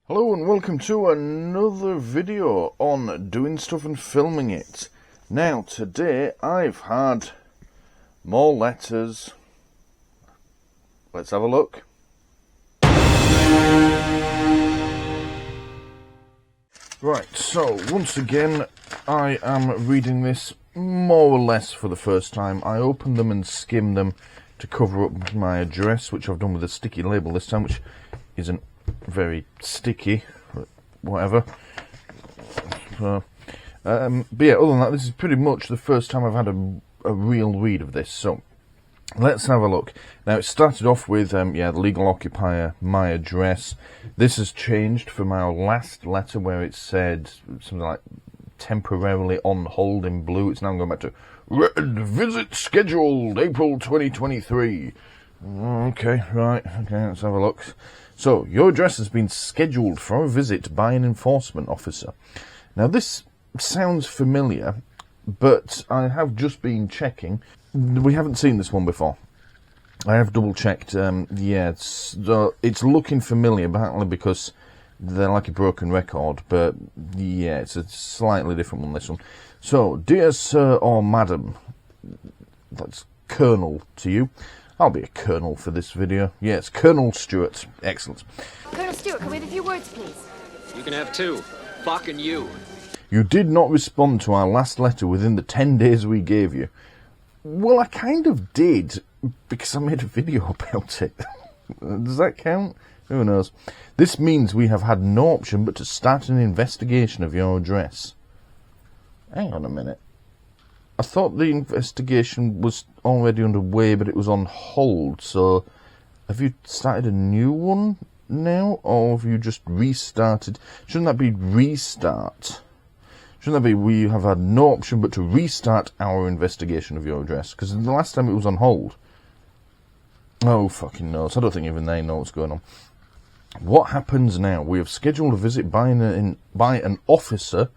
Hello and welcome to another video on doing stuff and filming it. Now today I've had more letters. Let's have a look. Right, so once again I am reading this more or less for the first time. I opened them and skimmed them to cover up my address, which I've done with a sticky label this time, which isn't very sticky, but whatever. So, but yeah, other than that, this is pretty much the first time I've had a real read of this, so let's have a look. Now, it started off with, the legal occupier, my address. This has changed from our last letter where it said something like temporarily on hold in blue. It's now going back to red, visit scheduled, April 2023. Okay, right, okay, let's have a look. So, your address has been scheduled for a visit by an enforcement officer. Now, this sounds familiar, but I have just been checking. We haven't seen this one before. I have double-checked. It's looking familiar, partly because they're like a broken record, but yeah, it's a slightly different one, this one. So, dear sir or madam, that's Colonel to you. I'll be a colonel for this video. Yes, Colonel Stewart. Excellent. Colonel Stewart, can we have a few words, please? You can have two. Fucking you. You did not respond to our last letter within the 10 days we gave you. Well, I kind of did, because I made a video about it. Does that count? Who knows? This means we have had no option but to start an investigation of your address. Hang on a minute. I thought the investigation was already underway, but it was on hold, so have you started a new one now, or have you just restarted? Shouldn't that be restart? Shouldn't that be we have had no option but to restart our investigation of your address? Because the last time it was on hold. Oh, fucking knows. I don't think even they know what's going on. What happens now? We have scheduled a visit by an officer...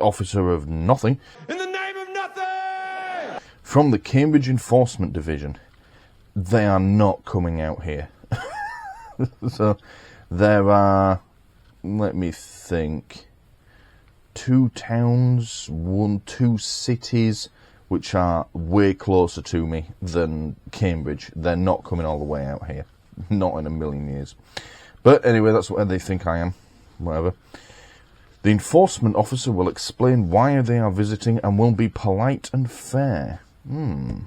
Officer of nothing. In the name of nothing! From the Cambridge Enforcement Division. They are not coming out here. So, there are, let me think, 2 towns, 2 cities, which are way closer to me than Cambridge. They're not coming all the way out here. Not in a million years. But anyway, that's where they think I am. Whatever. The enforcement officer will explain why they are visiting and will be polite and fair. We've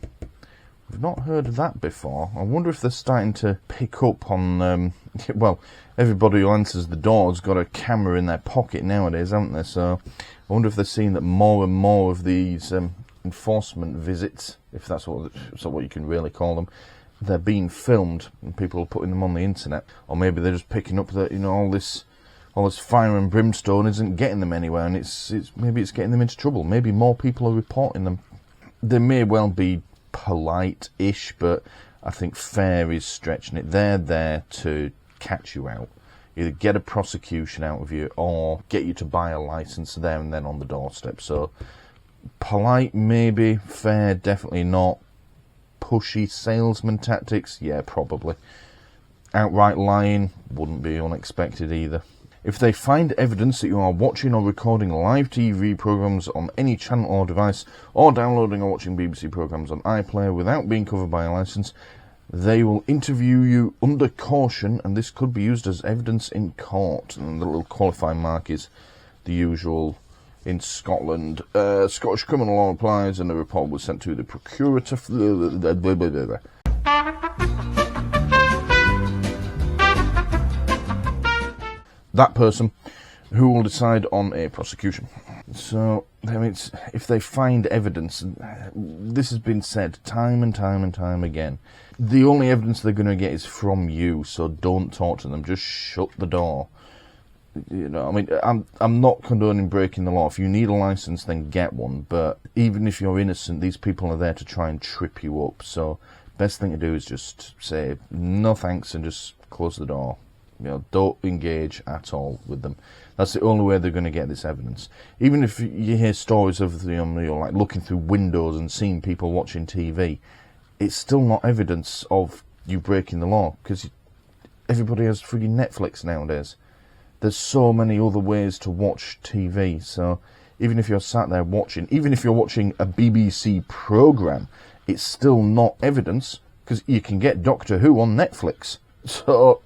not heard of that before. I wonder if they're starting to pick up on, well, everybody who answers the door's got a camera in their pocket nowadays, haven't they? So I wonder if they're seeing that more and more of these enforcement visits, if that's what you can really call them, they're being filmed and people are putting them on the internet. Or maybe they're just picking up that, all this fire and brimstone isn't getting them anywhere, and maybe it's getting them into trouble. Maybe more people are reporting them. They may well be polite-ish, but I think fair is stretching it. They're there to catch you out. Either get a prosecution out of you, or get you to buy a licence there and then on the doorstep. So, polite maybe, fair definitely not. Pushy salesman tactics, yeah, probably. Outright lying wouldn't be unexpected either. If they find evidence that you are watching or recording live TV programmes on any channel or device, or downloading or watching BBC programmes on iPlayer without being covered by a licence, they will interview you under caution, and this could be used as evidence in court. And the little qualifying mark is the usual in Scotland. Scottish criminal law applies, and the report was sent to the procurator. That person who will decide on a prosecution. So, if they find evidence, this has been said time and time and time again, the only evidence they're going to get is from you, so don't talk to them, just shut the door. I'm not condoning breaking the law. If you need a licence, then get one, but even if you're innocent, these people are there to try and trip you up, so best thing to do is just say, no thanks, and just close the door. Don't engage at all with them. That's the only way they're going to get this evidence. Even if you hear stories of like looking through windows and seeing people watching TV, it's still not evidence of you breaking the law, because everybody has frigging Netflix nowadays. There's so many other ways to watch TV, so even if you're sat there watching, even if you're watching a BBC programme, it's still not evidence, because you can get Doctor Who on Netflix. So,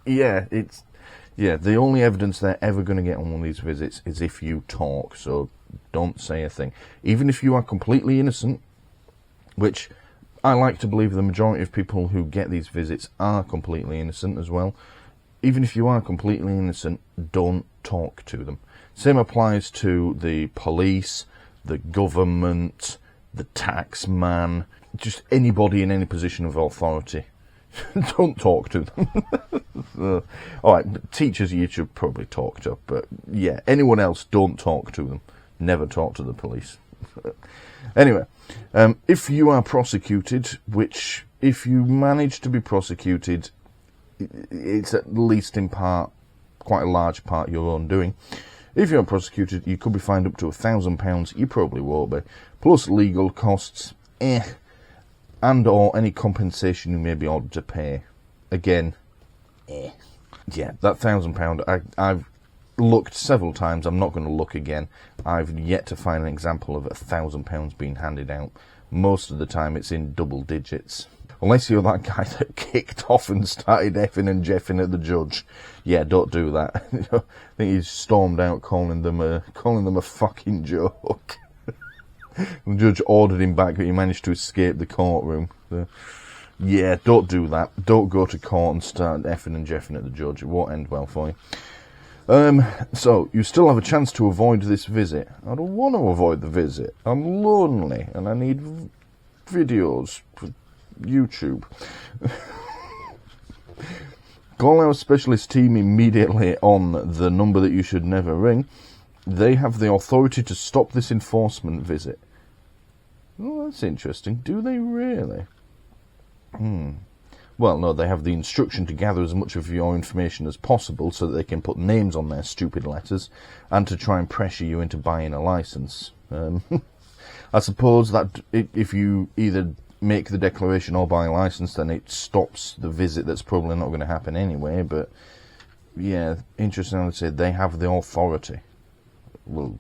yeah, the only evidence they're ever going to get on one of these visits is if you talk, so don't say a thing. Even if you are completely innocent, which I like to believe the majority of people who get these visits are completely innocent as well. Even if you are completely innocent, don't talk to them. Same applies to the police, the government, the tax man, just anybody in any position of authority. Don't talk to them. Alright, teachers you should probably talk to, but yeah, anyone else, don't talk to them. Never talk to the police. Anyway, if you are prosecuted, which, if you manage to be prosecuted, it's at least in part, quite a large part, your own doing. If you're prosecuted, you could be fined up to £1,000. You probably won't be. Plus legal costs, and or any compensation you may be ordered to pay. Again, Yeah, that £1,000, I've looked several times. I'm not going to look again. I've yet to find an example of £1,000 being handed out. Most of the time it's in double digits. Unless you're that guy that kicked off and started effing and jeffing at the judge. Yeah, don't do that. I think he stormed out calling them a fucking joke. The judge ordered him back, but he managed to escape the courtroom. So, yeah, don't do that. Don't go to court and start effing and jeffing at the judge. It won't end well for you. So, you still have a chance to avoid this visit. I don't want to avoid the visit. I'm lonely, and I need videos for YouTube. Call our specialist team immediately on the number that you should never ring. They have the authority to stop this enforcement visit. Oh, that's interesting. Do they really? Well, no, they have the instruction to gather as much of your information as possible so that they can put names on their stupid letters and to try and pressure you into buying a license. I suppose that if you either make the declaration or buy a license, then it stops the visit that's probably not going to happen anyway, but yeah, interesting how they say they have the authority. Well,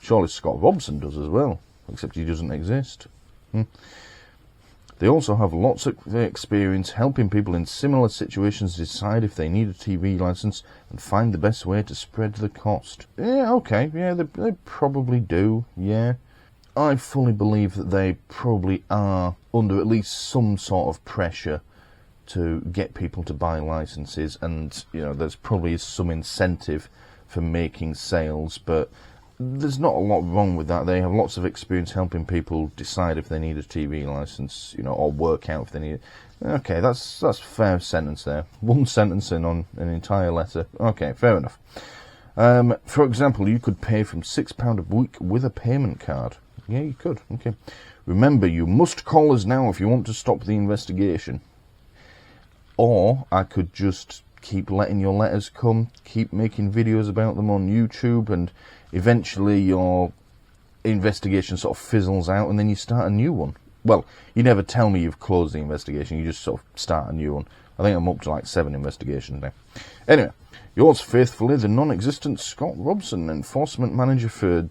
surely Scott Robson does as well, except he doesn't exist. They also have lots of experience helping people in similar situations decide if they need a TV license and find the best way to spread the cost. Yeah, okay, yeah, they probably do, yeah. I fully believe that they probably are under at least some sort of pressure to get people to buy licenses, and, you know, there's probably some incentive for making sales, but there's not a lot wrong with that. They have lots of experience helping people decide if they need a TV license, you know, or work out if they need it. Okay, that's a fair sentence there. One sentence in on an entire letter. Okay, fair enough. For example, you could pay from £6 a week with a payment card. Yeah, you could. Okay. Remember, you must call us now if you want to stop the investigation. Or I could just keep letting your letters come, keep making videos about them on YouTube, and eventually your investigation sort of fizzles out and then you start a new one. Well, you never tell me you've closed the investigation, you just sort of start a new one. I think I'm up to like 7 investigations now. Anyway, yours faithfully, the non-existent Scott Robson, Enforcement Manager for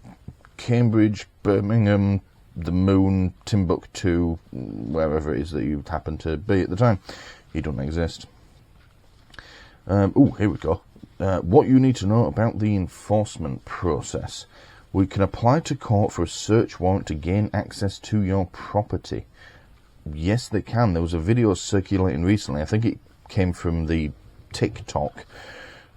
Cambridge, Birmingham, the Moon, Timbuktu, wherever it is that you happen to be at the time. He doesn't exist. Here we go. What you need to know about the enforcement process. We can apply to court for a search warrant to gain access to your property. Yes, they can. There was a video circulating recently. I think it came from the TikTok.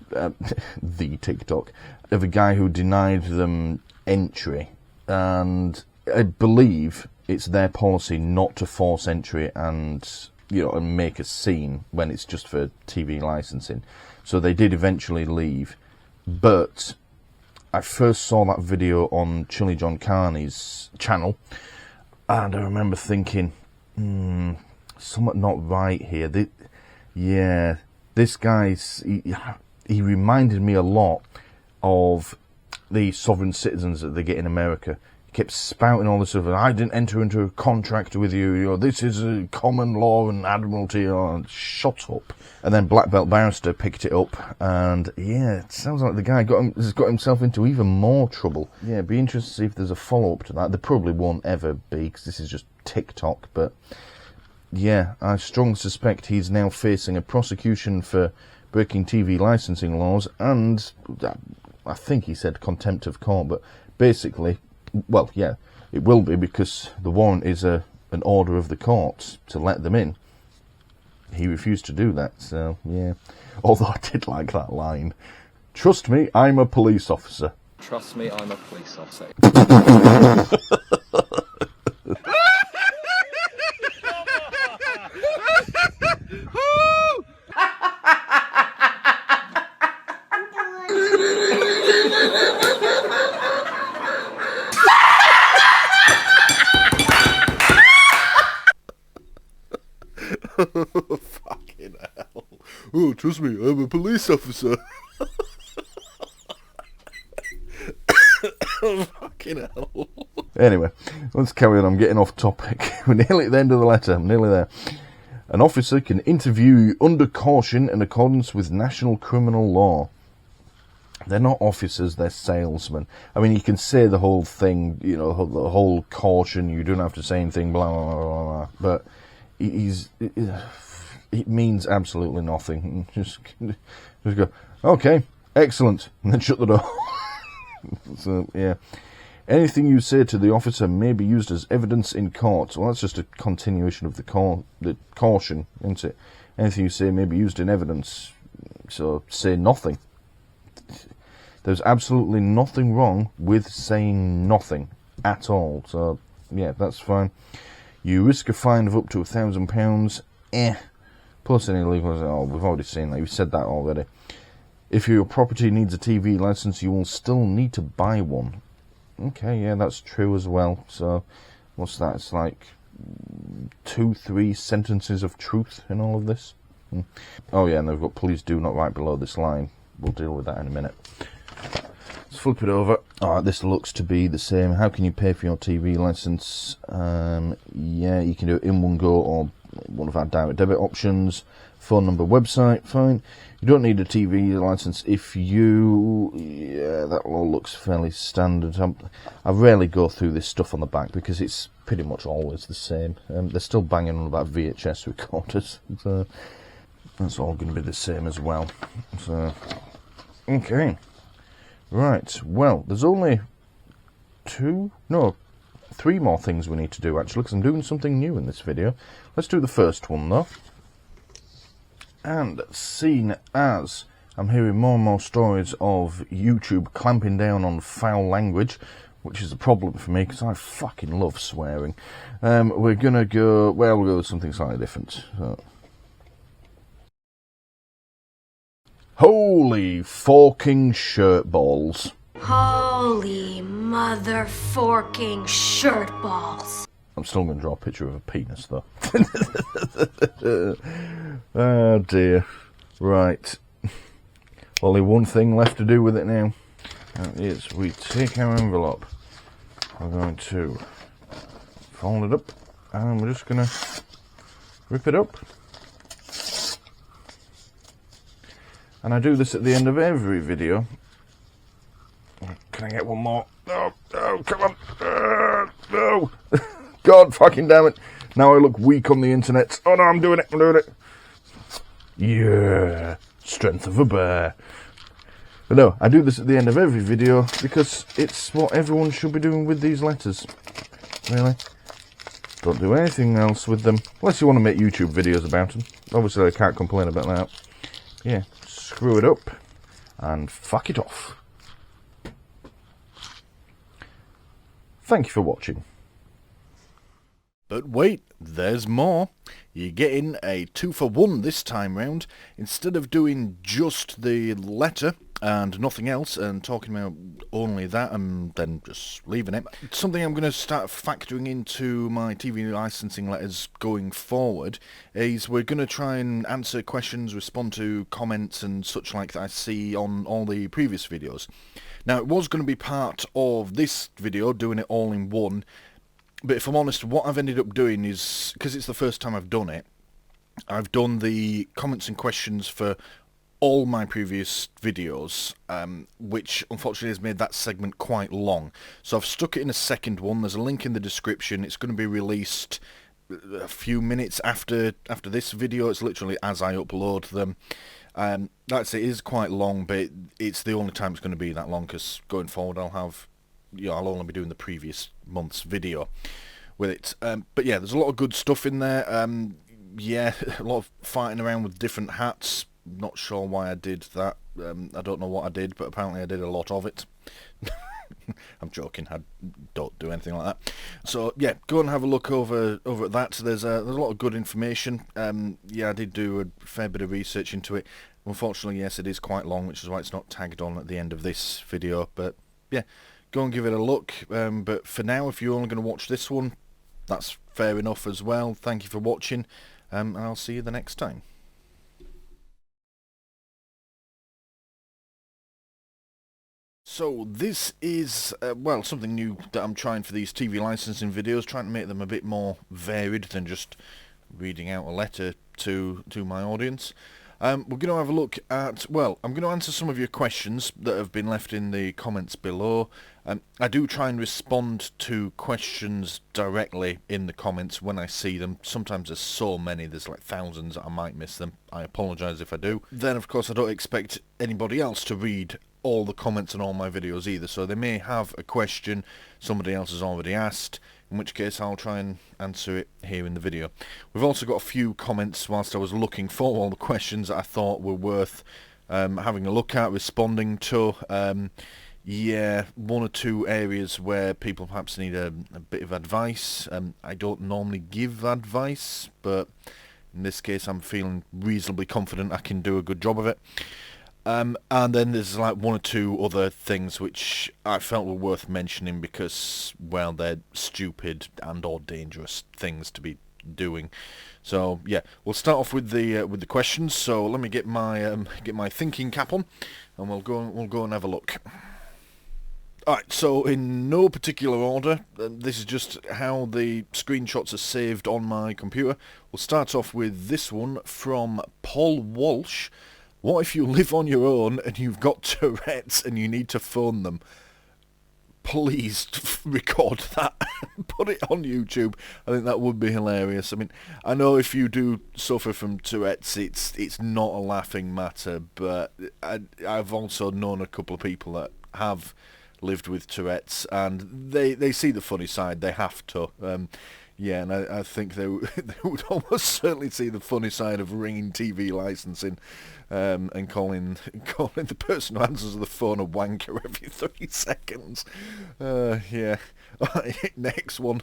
The TikTok. Of a guy who denied them entry. And I believe it's their policy not to force entry and, you know, and make a scene when it's just for TV licensing. So they did eventually leave. But I first saw that video on Chili John Carney's channel, and I remember thinking, something not right here. This guy's, he reminded me a lot of the sovereign citizens that they get in America. kept spouting all this stuff. I didn't enter into a contract with you. You know, this is a common law and admiralty. Oh, shut up. And then Black Belt Barrister picked it up, and yeah, it sounds like the guy has got himself into even more trouble. Yeah, it'd be interesting to see if there's a follow-up to that. There probably won't ever be, because this is just TikTok, but yeah, I strongly suspect he's now facing a prosecution for breaking TV licensing laws, and I think he said contempt of court, but basically, well, yeah, it will be, because the warrant is an order of the courts to let them in. He refused to do that, so yeah. Although I did like that line. Trust me, I'm a police officer. Trust me, I'm a police officer. Fucking hell. Oh, trust me, I'm a police officer. Fucking hell. Anyway, let's carry on. I'm getting off topic. We're nearly at the end of the letter. I'm nearly there. An officer can interview you under caution in accordance with national criminal law. They're not officers, they're salesmen. I mean, you can say the whole thing, you know, the whole caution, you don't have to say anything, blah, blah, blah, blah, but it means absolutely nothing. Just go, okay, excellent, and then shut the door. So, yeah. Anything you say to the officer may be used as evidence in court. Well, that's just a continuation of the caution, isn't it? Anything you say may be used in evidence, so say nothing. There's absolutely nothing wrong with saying nothing at all. So, yeah, that's fine. You risk a fine of up to £1,000. Plus any legal... Oh, we've already seen that. We've said that already. If your property needs a TV license, you will still need to buy one. Okay, yeah, that's true as well. So, what's that? It's like 2-3 sentences of truth in all of this. Oh, yeah, and they've got please do not write below this line. We'll deal with that in a minute. Let's flip it over. Alright, this looks to be the same. How can you pay for your TV license? Yeah, you can do it in one go or one of our direct debit options. Phone number, website, fine. You don't need a TV license if you... Yeah, that all looks fairly standard. I rarely go through this stuff on the back because it's pretty much always the same. They're still banging on about VHS recorders. So that's all going to be the same as well. So, okay. Right, well, there's only 3 more things we need to do, actually, because I'm doing something new in this video. Let's do the first one, though. And seeing as I'm hearing more and more stories of YouTube clamping down on foul language, which is a problem for me, because I fucking love swearing, we're going to go, well, we'll go with something slightly different. So. Holy forking shirt balls. Holy mother forking shirt balls. I'm still going to draw a picture of a penis, though. Oh, dear. Right. Only one thing left to do with it now. That is, we take our envelope. We're going to fold it up. And we're just going to rip it up. And I do this at the end of every video. Can I get one more? No, no, come on. No. God fucking damn it. Now I look weak on the internet. Oh no, I'm doing it. Yeah. Strength of a bear. But no, I do this at the end of every video because it's what everyone should be doing with these letters. Really. Don't do anything else with them. Unless you want to make YouTube videos about them. Obviously I can't complain about that. Yeah. Screw it up and fuck it off. Thank you for watching. But wait, there's more. You're getting a 2-for-1 this time round. Instead of doing just the letter, and nothing else, and talking about only that and then just leaving it. Something I'm going to start factoring into my TV licensing letters going forward is we're going to try and answer questions, respond to comments and such like that I see on all the previous videos. Now, it was going to be part of this video, doing it all in one, but if I'm honest, what I've ended up doing is, because it's the first time I've done it, I've done the comments and questions for all my previous videos, which unfortunately has made that segment quite long. So I've stuck it in a second one. There's a link in the description. It's going to be released a few minutes after this video. It's literally as I upload them. That's it. It is quite long, but it's the only time it's going to be that long, because going forward I'll only be doing the previous month's video with it. But yeah, there's a lot of good stuff in there. Yeah, a lot of fighting around with different hats. Not sure why I did that. I don't know what I did, but apparently I did a lot of it. I'm joking. I don't do anything like that. So yeah, go and have a look over at that. There's a lot of good information. Yeah, I did do a fair bit of research into it. Unfortunately, yes, it is quite long, which is why it's not tagged on at the end of this video. But yeah, go and give it a look. But for now, if you're only going to watch this one, that's fair enough as well. Thank you for watching, and I'll see you the next time. So this is, well, something new that I'm trying for these TV licensing videos, trying to make them a bit more varied than just reading out a letter to my audience. We're going to have a look at, well, I'm going to answer some of your questions that have been left in the comments below. I do try and respond to questions directly in the comments when I see them. Sometimes there's so many, there's like thousands, I might miss them. I apologise if I do. Then, of course, I don't expect anybody else to read all the comments on all my videos either, so they may have a question somebody else has already asked, in which case I'll try and answer it here in the video. We've also got a few comments whilst I was looking for all the questions that I thought were worth having a look at, responding to. Yeah, one or two areas where people perhaps need a bit of advice. I don't normally give advice, but in this case I'm feeling reasonably confident I can do a good job of it. And then there's like one or two other things which I felt were worth mentioning because, well, they're stupid and or dangerous things to be doing. So yeah, we'll start off with the questions. So let me get my thinking cap on, and we'll go and have a look. Alright, so in no particular order, this is just how the screenshots are saved on my computer. We'll start off with this one from Paul Walsh. What if you live on your own and you've got Tourette's and you need to phone them? Please record that and put it on YouTube. I think that would be hilarious. I mean, I know if you do suffer from Tourette's, it's not a laughing matter, but I've also known a couple of people that have lived with Tourette's, and they see the funny side. They have to. Yeah, and I think they would almost certainly see the funny side of ringing TV licensing and calling the person who answers the phone a wanker every 3 seconds. Yeah. Alright, next one.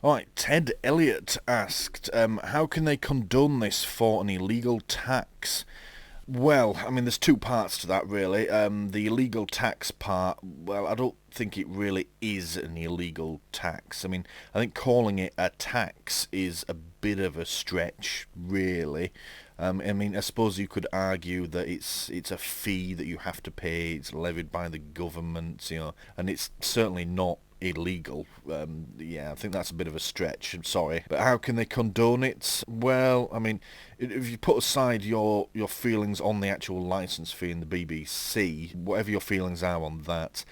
Alright, Ted Elliott asked, how can they condone this for an illegal tax? Well, I mean, there's two parts to that, really. The illegal tax part, well, I don't think it really is an illegal tax. I mean, I think calling it a tax is a bit of a stretch, really. I mean, I suppose you could argue that it's a fee that you have to pay, it's levied by the government, you know, and it's certainly not illegal. Yeah, I think that's a bit of a stretch, I'm sorry. But how can they condone it? Well, I mean, if you put aside your feelings on the actual license fee in the BBC, whatever your feelings are on that,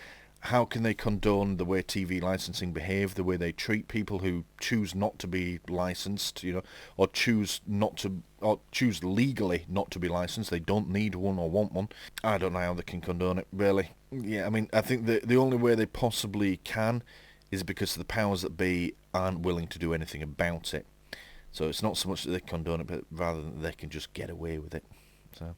how can they condone the way TV licensing behave, the way they treat people who choose not to be licensed, you know, or choose legally not to be licensed? They don't need one or want one. I don't know how they can condone it, really. Yeah, I mean, I think the only way they possibly can is because the powers that be aren't willing to do anything about it. So it's not so much that they condone it, but rather that they can just get away with it. So,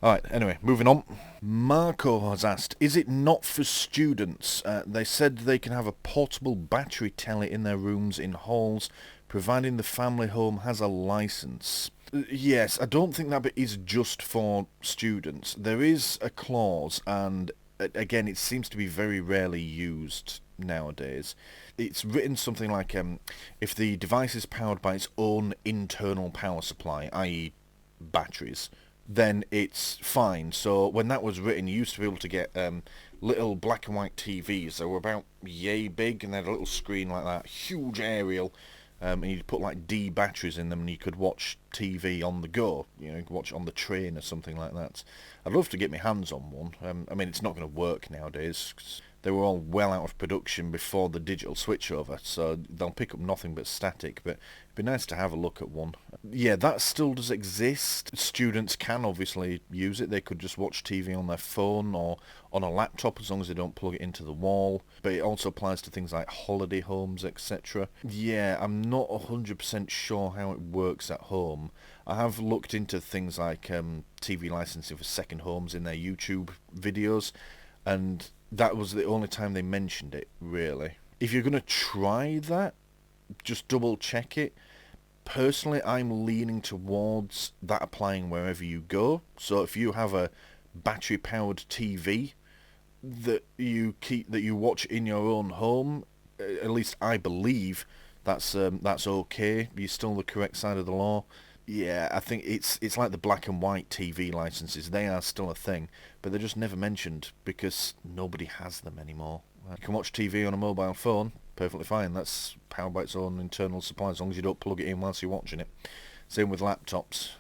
alright, anyway, moving on. Marco has asked, is it not for students? They said they can have a portable battery telly in their rooms in halls, providing the family home has a license. Yes, I don't think that bit is just for students. There is a clause, and again, it seems to be very rarely used nowadays. It's written something like, if the device is powered by its own internal power supply, i.e. batteries, then it's fine. So when that was written, you used to be able to get little black and white TVs that were about yay big, and they had a little screen like that, huge aerial, and you'd put like D batteries in them, and you could watch TV on the go. You know, you could watch it on the train or something like that. I'd love to get my hands on one. I mean, it's not going to work nowadays, 'cause they were all well out of production before the digital switchover, so they'll pick up nothing but static, but it'd be nice to have a look at one. Yeah, that still does exist. Students can obviously use it. They could just watch TV on their phone or on a laptop as long as they don't plug it into the wall, but it also applies to things like holiday homes, etc. Yeah, I'm not 100% sure how it works at home. I have looked into things like TV licensing for second homes in their YouTube videos, and that was the only time they mentioned it, really. If you're going to try that, just double check it. Personally, I'm leaning towards that applying wherever you go. So if you have a battery-powered TV that you watch in your own home, at least I believe that's okay. You're still on the correct side of the law. Yeah, I think it's like the black and white TV licenses. They are still a thing, but they're just never mentioned because nobody has them anymore. You can watch TV on a mobile phone, perfectly fine. That's powered by its own internal supply, as long as you don't plug it in whilst you're watching it. Same with laptops.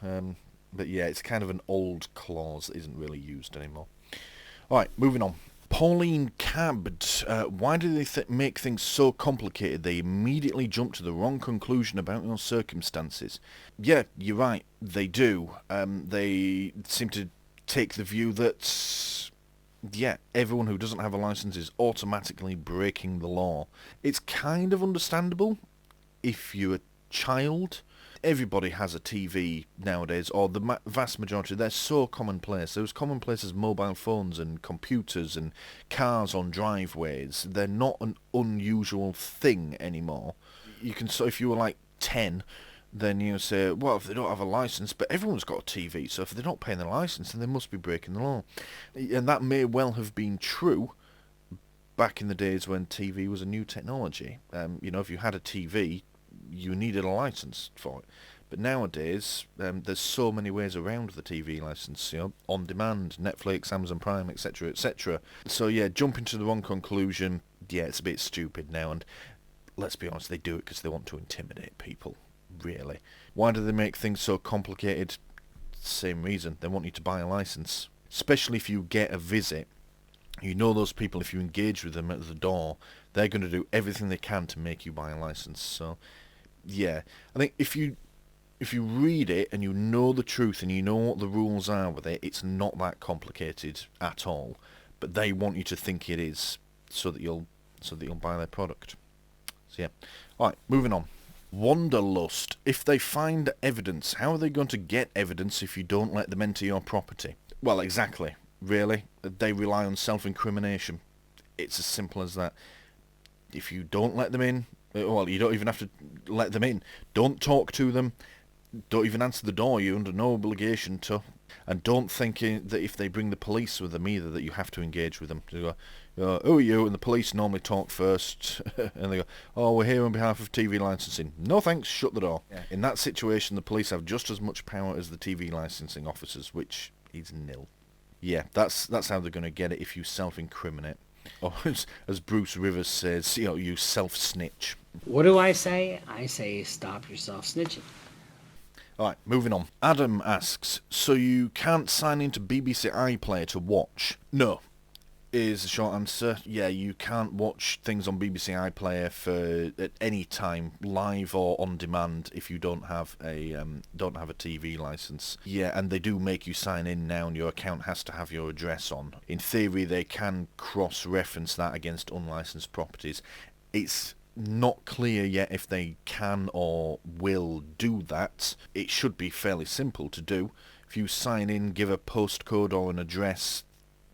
But yeah, it's kind of an old clause that isn't really used anymore. Alright, moving on. Pauline Cabbed. Why do they make things so complicated they immediately jump to the wrong conclusion about your circumstances? Yeah, you're right, they do. They seem to take the view that, yeah, everyone who doesn't have a license is automatically breaking the law. It's kind of understandable if you're a child. Everybody has a TV nowadays, or the vast majority. They're so commonplace. They're as commonplace as mobile phones and computers and cars on driveways. They're not an unusual thing anymore. You can, so if you were like 10, then you say, well, if they don't have a license, but everyone's got a TV, so if they're not paying their license, then they must be breaking the law. And that may well have been true back in the days when TV was a new technology. You know, if you had a TV, you needed a license for it. But nowadays, there's so many ways around the TV license, you know, on demand, Netflix, Amazon Prime, etc., etc. So yeah, jumping to the wrong conclusion, yeah, it's a bit stupid now, and let's be honest, they do it because they want to intimidate people, really. Why do they make things so complicated? Same reason, they want you to buy a license. Especially if you get a visit. You know those people, if you engage with them at the door, they're going to do everything they can to make you buy a license. So yeah, I think if you read it and you know the truth and you know what the rules are with it, it's not that complicated at all. But they want you to think it is, so that you'll buy their product. So yeah. Alright, moving on. Wanderlust. If they find evidence, how are they going to get evidence if you don't let them enter your property? Well, exactly. Really. They rely on self-incrimination. It's as simple as that. If you don't let them in, well, you don't even have to let them in. Don't talk to them. Don't even answer the door. You're under no obligation to. And don't think that if they bring the police with them either, that you have to engage with them. You go, who are you? And the police normally talk first. And they go, oh, we're here on behalf of TV licensing. No thanks, shut the door. Yeah. In that situation, the police have just as much power as the TV licensing officers, which is nil. Yeah, that's how they're going to get it if you self-incriminate. Or as Bruce Rivers says, you know, you self-snitch. What do I say? I say stop yourself snitching. Alright, moving on. Adam asks, so you can't sign into BBC iPlayer to watch? No, is the short answer. Yeah, you can't watch things on BBC iPlayer at any time, live or on demand, if you don't have a TV license. Yeah, and they do make you sign in now, and your account has to have your address on. In theory, they can cross-reference that against unlicensed properties. It's not clear yet if they can or will do that. It should be fairly simple to do. If you sign in, give a postcode or an address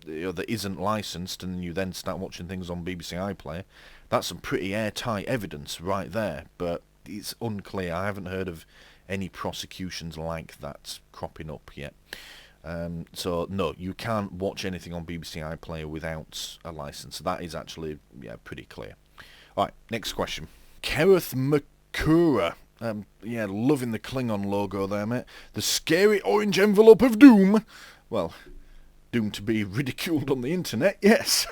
that isn't licensed, and you then start watching things on BBC iPlayer, that's some pretty airtight evidence right there, but it's unclear. I haven't heard of any prosecutions like that cropping up yet. So no, you can't watch anything on BBC iPlayer without a license. That is actually pretty clear. Alright, next question. Kereth Makura. Loving the Klingon logo there, mate. The scary orange envelope of doom. Well, doomed to be ridiculed on the internet, yes.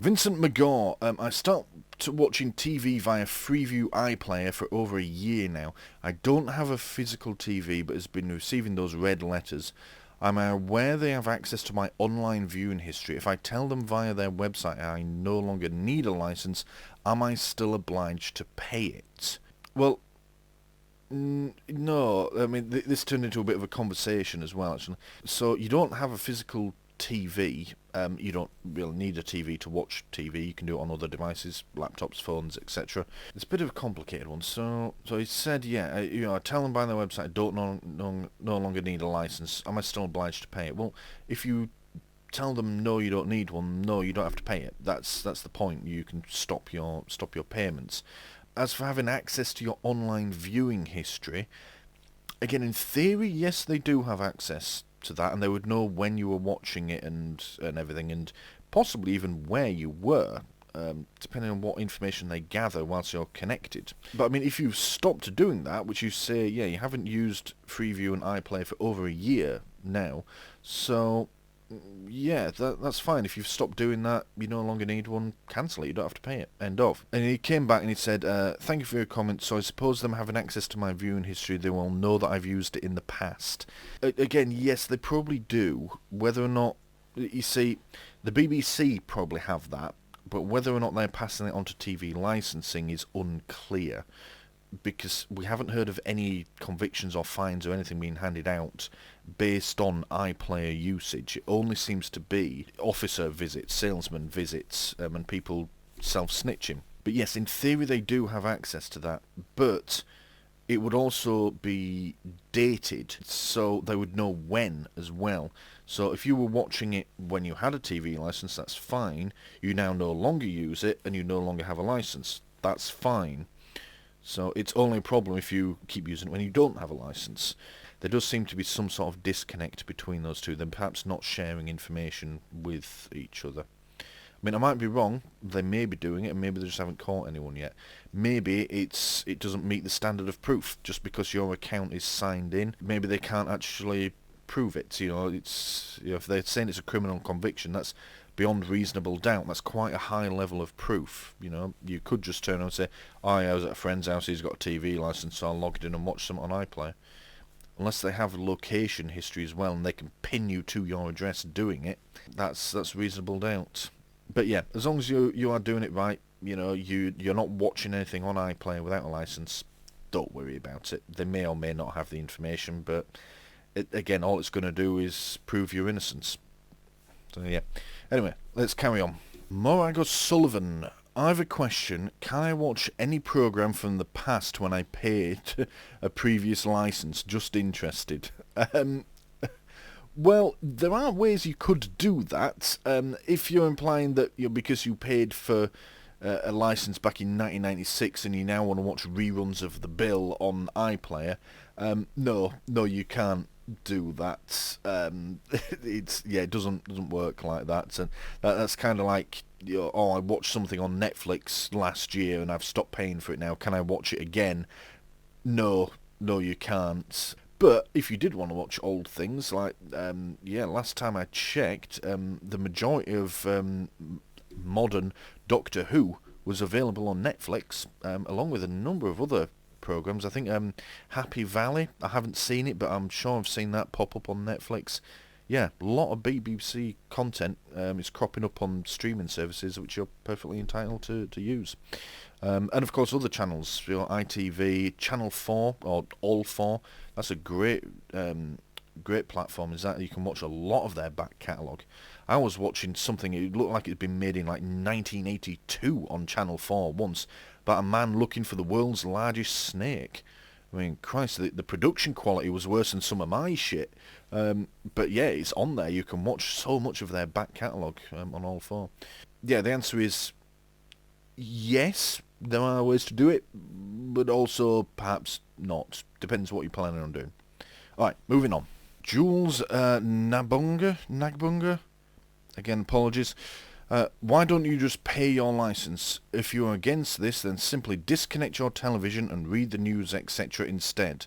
Vincent McGaw. I started watching TV via Freeview iPlayer for over a year now. I don't have a physical TV, but has been receiving those red letters. I'm aware they have access to my online viewing history. If I tell them via their website I no longer need a license, am I still obliged to pay it? Well, no. I mean, this turned into a bit of a conversation as well, actually. So you don't have a physical TV. You don't really need a TV to watch TV. You can do it on other devices, laptops, phones, etc. It's a bit of a complicated one. So he said, I tell them by their website I don't no longer need a license. Am I still obliged to pay it? Well, if you tell them no, you don't need one, no, you don't have to pay it. That's the point. You can stop your payments. As for having access to your online viewing history, again, in theory, yes, they do have access to that, and they would know when you were watching it and everything, and possibly even where you were, depending on what information they gather whilst you're connected. But I mean, if you've stopped doing that, which you say, you haven't used Freeview and iPlayer for over a year now, so that's fine. If you've stopped doing that, you no longer need one, cancel it, you don't have to pay it, end of. And he came back and he said, thank you for your comment, so I suppose them having access to my viewing history, they will know that I've used it in the past. Again, yes, they probably do. Whether or not, you see, the BBC probably have that, but whether or not they're passing it on to TV licensing is unclear, because we haven't heard of any convictions or fines or anything being handed out based on iPlayer usage. It only seems to be officer visits, salesman visits, and people self-snitching. But yes, in theory they do have access to that, but it would also be dated, so they would know when as well. So if you were watching it when you had a TV license, that's fine. You now no longer use it, and you no longer have a license. That's fine. So it's only a problem if you keep using it when you don't have a license. There does seem to be some sort of disconnect between those two, then perhaps not sharing information with each other. I mean, I might be wrong. They may be doing it, and maybe they just haven't caught anyone yet. Maybe it doesn't meet the standard of proof just because your account is signed in. Maybe they can't actually prove it. If they're saying it's a criminal conviction, that's beyond reasonable doubt. That's quite a high level of proof. You could just turn around and say, I was at a friend's house, he's got a TV license, so I logged in and watched something on iPlayer. Unless they have location history as well, and they can pin you to your address doing it, that's reasonable doubt. But yeah, as long as you are doing it right, you're not watching anything on iPlayer without a license, don't worry about it. They may or may not have the information, but again, all it's going to do is prove your innocence. So yeah. Anyway, let's carry on. Morag Sullivan. I have a question. Can I watch any program from the past when I paid a previous license? Just interested. Well, there are ways you could do that. If you're implying that because you paid for a license back in 1996 and you now want to watch reruns of The Bill on iPlayer, no, you can't do that. It doesn't work like that, and that's kind of like, I watched something on Netflix last year and I've stopped paying for it now, can I watch it again? No, you can't. But if you did want to watch old things, like last time I checked, the majority of modern Doctor Who was available on Netflix, along with a number of other programs. I think Happy Valley, I haven't seen it, but I'm sure I've seen that pop up on Netflix. Yeah, a lot of BBC content is cropping up on streaming services, which you're perfectly entitled to use. And of course other channels, ITV, Channel 4, or All 4, that's a great platform, is that you can watch a lot of their back catalogue. I was watching something, it looked like it had been made in like 1982 on Channel 4 once, about a man looking for the world's largest snake. I mean, Christ, the production quality was worse than some of my shit. But yeah, it's on there. You can watch so much of their back catalogue on All 4. Yeah, the answer is yes, there are ways to do it, but also perhaps not. Depends what you're planning on doing. Alright, moving on. Jules Nagbunga? Again, apologies. Why don't you just pay your license? If you're against this, then simply disconnect your television and read the news, etc. instead.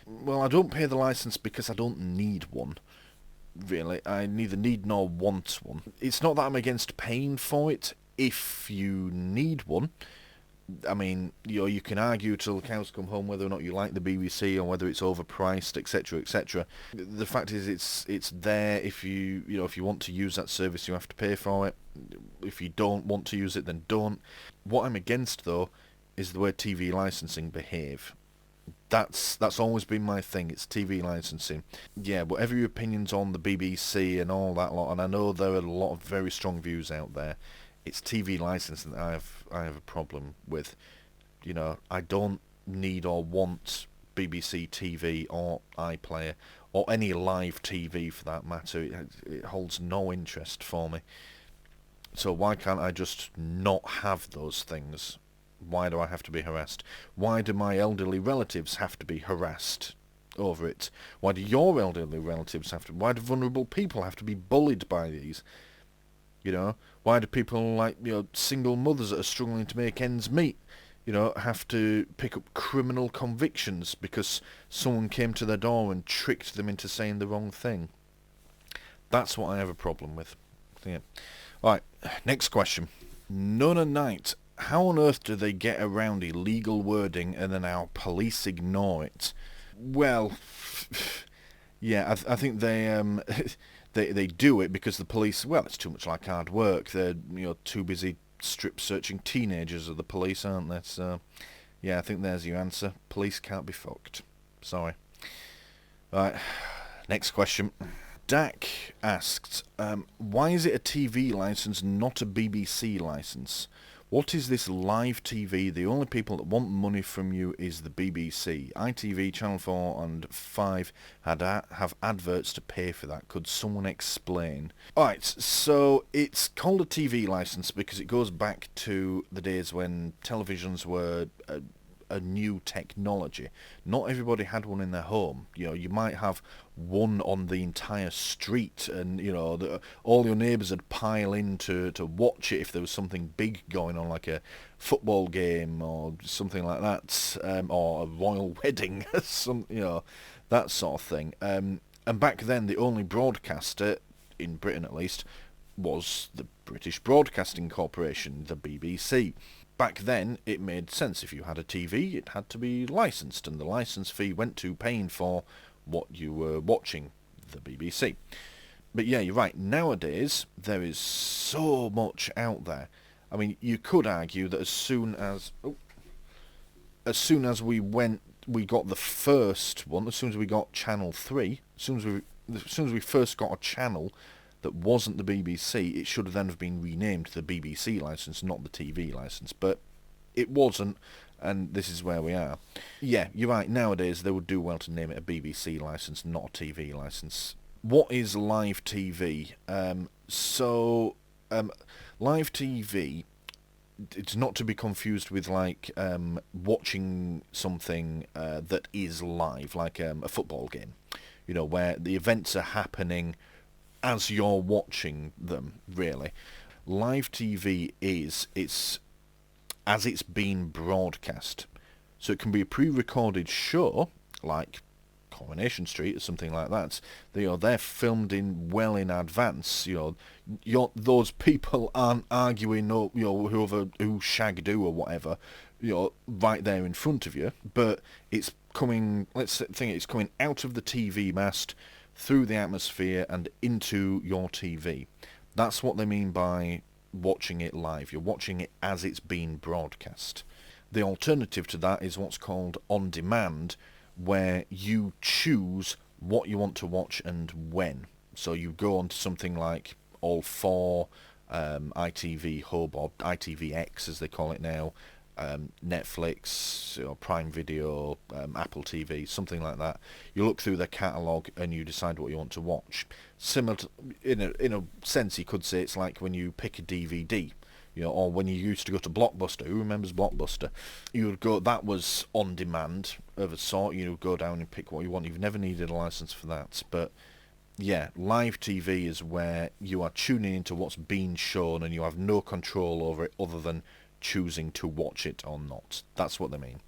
Well, I don't pay the license because I don't need one. Really, I neither need nor want one. It's not that I'm against paying for it. If you need one, I mean, you can argue till the cows come home whether or not you like the BBC or whether it's overpriced, etc., etc. The fact is, it's there. If you want to use that service, you have to pay for it. If you don't want to use it, then don't. What I'm against, though, is the way TV licensing behave. That's always been my thing. It's TV licensing. Yeah, whatever your opinions on the BBC and all that lot, and I know there are a lot of very strong views out there. It's TV licensing that I have a problem with. I don't need or want BBC TV or iPlayer or any live TV for that matter. It holds no interest for me. So why can't I just not have those things? Why do I have to be harassed? Why do my elderly relatives have to be harassed over it? Why do your elderly relatives have to? Why do vulnerable people have to be bullied by these? Why do people like, single mothers that are struggling to make ends meet, have to pick up criminal convictions because someone came to their door and tricked them into saying the wrong thing? That's what I have a problem with. Yeah. Alright, next question. Nona Knight, how on earth do they get around illegal wording and then our police ignore it? Well, yeah, I think they they do it because the police, well, it's too much like hard work. They're too busy strip searching teenagers of the police, aren't they? So yeah, I think there's your answer. Police can't be fucked. Sorry. Right, next question. Dak asked, why is it a TV license, not a BBC license? What is this live TV? The only people that want money from you is the BBC. ITV, Channel 4 and 5 have adverts to pay for that. Could someone explain? Alright, so it's called a TV license because it goes back to the days when televisions were a new technology. Not everybody had one in their home. You might have one on the entire street, and all your neighbours would pile in to watch it if there was something big going on, like a football game or something like that, or a royal wedding, that sort of thing. And back then, the only broadcaster in Britain, at least, was the British Broadcasting Corporation, the BBC. Back then, it made sense. If you had a TV, it had to be licensed, and the license fee went to paying for what you were watching, the BBC. But yeah, you're right. Nowadays, there is so much out there. I mean, you could argue that as soon as we got the first one, as soon as we got Channel 3, as soon as we first got a channel that wasn't the BBC, it should then have been renamed to the BBC licence, not the TV licence. But it wasn't, and this is where we are. Yeah, you're right, nowadays they would do well to name it a BBC licence, not a TV licence. What is live TV? Live TV, it's not to be confused with like watching something that is live, like a football game, where the events are happening as you're watching them, really. Live TV it's as it's been broadcast. So it can be a pre-recorded show, like Coronation Street or something like that. They're filmed well in advance. Those people aren't arguing, who shagged who or whatever, right there in front of you. But it's coming. It's coming out of the TV mast, through the atmosphere and into your TV. That's what they mean by watching it live. You're watching it as it's being broadcast. The alternative to that is what's called on demand, where you choose what you want to watch and when. So you go on to something like All 4, ITV Hub, or ITVX as they call it now, Netflix, Prime Video, Apple TV, something like that. You look through their catalogue and you decide what you want to watch. Similar to, in a sense, you could say it's like when you pick a DVD. You know, or when you used to go to Blockbuster, who remembers Blockbuster? You would go, that was on demand of a sort. You would go down and pick what you want. You've never needed a license for that. But yeah, live TV is where you are tuning into what's being shown and you have no control over it other than choosing to watch it or not. That's what they mean.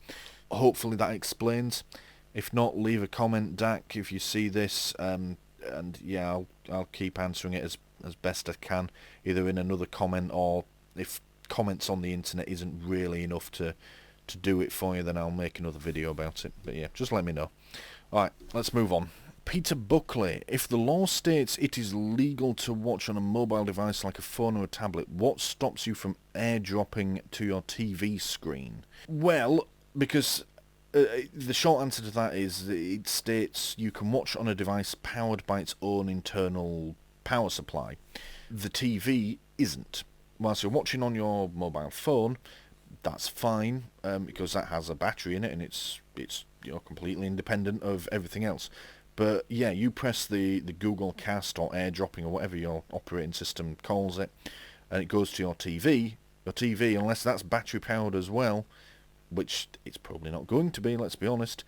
Hopefully that explains. If not, leave a comment, Dak, if you see this. And yeah, I'll keep answering it as best I can, either in another comment, or if comments on the internet isn't really enough to do it for you, then I'll make another video about it. But yeah, just let me know. Alright, let's move on. Peter Buckley, if the law states it is legal to watch on a mobile device like a phone or a tablet, what stops you from airdropping to your TV screen? Well, because the short answer to that is it states you can watch on a device powered by its own internal power supply. The TV isn't. Whilst you're watching on your mobile phone, that's fine, because that has a battery in it and it's completely independent of everything else. But yeah, you press the Google Cast or airdropping or whatever your operating system calls it, and it goes to your TV. Your TV, unless that's battery powered as well, which it's probably not going to be, let's be honest,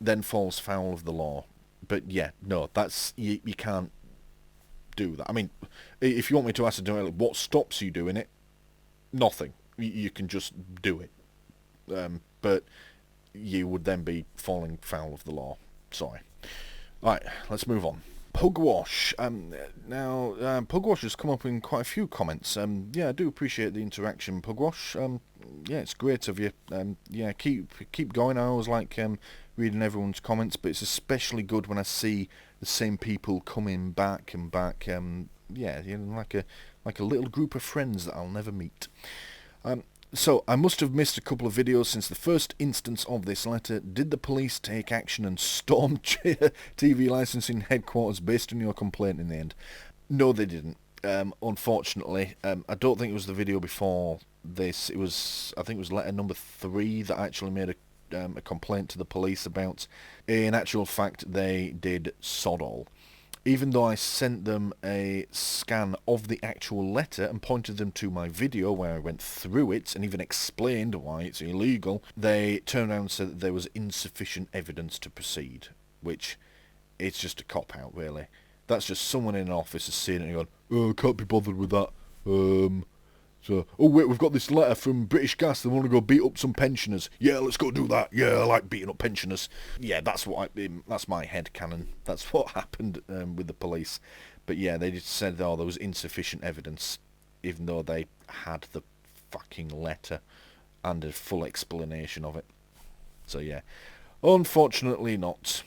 then falls foul of the law. But yeah, no, that's you can't do that. I mean, if you want me to ask what stops you doing it, nothing. You can just do it. But you would then be falling foul of the law. Sorry. Right, let's move on. Pugwash. Now, Pugwash has come up in quite a few comments. Yeah, I do appreciate the interaction, Pugwash. Yeah, it's great of you. Yeah, keep going. I always like reading everyone's comments, but it's especially good when I see the same people coming back and back. Yeah, you know, like a little group of friends that I'll never meet. So, I must have missed a couple of videos since the first instance of this letter. Did the police take action and storm TV licensing headquarters based on your complaint in the end? No, they didn't. Unfortunately, I don't think it was the video before this. I think it was letter number 3 that actually made a complaint to the police about. In actual fact, they did sod all. Even though I sent them a scan of the actual letter and pointed them to my video where I went through it and even explained why it's illegal, they turned around and said that there was insufficient evidence to proceed, which it's just a cop-out, really. That's just someone in an office is seeing it and going, oh, I can't be bothered with that. So, oh wait, we've got this letter from British Gas. They want to go beat up some pensioners. Yeah, let's go do that. Yeah, I like beating up pensioners. Yeah, that's that's my headcanon. That's what happened with the police. But yeah, they just said, oh, there was insufficient evidence, even though they had the fucking letter and a full explanation of it. So yeah, unfortunately not.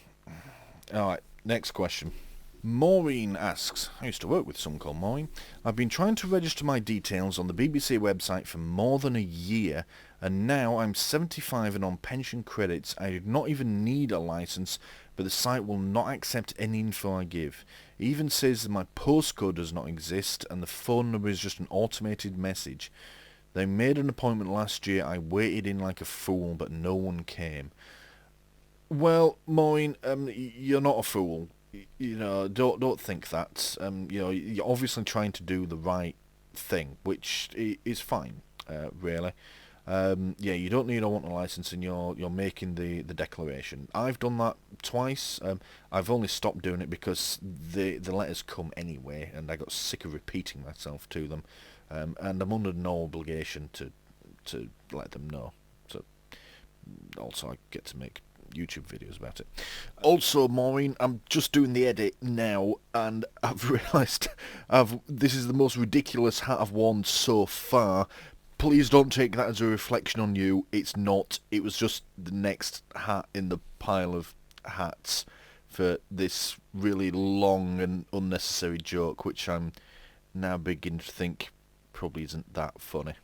Alright, next question. Maureen asks, I used to work with someone called Maureen. I've been trying to register my details on the BBC website for more than a year, and now I'm 75 and on pension credits. I do not even need a licence, but the site will not accept any info I give. It even says that my postcode does not exist, and the phone number is just an automated message. They made an appointment last year. I waited in like a fool, but no one came. Well, Maureen, you're not a fool. You know, don't think that. You know, you're obviously trying to do the right thing, which is fine, really. Yeah, you don't need or want a license, and you're making the declaration. I've done that twice. I've only stopped doing it because the letters come anyway, and I got sick of repeating myself to them. And I'm under no obligation to let them know. So also I get to make YouTube videos about it. Also, Maureen, I'm just doing the edit now, and I've realised this is the most ridiculous hat I've worn so far. Please don't take that as a reflection on you. It's not. It was just the next hat in the pile of hats for this really long and unnecessary joke, which I'm now beginning to think probably isn't that funny.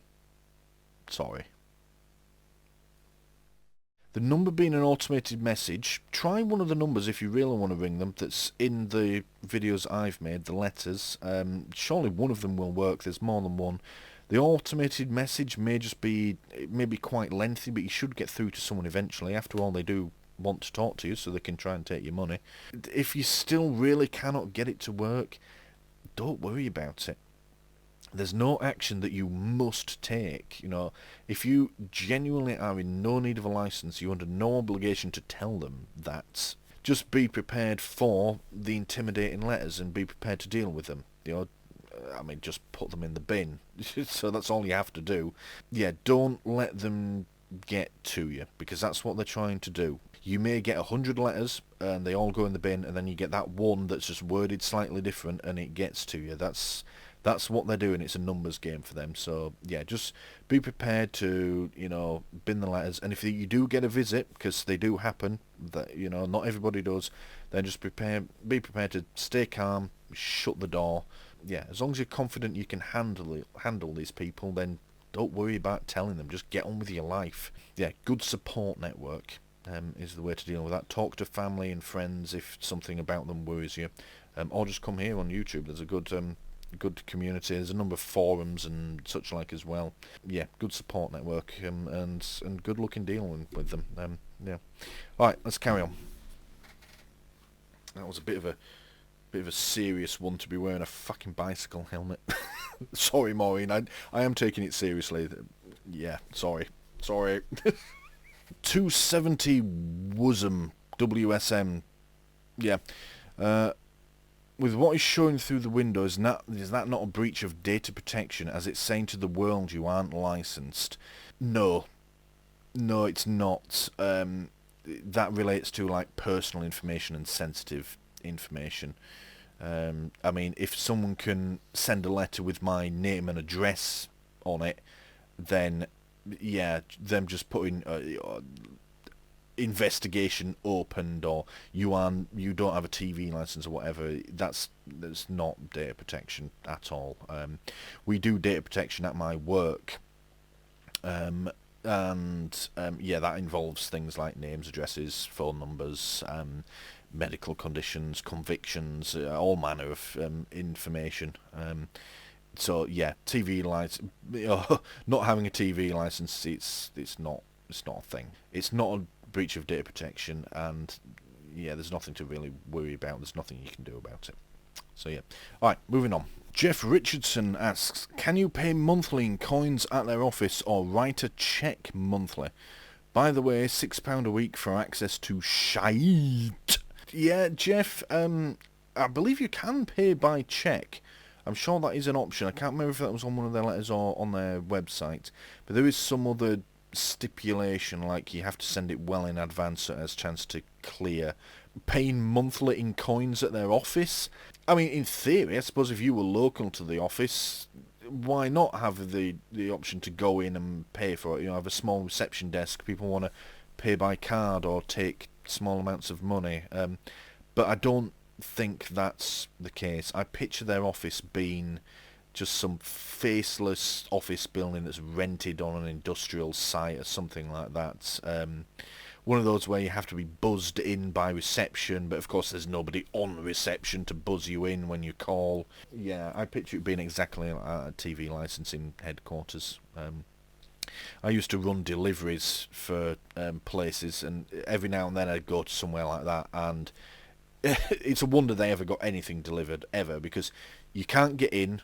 Sorry. The number being an automated message, try one of the numbers if you really want to ring them that's in the videos I've made, the letters. Surely one of them will work. There's more than one. The automated message may just be, it may be quite lengthy, but you should get through to someone eventually. After all, they do want to talk to you, so they can try and take your money. If you still really cannot get it to work, don't worry about it. There's no action that you must take. You know, if you genuinely are in no need of a license, you're under no obligation to tell them that. Just be prepared for the intimidating letters and be prepared to deal with them. You know, I mean, just put them in the bin. So that's all you have to do. Yeah, don't let them get to you, because that's what they're trying to do. You may get 100 letters and they all go in the bin, and then you get that one that's just worded slightly different and it gets to you. That's what they're doing. It's a numbers game for them. So yeah, just be prepared to, you know, bin the letters. And if you do get a visit, because they do happen, that, you know, not everybody does, then just be prepared to stay calm, shut the door. Yeah, as long as you're confident you can handle these people, then don't worry about telling them. Just get on with your life. Yeah, good support network is the way to deal with that. Talk to family and friends if something about them worries you, or just come here on YouTube. There's a good community. There's a number of forums and such like as well. Yeah, good support network, and good luck in dealing with them. Yeah. All right, let's carry on. That was a bit of a serious one to be wearing a fucking bicycle helmet. Sorry, Maureen. I am taking it seriously. Yeah, sorry. 270 WSM. Yeah. With what is showing through the window, is that not a breach of data protection, as it's saying to the world you aren't licensed? No, it's not. That relates to like personal information and sensitive information. I mean, if someone can send a letter with my name and address on it, then yeah, them just putting investigation opened, or you don't have a TV license or whatever, that's not data protection at all. We do data protection at my work, and yeah, that involves things like names, addresses, phone numbers, medical conditions, convictions, all manner of information. So yeah, TV license, not having a TV license, it's not a thing. It's not a breach of data protection, and yeah, there's nothing to really worry about. There's nothing you can do about it. So yeah. Alright, moving on. Jeff Richardson asks, can you pay monthly in coins at their office or write a cheque monthly? By the way, £6 a week for access to shite. Yeah, Jeff, I believe you can pay by cheque. I'm sure that is an option. I can't remember if that was on one of their letters or on their website, but there is some other stipulation, like you have to send it well in advance so it has a chance to clear. Paying monthly in coins at their office? I mean, in theory, I suppose if you were local to the office, why not have the option to go in and pay for it? You know, have a small reception desk. People want to pay by card or take small amounts of money. But I don't think that's the case. I picture their office being just some faceless office building that's rented on an industrial site or something like that. One of those where you have to be buzzed in by reception, but of course there's nobody on reception to buzz you in when you call. Yeah, I picture it being exactly like a TV licensing headquarters. I used to run deliveries for places, and every now and then I'd go to somewhere like that, and it's a wonder they ever got anything delivered, ever, because you can't get in.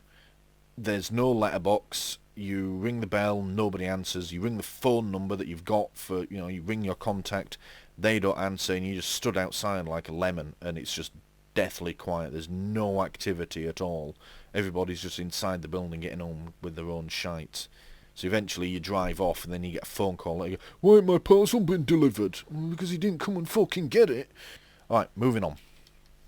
There's no letterbox. You ring the bell, nobody answers. You ring the phone number that you've got for, you know, you ring your contact, they don't answer, and you just stood outside like a lemon, and it's just deathly quiet. There's no activity at all. Everybody's just inside the building getting on with their own shite. So eventually you drive off, and then you get a phone call like, why ain't my parcel been delivered? Well, because he didn't come and fucking get it. Alright, moving on.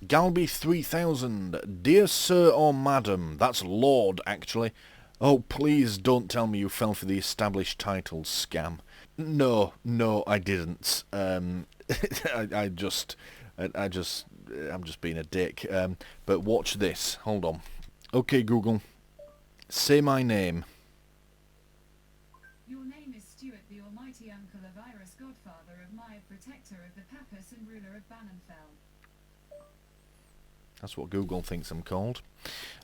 Galby 3000, dear sir or madam, that's Lord actually. Oh, please don't tell me you fell for the established titles scam. No, I didn't. I'm just being a dick. But watch this. Hold on. Okay, Google. Say my name. Your name is Stuart, the almighty uncle of Iris, godfather of Maya, protector of the Pappas and ruler of Bannonfell. That's what Google thinks I'm called.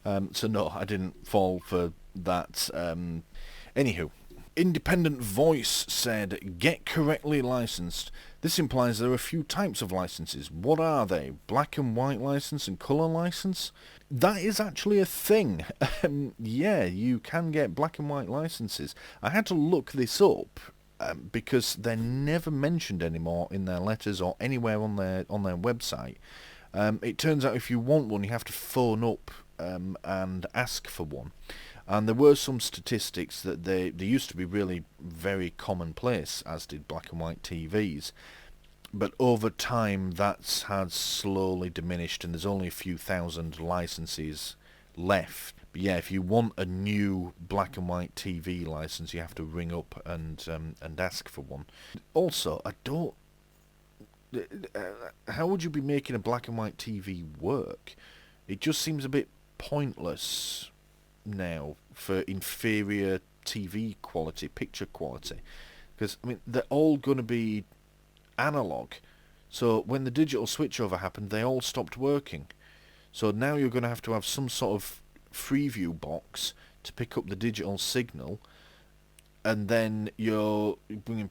So no, I didn't fall for that. Anywho, Independent Voice said, get correctly licensed. This implies there are a few types of licenses. What are they? Black and white license and colour license? That is actually a thing. Yeah, you can get black and white licenses. I had to look this up because they're never mentioned anymore in their letters or anywhere on their website. It turns out if you want one, you have to phone up and ask for one. And there were some statistics that they used to be really very commonplace, as did black and white TVs. But over time, that has slowly diminished, and there's only a few thousand licenses left. But yeah, if you want a new black and white TV license, you have to ring up and ask for one. Also, I don't... how would you be making a black and white TV work? It just seems a bit pointless now for inferior TV quality, picture quality, because I mean they're all going to be analog, so when the digital switchover happened they all stopped working, so now you're going to have some sort of Freeview box to pick up the digital signal, and then you're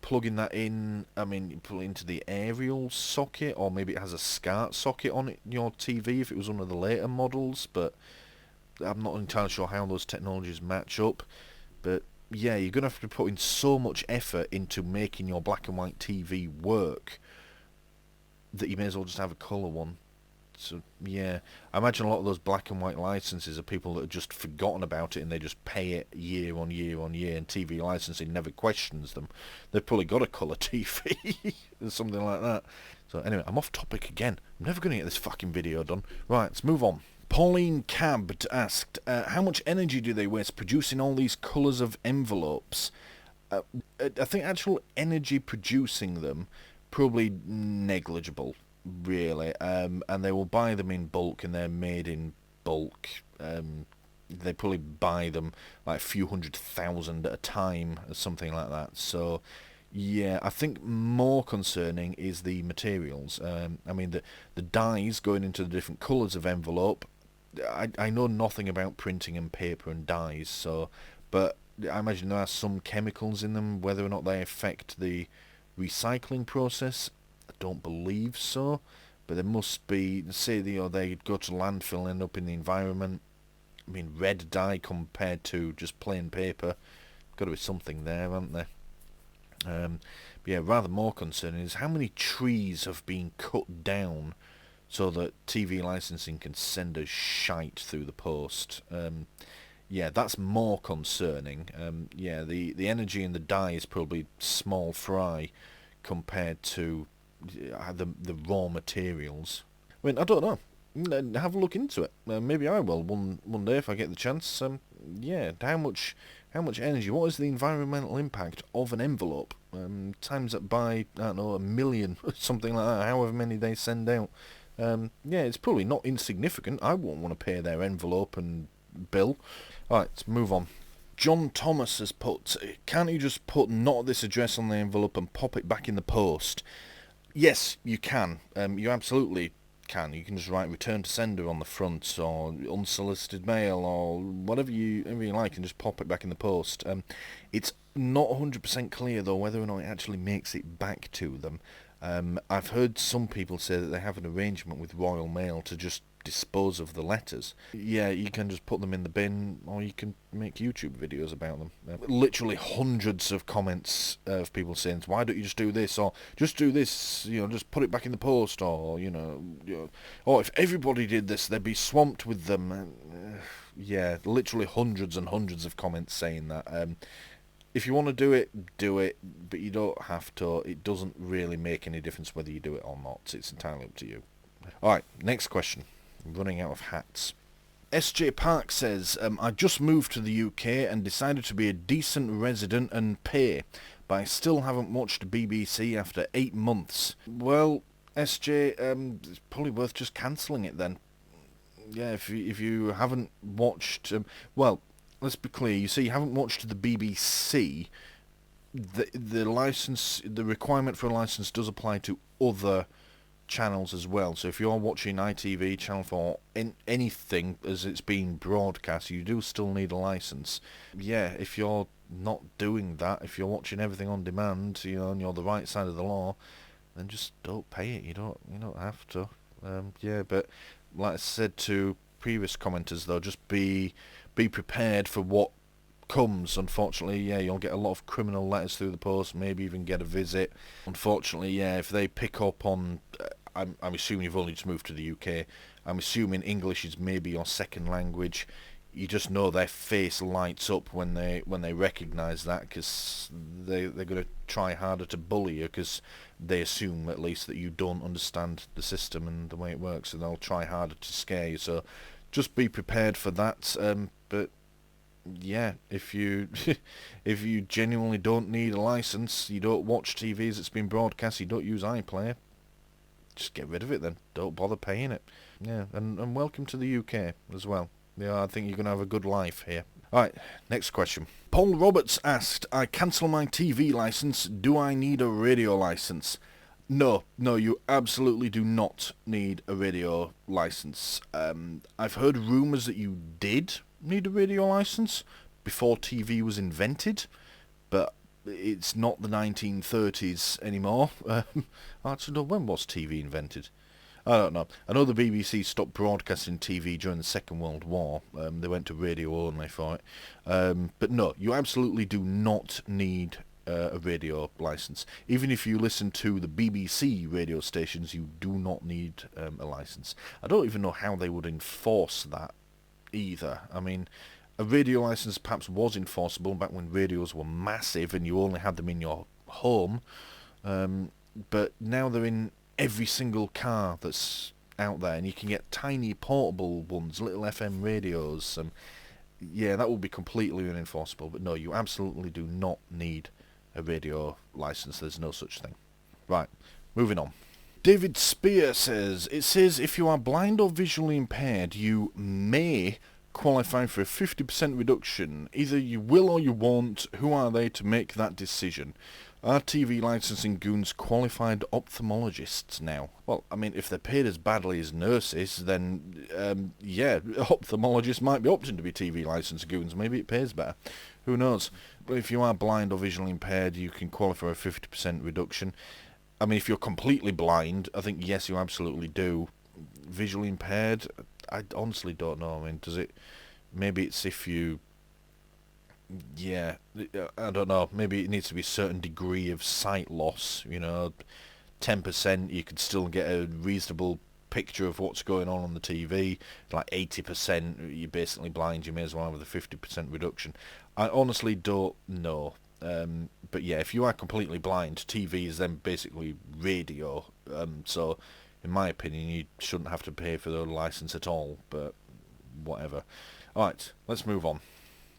plugging that in. I mean, you pull it into the aerial socket, or maybe it has a SCART socket on it, your TV if it was one of the later models, but I'm not entirely sure how those technologies match up. But yeah, you're going to have to put in so much effort into making your black and white TV work that you may as well just have a colour one. So yeah, I imagine a lot of those black and white licenses are people that have just forgotten about it and they just pay it year on year on year, and TV licensing never questions them. They've probably got a colour TV or something like that. So anyway, I'm off topic again. I'm never going to get this fucking video done. Right, let's move on. Pauline Cab asked, how much energy do they waste producing all these colours of envelopes? I think actual energy producing them, probably negligible, really. And they will buy them in bulk, and they're made in bulk. They probably buy them like a few 100,000 at a time, or something like that. So yeah, I think more concerning is the materials. I mean, the dyes going into the different colours of envelope. I know nothing about printing and paper and dyes, so, but I imagine there are some chemicals in them. Whether or not they affect the recycling process, I don't believe so. But there must be, say they go to landfill and end up in the environment. I mean, red dye compared to just plain paper, got to be something there, haven't there? But yeah, rather more concerning is how many trees have been cut down so that TV licensing can send us shite through the post. Yeah, that's more concerning. Yeah, the energy in the dye is probably small fry compared to the raw materials. I mean, I don't know. Have a look into it. Maybe I will one day if I get the chance. Yeah, how much energy? What is the environmental impact of an envelope? Times that by, I don't know, 1 million, something like that. However many they send out. Yeah, it's probably not insignificant. I won't want to pay their envelope and bill. Alright, let's move on. John Thomas has put, can't you just put not this address on the envelope and pop it back in the post? Yes, you can. You absolutely can. You can just write return to sender on the front, or unsolicited mail, or whatever you like, and just pop it back in the post. It's not 100% clear though whether or not it actually makes it back to them. I've heard some people say that they have an arrangement with Royal Mail to just dispose of the letters. Yeah, you can just put them in the bin, or you can make YouTube videos about them. Literally hundreds of comments of people saying, why don't you just do this, or just do this, just put it back in the post, or, or if everybody did this, they'd be swamped with them. Yeah, literally hundreds and hundreds of comments saying that. If you want to do it, but you don't have to. It doesn't really make any difference whether you do it or not. It's entirely up to you. Alright, next question. I'm running out of hats. SJ Park says, I just moved to the UK and decided to be a decent resident and pay, but I still haven't watched BBC after 8 months. Well, SJ, it's probably worth just cancelling it then. Yeah, if you haven't watched... well, let's be clear, you say you haven't watched the BBC, the license, the requirement for a license does apply to other channels as well. So if you're watching ITV, Channel 4, anything as it's being broadcast, you do still need a license. Yeah, if you're not doing that, if you're watching everything on demand, you know, and you're the right side of the law, then just don't pay it. You don't have to. Yeah, but like I said to previous commenters, though, just be prepared for what comes. Unfortunately, yeah, you'll get a lot of criminal letters through the post, maybe even get a visit. Unfortunately, yeah, if they pick up on, I'm assuming you've only just moved to the UK, I'm assuming English is maybe your second language. You just know their face lights up when they recognise that, because they're going to try harder to bully you, because they assume at least that you don't understand the system and the way it works, and they'll try harder to scare you. So just be prepared for that. But yeah, if you if you genuinely don't need a license, you don't watch TV as it's been broadcast, you don't use iPlayer, just get rid of it then. Don't bother paying it. Yeah, and welcome to the UK as well. Yeah, I think you're going to have a good life here. Alright, next question. Paul Roberts asked, I cancel my TV license, do I need a radio license? No, you absolutely do not need a radio license. I've heard rumours that you did need a radio license before TV was invented, but it's not the 1930s anymore. Actually, no, when was TV invented? I don't know. I know the BBC stopped broadcasting TV during the Second World War. They went to radio only for it. But no, you absolutely do not need a radio license. Even if you listen to the BBC radio stations, you do not need a license. I don't even know how they would enforce that either. I mean, a radio license perhaps was enforceable back when radios were massive and you only had them in your home, but now they're in every single car that's out there, and you can get tiny portable ones, little FM radios. Yeah, that would be completely unenforceable, but no, you absolutely do not need a radio license. There's no such thing. Right, moving on. David Spear says, it says if you are blind or visually impaired, you may qualify for a 50% reduction. Either you will or you won't. Who are they to make that decision? Are TV licensing goons qualified ophthalmologists now? Well, I mean, if they're paid as badly as nurses, then, yeah, ophthalmologists might be opting to be TV licensed goons. Maybe it pays better. Who knows? But if you are blind or visually impaired, you can qualify for a 50% reduction. I mean, if you're completely blind, I think, yes, you absolutely do. Visually impaired, I honestly don't know. I mean, does it... Maybe it's if you... Yeah, I don't know. Maybe it needs to be a certain degree of sight loss. You know, 10% you could still get a reasonable picture of what's going on the TV. Like 80% you're basically blind. You may as well have the 50% reduction. I honestly don't know. But yeah, if you are completely blind, TV is then basically radio. So, in my opinion, you shouldn't have to pay for the license at all. But whatever. Alright, let's move on.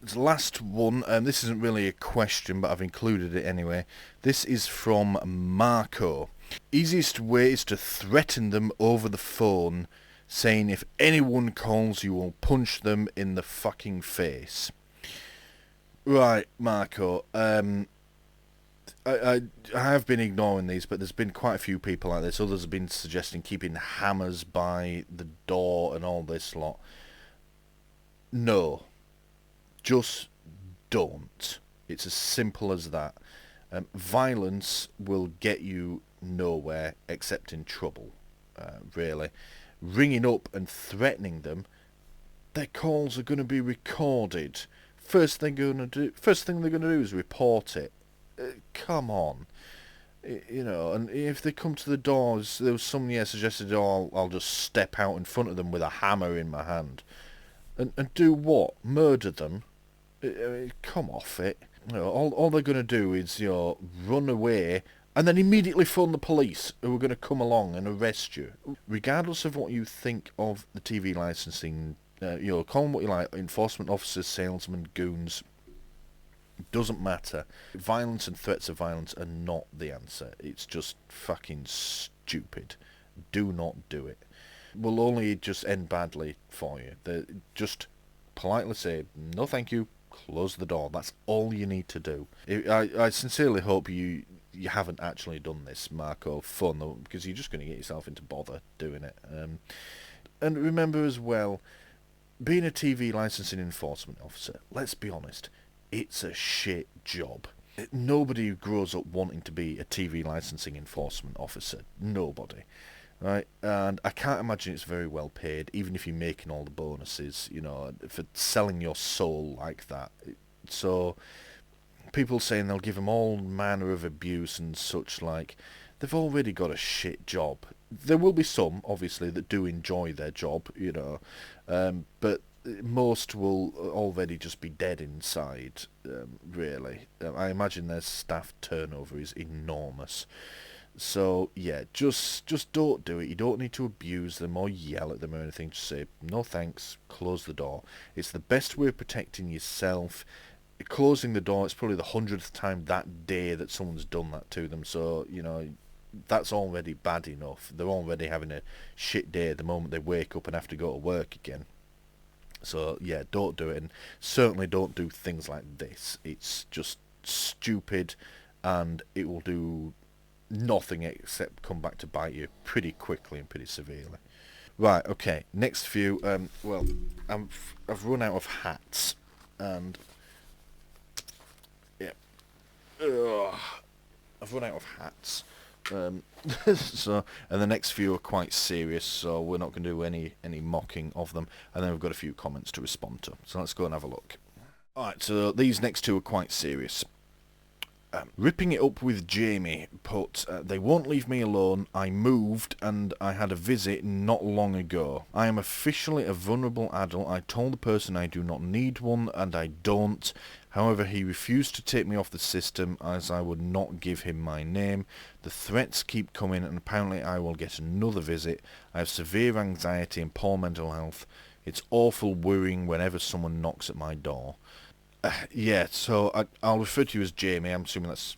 This last one, this isn't really a question, but I've included it anyway. This is from Marco. Easiest way is to threaten them over the phone, saying if anyone calls you will punch them in the fucking face. Right, Marco, I have been ignoring these, but there's been quite a few people like this. Others have been suggesting keeping hammers by the door and all this lot. No. Just don't. It's as simple as that. Violence will get you nowhere except in trouble, really. Ringing up and threatening them, their calls are going to be recorded. First thing they're going to do is report it. Come on. You know, and if they come to the doors, there was someone here suggested, oh, I'll just step out in front of them with a hammer in my hand. And do what? Murder them? Come off it. You know, all they're going to do is, you know, run away and then immediately phone the police who are going to come along and arrest you. Regardless of what you think of the TV licensing, you know, call them what you like, enforcement officers, salesmen, goons, doesn't matter. Violence and threats of violence are not the answer. It's just fucking stupid. Do not do it. Will only just end badly for you. Just politely say, no thank you, close the door. That's all you need to do. I sincerely hope you you haven't actually done this, Marco, fun, though, because you're just going to get yourself into bother doing it. And remember as well, being a TV licensing enforcement officer, let's be honest, it's a shit job. Nobody grows up wanting to be a TV licensing enforcement officer. Nobody. Right? And I can't imagine it's very well paid, even if you're making all the bonuses, you know, for selling your soul like that. So, people saying they'll give them all manner of abuse and such like, they've already got a shit job. There will be some, obviously, that do enjoy their job, you know, but most will already just be dead inside, really. I imagine their staff turnover is enormous. So, yeah, just don't do it. You don't need to abuse them or yell at them or anything. Just say, no thanks, close the door. It's the best way of protecting yourself. Closing the door, it's probably the 100th time that day that someone's done that to them. So, you know, that's already bad enough. They're already having a shit day the moment they wake up and have to go to work again. So, yeah, don't do it. And certainly don't do things like this. It's just stupid, and it will do nothing except come back to bite you pretty quickly and pretty severely. Right, okay, next few. Well, I've run out of hats, and yeah, I've run out of hats. So, and the next few are quite serious, so we're not going to do any mocking of them. And then we've got a few comments to respond to. So let's go and have a look. Alright, so these next two are quite serious. Ripping it up with Jamie put, they won't leave me alone. I moved and I had a visit not long ago. I am officially a vulnerable adult. I told the person I do not need one, and I don't. However, he refused to take me off the system as I would not give him my name. The threats keep coming, and apparently I will get another visit. I have severe anxiety and poor mental health. It's awful worrying whenever someone knocks at my door. Yeah, so I'll refer to you as Jamie. I'm assuming that's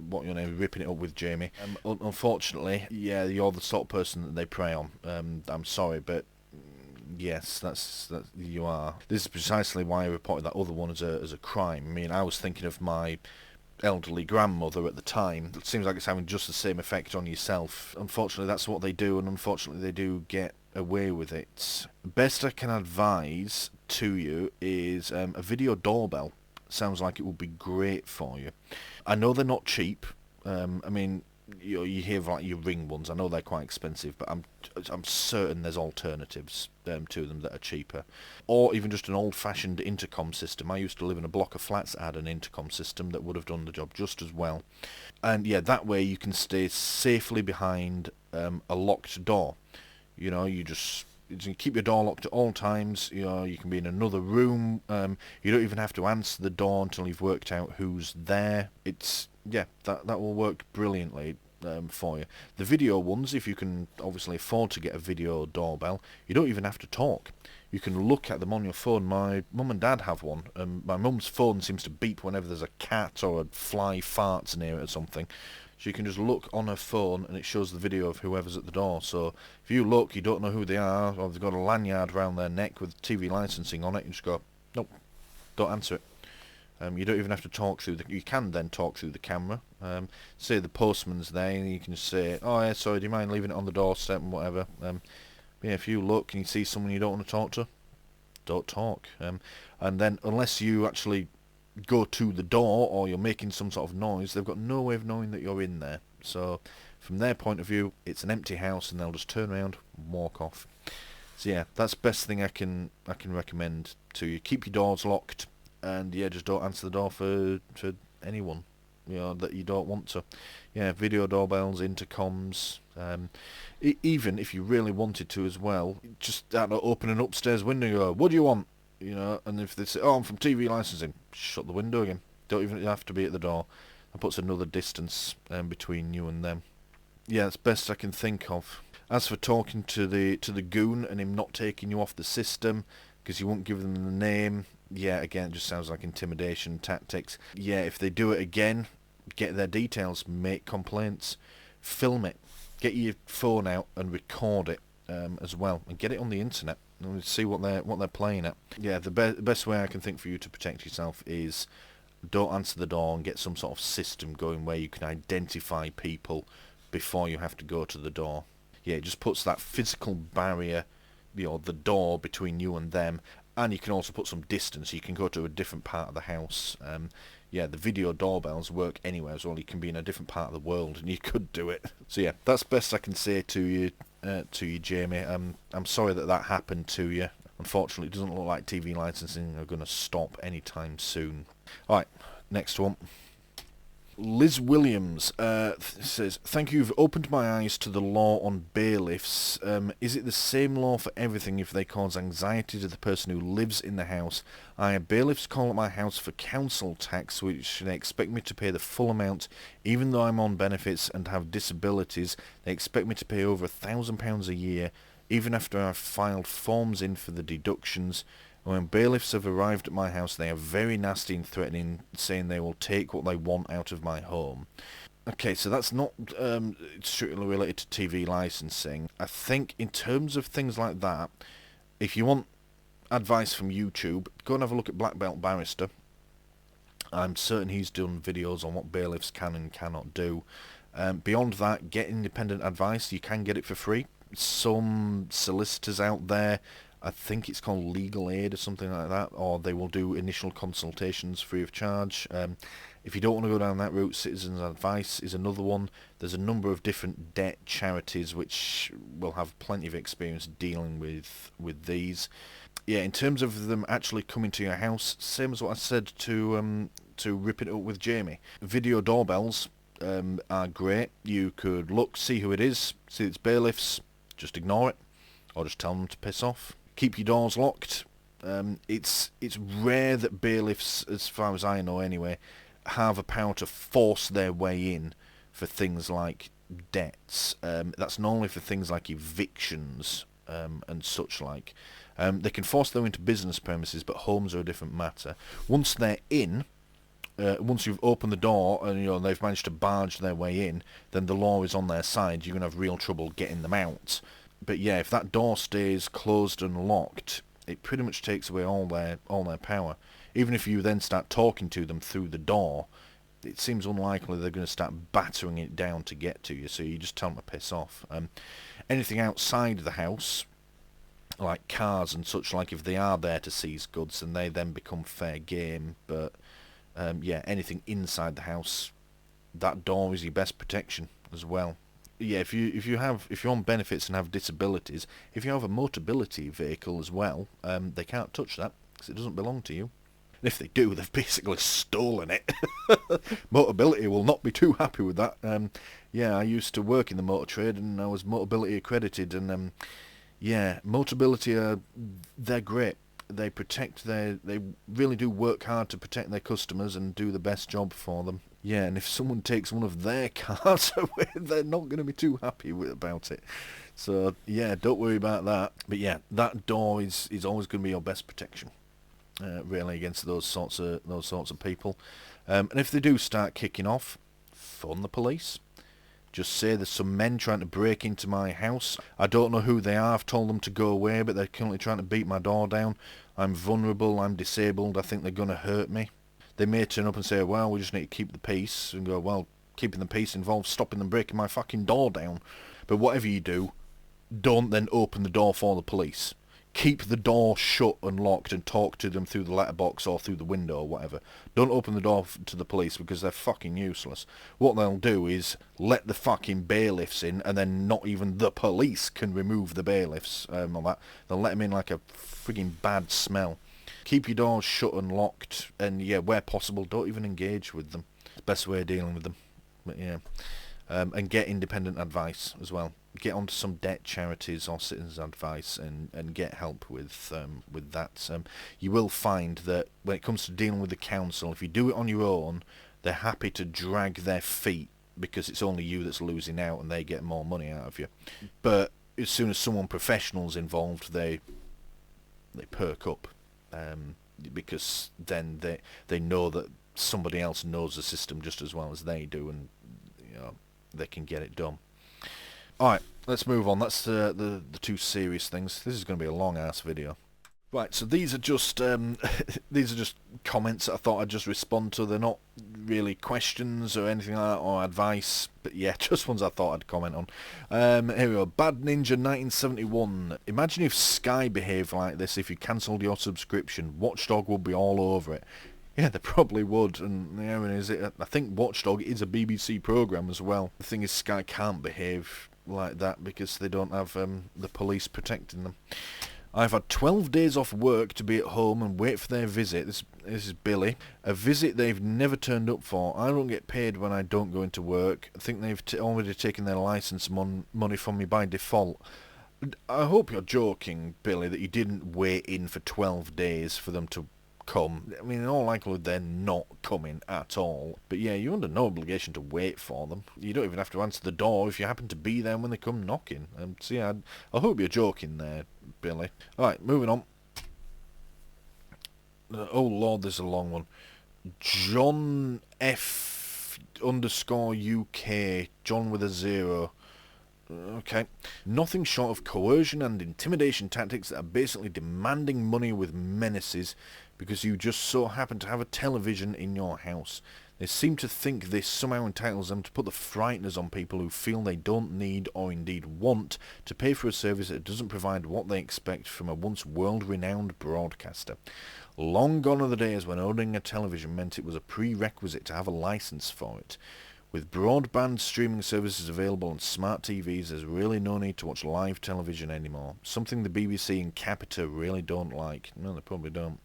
what your name is, ripping it up with Jamie. Unfortunately, yeah, you're the sort of person that they prey on. I'm sorry, but yes, that's you are. This is precisely why I reported that other one as a crime. I mean, I was thinking of my elderly grandmother at the time. It seems like it's having just the same effect on yourself. Unfortunately, that's what they do, and unfortunately they do get away with it. Best I can advise to you is a video doorbell. Sounds like it would be great for you. I know they're not cheap. I mean, you hear like your Ring ones. I know they're quite expensive, but I'm certain there's alternatives to them that are cheaper. Or even just an old-fashioned intercom system. I used to live in a block of flats that had an intercom system that would have done the job just as well. And yeah, that way you can stay safely behind a locked door. You know, you keep your door locked at all times. You know, you can be in another room. You don't even have to answer the door until you've worked out who's there. Yeah, that will work brilliantly for you. The video ones, if you can obviously afford to get a video doorbell, you don't even have to talk. You can look at them on your phone. My mum and dad have one. My mum's phone seems to beep whenever there's a cat or a fly farts near it or something. So you can just look on her phone and it shows the video of whoever's at the door. So if you look, you don't know who they are, or they've got a lanyard around their neck with TV licensing on it, you just go, nope, don't answer it. You don't even have to talk through you can then talk through the camera. Say the postman's there, and you can just say, oh yeah, sorry, do you mind leaving it on the doorstep and whatever. Yeah, if you look and you see someone you don't want to talk to, don't talk. And then unless you actually go to the door or you're making some sort of noise, they've got no way of knowing that you're in there. So from their point of view, it's an empty house and they'll just turn around and walk off. So yeah, that's the best thing I can recommend to you. Keep your doors locked, and yeah, just don't answer the door for anyone, you know, that you don't want to. Yeah, video doorbells, intercoms, even if you really wanted to as well, just open an upstairs window and go, what do you want? You know, and if they say, oh, I'm from TV licensing, shut the window again. Don't even have to be at the door. That puts another distance between you and them. Yeah, that's best I can think of. As for talking to the goon and him not taking you off the system because you won't give them the name, yeah, again, it just sounds like intimidation tactics. Yeah, if they do it again, get their details, make complaints, film it, get your phone out and record it as well, and get it on the internet. And see what they're playing at. Yeah, the best way I can think for you to protect yourself is don't answer the door and get some sort of system going where you can identify people before you have to go to the door. Yeah, it just puts that physical barrier, the door between you and them, and you can also put some distance. You can go to a different part of the house. Yeah, the video doorbells work anywhere as well. You can be in a different part of the world and you could do it. So yeah, that's best I can say to you, Jamie. I'm sorry that happened to you. Unfortunately, it doesn't look like TV licensing are going to stop anytime soon. Alright, next one. Liz Williams says, thank you, you've opened my eyes to the law on bailiffs. Is it the same law for everything if they cause anxiety to the person who lives in the house? Bailiffs call at my house for council tax, which they expect me to pay the full amount. Even though I'm on benefits and have disabilities, they expect me to pay over £1,000 a year, even after I've filed forms in for the deductions. When bailiffs have arrived at my house, they are very nasty and threatening, saying they will take what they want out of my home. Okay, so that's not strictly related to TV licensing. I think in terms of things like that, if you want advice from YouTube, go and have a look at Black Belt Barrister. I'm certain he's done videos on what bailiffs can and cannot do. Beyond that, get independent advice. You can get it for free. Some solicitors out there, I think it's called Legal Aid or something like that, or they will do initial consultations free of charge. If you don't want to go down that route, Citizens Advice is another one. There's a number of different debt charities which will have plenty of experience dealing with these. Yeah, in terms of them actually coming to your house, same as what I said to rip it up with Jamie. Video doorbells are great. You could look, see who it is, see it's bailiffs, just ignore it, or just tell them to piss off. Keep your doors locked. It's rare that bailiffs, as far as I know anyway, have a power to force their way in for things like debts. That's normally for things like evictions and such like. They can force them into business premises, but homes are a different matter. Once they're in, once you've opened the door and they've managed to barge their way in, then the law is on their side. You're going to have real trouble getting them out. But yeah, if that door stays closed and locked, it pretty much takes away all their power. Even if you then start talking to them through the door, it seems unlikely they're going to start battering it down to get to you, so you just tell them to piss off. Anything outside the house, like cars and such, like if they are there to seize goods, and they then become fair game. But yeah, anything inside the house, that door is your best protection as well. Yeah, if you're on benefits and have disabilities, if you have a Motability vehicle as well, they can't touch that because it doesn't belong to you. And if they do, they've basically stolen it. Motability will not be too happy with that. Yeah, I used to work in the motor trade and I was Motability accredited, and yeah, Motability they're great. They they really do work hard to protect their customers and do the best job for them. Yeah, and if someone takes one of their cars away, they're not going to be too happy about it. So yeah, don't worry about that. But yeah, that door is always going to be your best protection, really, against those sorts of people. And if they do start kicking off, phone the police. Just say there's some men trying to break into my house. I don't know who they are. I've told them to go away, but they're currently trying to beat my door down. I'm vulnerable. I'm disabled. I think they're going to hurt me. They may turn up and say, well, we just need to keep the peace. And go, well, keeping the peace involves stopping them breaking my fucking door down. But whatever you do, don't then open the door for the police. Keep the door shut and locked and talk to them through the letterbox or through the window or whatever. Don't open the door to the police because they're fucking useless. What they'll do is let the fucking bailiffs in, and then not even the police can remove the bailiffs. They'll let them in like a frigging bad smell. Keep your doors shut and locked, and yeah, where possible, don't even engage with them. It's the best way of dealing with them. But yeah, and get independent advice as well. Get onto some debt charities or Citizens Advice and get help with that. You will find that when it comes to dealing with the council, if you do it on your own, they're happy to drag their feet because it's only you that's losing out and they get more money out of you. But as soon as someone professional's involved, they perk up, because then they know that somebody else knows the system just as well as they do, and they can get it done. Alright, let's move on. That's the two serious things. This is going to be a long ass video. Right, so these are just these are just comments that I thought I'd just respond to. They're not really questions or anything like that, or advice, but yeah, just ones I thought I'd comment on. Here we go. Bad Ninja 1971. Imagine if Sky behaved like this if you cancelled your subscription. Watchdog would be all over it. Yeah, they probably would, and the irony is, I think Watchdog is a BBC programme as well. The thing is, Sky can't behave like that because they don't have the police protecting them. I've had 12 days off work to be at home and wait for their visit. This is Billy. A visit they've never turned up for. I don't get paid when I don't go into work. I think they've already taken their licence money from me by default. I hope you're joking, Billy, that you didn't wait in for 12 days for them to come. I mean, in all likelihood, they're not coming at all. But yeah, you're under no obligation to wait for them. You don't even have to answer the door if you happen to be there when they come knocking. So yeah, I hope you're joking there, Billy. Alright, moving on. Oh lord, this is a long one. John F _UK, John with a 0. Okay. Nothing short of coercion and intimidation tactics that are basically demanding money with menaces because you just so happen to have a television in your house. They seem to think this somehow entitles them to put the frighteners on people who feel they don't need or indeed want to pay for a service that doesn't provide what they expect from a once world-renowned broadcaster. Long gone are the days when owning a television meant it was a prerequisite to have a license for it. With broadband streaming services available on smart TVs, there's really no need to watch live television anymore. Something the BBC and Capita really don't like. No, they probably don't.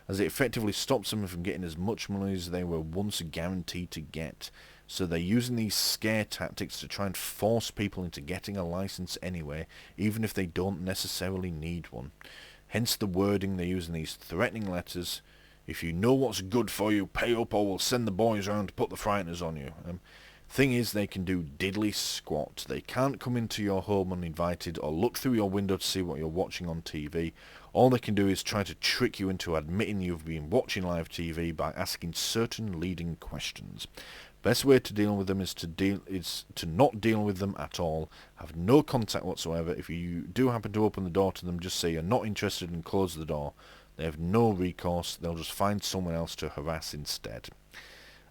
As it effectively stops them from getting as much money as they were once guaranteed to get. So they're using these scare tactics to try and force people into getting a license anyway, even if they don't necessarily need one. Hence the wording they use in these threatening letters. If you know what's good for you, pay up or we'll send the boys round to put the frighteners on you. Thing is, they can do diddly squat. They can't come into your home uninvited or look through your window to see what you're watching on TV. All they can do is try to trick you into admitting you've been watching live TV by asking certain leading questions. Best way to deal with them is to not deal with them at all. Have no contact whatsoever. If you do happen to open the door to them, just say you're not interested and close the door. They have no recourse. They'll just find someone else to harass instead.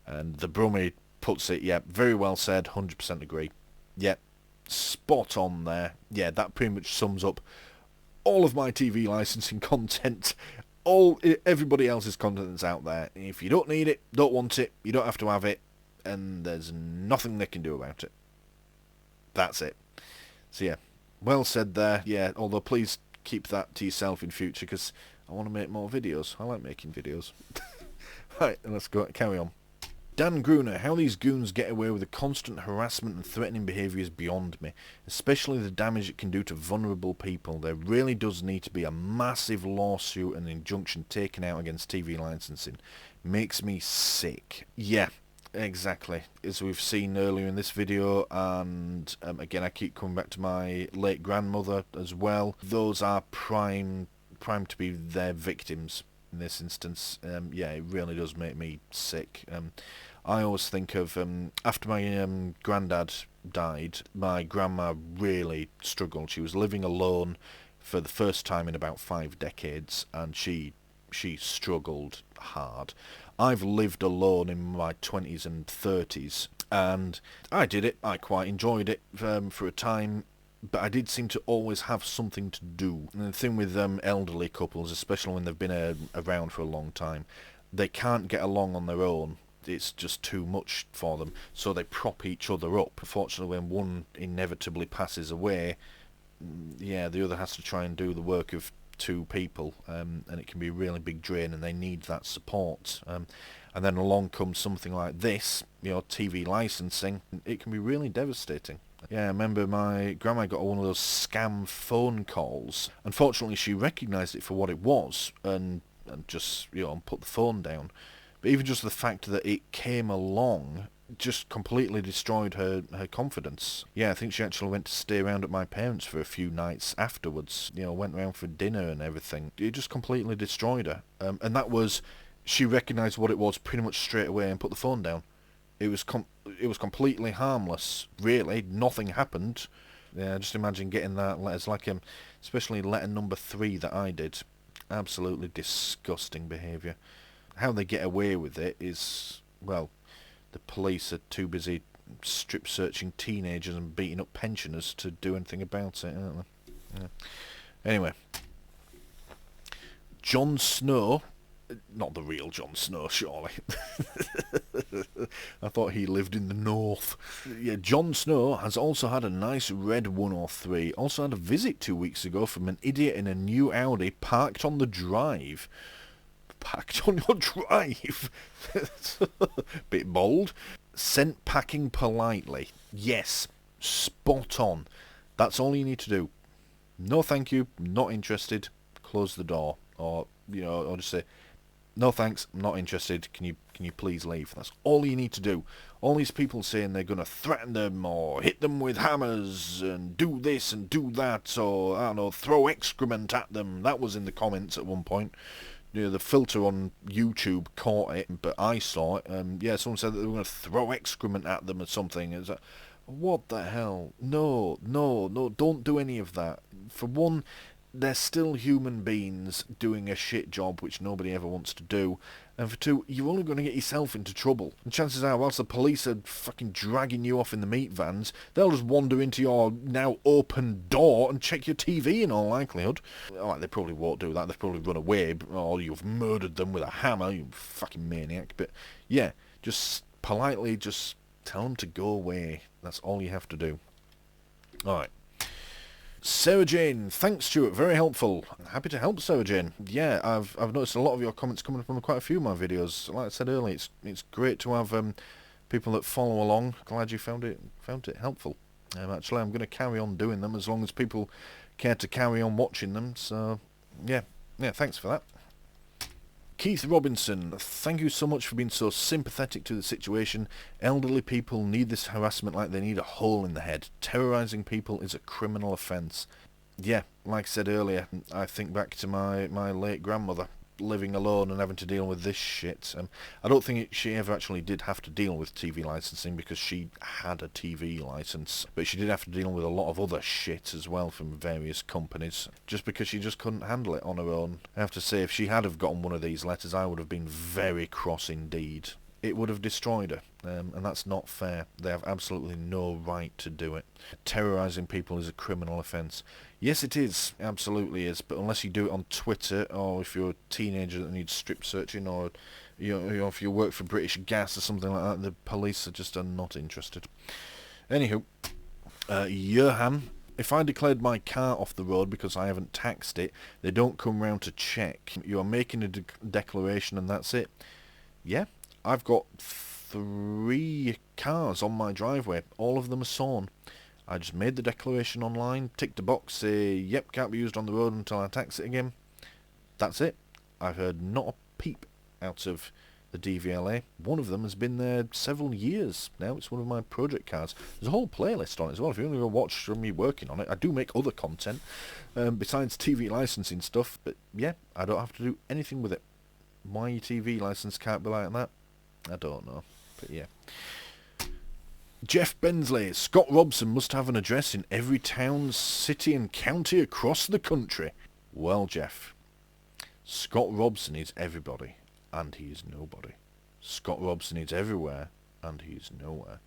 And the Brummy puts it, yeah, very well said, 100% agree. Yeah, spot on there. Yeah, that pretty much sums up all of my TV licensing content. Everybody else's content that's out there. If you don't need it, don't want it, you don't have to have it, and there's nothing they can do about it. That's it. So yeah, well said there. Yeah, although please keep that to yourself in future, because I want to make more videos. I like making videos. Right, let's carry on. Dan Gruner, how these goons get away with the constant harassment and threatening behaviour is beyond me, especially the damage it can do to vulnerable people. There really does need to be a massive lawsuit and injunction taken out against TV licensing. Makes me sick. Yeah, exactly. As we've seen earlier in this video, and again I keep coming back to my late grandmother as well. Those are primed to be their victims in this instance. Yeah, it really does make me sick. I always think of after my granddad died, my grandma really struggled. She was living alone for the first time in about 5 decades, and she struggled hard. I've lived alone in my 20s and 30s, and I did it. I quite enjoyed it for a time. But I did seem to always have something to do. And the thing with elderly couples, especially when they've been around for a long time, they can't get along on their own. It's just too much for them. So they prop each other up. Fortunately, when one inevitably passes away, yeah, the other has to try and do the work of 2 people. And it can be a really big drain, and they need that support. And then along comes something like this, TV licensing. It can be really devastating. Yeah, I remember my grandma got one of those scam phone calls. Unfortunately, she recognised it for what it was and just, put the phone down. But even just the fact that it came along just completely destroyed her confidence. Yeah, I think she actually went to stay around at my parents' for a few nights afterwards. Went around for dinner and everything. It just completely destroyed her. And that was, she recognised what it was pretty much straight away and put the phone down. It was completely harmless, really. Nothing happened. Yeah, just imagine getting that letters, like especially letter number 3 that I did. Absolutely disgusting behaviour. How they get away with it is, well, the police are too busy strip searching teenagers and beating up pensioners to do anything about it, aren't they? Yeah. Anyway, Jon Snow, not the real Jon Snow, surely. I thought he lived in the north. Yeah, Jon Snow has also had a nice red 103. Also had a visit 2 weeks ago from an idiot in a new Audi parked on the drive. Packed on your drive? Bit bold. Sent packing politely. Yes, spot on. That's all you need to do. No thank you, not interested, close the door. Or, or just say, no thanks, I'm not interested, can you please leave? That's all you need to do. All these people saying they're going to threaten them or hit them with hammers and do this and do that, or, I don't know, throw excrement at them. That was in the comments at one point. The filter on YouTube caught it, but I saw it. Someone said that they were going to throw excrement at them or something. It's like, what the hell? No, don't do any of that. For one, they're still human beings doing a shit job which nobody ever wants to do. And for two, you're only going to get yourself into trouble. And chances are, whilst the police are fucking dragging you off in the meat vans, they'll just wander into your now open door and check your TV in all likelihood. Well, they probably won't do that. They've probably run away, or you've murdered them with a hammer, you fucking maniac. But yeah, just politely just tell them to go away. That's all you have to do. Alright. Sarah Jane, thanks Stuart, very helpful. Happy to help, Sarah Jane. Yeah, I've noticed a lot of your comments coming from quite a few of my videos. Like I said earlier, it's great to have people that follow along. Glad you found it helpful. Actually, I'm going to carry on doing them as long as people care to carry on watching them. So yeah, thanks for that. Keith Robinson, thank you so much for being so sympathetic to the situation. Elderly people need this harassment like they need a hole in the head. Terrorising people is a criminal offence. Yeah, like I said earlier, I think back to my late grandmother living alone and having to deal with this shit. I don't think she ever actually did have to deal with TV licensing because she had a TV licence, but she did have to deal with a lot of other shit as well from various companies, just because she just couldn't handle it on her own. I have to say, if she had have gotten one of these letters, I would have been very cross indeed. It would have destroyed her, and that's not fair. They have absolutely no right to do it. Terrorising people is a criminal offence. Yes, it is, absolutely is, but unless you do it on Twitter, or if you're a teenager that needs strip searching, or if you work for British Gas or something like that, the police are not interested. Anywho, Johan, if I declared my car off the road because I haven't taxed it, they don't come round to check. You are making a declaration and that's it. Yeah. I've got 3 cars on my driveway. All of them are sawn. I just made the declaration online, ticked a box, say, yep, can't be used on the road until I tax it again. That's it. I've heard not a peep out of the DVLA. One of them has been there several years now. It's one of my project cars. There's a whole playlist on it as well. If you want to go watch me working on it, I do make other content besides TV licensing stuff. But yeah, I don't have to do anything with it. Why your TV license can't be like that? I don't know, but yeah. Jeff Bensley, Scott Robson must have an address in every town, city and county across the country. Well, Jeff, Scott Robson is everybody, and he is nobody. Scott Robson is everywhere, and he is nowhere.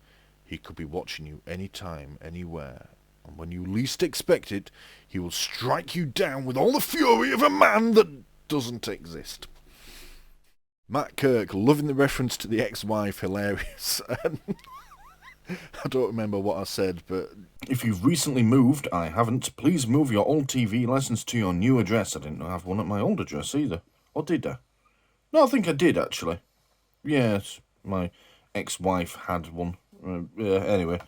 He could be watching you anytime, anywhere, and when you least expect it, he will strike you down with all the fury of a man that doesn't exist. Matt Kirk, loving the reference to the ex-wife, hilarious. I don't remember what I said, but if you've recently moved, I haven't, please move your old TV licence to your new address. I didn't have one at my old address either. Or did I? No, I think I did, actually. Yes, my ex-wife had one. Anyway,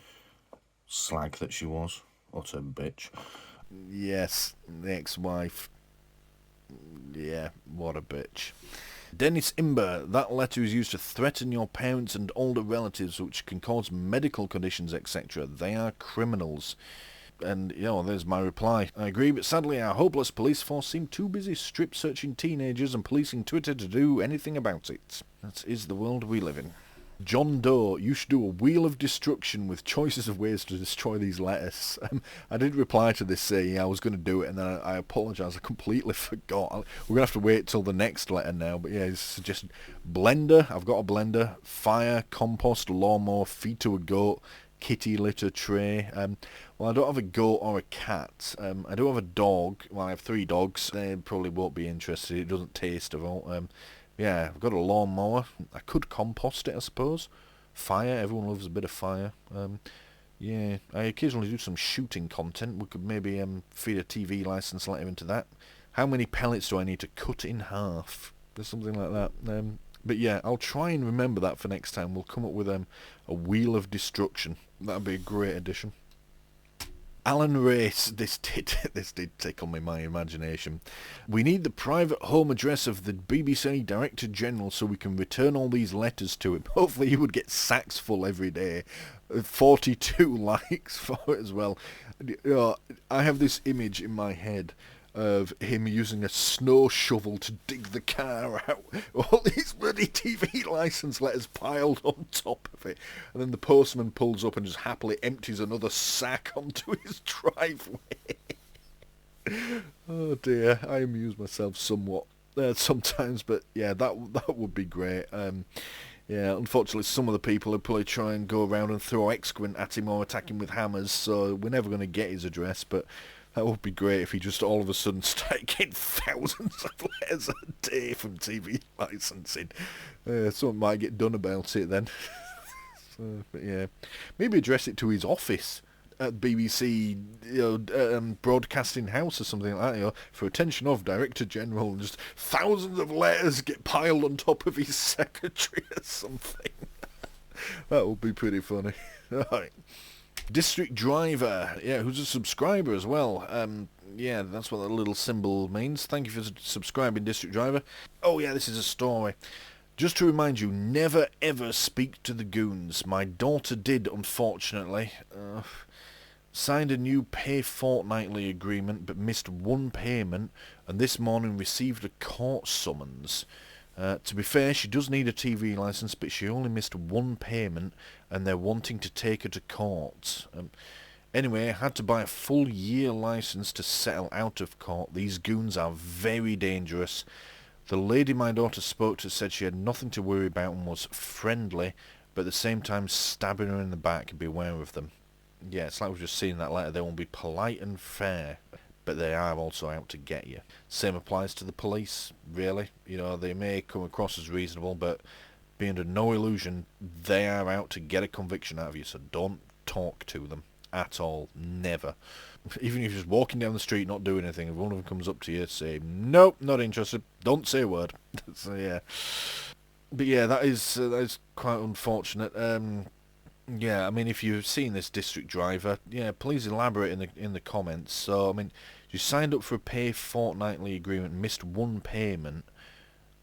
slag that she was. Utter bitch. Yes, the ex-wife. Yeah, what a bitch. Dennis Imber, that letter is used to threaten your parents and older relatives, which can cause medical conditions, etc. They are criminals. And, there's my reply. I agree, but sadly our hopeless police force seem too busy strip-searching teenagers and policing Twitter to do anything about it. That is the world we live in. John Doe, you should do a wheel of destruction with choices of ways to destroy these letters. I did reply to this saying I was going to do it, and then I apologise, I completely forgot. We're going to have to wait till the next letter now, but yeah, it's suggested blender, I've got a blender, fire, compost, lawnmower, feed to a goat, kitty litter tray. Well, I don't have a goat or a cat. I do have a dog. Well, I have 3 dogs. They probably won't be interested. It doesn't taste of all. Yeah, I've got a lawnmower. I could compost it, I suppose. Fire, everyone loves a bit of fire. Yeah, I occasionally do some shooting content. We could maybe feed a TV license letter into that. How many pellets do I need to cut in half? There's something like that. But yeah, I'll try and remember that for next time. We'll come up with a wheel of destruction. That'd be a great addition. Alan Race, this did tickle me, my imagination. We need the private home address of the BBC Director General so we can return all these letters to him. Hopefully he would get sacks full every day. 42 likes for it as well. You know, I have this image in my head of him using a snow shovel to dig the car out. All these bloody TV licence letters piled on top of it. And then the postman pulls up and just happily empties another sack onto his driveway. Oh dear, I amuse myself somewhat sometimes, but yeah, that would be great. Yeah, unfortunately some of the people would probably try and go around and throw excrement at him or attack him with hammers, so we're never going to get his address, but that would be great if he just all of a sudden started getting thousands of letters a day from TV licensing. Something might get done about it then. But yeah, maybe address it to his office at BBC, Broadcasting House or something like that, for attention of Director General, and just thousands of letters get piled on top of his secretary or something. That would be pretty funny. Alright. District Driver, yeah, who's a subscriber as well. Yeah, that's what that little symbol means. Thank you for subscribing, District Driver. Oh yeah, this is a story. Just to remind you, never ever speak to the goons. My daughter did, unfortunately. Signed a new pay fortnightly agreement, but missed one payment, and this morning received a court summons. To be fair, she does need a TV licence, but she only missed one payment, and they're wanting to take her to court. Anyway, I had to buy a full year licence to settle out of court. These goons are very dangerous. The lady my daughter spoke to said she had nothing to worry about and was friendly, but at the same time stabbing her in the back. Beware of them. Yeah, it's like we've just seen that letter. They won't be polite and fair, but they are also out to get you. Same applies to the police, really. You know, they may come across as reasonable, but be under no illusion, they are out to get a conviction out of you, so don't talk to them at all. Never. Even if you're just walking down the street not doing anything, if one of them comes up to you, say, nope, not interested, don't say a word. So yeah. But yeah, that is quite unfortunate. Yeah, I mean, if you've seen this District Driver, yeah, please elaborate in the comments. So, I mean, you signed up for a pay fortnightly agreement, missed one payment,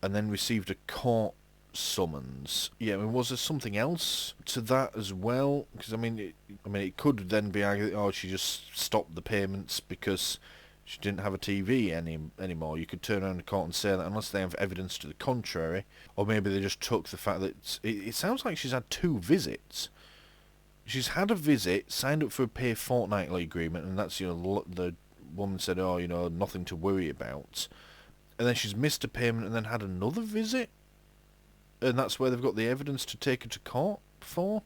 and then received a court summons. Yeah, I mean, was there something else to that as well? Because I mean, it could then be argued, oh, she just stopped the payments because she didn't have a TV anymore. You could turn around to court and say that unless they have evidence to the contrary, or maybe they just took the fact that it sounds like she's had 2 visits. She's had a visit, signed up for a pay fortnightly agreement, and that's, the woman said, oh, nothing to worry about. And then she's missed a payment and then had another visit? And that's where they've got the evidence to take her to court for?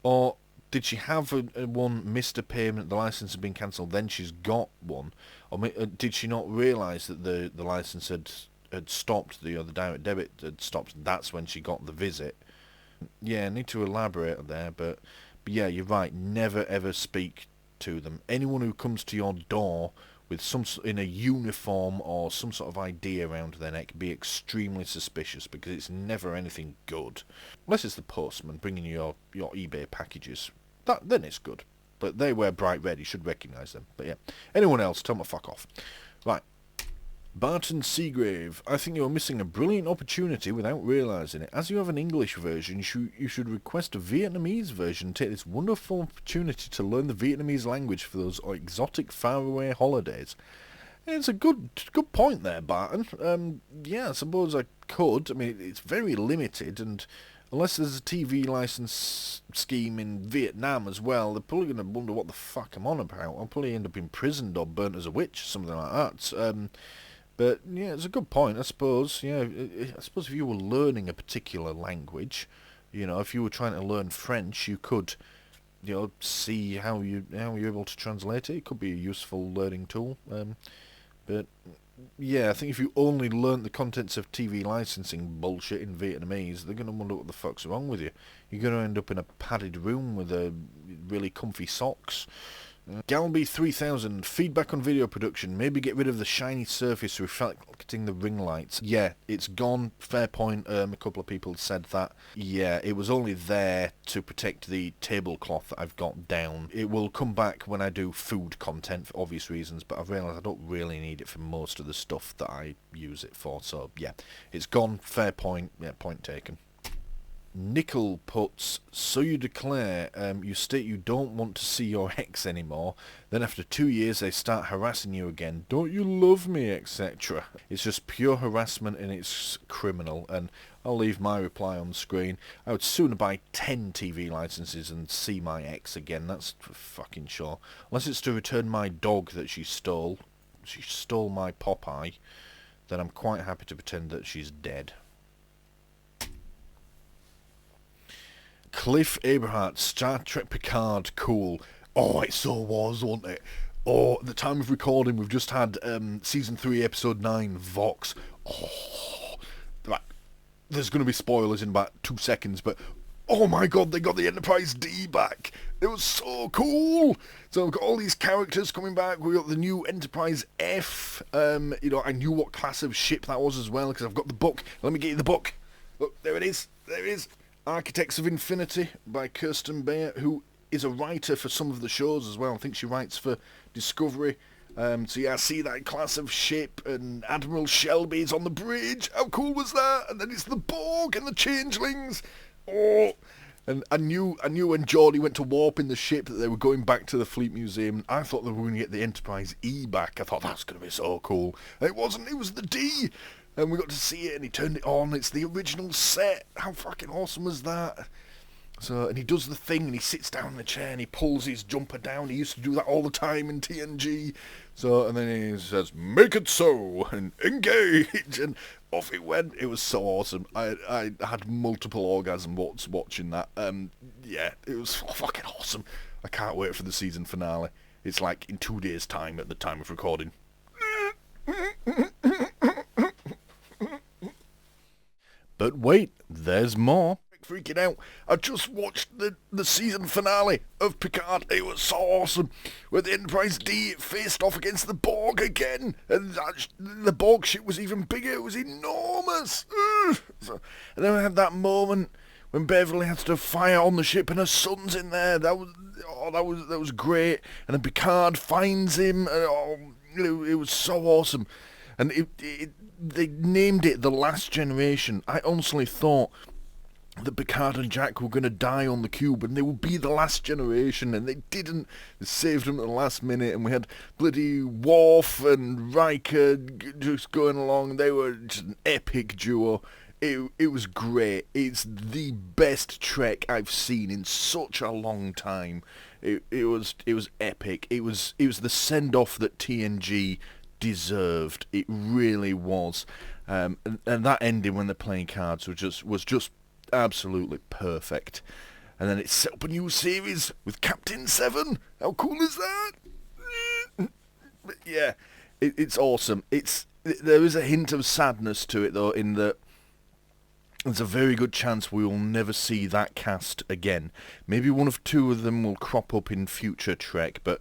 Or did she have one, missed a payment, the licence had been cancelled, then she's got one? Or did she not realise that the licence had stopped, the direct debit had stopped, and that's when she got the visit? Yeah, I need to elaborate there, but yeah, you're right. Never ever speak to them. Anyone who comes to your door with in a uniform or some sort of ID around their neck, be extremely suspicious, because it's never anything good. Unless it's the postman bringing you your eBay packages. Then it's good. But they wear bright red. You should recognise them. But yeah, anyone else, tell them to fuck off. Right. Barton Seagrave, I think you're missing a brilliant opportunity without realising it. As you have an English version, you should request a Vietnamese version and take this wonderful opportunity to learn the Vietnamese language for those exotic faraway holidays. It's a good point there, Barton. Yeah, I suppose I could. I mean, it's very limited, and unless there's a TV license scheme in Vietnam as well, they're probably going to wonder what the fuck I'm on about. I'll probably end up imprisoned or burnt as a witch, something like that. But yeah, it's a good point, I suppose. Yeah, I suppose if you were learning a particular language, you know, if you were trying to learn French, you could, you know, see how you're able to translate it. It could be a useful learning tool. But yeah, I think if you only learnt the contents of TV licensing bullshit in Vietnamese, they're going to wonder what the fuck's wrong with you. You're going to end up in a padded room with really comfy socks. Galby 3000, feedback on video production, maybe get rid of the shiny surface reflecting the ring lights. Yeah, it's gone, fair point, a couple of people said that. Yeah, it was only there to protect the tablecloth that I've got down. It will come back when I do food content for obvious reasons, but I've realised I don't really need it for most of the stuff that I use it for, so yeah, it's gone, fair point, yeah, point taken. Nickel puts, so you declare, you state you don't want to see your ex anymore, then after 2 years they start harassing you again, don't you love me, etc. It's just pure harassment and it's criminal, and I'll leave my reply on the screen. I would sooner buy 10 TV licenses and see my ex again, that's for fucking sure. Unless it's to return my dog that she stole my Popeye, then I'm quite happy to pretend that she's dead. Cliff Aberhart, Star Trek Picard, cool. Oh, it so was, wasn't it? Oh, at the time of recording, we've just had Season 3, Episode 9, Vox. Oh, right. There's going to be spoilers in about 2 seconds, but oh my god, they got the Enterprise D back. It was so cool. So we've got all these characters coming back. We've got the new Enterprise F. You know, I knew what class of ship that was as well, because I've got the book. Let me get you the book. Look, there it is. There it is. Architects of Infinity by Kirsten Beyer, who is a writer for some of the shows as well. I think she writes for Discovery. So yeah, I see that class of ship, and Admiral Shelby's on the bridge. How cool was that? And then it's the Borg and the Changelings. Oh, and I knew when Geordie went to warp in the ship that they were going back to the Fleet Museum. I thought they were going to get the Enterprise E back. I thought that's going to be so cool. And it wasn't. It was the D. And we got to see it, and he turned it on. It's the original set. How fucking awesome was that? So, and he does the thing, and he sits down in the chair, and he pulls his jumper down. He used to do that all the time in TNG. So, and then he says, "Make it so," and engage, and off it went. It was so awesome. I had multiple orgasms watching that. Yeah, it was fucking awesome. I can't wait for the season finale. It's like in 2 days' time at the time of recording. But wait, there's more. Freaking out. I just watched the season finale of Picard. It was so awesome. Where the Enterprise D faced off against the Borg again. And the Borg ship was even bigger. It was enormous. And then we had that moment when Beverly had to fire on the ship and her son's in there. That was great. And then Picard finds him. It was so awesome. And they named it The Last Generation. I honestly thought that Picard and Jack were going to die on the cube and they would be the last generation, and they didn't. They saved them at the last minute, and we had bloody Worf and Riker just going along. They were just an epic duo. It was great. It's the best Trek I've seen in such a long time. It was epic. It was the send-off that TNG deserved. It really was. And that ending when they're playing cards was just absolutely perfect. And then it set up a new series with Captain 7. How cool is that? But yeah, it's awesome. There is a hint of sadness to it though, in that there's a very good chance we will never see that cast again. Maybe one of two of them will crop up in future Trek, but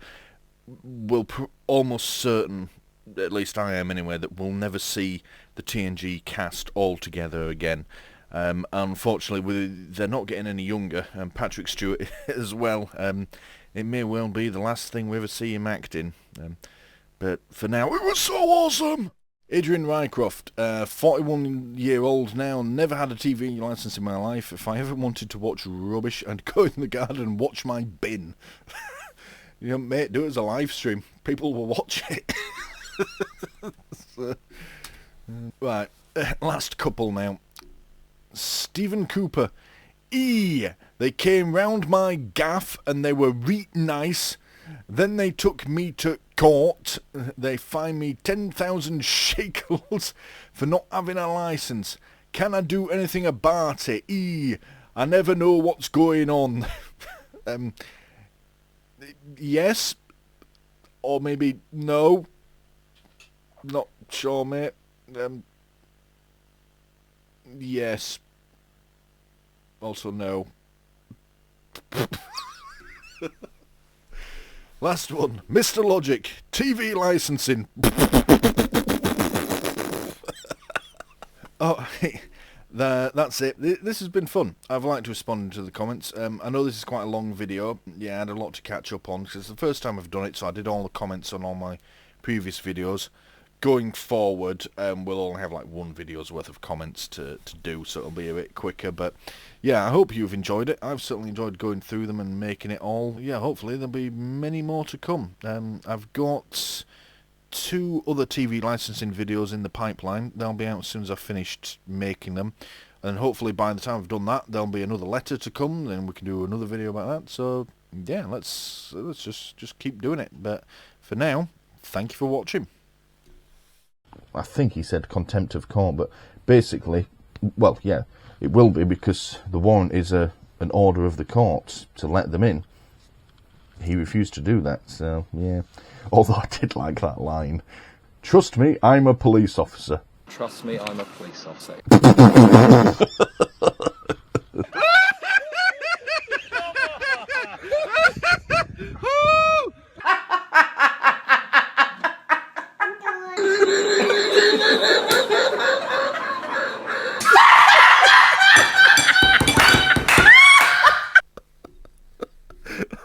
we'll almost certain, at least I am anyway, that we'll never see the TNG cast all together again. Unfortunately, they're not getting any younger, and Patrick Stewart as well. It may well be the last thing we ever see him acting. But for now, it was so awesome! Adrian Rycroft, 41-year-old now, never had a TV licence in my life. If I ever wanted to watch rubbish, I'd go in the garden and watch my bin. You know, mate, do it as a live stream. People will watch it. So, right, last couple now. Stephen Cooper, They came round my gaff and they were reet nice. Then they took me to court. They fined me 10,000 shekels for not having a licence. Can I do anything about it? I never know what's going on. Yes. Or maybe no. Not sure, mate. Yes. Also no. Last one. Mr. Logic. TV licensing. Oh, that's it. This has been fun. I've liked to respond to the comments. I know this is quite a long video. Yeah, I had a lot to catch up on because it's the first time I've done it, so I did all the comments on all my previous videos. Going forward, we'll only have like one video's worth of comments to do, so it'll be a bit quicker. But yeah, I hope you've enjoyed it. I've certainly enjoyed going through them and making it all. Yeah, hopefully there'll be many more to come. I've got 2 other TV licensing videos in the pipeline. They'll be out as soon as I've finished making them. And hopefully by the time I've done that, there'll be another letter to come, then we can do another video about that. So yeah, let's just keep doing it. But for now, thank you for watching. I think he said contempt of court, but basically, well, yeah, it will be because the warrant is an order of the courts to let them in. He refused to do that, so yeah. Although I did like that line. Trust me, I'm a police officer. Trust me, I'm a police officer.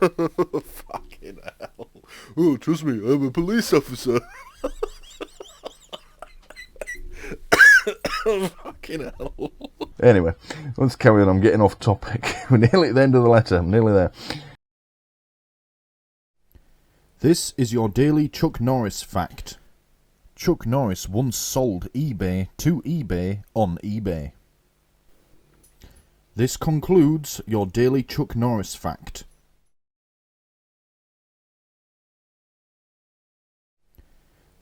Fucking hell. Oh, trust me, I'm a police officer. Fucking hell. Anyway, let's carry on. I'm getting off topic. We're nearly at the end of the letter. I'm nearly there. This is your daily Chuck Norris fact. Chuck Norris once sold eBay to eBay on eBay. This concludes your daily Chuck Norris fact.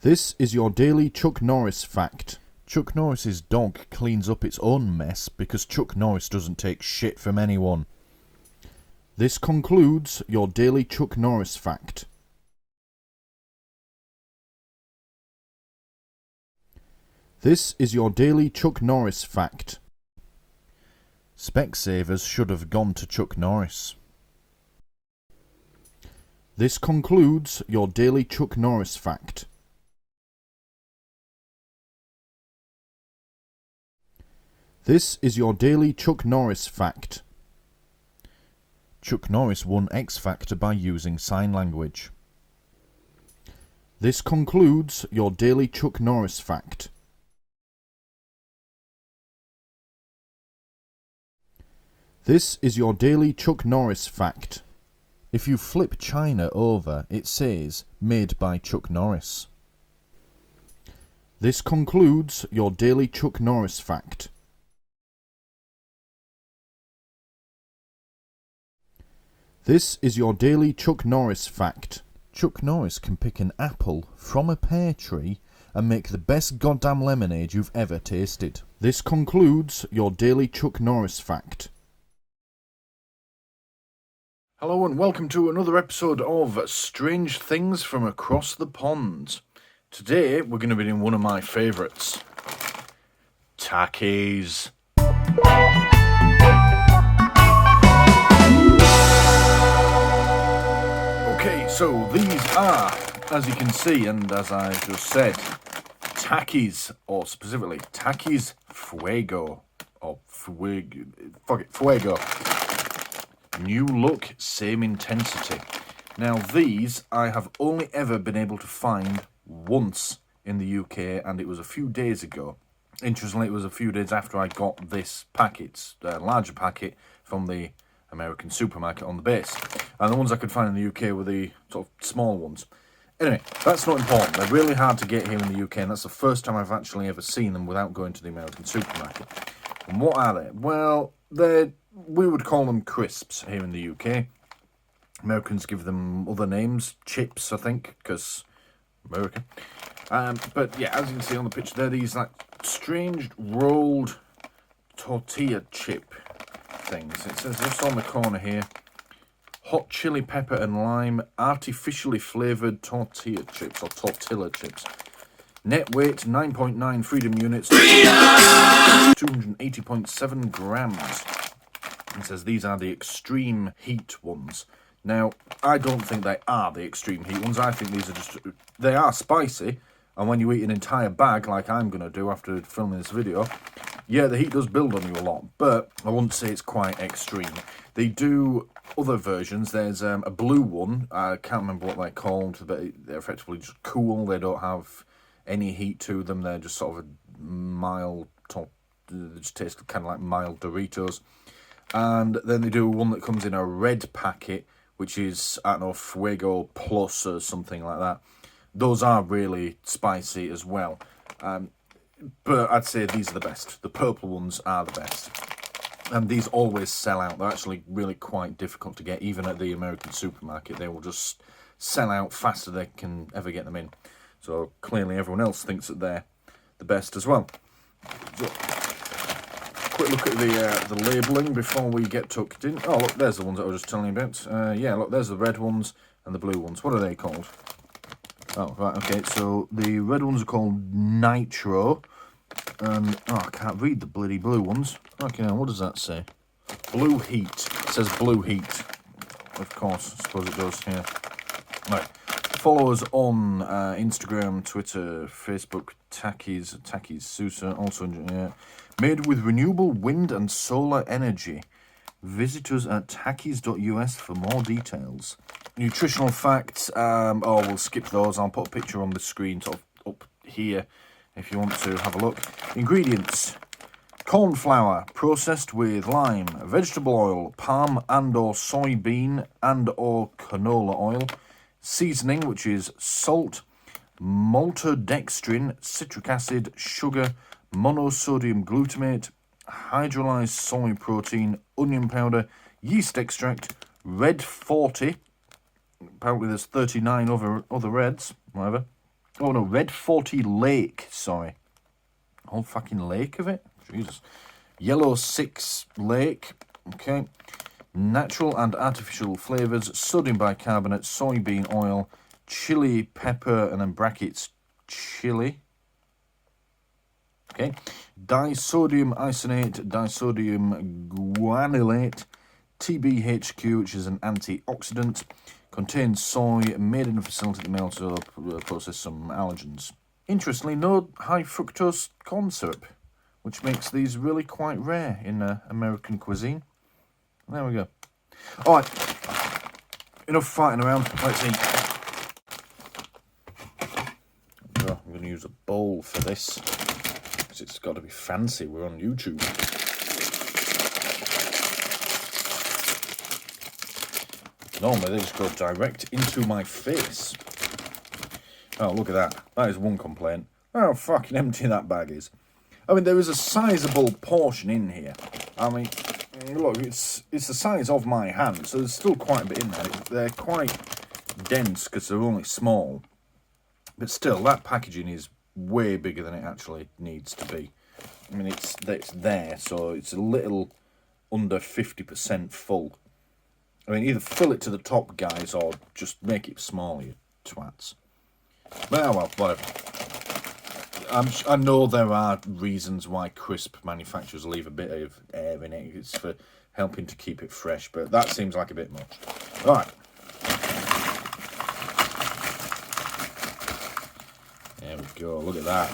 This is your daily Chuck Norris fact. Chuck Norris's dog cleans up its own mess because Chuck Norris doesn't take shit from anyone. This concludes your daily Chuck Norris fact. This is your daily Chuck Norris fact. Specsavers should have gone to Chuck Norris. This concludes your daily Chuck Norris fact. This is your daily Chuck Norris fact. Chuck Norris won X Factor by using sign language. This concludes your daily Chuck Norris fact. This is your daily Chuck Norris fact. If you flip China over, it says, made by Chuck Norris. This concludes your daily Chuck Norris fact. This is your daily Chuck Norris fact. Chuck Norris can pick an apple from a pear tree and make the best goddamn lemonade you've ever tasted. This concludes your daily Chuck Norris fact. Hello and welcome to another episode of Strange Things from Across the Pond. Today we're going to be doing one of my favourites. Tackies. Okay, so these are, as you can see and as I just said, Tackies, or specifically Tackies Fuego, or Fuego. New look, same intensity. Now these I have only ever been able to find once in the UK, and it was a few days ago. Interestingly, it was a few days after I got this packet, a larger packet from the American supermarket on the base. And the ones I could find in the UK were the sort of small ones. Anyway, that's not important. They're really hard to get here in the UK, and that's the first time I've actually ever seen them without going to the American supermarket. And what are they? Well, we would call them crisps here in the UK. Americans give them other names, chips, I think, because America. But yeah, as you can see on the picture, they're these like strange rolled tortilla chip things. It says just on the corner here, hot chili pepper and lime artificially flavoured tortilla chips or tortilla chips. Net weight 9.9 freedom units, 280.7 grams. It says these are the extreme heat ones. Now, I don't think they are the extreme heat ones. I think these are just, they are spicy. And when you eat an entire bag, like I'm going to do after filming this video, yeah, the heat does build on you a lot. But I wouldn't say it's quite extreme. They do other versions. There's a blue one. I can't remember what they're called, but they're effectively just cool. They don't have any heat to them. They're just sort of a mild, they just taste kind of like mild Doritos. And then they do one that comes in a red packet, which is, I don't know, Fuego Plus or something like that. Those are really spicy as well. But I'd say these are the best. The purple ones are the best. And these always sell out. They're actually really quite difficult to get, even at the American supermarket. They will just sell out faster than they can ever get them in. So clearly everyone else thinks that they're the best as well. So, quick look at the labelling before we get tucked in. Oh, look, there's the ones that I was just telling you about. Yeah, look, there's the red ones and the blue ones. What are they called? Oh, right, okay, so the red ones are called Nitro. And, oh, I can't read the bloody blue ones. Okay, now, what does that say? Blue Heat. It says Blue Heat. Of course, I suppose it does, yeah. Right. Follow us on Instagram, Twitter, Facebook, Takis Sousa, also, yeah. Made with renewable wind and solar energy. Visit us at takis.us for more details. Nutritional facts, oh, we'll skip those. I'll put a picture on the screen sort of up here if you want to have a look. Ingredients: corn flour processed with lime, vegetable oil, palm and or soybean and or canola oil, seasoning, which is salt, maltodextrin, citric acid, sugar, monosodium glutamate, hydrolyzed soy protein, onion powder, yeast extract, red 40. Apparently there's 39 other reds, whatever. Oh no, red 40 lake, sorry. Whole fucking lake of it? Jesus. Yellow 6 lake, okay. Natural and artificial flavours, sodium bicarbonate, soybean oil, chili pepper, and then brackets, chili. Okay. Disodium isonate, disodium guanylate, TBHQ, which is an antioxidant. Contains soy, made in a facility that may also process some allergens. Interestingly, no high fructose corn syrup, which makes these really quite rare in American cuisine. There we go. Alright, enough fighting around, let's eat. So I'm going to use a bowl for this, because it's got to be fancy, we're on YouTube. Normally they just go direct into my face. Oh, look at that. That is one complaint. How fucking empty that bag is. I mean, there is a sizable portion in here. I mean, look, it's the size of my hand, so there's still quite a bit in there. They're quite dense because they're only small. But still, that packaging is way bigger than it actually needs to be. I mean, it's there, so it's a little under 50% full. I mean, either fill it to the top, guys, or just make it smaller, you twats. Well, whatever. I know there are reasons why crisp manufacturers leave a bit of air in it. It's for helping to keep it fresh, but that seems like a bit much. All right. There we go. Look at that.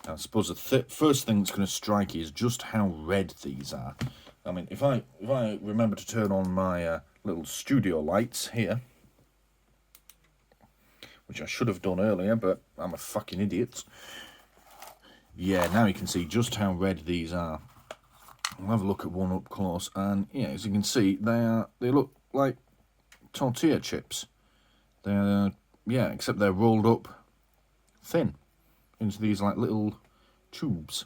I suppose the first thing that's going to strike you is just how red these are. I mean, if I remember to turn on my little studio lights here, which I should have done earlier, but I'm a fucking idiot. Yeah, now you can see just how red these are. I'll have a look at one up close, and yeah, as you can see, they look like tortilla chips. They're yeah, except they're rolled up thin into these like little tubes.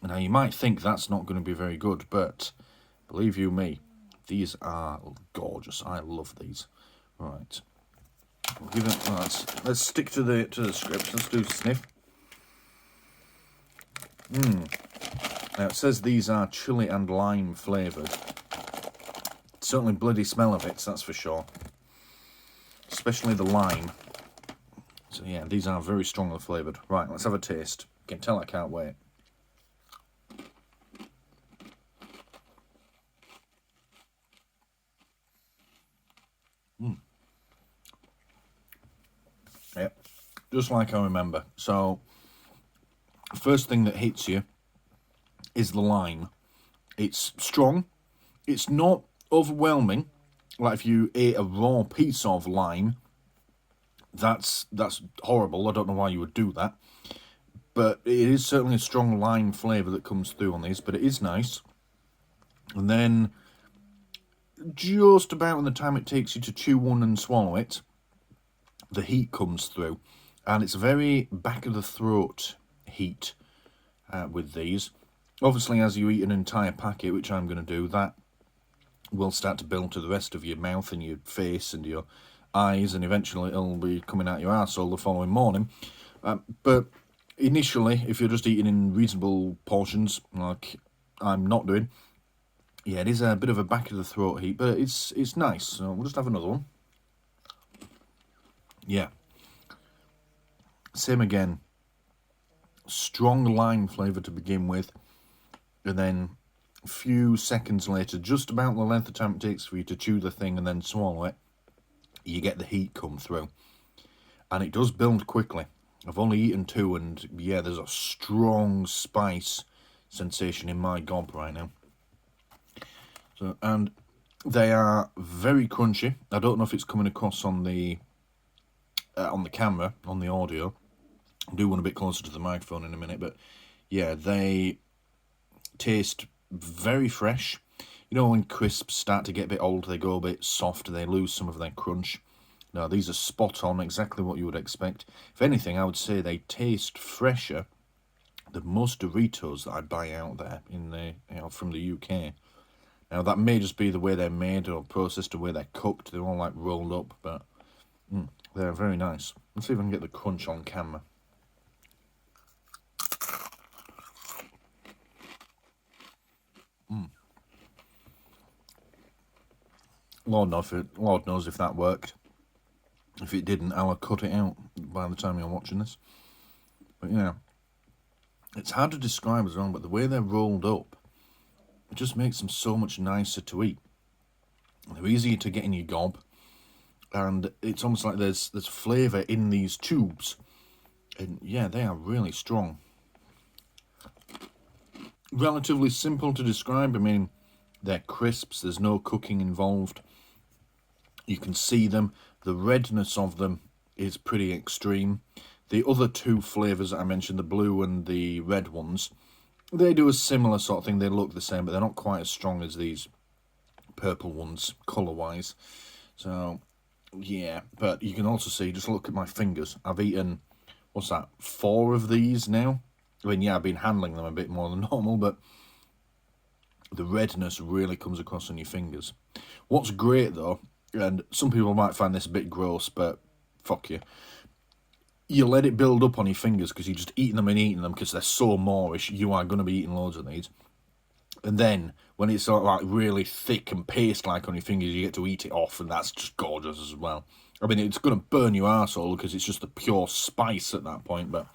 Now, you might think that's not going to be very good, but believe you me, these are gorgeous. I love these. Right. We'll give it, let's stick to the script. Let's do sniff. Now, it says these are chili and lime flavoured. Certainly bloody smell of it, that's for sure. Especially the lime. So yeah, these are very strongly flavoured. Right, let's have a taste. You can tell I can't wait. Yep, just like I remember. So, first thing that hits you is the lime. It's strong. It's not overwhelming. Like if you ate a raw piece of lime, that's horrible. I don't know why you would do that. But it is certainly a strong lime flavour that comes through on these, but it is nice. And then, just about in the time it takes you to chew one and swallow it, the heat comes through. And it's a very back of the throat heat with these. Obviously, as you eat an entire packet, which I'm going to do, that will start to build to the rest of your mouth and your face and your eyes, and eventually it'll be coming out your arsehole the following morning. But initially, if you're just eating in reasonable portions, like I'm not doing, yeah, it is a bit of a back of the throat heat, but it's nice. So we'll just have another one. Yeah. Same again. Strong lime flavour to begin with, and then a few seconds later, just about the length of time it takes for you to chew the thing and then swallow it, you get the heat come through. And it does build quickly. I've only eaten two, and yeah, there's a strong spice sensation in my gob right now. So, and they are very crunchy. I don't know if it's coming across on the camera, on the audio. I'll do one a bit closer to the microphone in a minute, but yeah, they taste very fresh. You know, when crisps start to get a bit old, they go a bit soft, they lose some of their crunch. No, these are spot on, exactly what you would expect. If anything, I would say they taste fresher than most Doritos that I buy out there in the from the UK. Now, that may just be the way they're made or processed, the way they're cooked. They're all like rolled up, but they're very nice. Let's see if I can get the crunch on camera. Lord knows if that worked. If it didn't, I'll have cut it out by the time you're watching this. But yeah, it's hard to describe as well, but the way they're rolled up, it just makes them so much nicer to eat. They're easier to get in your gob, and it's almost like there's flavour in these tubes. And yeah, they are really strong. Relatively simple to describe. I mean, they're crisps, there's no cooking involved. You can see them. The redness of them is pretty extreme. The other two flavours that I mentioned, the blue and the red ones, they do a similar sort of thing. They look the same, but they're not quite as strong as these purple ones, colour-wise. So, yeah. But you can also see, just look at my fingers. I've eaten, 4 of these now? I mean, yeah, I've been handling them a bit more than normal, but the redness really comes across on your fingers. What's great, though, and some people might find this a bit gross, but fuck you. You let it build up on your fingers because you're just eating them and eating them because they're so moreish. You are going to be eating loads of these. And then, when it's sort of like really thick and paste-like on your fingers, you get to eat it off, and that's just gorgeous as well. I mean, it's going to burn your arsehole because it's just the pure spice at that point, but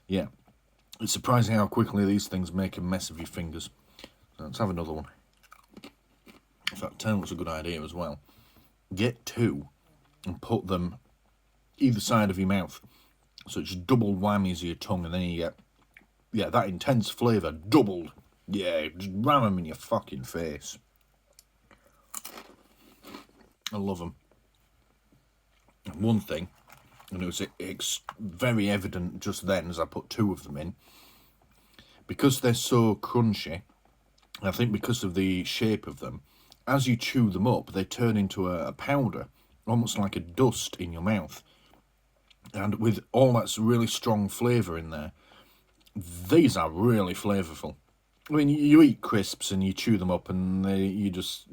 yeah. It's surprising how quickly these things make a mess of your fingers. So let's have another one. In fact, tell what's a good idea as well. Get 2 and put them either side of your mouth. So it's double whammies of your tongue, and then you get, yeah, that intense flavour doubled. Yeah, just ram them in your fucking face. I love them. And one thing, and it's very evident just then as I put 2 of them in, because they're so crunchy, I think because of the shape of them, as you chew them up, they turn into a powder, almost like a dust in your mouth. And with all that really strong flavour in there, these are really flavourful. I mean, you eat crisps and you chew them up, and you just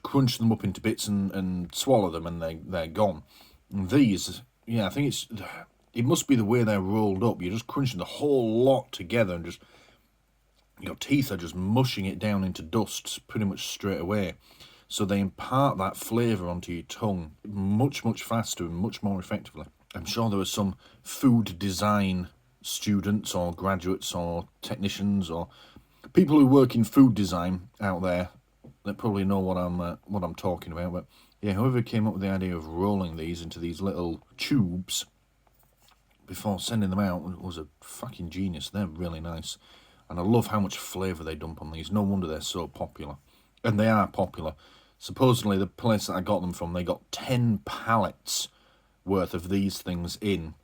crunch them up into bits and swallow them, and they're gone. And these, yeah, I think it must be the way they're rolled up. You're just crunching the whole lot together, and just your teeth are just mushing it down into dust pretty much straight away. So they impart that flavour onto your tongue much, much faster and much more effectively. I'm sure there are some food design students or graduates or technicians or people who work in food design out there that probably know what I'm talking about. But yeah, whoever came up with the idea of rolling these into these little tubes before sending them out was a fucking genius. They're really nice. And I love how much flavour they dump on these. No wonder they're so popular. And they are popular. Supposedly, the place that I got them from, they got 10 pallets worth of these things in.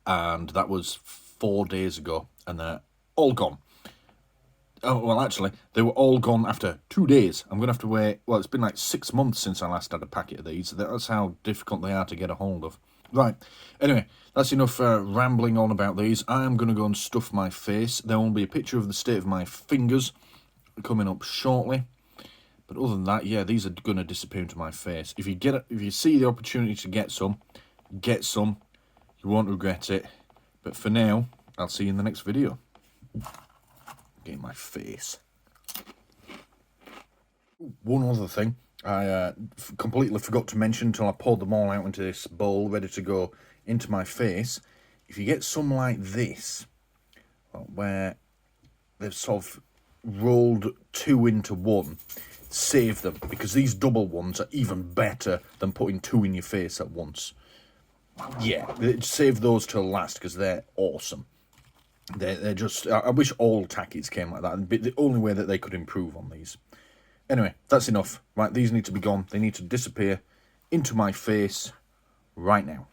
And that was 4 days ago. And they're all gone. Oh, well, actually, they were all gone after 2 days. I'm going to have to wait. Well, it's been like 6 months since I last had a packet of these. That's how difficult they are to get a hold of. Right, anyway, that's enough rambling on about these. I'm going to go and stuff my face. There will be a picture of the state of my fingers coming up shortly. But other than that, yeah, these are going to disappear into my face. If you see the opportunity to get some, get some. You won't regret it. But for now, I'll see you in the next video. Get in my face. One other thing. I completely forgot to mention until I poured them all out into this bowl ready to go into my face. If you get some like this, where they've sort of rolled two into one, save them, because these double ones are even better than putting two in your face at once. Yeah, save those till last because they're awesome. They're just, I wish all tackies came like that. It'd be the only way that they could improve on these. Anyway, that's enough. Right, these need to be gone. They need to disappear into my face right now.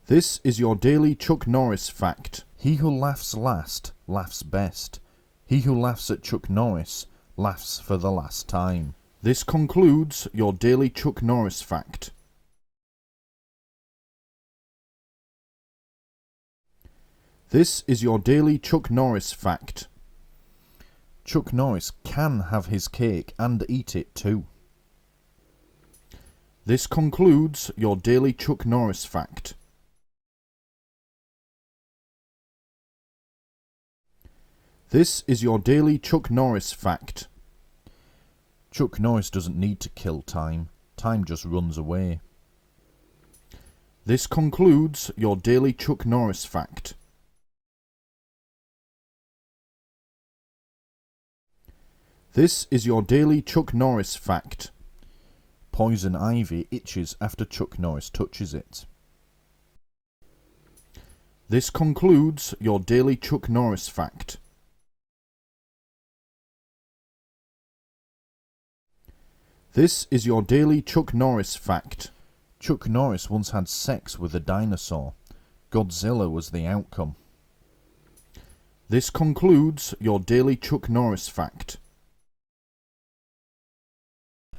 This is your daily Chuck Norris fact. He who laughs last, laughs best. He who laughs at Chuck Norris, laughs for the last time. This concludes your daily Chuck Norris fact. This is your daily Chuck Norris fact. Chuck Norris can have his cake and eat it too. This concludes your daily Chuck Norris fact. This is your daily Chuck Norris fact. Chuck Norris doesn't need to kill time. Time just runs away. This concludes your daily Chuck Norris fact. This is your daily Chuck Norris fact. Poison ivy itches after Chuck Norris touches it. This concludes your daily Chuck Norris fact. This is your daily Chuck Norris fact. Chuck Norris once had sex with a dinosaur. Godzilla was the outcome. This concludes your daily Chuck Norris fact.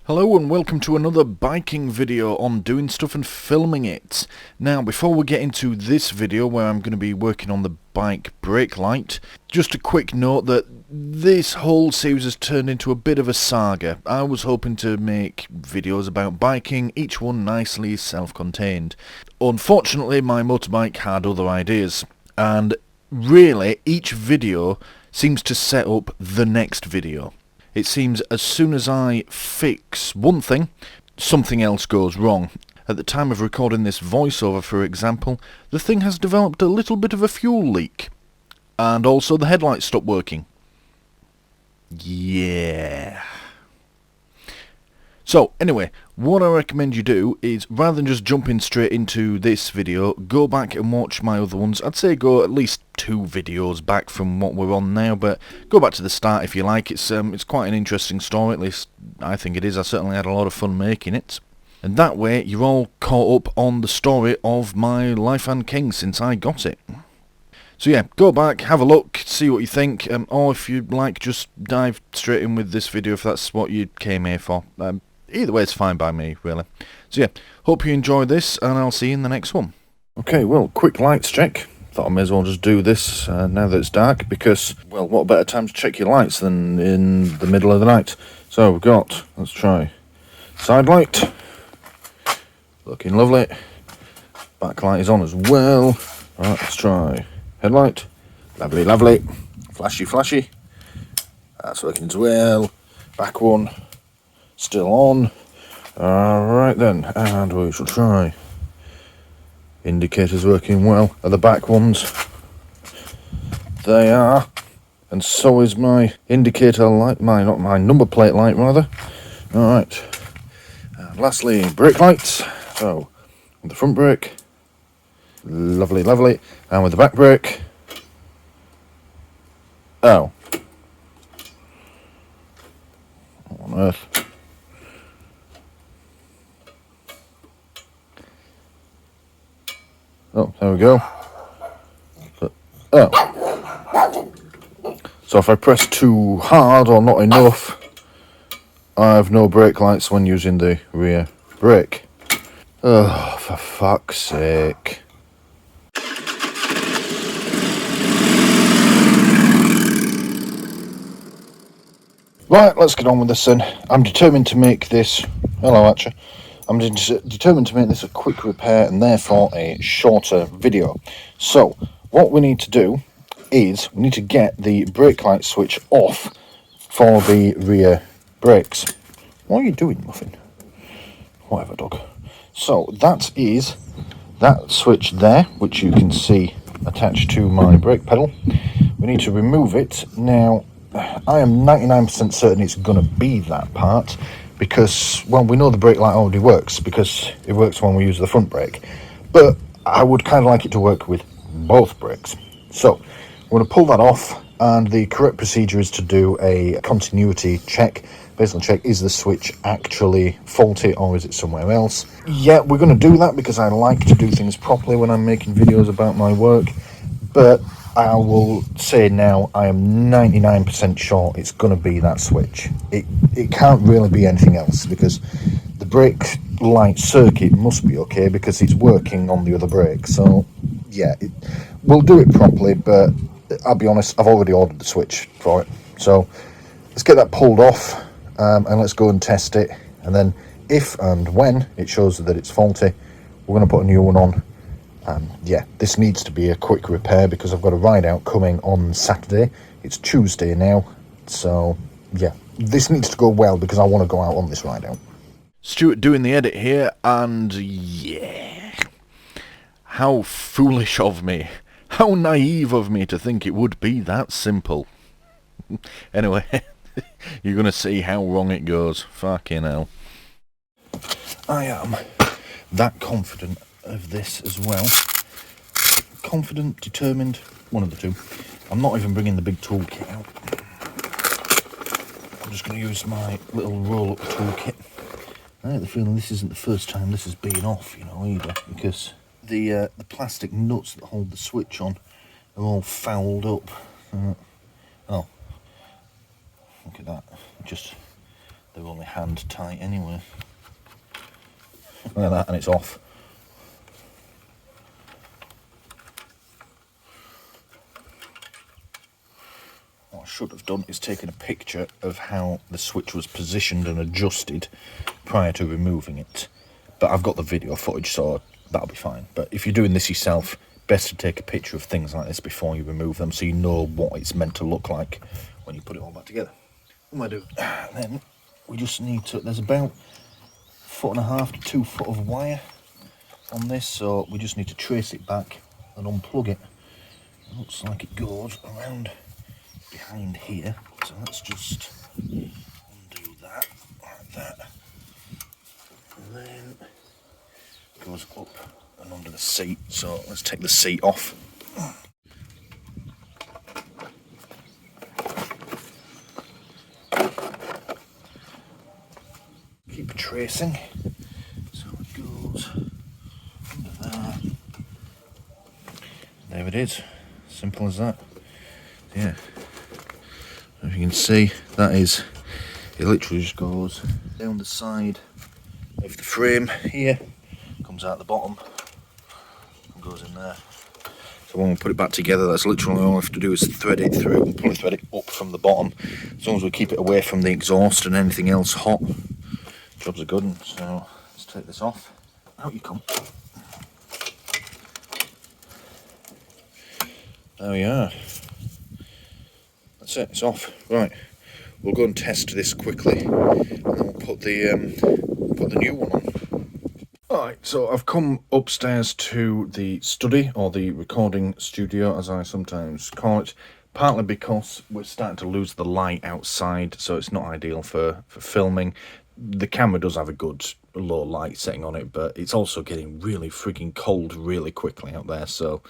Hello and welcome to another biking video on doing stuff and filming it. Now before we get into this video where I'm going to be working on the bike brake light, just a quick note that this whole series has turned into a bit of a saga. I was hoping to make videos about biking, each one nicely self-contained. Unfortunately my motorbike had other ideas, and really each video seems to set up the next video. It seems as soon as I fix one thing, something else goes wrong. At the time of recording this voiceover, for example, the thing has developed a little bit of a fuel leak. And also the headlights stopped working. Yeah. So, anyway, what I recommend you do is, rather than just jumping straight into this video, go back and watch my other ones. I'd say go at least 2 videos back from what we're on now, but go back to the start if you like. It's quite an interesting story, at least I think it is. I certainly had a lot of fun making it. And that way, you're all caught up on the story of my life and king since I got it. So yeah, go back, have a look, see what you think, or if you like, just dive straight in with this video if that's what you came here for. Either way, it's fine by me, really. So yeah, hope you enjoyed this, and I'll see you in the next one. Okay, well, quick lights check. Thought I may as well just do this now that it's dark, because, well, what better time to check your lights than in the middle of the night? So we've got, let's try, side light, looking lovely. Backlight is on as well. Right, let's try headlight, lovely, lovely. Flashy, flashy. That's working as well. Back one, still on. Alright then, and we shall try. Indicators working well. Are the back ones? They are. And so is my indicator light, not my number plate light rather. Alright. And lastly, brake lights. So, with the front brake. Lovely, lovely. And with the back brake. Oh. What on earth? Oh, there we go. Oh. So if I press too hard or not enough, I have no brake lights when using the rear brake. Oh, for fuck's sake. Right, let's get on with this then. I'm determined to make this... Hello, Archer. I'm determined to make this a quick repair and therefore a shorter video. So, what we need to do is we need to get the brake light switch off for the rear brakes. What are you doing, Muffin? Whatever, dog. So, that is that switch there, which you can see attached to my brake pedal. We need to remove it. Now, I am 99% certain it's going to be that part, because, well, we know the brake light already works, because it works when we use the front brake. But I would kind of like it to work with both brakes. So, I'm going to pull that off, and the correct procedure is to do a continuity check. Basically check, is the switch actually faulty or is it somewhere else? Yeah, we're going to do that because I like to do things properly when I'm making videos about my work. But I will say now, I am 99% sure it's going to be that switch. It can't really be anything else, because the brake light circuit must be okay because it's working on the other brake. So, yeah, we'll do it properly, but I'll be honest, I've already ordered the switch for it. So, let's get that pulled off, and let's go and test it. And then, if and when it shows that it's faulty, we're going to put a new one on. Yeah, this needs to be a quick repair because I've got a ride out coming on Saturday. It's Tuesday now, so yeah, this needs to go well because I want to go out on this ride out. Stuart doing the edit here, and yeah, how foolish of me, how naive of me to think it would be that simple. Anyway, you're going to see how wrong it goes. Fucking hell. I am that confident of this as well. Confident, determined, one of the two. I'm not even bringing the big toolkit out. I'm just going to use my little roll-up toolkit. I have the feeling this isn't the first time this has been off, you know, either, because the plastic nuts that hold the switch on are all fouled up. Oh, look at that. They're only hand tight anyway. Look at that, and it's off. What I should have done is taken a picture of how the switch was positioned and adjusted prior to removing it. But I've got the video footage, so that'll be fine. But if you're doing this yourself, best to take a picture of things like this before you remove them, so you know what it's meant to look like when you put it all back together. What am I doing? Then we just need to, there's about 1.5 to 2 foot of wire on this, so we just need to trace it back and unplug it. It looks like it goes around behind here, so let's just undo that like that, and then it goes up and under the seat. So let's take the seat off. Keep tracing, so it goes under there. There it is, simple as that. Yeah. If you can see, that is, it literally just goes down the side of the frame here, comes out the bottom, goes in there. So when we put it back together, that's literally all we have to do is thread it through and probably thread it up from the bottom. As long as we keep it away from the exhaust and anything else hot, job's a good one. So let's take this off. Out you come. There we are. That's it, it's off. Right, we'll go and test this quickly, and then we'll put the new one on. Alright, so I've come upstairs to the study, or the recording studio as I sometimes call it, partly because we're starting to lose the light outside, so it's not ideal for filming. The camera does have a good low light setting on it, but it's also getting really freaking cold really quickly out there, so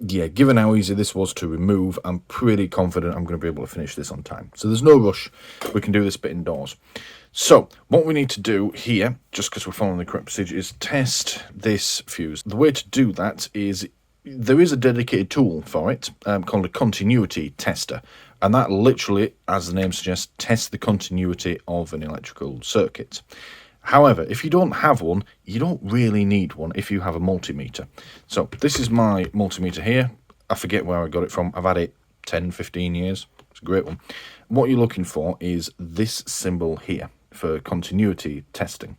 yeah, given how easy this was to remove, I'm pretty confident I'm going to be able to finish this on time. So there's no rush, we can do this bit indoors. So, what we need to do here, just because we're following the correct procedure, is test this fuse. The way to do that is, there is a dedicated tool for it, called a continuity tester. And that literally, as the name suggests, tests the continuity of an electrical circuit. However, if you don't have one, you don't really need one if you have a multimeter. So, this is my multimeter here. I forget where I got it from. I've had it 10, 15 years. It's a great one. What you're looking for is this symbol here for continuity testing.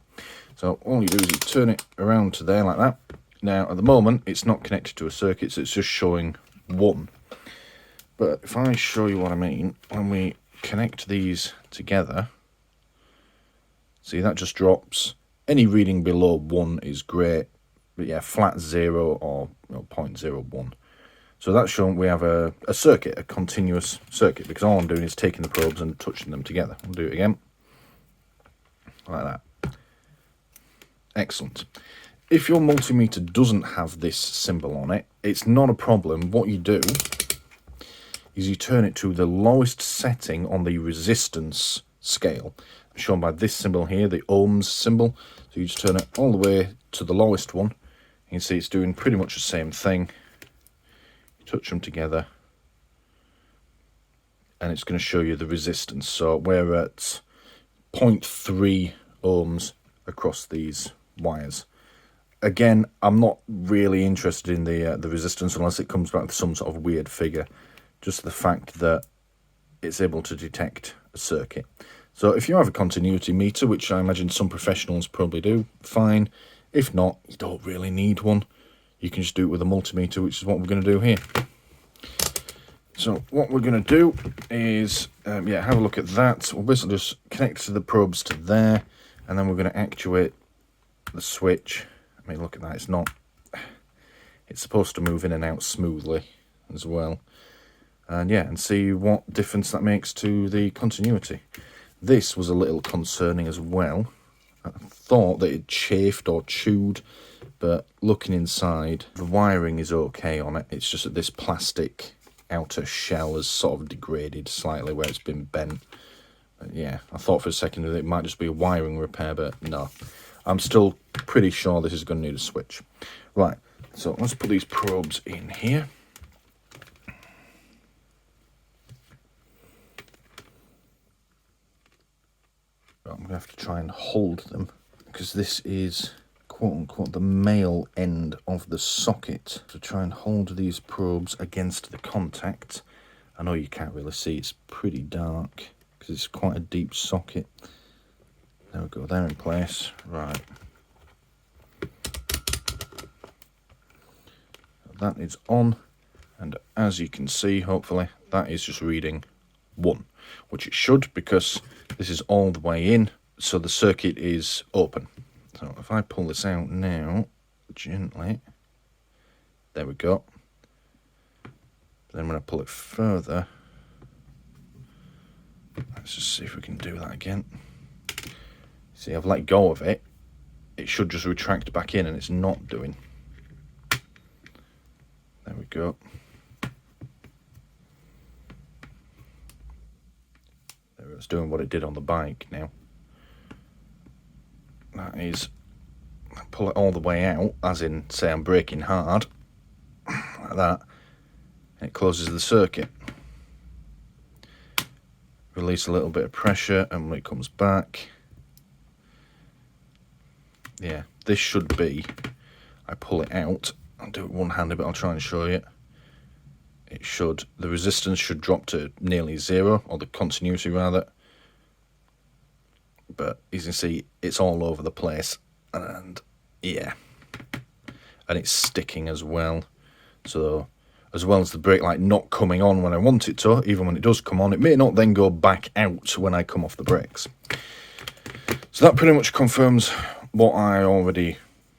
So all you do is you turn it around to there like that. Now at the moment it's not connected to a circuit, so it's just showing 1. But if I show you what I mean, when we connect these together, see that just drops. Any reading below 1 is great, but yeah, flat 0 or 0.01. So that's showing we have a circuit, a continuous circuit, because all I'm doing is taking the probes and touching them together. I'll do it again. Like that. Excellent. If your multimeter doesn't have this symbol on it, it's not a problem. What you do is you turn it to the lowest setting on the resistance scale, shown by this symbol here, the ohms symbol. So you just turn it all the way to the lowest one. You can see it's doing pretty much the same thing. You touch them together, and it's going to show you the resistance. So we're at 0.3 ohms across these wires. Again, I'm not really interested in the resistance unless it comes back to some sort of weird figure. Just the fact that it's able to detect a circuit. So if you have a continuity meter, which I imagine some professionals probably do, fine. If not, you don't really need one. You can just do it with a multimeter, which is what we're going to do here. So what we're going to do is, have a look at that. We'll basically just connect the probes to there, and then we're going to actuate the switch. I mean, look at that. It's supposed to move in and out smoothly as well. And yeah, and see what difference that makes to the continuity. This was a little concerning as well. I thought that it chafed or chewed, but looking inside, the wiring is okay on it. It's just that this plastic outer shell has sort of degraded slightly where it's been bent. But yeah, I thought for a second that it might just be a wiring repair, but no. I'm still pretty sure this is going to need a switch. Right, so let's put these probes in here. I'm going to have to try and hold them, because this is quote-unquote the male end of the socket. To try and hold these probes against the contact. I know you can't really see, it's pretty dark because it's quite a deep socket. There we go, they're in place. Right. That is on, and as you can see, hopefully, that is just reading 1, which it should, because this is all the way in, so the circuit is open. So if I pull this out now, gently, there we go. Then when I pull it further, let's just see if we can do that again. See, I've let go of it. It should just retract back in, and it's not doing. There we go. There, it's doing what it did on the bike now. That is, pull it all the way out, as in, say I'm braking hard, like that, and it closes the circuit. Release a little bit of pressure, and when it comes back, yeah, this should be, I pull it out, I'll do it one-handed, but I'll try and show you. The resistance should drop to nearly zero, or the continuity rather. But as you can see, it's all over the place, and yeah, and it's sticking as well. So as well as the brake light not coming on when I want it to, even when it does come on, it may not then go back out when I come off the brakes. So that pretty much confirms what I already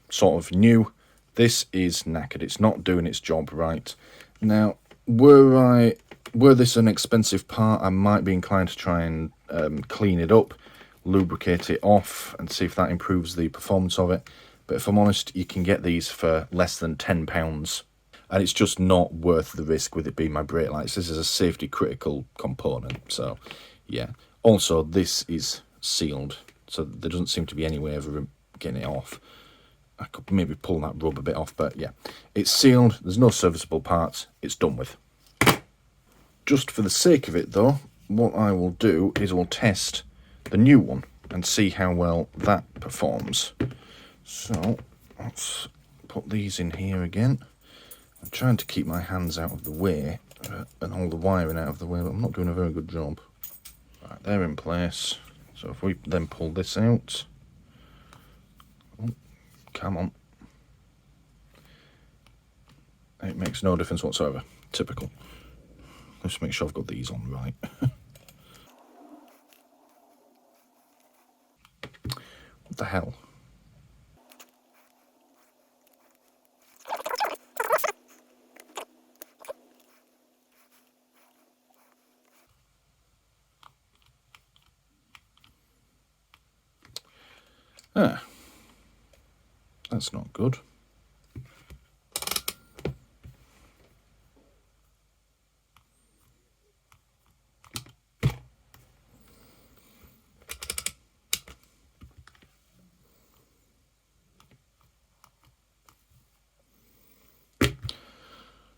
sort of knew. This is knackered. It's not doing its job right. Now, were this an expensive part, I might be inclined to try and clean it up, lubricate it off, and see if that improves the performance of it. But if I'm honest, you can get these for less than £10, and it's just not worth the risk with it being my brake lights. This is a safety critical component, so yeah. Also, this is sealed, so there doesn't seem to be any way of getting it off. I could maybe pull that rubber bit off, but yeah, it's sealed. There's no serviceable parts. It's done with. Just for the sake of it, though, what I will do is we'll test the new one and see how well that performs. So let's put these in here again. I'm trying to keep my hands out of the way and all the wiring out of the way, but I'm not doing a very good job. Right, they're in place. So if we then pull this out, oh, come on, it makes no difference whatsoever. Typical. Let's make sure I've got these on right. What the hell? Ah, that's not good.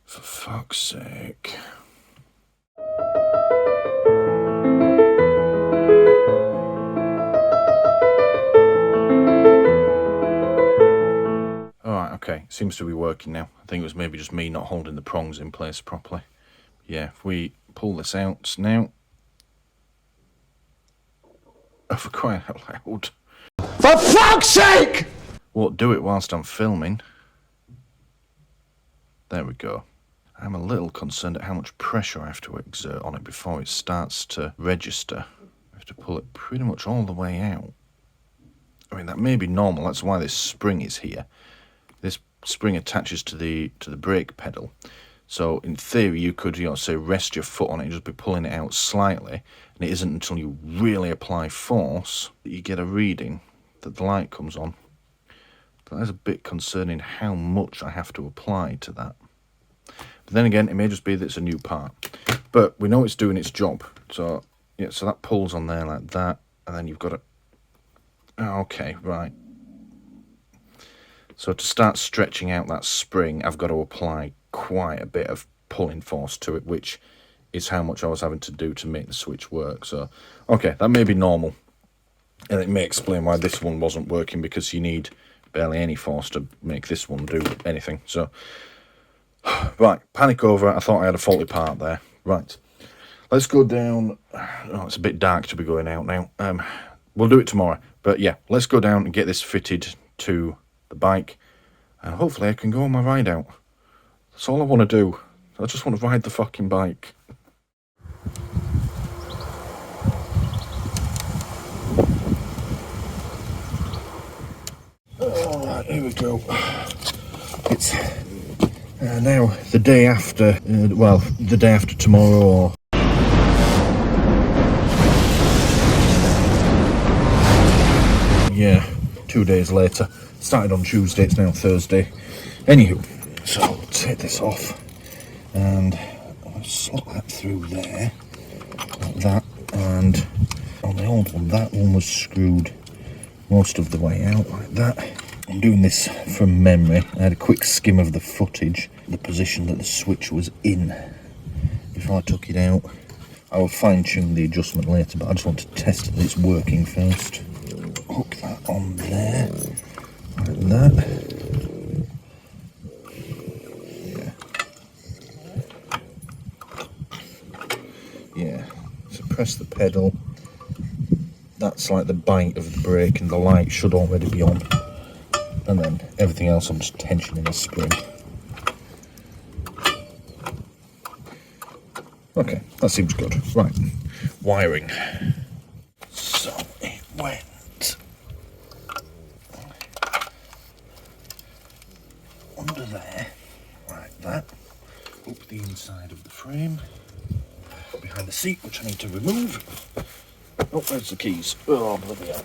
For fuck's sake. Alright, okay, seems to be working now. I think it was maybe just me not holding the prongs in place properly. Yeah, if we pull this out now. Oh, for crying out loud. For fuck's sake! Won't do it whilst I'm filming. There we go. I'm a little concerned at how much pressure I have to exert on it before it starts to register. I have to pull it pretty much all the way out. I mean, that may be normal. That's why this spring is here. This spring attaches to the brake pedal. So in theory, you could, say rest your foot on it and just be pulling it out slightly. And it isn't until you really apply force that you get a reading that the light comes on. But that's a bit concerning how much I have to apply to that. But then again, it may just be that it's a new part. But we know it's doing its job. So yeah, so that pulls on there like that, and then you've got to. Oh, okay, right. So to start stretching out that spring, I've got to apply quite a bit of pulling force to it, which is how much I was having to do to make the switch work. So, okay, that may be normal. And it may explain why this one wasn't working, because you need barely any force to make this one do anything. So, right, panic over. I thought I had a faulty part there. Right, let's go down. Oh, it's a bit dark to be going out now. We'll do it tomorrow. But yeah, let's go down and get this fitted to the bike, and hopefully I can go on my ride out. That's all I want to do. I just want to ride the fucking bike. Alright, here we go. It's now the day after, the day after tomorrow, or yeah, 2 days later. Started on Tuesday, it's now Thursday. Anywho, so I'll take this off and I'll slot that through there, like that. And on the old one, that one was screwed most of the way out, like that. I'm doing this from memory. I had a quick skim of the footage, the position that the switch was in before I took it out. I will fine tune the adjustment later, but I just want to test that it's working first. Hook that on there, like that. press the pedal, that's like the bite of the brake, and the light should already be on. And then everything else I'm just tensioning the spring. Okay, that seems good. Right, wiring. So it went under there, like that, up the inside of the frame, behind the seat, which I need to remove. Oh, there's the keys. Oh, bloody hell.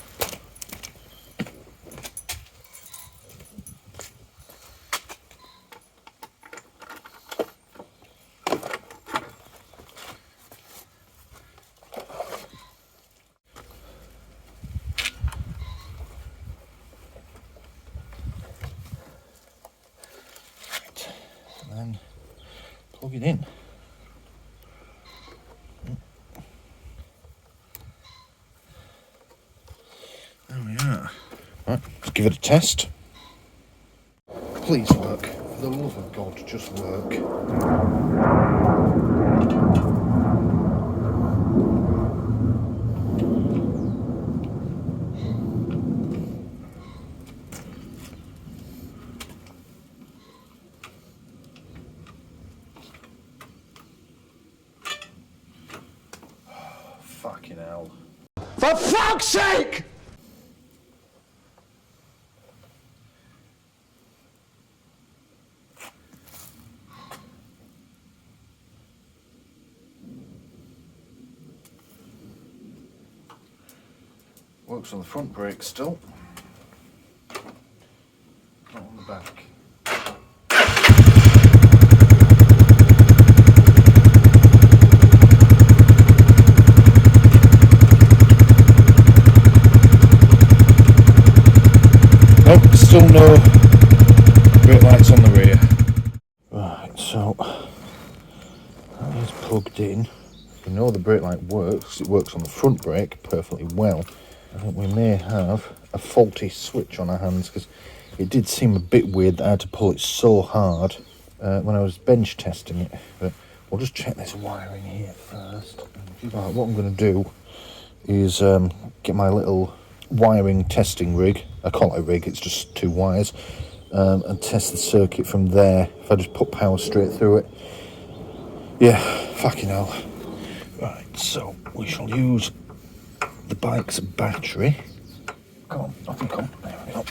Right, and then plug it in. There we are. Right, let's give it a test. Please work. For the love of God, just work. Fucking hell. For fuck's sake! Works on the front brake still. Not on the back. Nope, still no brake lights on the rear. Right, so that is plugged in. You know the brake light works. It works on the front brake perfectly well. I think we may have a faulty switch on our hands, because it did seem a bit weird that I had to pull it so hard when I was bench testing it. But we'll just check this wiring here first. Right, what I'm going to do is get my little wiring testing rig. I call it a rig, it's just 2 wires, and test the circuit from there. If I just put power straight through it. Yeah, fucking hell. Right, so we shall use the bike's battery. Come on, I can come. There we go.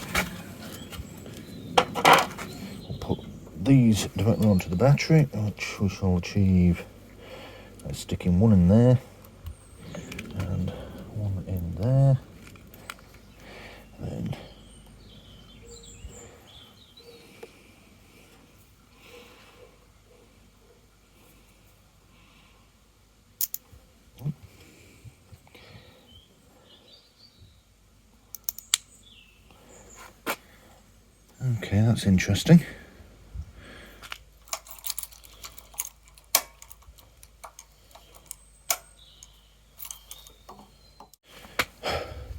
We'll put these directly onto the battery, which we shall achieve by sticking one in there and one in there. Then okay, that's interesting.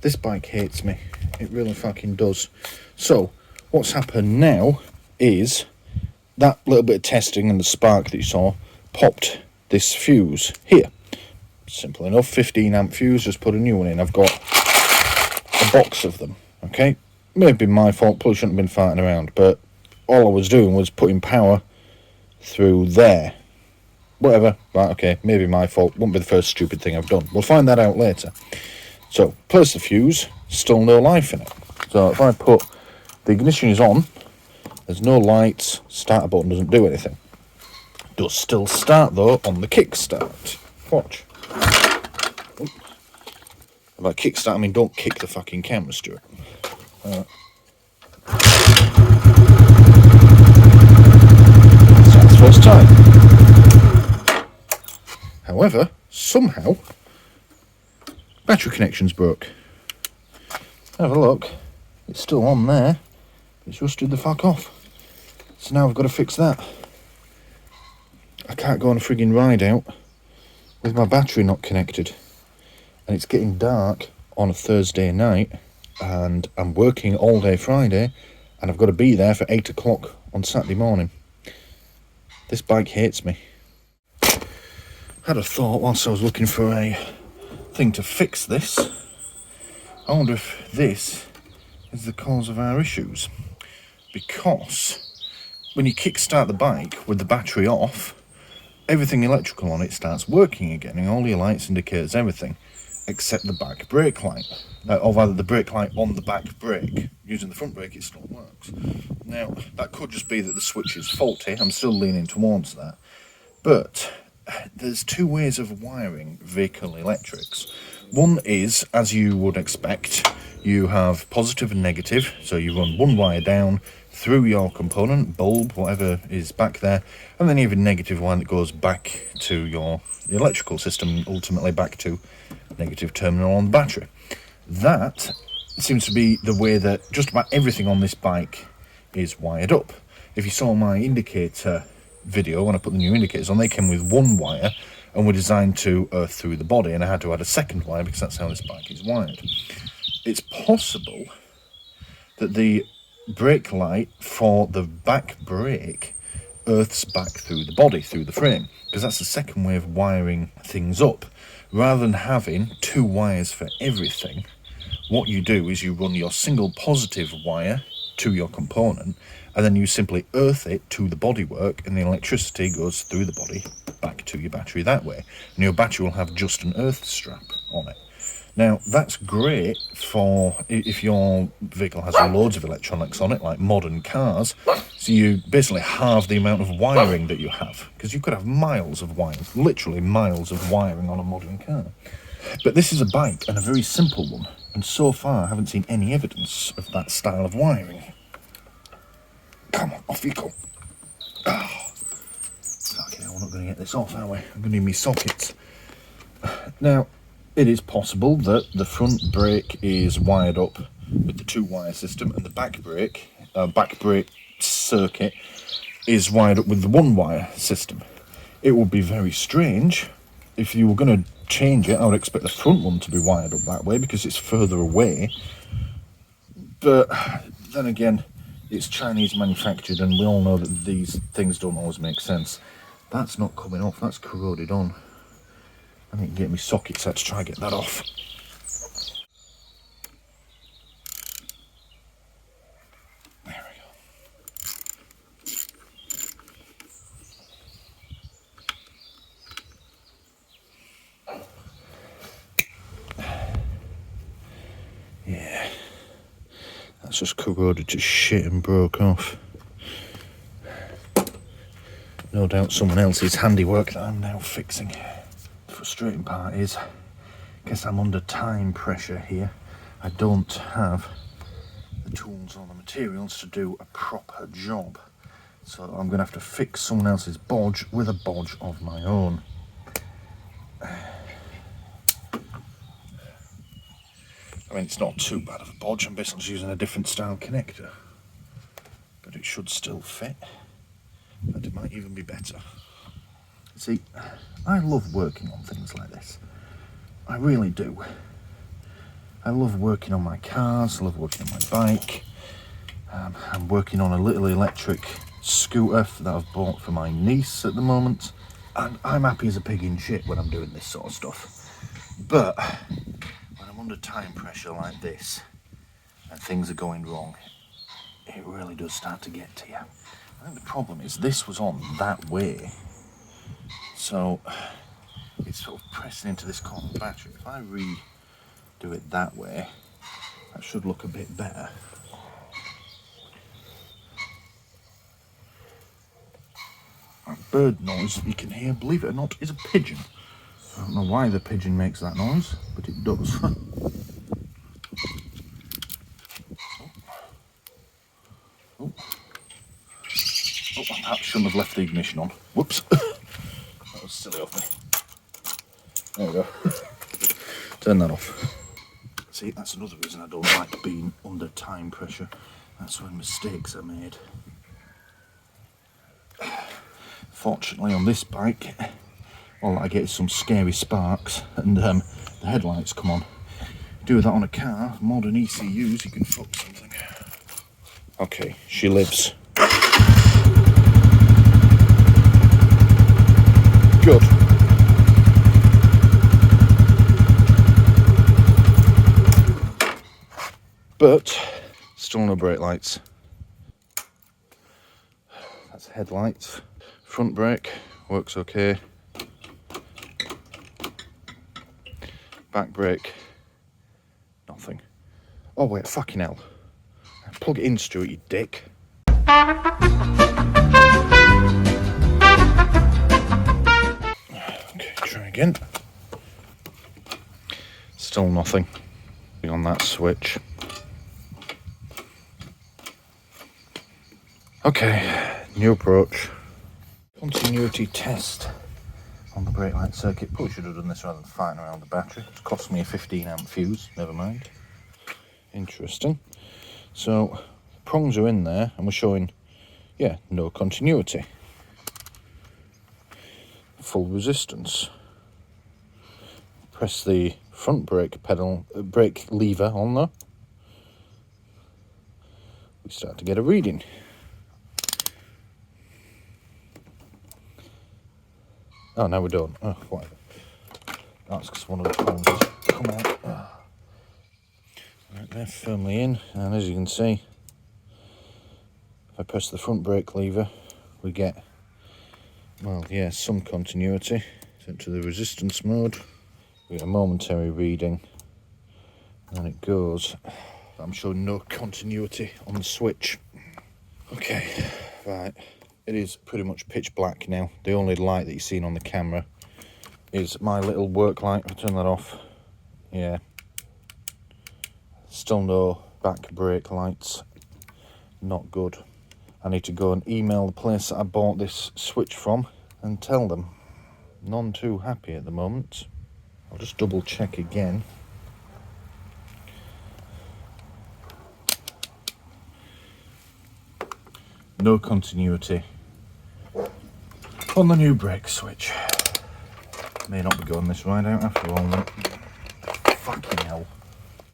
This bike hates me. It really fucking does. So, what's happened now is that little bit of testing and the spark that you saw popped this fuse here. Simple enough, 15 amp fuse, just put a new one in. I've got a box of them, okay? Maybe my fault, probably shouldn't have been farting around, but all I was doing was putting power through there. Whatever, right, okay, maybe my fault, won't be the first stupid thing I've done. We'll find that out later. So, place the fuse, still no life in it. So if I put, the ignition is on, there's no lights, starter button doesn't do anything. Does still start though on the kickstart. Watch. By kickstart, I mean don't kick the fucking camera, Stuart. Starts first time. However, somehow, battery connection's broke. Have a look. It's still on there. It's rusted the fuck off. So now I've got to fix that. I can't go on a frigging ride out with my battery not connected. And it's getting dark on a Thursday night, and I'm working all day Friday, and I've got to be there for 8 o'clock on Saturday morning. This bike hates me. Had a thought whilst I was looking for a thing to fix this. I wonder if this is the cause of our issues. Because when you kickstart the bike with the battery off, everything electrical on it starts working again, and all your lights, indicators, everything, except the back brake light. Or rather, the brake light on the back brake. Using the front brake, it still works. Now, that could just be that the switch is faulty. I'm still leaning towards that. But there's two ways of wiring vehicle electrics. One is, as you would expect, you have positive and negative. So you run one wire down through your component, bulb, whatever is back there, and then you have a negative one that goes back to your electrical system, ultimately back to negative terminal on the battery. That seems to be the way that just about everything on this bike is wired up. If you saw my indicator video, when I put the new indicators on, they came with one wire and were designed to earth through the body, and I had to add a second wire because that's how this bike is wired. It's possible that the brake light for the back brake earths back through the body, through the frame, because that's the second way of wiring things up. Rather than having two wires for everything, what you do is you run your single positive wire to your component, and then you simply earth it to the bodywork, and the electricity goes through the body back to your battery that way, and your battery will have just an earth strap on it. Now, that's great for if your vehicle has loads of electronics on it, like modern cars, so you basically halve the amount of wiring that you have, because you could have miles of wires, literally miles of wiring on a modern car. But this is a bike, and a very simple one, and so far I haven't seen any evidence of that style of wiring. Come on, off you go. Oh. Okay, we're not going to get this off, are we? I'm going to need me sockets. Now, it is possible that the front brake is wired up with the two-wire system, and the back brake circuit is wired up with the one-wire system. It would be very strange if you were going to change it. I would expect the front one to be wired up that way because it's further away. But then again, it's Chinese manufactured, and we all know that these things don't always make sense. That's not coming off, that's corroded on. I need to get me sockets out to try and get that off. There we go. Yeah, that's just corroded to shit and broke off. No doubt someone else's handiwork that I'm now fixing. The frustrating part is, I guess I'm under time pressure here. I don't have the tools or the materials to do a proper job. So I'm going to have to fix someone else's bodge with a bodge of my own. I mean, it's not too bad of a bodge. I'm basically just using a different style connector. But it should still fit. And it might even be better. See, I love working on things like this. I really do. I love working on my cars, I love working on my bike. I'm working on a little electric scooter that I've bought for my niece at the moment. And I'm happy as a pig in shit when I'm doing this sort of stuff. But when I'm under time pressure like this, and things are going wrong, it really does start to get to you. I think the problem is this was on that way. So it's sort of pressing into this corner of the battery. If I redo it that way, that should look a bit better. That bird noise that you can hear, believe it or not, is a pigeon. I don't know why the pigeon makes that noise, but it does. Oh, I perhaps shouldn't have left the ignition on. Whoops. That was silly of me. There we go. Turn that off. See, that's another reason I don't like being under time pressure. That's when mistakes are made. Fortunately on this bike, all I get is some scary sparks and the headlights come on. Do that on a car, modern ECUs, you can fuck something. Okay, she lives. Good. But still no brake lights. That's headlights. Front brake works okay. Back brake, nothing. Oh wait, fucking hell. Plug it in, Stuart, you dick. Okay, try again. Still nothing on that switch. Okay, new approach. Continuity test on the brake light circuit. Probably should have done this rather than fighting around the battery. It's cost me a 15 amp fuse, never mind. Interesting. So, prongs are in there and we're showing, yeah, no continuity. Full resistance. Press the front brake pedal, brake lever on there. We start to get a reading. Oh, now we don't. Oh, whatever. That's because one of the prongs has come out. Right, they're firmly in, and as you can see, if I press the front brake lever, we get, well, yeah, some continuity. Set to the resistance mode. We get a momentary reading, and then it goes. I'm showing no continuity on the switch. Okay, right. It is pretty much pitch black now. The only light that you've seen on the camera is my little work light. I'll turn that off. Yeah. Still no back brake lights. Not good. I need to go and email the place that I bought this switch from and tell them. None too happy at the moment. I'll just double check again. No continuity on the new brake switch. May not be going this ride out after all. Then. Fucking hell.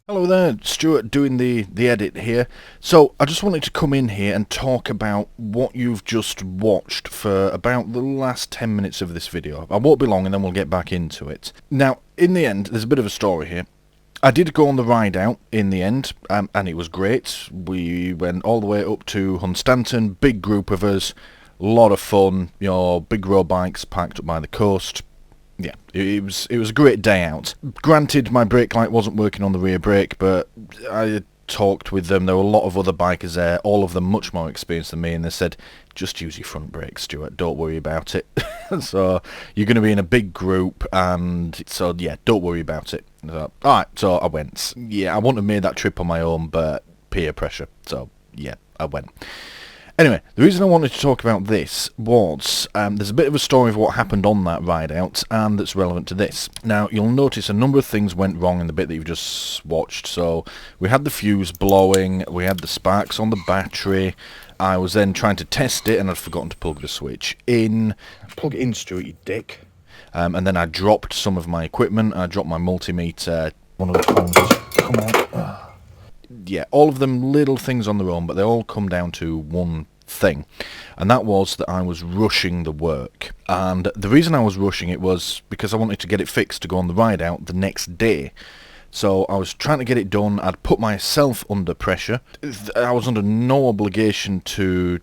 Hello there, Stuart doing the edit here. So I just wanted to come in here and talk about what you've just watched for about the last 10 minutes of this video. I won't be long and then we'll get back into it. Now, in the end, there's a bit of a story here. I did go on the ride out in the end, and it was great. We went all the way up to Hunstanton, big group of us, a lot of fun, you know, big road bikes parked up by the coast. Yeah, it was a great day out. Granted, my brake light wasn't working on the rear brake, but I talked with them. There were a lot of other bikers there, all of them much more experienced than me, and they said, just use your front brake, Stuart, don't worry about it. So, you're going to be in a big group, and so, yeah, don't worry about it. So, alright, so I went. Yeah, I wouldn't have made that trip on my own, but peer pressure, so, yeah, I went. Anyway, the reason I wanted to talk about this was there's a bit of a story of what happened on that ride out, and that's relevant to this. Now, you'll notice a number of things went wrong in the bit that you've just watched. So, we had the fuse blowing, we had the sparks on the battery. I was then trying to test it, and I'd forgotten to plug the switch in. Plug it in, Stuart, you dick. And then I dropped some of my equipment. I dropped my multimeter. One of the prongs has come out. Yeah, all of them little things on their own, but they all come down to one thing, and that was that I was rushing the work. And the reason I was rushing it was because I wanted to get it fixed to go on the ride out the next day. So I was trying to get it done. I'd put myself under pressure. I was under no obligation to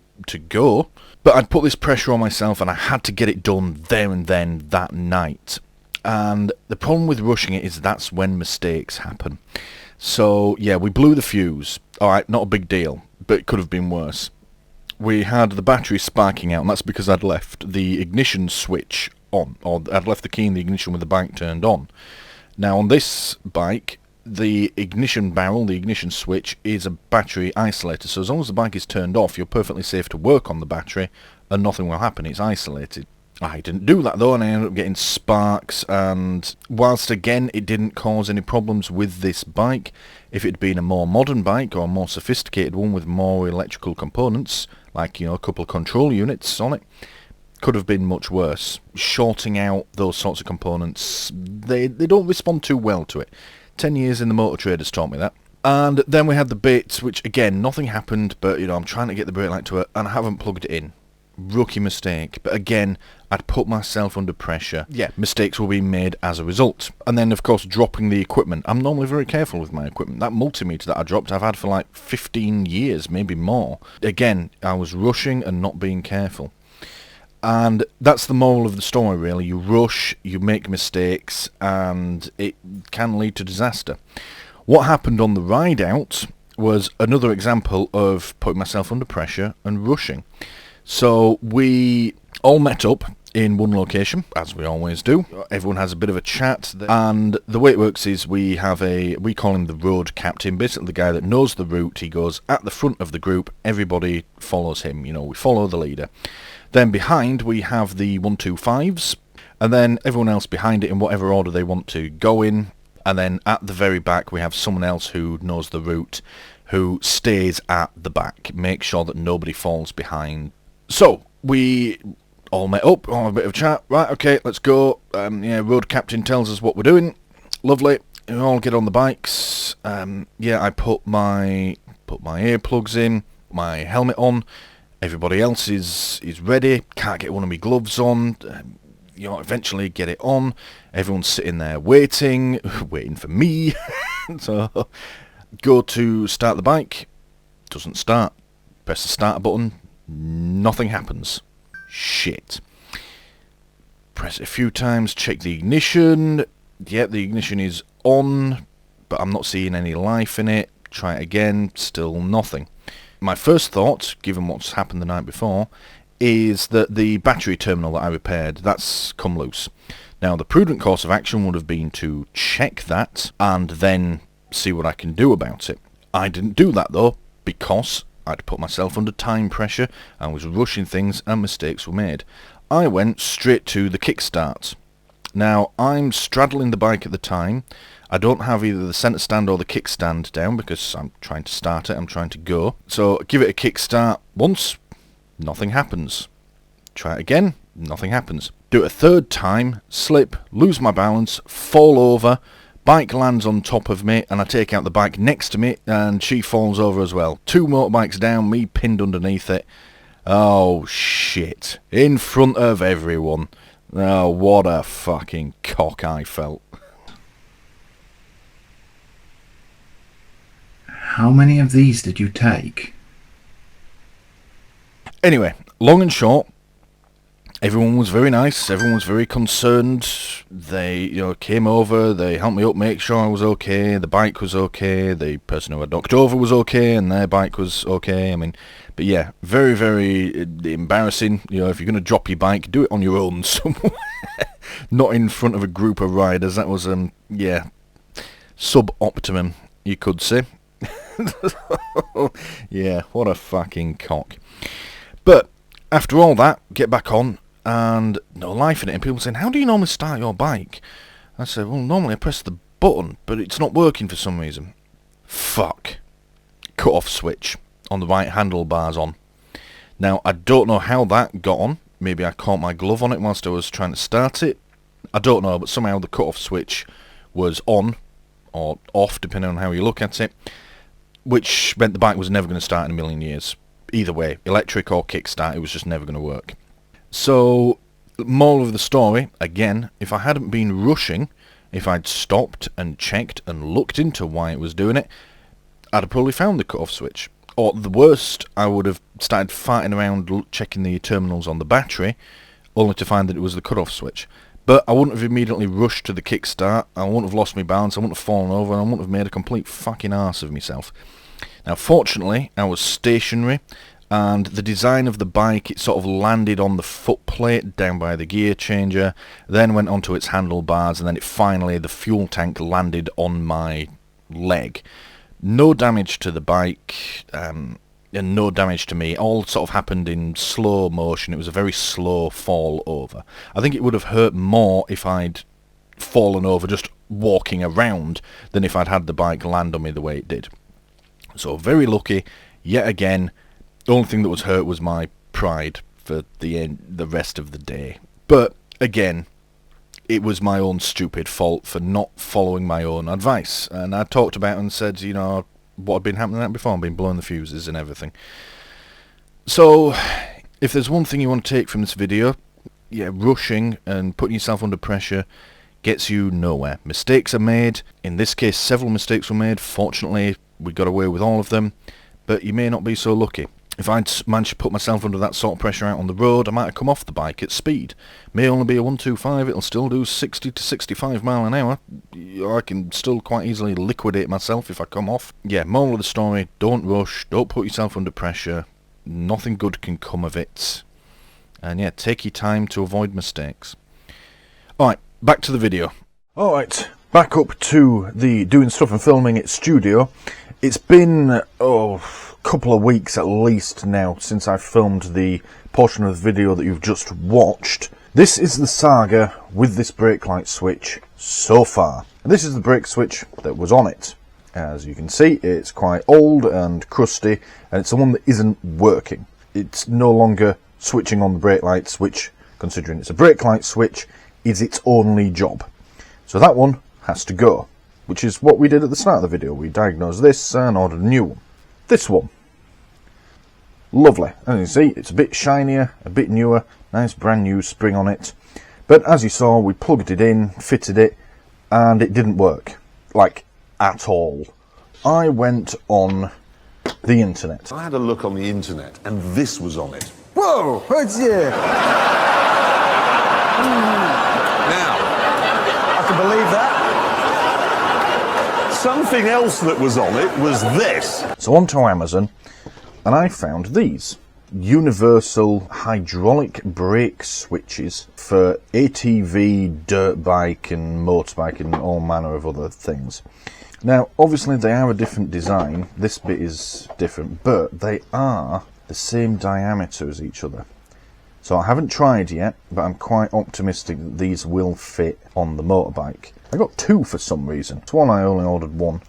go, but I'd put this pressure on myself, and I had to get it done there and then that night. And the problem with rushing it is that's when mistakes happen. So, yeah, we blew the fuse. Alright, not a big deal, but it could have been worse. We had the battery sparking out, and that's because I'd left the ignition switch on, or I'd left the key in the ignition with the bike turned on. Now, on this bike, the ignition barrel, the ignition switch, is a battery isolator, so as long as the bike is turned off, you're perfectly safe to work on the battery, and nothing will happen, it's isolated. I didn't do that though, and I ended up getting sparks, and whilst again it didn't cause any problems with this bike, if it had been a more modern bike or a more sophisticated one with more electrical components, like, you know, a couple of control units on it, could have been much worse. Shorting out those sorts of components, they don't respond too well to it. 10 years in the motor trade has taught me that. And then we had the bits, which again, nothing happened, but, you know, I'm trying to get the brake light to it, and I haven't plugged it in. rookie mistake. But again, I'd put myself under pressure. Yeah, mistakes were being made as a result. And then, of course, dropping the equipment. I'm normally very careful with my equipment. That multimeter that I dropped, I've had for like 15 years, maybe more. Again, I was rushing and not being careful. And that's the moral of the story, really. You rush, you make mistakes, and it can lead to disaster. What happened on the ride out was another example of putting myself under pressure and rushing. So we all met up in one location, as we always do. Everyone has a bit of a chat, and the way it works is we call him the road captain, basically the guy that knows the route. He goes at the front of the group, everybody follows him, we follow the leader. Then behind we have the 1-2-5s, and then everyone else behind it in whatever order they want to go in. And then at the very back we have someone else who knows the route, who stays at the back, make sure that nobody falls behind. So we all met up, all have a bit of a chat. Right, okay, let's go. Road captain tells us what we're doing. Lovely. We all get on the bikes. I put my earplugs in, my helmet on. Everybody else is ready. Can't get one of my gloves on. Eventually get it on. Everyone's sitting there waiting for me. So go to start the bike. Doesn't start. Press the start button. Nothing happens. Shit. Press it a few times. Check the ignition. Yep, the ignition is on, but I'm not seeing any life in it. Try it again. Still nothing. My first thought, given what's happened the night before, is that the battery terminal that I repaired, that's come loose. Now, the prudent course of action would have been to check that and then see what I can do about it. I didn't do that, though, because I'd put myself under time pressure, I was rushing things, and mistakes were made. I went straight to the kickstart. Now, I'm straddling the bike at the time. I don't have either the centre stand or the kickstand down because I'm trying to start it, I'm trying to go. So give it a kickstart once, nothing happens. Try it again, nothing happens. Do it a third time, slip, lose my balance, fall over, bike lands on top of me, and I take out the bike next to me, and she falls over as well. 2 motorbikes down, me pinned underneath it. Oh shit, in front of everyone. Oh, what a fucking cock I felt. How many of these did you take? Anyway, long and short, everyone was very nice, everyone was very concerned. They, came over, they helped me up, make sure I was okay, the bike was okay, the person who I knocked over was okay, and their bike was okay. But yeah, very, very embarrassing. If you're going to drop your bike, do it on your own somewhere, not in front of a group of riders. That was, sub-optimum, you could say. Yeah, what a fucking cock. But after all that, get back on, and no life in it. And people saying, how do you normally start your bike? I said, well, normally I press the button, but it's not working for some reason. Fuck. Cut off switch on the right handlebars on. Now, I don't know how that got on. Maybe I caught my glove on it whilst I was trying to start it. I don't know, but somehow the cut off switch was on, or off, depending on how you look at it, which meant the bike was never going to start in a million years. Either way, electric or kickstart, it was just never going to work. So, moral of the story, again, if I hadn't been rushing, if I'd stopped and checked and looked into why it was doing it, I'd have probably found the cut-off switch. Or, the worst, I would have started farting around checking the terminals on the battery, only to find that it was the cut-off switch. But I wouldn't have immediately rushed to the kickstart, I wouldn't have lost my balance, I wouldn't have fallen over, and I wouldn't have made a complete fucking arse of myself. Now, fortunately, I was stationary, and the design of the bike, it sort of landed on the foot plate down by the gear changer, then went onto its handlebars, and then the fuel tank landed on my leg. No damage to the bike, and no damage to me. All sort of happened in slow motion. It was a very slow fall over. I think it would have hurt more if I'd fallen over just walking around than if I'd had the bike land on me the way it did. So very lucky, yet again. The only thing that was hurt was my pride for the rest of the day. But again, it was my own stupid fault for not following my own advice. And I talked about it and said, what had been happening that before. I've been blowing the fuses and everything. So If there's one thing you want to take from this video, yeah, rushing and putting yourself under pressure gets you nowhere. Mistakes are made. In this case, several mistakes were made. Fortunately, we got away with all of them, but you may not be so lucky. If I'd managed to put myself under that sort of pressure out on the road, I might have come off the bike at speed. May only be a 125, it'll still do 60 to 65 mile an hour. I can still quite easily liquidate myself if I come off. Yeah, moral of the story, don't rush, don't put yourself under pressure. Nothing good can come of it. And yeah, take your time to avoid mistakes. Alright, back to the video. Alright, back up to the doing stuff and filming at studio. It's been, couple of weeks at least now since I filmed the portion of the video that you've just watched. This is the saga with this brake light switch so far. And this is the brake switch that was on it. As you can see, it's quite old and crusty, and it's the one that isn't working. It's no longer switching on the brake lights, which, considering it's a brake light switch, is its only job. So that one has to go, which is what we did at the start of the video. We diagnosed this and ordered a new one. This one, lovely. As you see, it's a bit shinier, a bit newer, nice brand new spring on it. But as you saw, we plugged it in, fitted it, and it didn't work, like at all. I went on the internet. I had a look on the internet, and this was on it. Whoa, what's here? Now, I can believe that. something else that was on it was this. So onto Amazon, and I found these universal hydraulic brake switches for ATV, dirt bike and motorbike and all manner of other things. Now obviously they are a different design, this bit is different, but they are the same diameter as each other. So I haven't tried yet, but I'm quite optimistic that these will fit on the motorbike. I got two for some reason. It's one I only ordered one,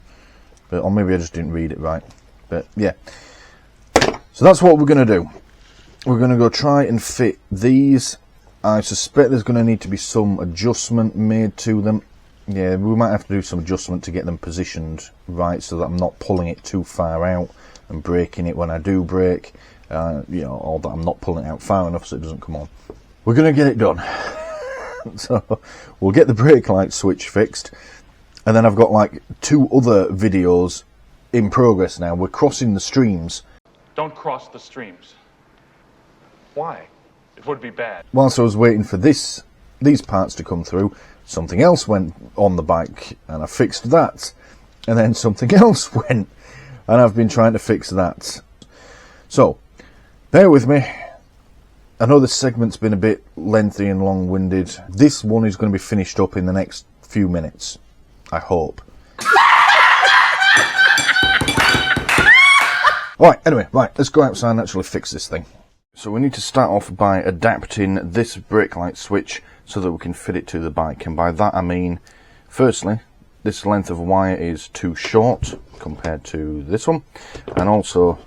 or maybe I just didn't read it right. But yeah. So that's what we're going to do. We're going to go try and fit these. I suspect there's going to need to be some adjustment made to them. Yeah, we might have to do some adjustment to get them positioned right so that I'm not pulling it too far out and breaking it when I do brake. You know, or that I'm not pulling it out far enough so it doesn't come on. We're going to get it done. So we'll get the brake light switch fixed, and then I've got like 2 other videos in progress now. We're crossing the streams. Don't cross the streams. Why? It would be bad. Whilst I was waiting for these parts to come through, something else went on the bike and I fixed that, and then something else went and I've been trying to fix that. So bear with me. I know this segment's been a bit lengthy and long-winded. This one is going to be finished up in the next few minutes, I hope. Alright, anyway, right, let's go outside and actually fix this thing. So we need to start off by adapting this brake light switch so that we can fit it to the bike. And by that I mean, firstly, this length of wire is too short compared to this one. And also,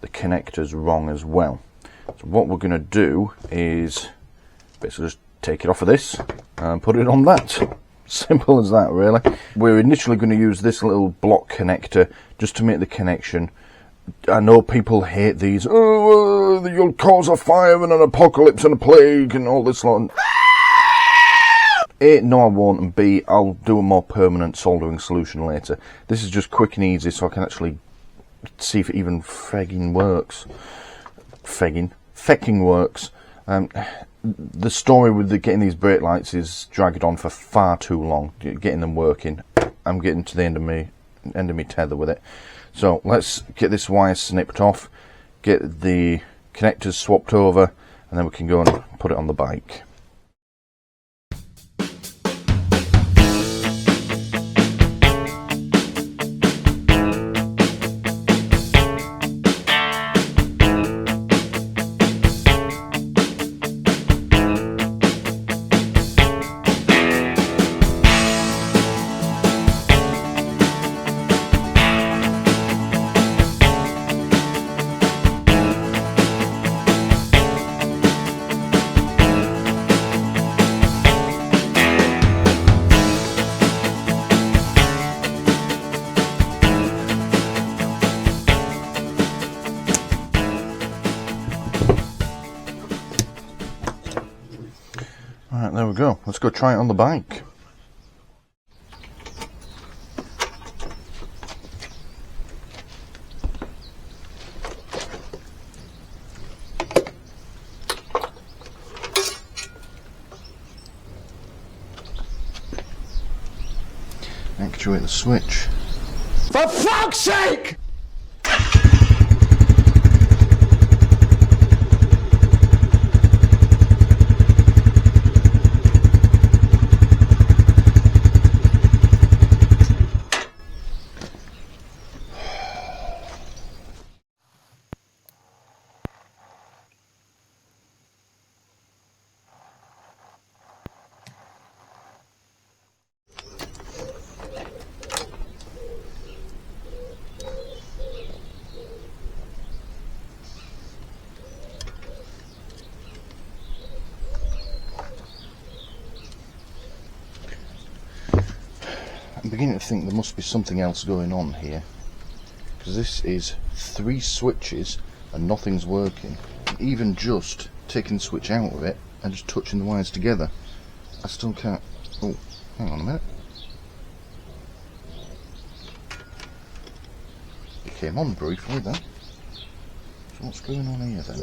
the connector's wrong as well. So what we're going to do is basically just take it off of this and put it on that. Simple as that, really. We're initially going to use this little block connector just to make the connection. I know people hate these. Oh, you'll cause a fire and an apocalypse and a plague and all this lot. A, no I won't, and B, I'll do a more permanent soldering solution later. This is just quick and easy so I can actually see if it even fecking works. Fecking works. The story with getting these brake lights is dragged on for far too long, getting them working. I'm getting to the end of my tether with it. So let's get this wire snipped off, get the connectors swapped over, and then we can go and put it on the bike. There we go. Let's go try it on the bike. Actuate the switch. For fuck's sake! I'm beginning to think there must be something else going on here, because this is 3 switches and nothing's working. Even just taking the switch out of it and just touching the wires together, I still can't. Oh, hang on a minute. It came on briefly then. So what's going on here then?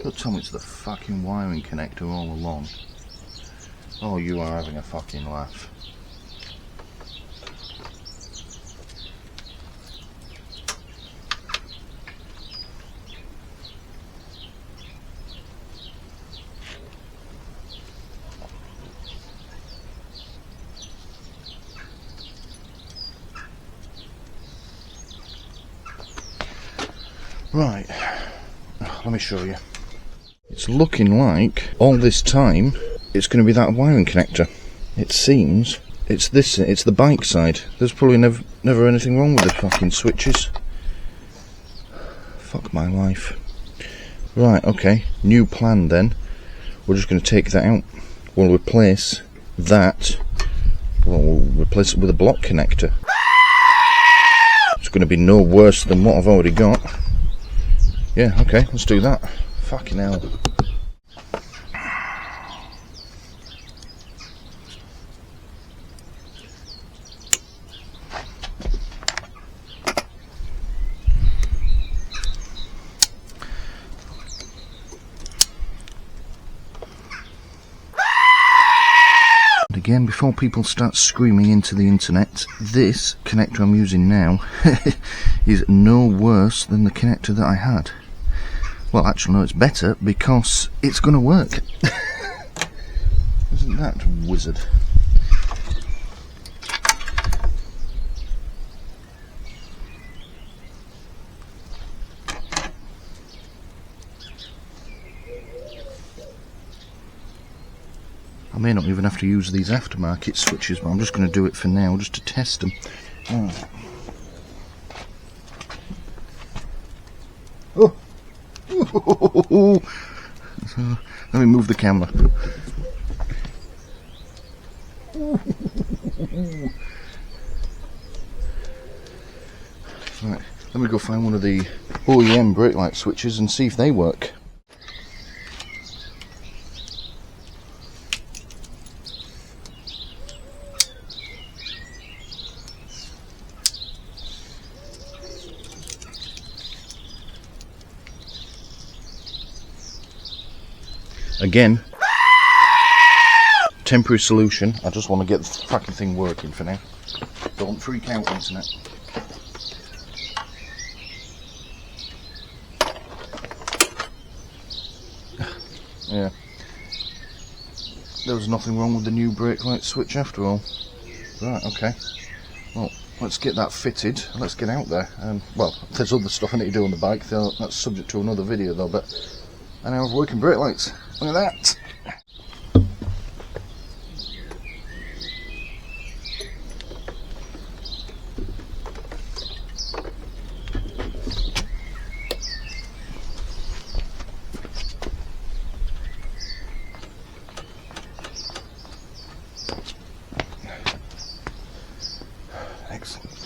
Don't tell me it's the fucking wiring connector all along. Oh, you are having a fucking laugh. Right, let me show you. It's looking like all this time it's going to be that wiring connector. It seems it's the bike side. There's probably never anything wrong with the fucking switches. Fuck my life. Right, okay, new plan then. We're just going to take that out. We'll replace that. Well, we'll replace it with a block connector. It's going to be no worse than what I've already got. Yeah, okay, let's do that. Fucking hell. And again, before people start screaming into the internet, this connector I'm using now is no worse than the connector that I had. Well, actually, no, it's better because it's going to work. Isn't that wizard? I may not even have to use these aftermarket switches, but I'm just going to do it for now, just to test them. Oh! So, let me move the camera. Right, let me go find one of the OEM brake light switches and see if they work. Again, temporary solution. I just want to get the fucking thing working for now. Don't freak out, internet. Yeah. There was nothing wrong with the new brake light switch after all. Right, okay. Well, let's get that fitted. Let's get out there. Well, there's other stuff I need to do on the bike. That's subject to another video though, but I now have working brake lights. Look at that. Excellent.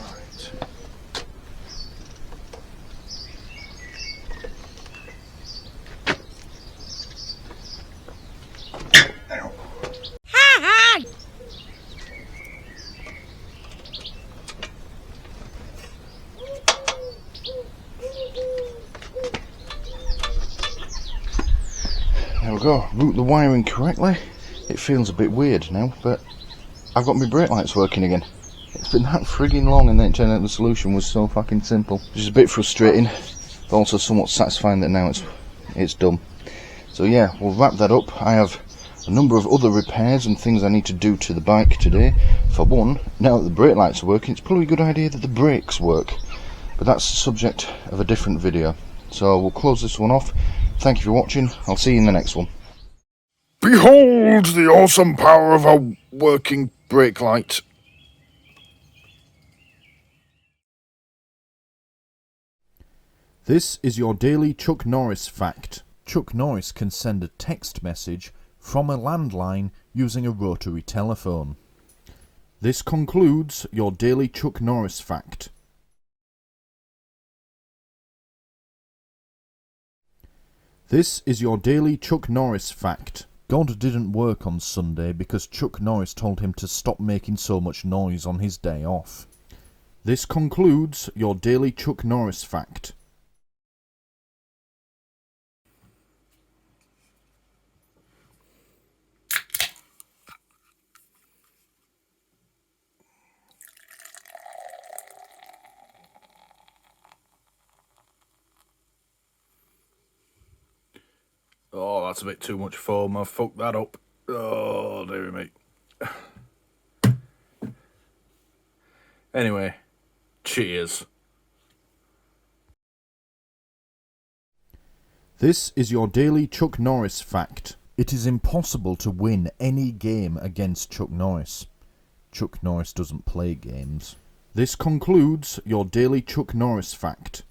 There we go, route the wiring correctly. It feels a bit weird now, but I've got my brake lights working again. It's been that frigging long, and then it turned out the solution was so fucking simple. Which is a bit frustrating, but also somewhat satisfying that now it's done. So yeah, we'll wrap that up. I have a number of other repairs and things I need to do to the bike today. For one, now that the brake lights are working, it's probably a good idea that the brakes work. But that's the subject of a different video. So we'll close this one off. Thank you for watching. I'll see you in the next one. Behold the awesome power of a working brake light. This is your daily Chuck Norris fact. Chuck Norris can send a text message from a landline using a rotary telephone. This concludes your daily Chuck Norris fact. This is your daily Chuck Norris fact. God didn't work on Sunday because Chuck Norris told him to stop making so much noise on his day off. This concludes your daily Chuck Norris fact. Oh, that's a bit too much foam. I've fucked that up. Oh, dear me. Anyway, cheers. This is your daily Chuck Norris fact. It is impossible to win any game against Chuck Norris. Chuck Norris doesn't play games. This concludes your daily Chuck Norris fact.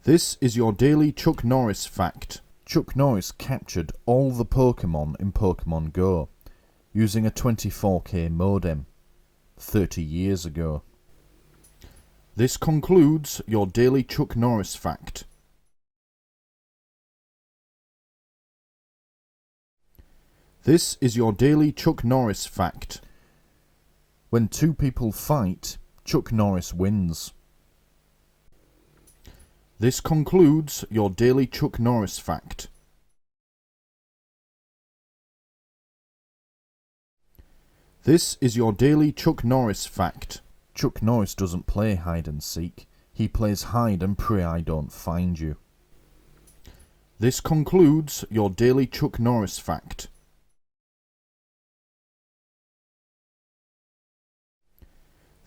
This is your daily Chuck Norris fact. Chuck Norris captured all the Pokemon in Pokemon Go using a 24K modem 30 years ago. This concludes your daily Chuck Norris fact. This is your daily Chuck Norris fact. When two people fight, Chuck Norris wins. This concludes your daily Chuck Norris fact. This is your daily Chuck Norris fact. Chuck Norris doesn't play hide and seek. He plays hide and pray I don't find you. This concludes your daily Chuck Norris fact.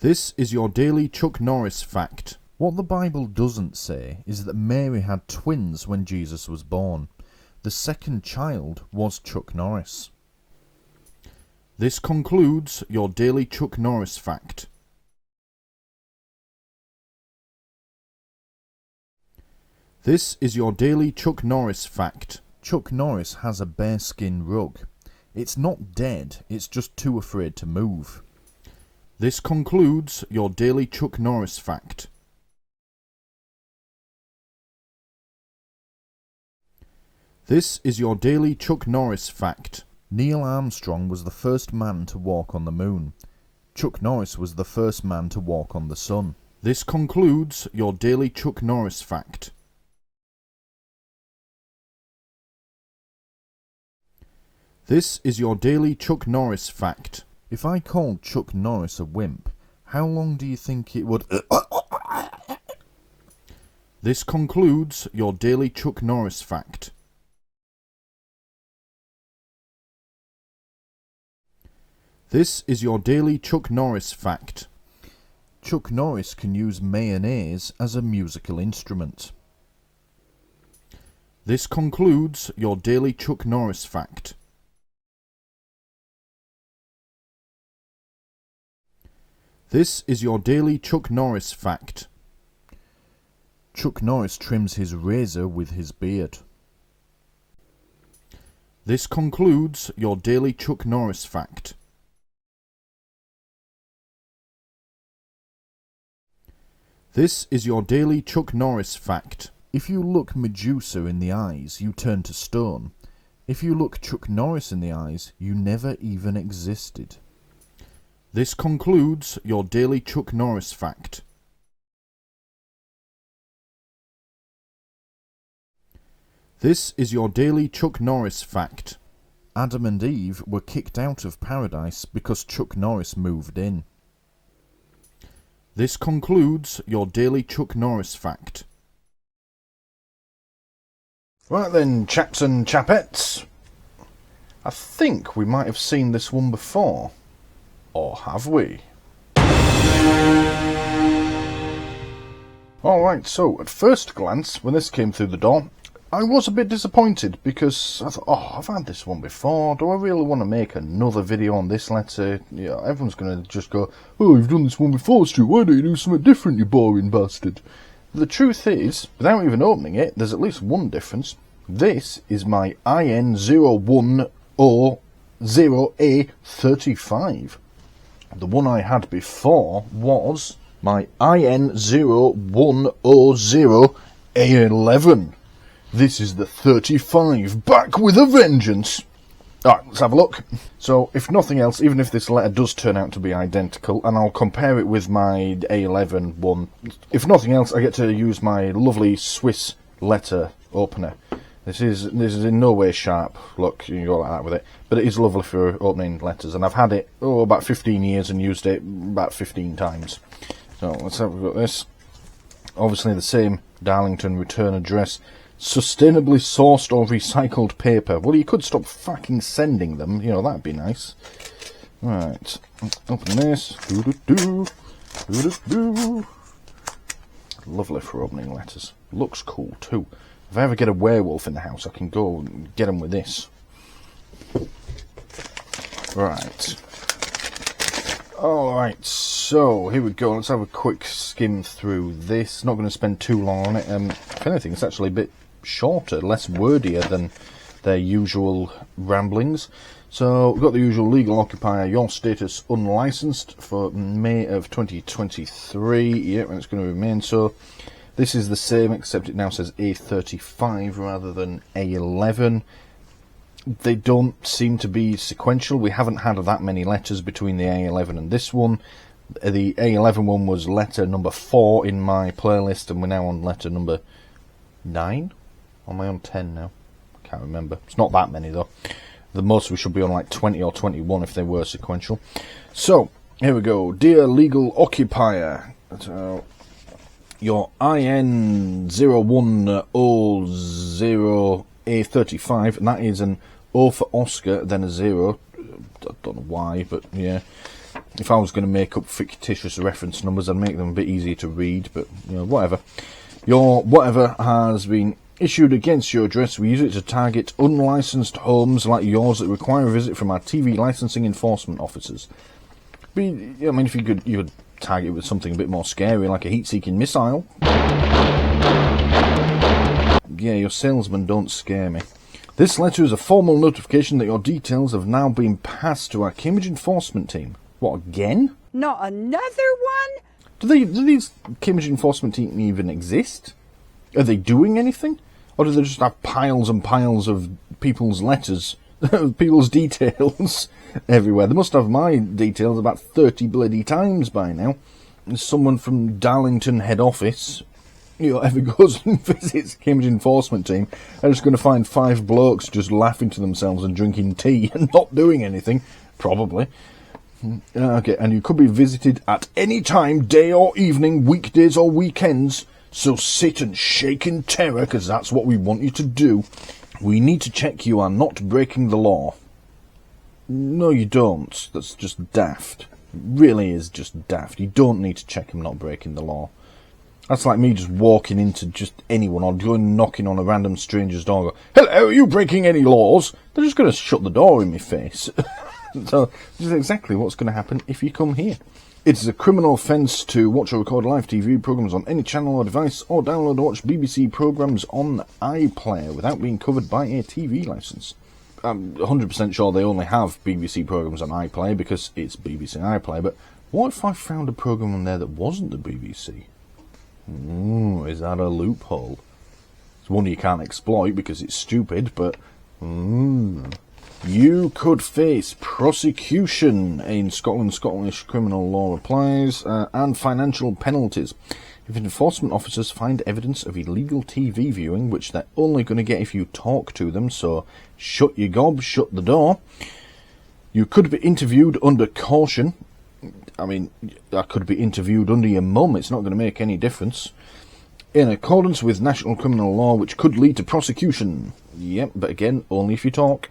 This is your daily Chuck Norris fact. What the Bible doesn't say is that Mary had twins when Jesus was born. The second child was Chuck Norris. This concludes your daily Chuck Norris fact. This is your daily Chuck Norris fact. Chuck Norris has a bearskin rug. It's not dead, it's just too afraid to move. This concludes your daily Chuck Norris fact. This is your daily Chuck Norris fact. Neil Armstrong was the first man to walk on the moon. Chuck Norris was the first man to walk on the sun. This concludes your daily Chuck Norris fact. This is your daily Chuck Norris fact. If I called Chuck Norris a wimp, how long do you think it would... This concludes your daily Chuck Norris fact. This is your daily Chuck Norris fact. Chuck Norris can use mayonnaise as a musical instrument. This concludes your daily Chuck Norris fact. This is your daily Chuck Norris fact. Chuck Norris trims his razor with his beard. This concludes your daily Chuck Norris fact. This is your daily Chuck Norris fact. If you look Medusa in the eyes, you turn to stone. If you look Chuck Norris in the eyes, you never even existed. This concludes your daily Chuck Norris fact. This is your daily Chuck Norris fact. Adam and Eve were kicked out of paradise because Chuck Norris moved in. This concludes your daily Chuck Norris fact. Right then, chaps and chapettes. I think we might have seen this one before. Or have we? Alright, so at first glance, when this came through the door, I was a bit disappointed because I thought, oh, I've had this one before. Do I really want to make another video on this letter? Yeah, everyone's going to just go, oh, you've done this one before, Stu. Why don't you do something different, you boring bastard? The truth is, without even opening it, there's at least one difference. This is my IN010A35. The one I had before was my IN0100A11. This is the 35, back with a vengeance. Alright, let's have a look. So, if nothing else, even if this letter does turn out to be identical, and I'll compare it with my A11 one, if nothing else, I get to use my lovely Swiss letter opener. This is in no way sharp. Look, you can go like that with it. But it is lovely for opening letters, and I've had it, about 15 years and used it about 15 times. So, let's have a look at this. Obviously the same Darlington return address. Sustainably sourced or recycled paper. Well, you could stop fucking sending them. You know, that'd be nice. Right. Open this. Lovely for opening letters. Looks cool, too. If I ever get a werewolf in the house, I can go and get him with this. Right. Alright, so here we go. Let's have a quick skim through this. Not going to spend too long on it. If anything, it's actually a bit shorter, less wordier than their usual ramblings. So we've got the usual legal occupier, your status unlicensed for May of 2023. Yep, and it's going to remain so. This is the same, except it now says A35 rather than A11. They don't seem to be sequential. We haven't had that many letters between the A11 and this one. The A11 one was letter number 4 in my playlist, and we're now on letter number 9? Am I on 10 now? I can't remember. It's not that many though. The most we should be on like 20 or 21 if they were sequential. So, here we go. Dear legal occupier. So, your IN0100A35, and that is an O for Oscar, then a 0. I don't know why, but yeah. If I was going to make up fictitious reference numbers, I'd make them a bit easier to read, but you know, whatever. Your whatever has been issued against your address. We use it to target unlicensed homes like yours that require a visit from our TV licensing enforcement officers. But, I mean, if you could target it with something a bit more scary, like a heat-seeking missile. Yeah, your salesmen don't scare me. This letter is a formal notification that your details have now been passed to our Cambridge enforcement team. What, again? Not another one? Do these Cambridge enforcement team even exist? Are they doing anything? Or do they just have piles and piles of people's letters, people's details everywhere? They must have my details about 30 bloody times by now. Someone from Darlington head office, ever goes and visits Cambridge enforcement team, are just going to find 5 blokes just laughing to themselves and drinking tea and not doing anything, probably. Okay, and you could be visited at any time, day or evening, weekdays or weekends. So sit and shake in terror, because that's what we want you to do. We need to check you are not breaking the law. No, you don't. That's just daft. It really is just daft. You don't need to check them not breaking the law. That's like me just walking into just anyone or going knocking on a random stranger's door and go, hello, are you breaking any laws? They're just going to shut the door in my face. So this is exactly what's going to happen if you come here. It is a criminal offence to watch or record live TV programmes on any channel or device, or download or watch BBC programmes on iPlayer without being covered by a TV licence. I'm 100% sure they only have BBC programmes on iPlayer because it's BBC iPlayer, but what if I found a programme on there that wasn't the BBC? Is that a loophole? It's one you can't exploit because it's stupid, but you could face prosecution in Scotland. Scottish criminal law applies, and financial penalties. If If enforcement officers find evidence of illegal TV viewing, which they're only going to get if you talk to them, so shut your gob, shut the door. You could be interviewed under caution. I mean, I could be interviewed under your mum, it's not going to make any difference. In accordance with national criminal law, which could lead to prosecution. Yep, but again, only if you talk.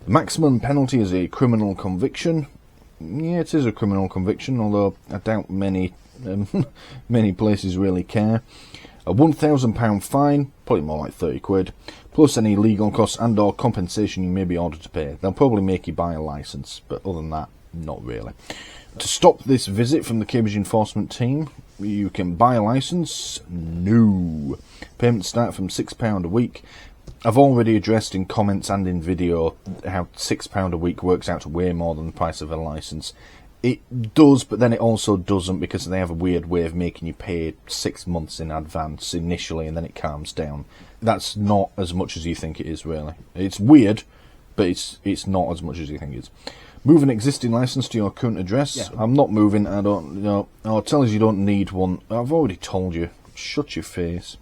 The maximum penalty is a criminal conviction. Yeah, it is a criminal conviction, although I doubt many many places really care. A £1,000 fine, probably more like 30 quid, plus any legal costs and or compensation you may be ordered to pay. They'll probably make you buy a licence, but other than that, not really. To stop this visit from the Cambridge enforcement team, you can buy a licence. No. Payments start from £6 a week. I've already addressed in comments and in video how £6 a week works out to way more than the price of a licence. It does, but then it also doesn't, because they have a weird way of making you pay 6 months in advance initially, and then it calms down. That's not as much as you think it is, really. It's weird, but it's not as much as you think it is. Move an existing licence to your current address. Yeah. I'm not moving. I don't. You know. Oh, tell us you don't need one. I've already told you. Shut your face.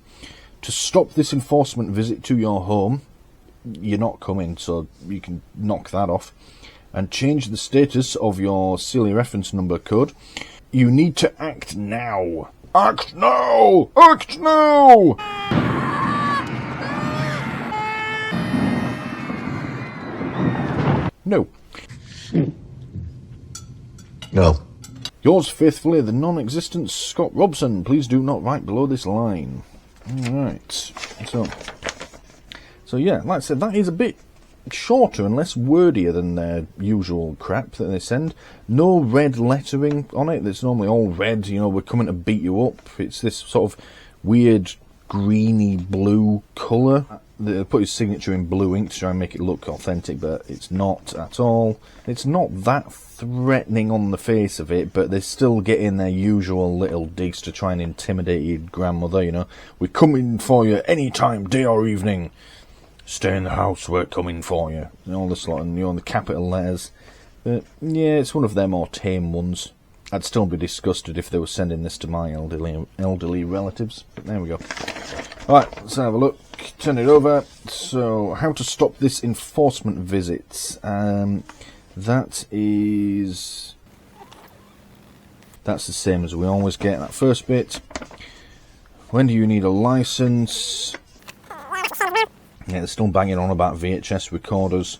To stop this enforcement visit to your home, you're not coming, so you can knock that off. And change the status of your silly reference number code. You need to act now. Act now! Act now! No. No. Yours faithfully, the non-existent Scott Robson. Please do not write below this line. Alright. So yeah, like I said, that is a bit shorter and less wordier than their usual crap that they send. No red lettering on it. It's normally all red, you know, we're coming to beat you up. It's this sort of weird greeny blue colour. They put his signature in blue ink to try and make it look authentic, but it's not at all. It's not that threatening on the face of it, but they're still getting their usual little digs to try and intimidate your grandmother, you know. We're coming for you any time, day or evening. Stay in the house, we're coming for you. And all this lot, and you know, the capital letters. But yeah, it's one of their more tame ones. I'd still be disgusted if they were sending this to my elderly relatives. But there we go. Alright, let's have a look. Turn it over. So, how to stop this enforcement visit. That's the same as we always get. That first bit. When do you need a license? Yeah, they're still banging on about VHS recorders.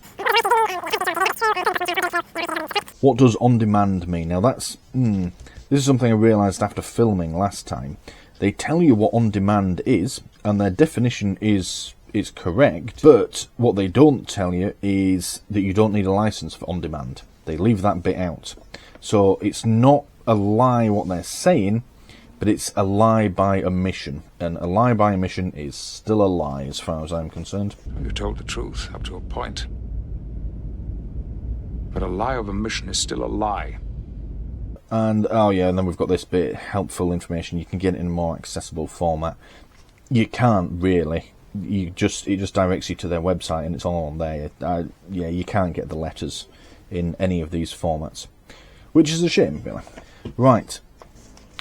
What does on demand mean? Now that's this is something I realised after filming last time. They tell you what on demand is, and their definition is correct, but what they don't tell you is that you don't need a license for on demand. They leave that bit out. So it's not a lie what they're saying, but it's a lie by omission, and a lie by omission is still a lie as far as I'm concerned. You told the truth up to a point, but a lie of omission is still a lie. And oh yeah, and then we've got this bit, helpful information. You can get it in a more accessible format. You can't really. It just directs you to their website, and it's all on there. Yeah, you can't get the letters in any of these formats, which is a shame, really. Right.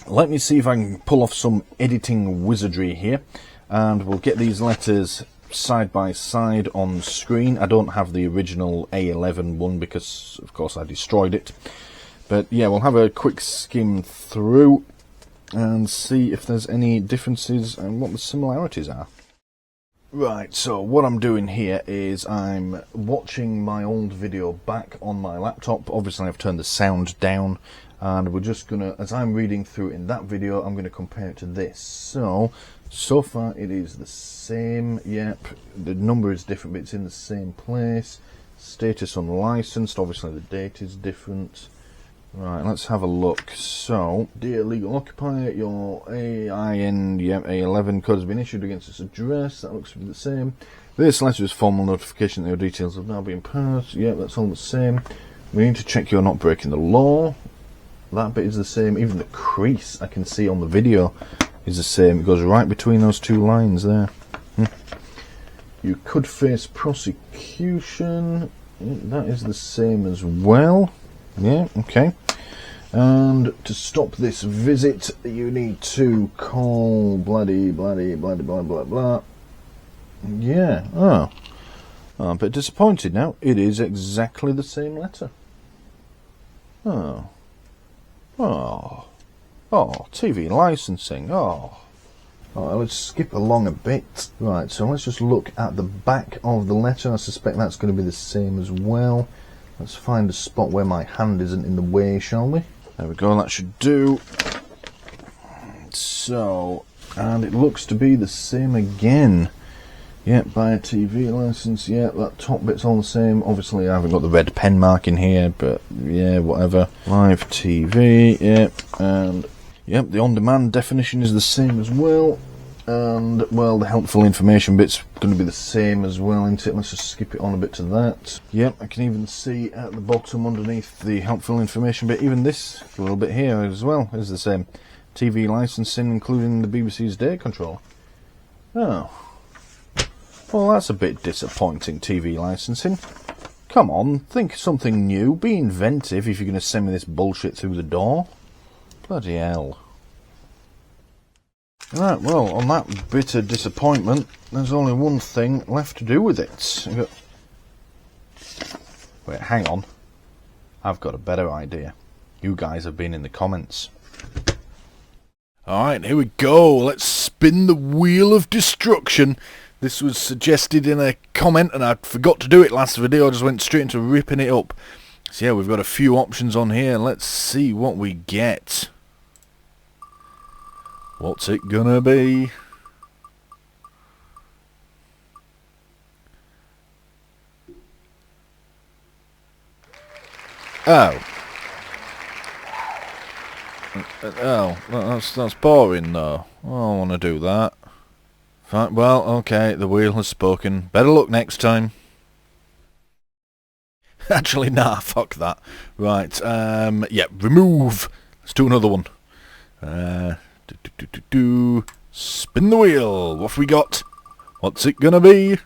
Let me see if I can pull off some editing wizardry here, and we'll get these letters side by side on screen. I don't have the original A11 one because, of course, I destroyed it. But yeah, we'll have a quick skim through and see if there's any differences and what the similarities are. Right, so what I'm doing here is I'm watching my old video back on my laptop. Obviously, I've turned the sound down. And we're just going to, as I'm reading through in that video, I'm going to compare it to this. So far it is the same. Yep, the number is different, but it's in the same place. Status unlicensed, obviously the date is different. Right, let's have a look. So, dear legal occupier, your AIN, A11 code has been issued against this address. That looks to be the same. This letter is formal notification that your details have now been passed. Yep, that's all the same. We need to check you're not breaking the law. That bit is the same. Even the crease I can see on the video is the same. It goes right between those two lines there. You could face prosecution. That is the same as well. Yeah, okay. And to stop this visit, you need to call bloody blah blah blah. Yeah, oh. I'm a bit disappointed now. It is exactly the same letter. Oh. Oh. Oh, TV licensing. Oh. Alright, let's skip along a bit. Right, so let's just look at the back of the letter. I suspect that's going to be the same as well. Let's find a spot where my hand isn't in the way, shall we? There we go, that should do. So, and it looks to be the same again. Yeah, buy a TV license. Yeah, that top bit's all the same. Obviously, I haven't got the red pen mark in here, but yeah, whatever. Live TV, yep, and yep, the on-demand definition is the same as well. And, well, the helpful information bit's going to be the same as well, isn't it? Let's just skip it on a bit to that. Yep, I can even see at the bottom underneath the helpful information bit, even this little bit here as well is the same. TV licensing, including the BBC's data control. Oh. Well, that's a bit disappointing, TV licensing. Come on, think of something new. Be inventive if you're going to send me this bullshit through the door. Bloody hell. Right, well, on that bitter disappointment, there's only one thing left to do with it. Wait, hang on. I've got a better idea. You guys have been in the comments. Alright, here we go. Let's spin the wheel of destruction. This was suggested in a comment and I forgot to do it last video. I just went straight into ripping it up. So yeah, we've got a few options on here. Let's see what we get. What's it gonna be? Oh. Oh, that's boring though. I don't want to do that. Fine, well, okay, the wheel has spoken. Better luck next time. Actually, nah, fuck that. Right, yeah, remove. Let's do another one. Spin the wheel. What have we got? What's it gonna be?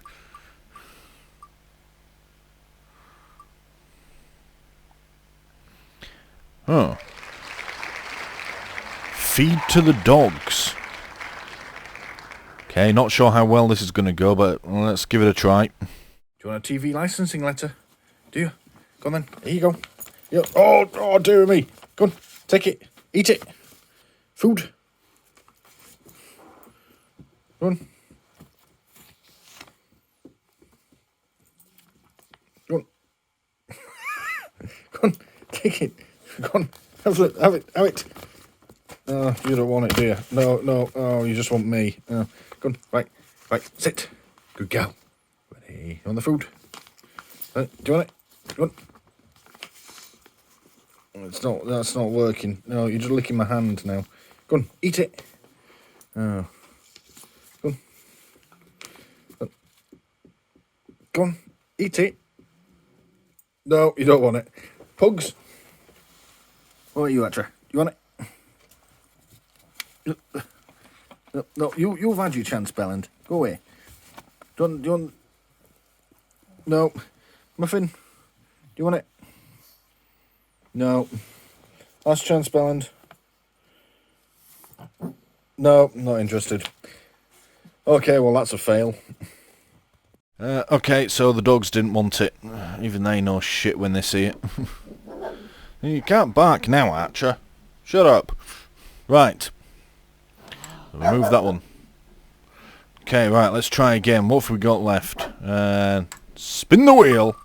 Oh. Feed to the dogs. Okay, not sure how well this is going to go, but let's give it a try. Do you want a TV licensing letter? Do you? Go on then. Here you go. Yeah. Oh, dear me. Go on, take it. Eat it. Food. Go on. Go on. Go on, take it. Go on, have it. Oh, you don't want it, do you? No. Oh, you just want me. Oh. Go on, right, sit. Good girl. Ready? On the food? Do you want it? Go on. That's not working. No, you're just licking my hand now. Go on, eat it. Oh. Go on. Go on, eat it. No, you don't want it. Pugs. What are you, Atra? You want it? No, you've had your chance, Belland. Go away. Do you want... No. Muffin? Do you want it? No. Last chance, Belland. No, not interested. Okay, well, that's a fail. Okay, so the dogs didn't want it. Even they know shit when they see it. You can't bark now, Archer. Shut up. Right. Remove that one. Okay, right, let's try again. What have we got left? Spin the wheel.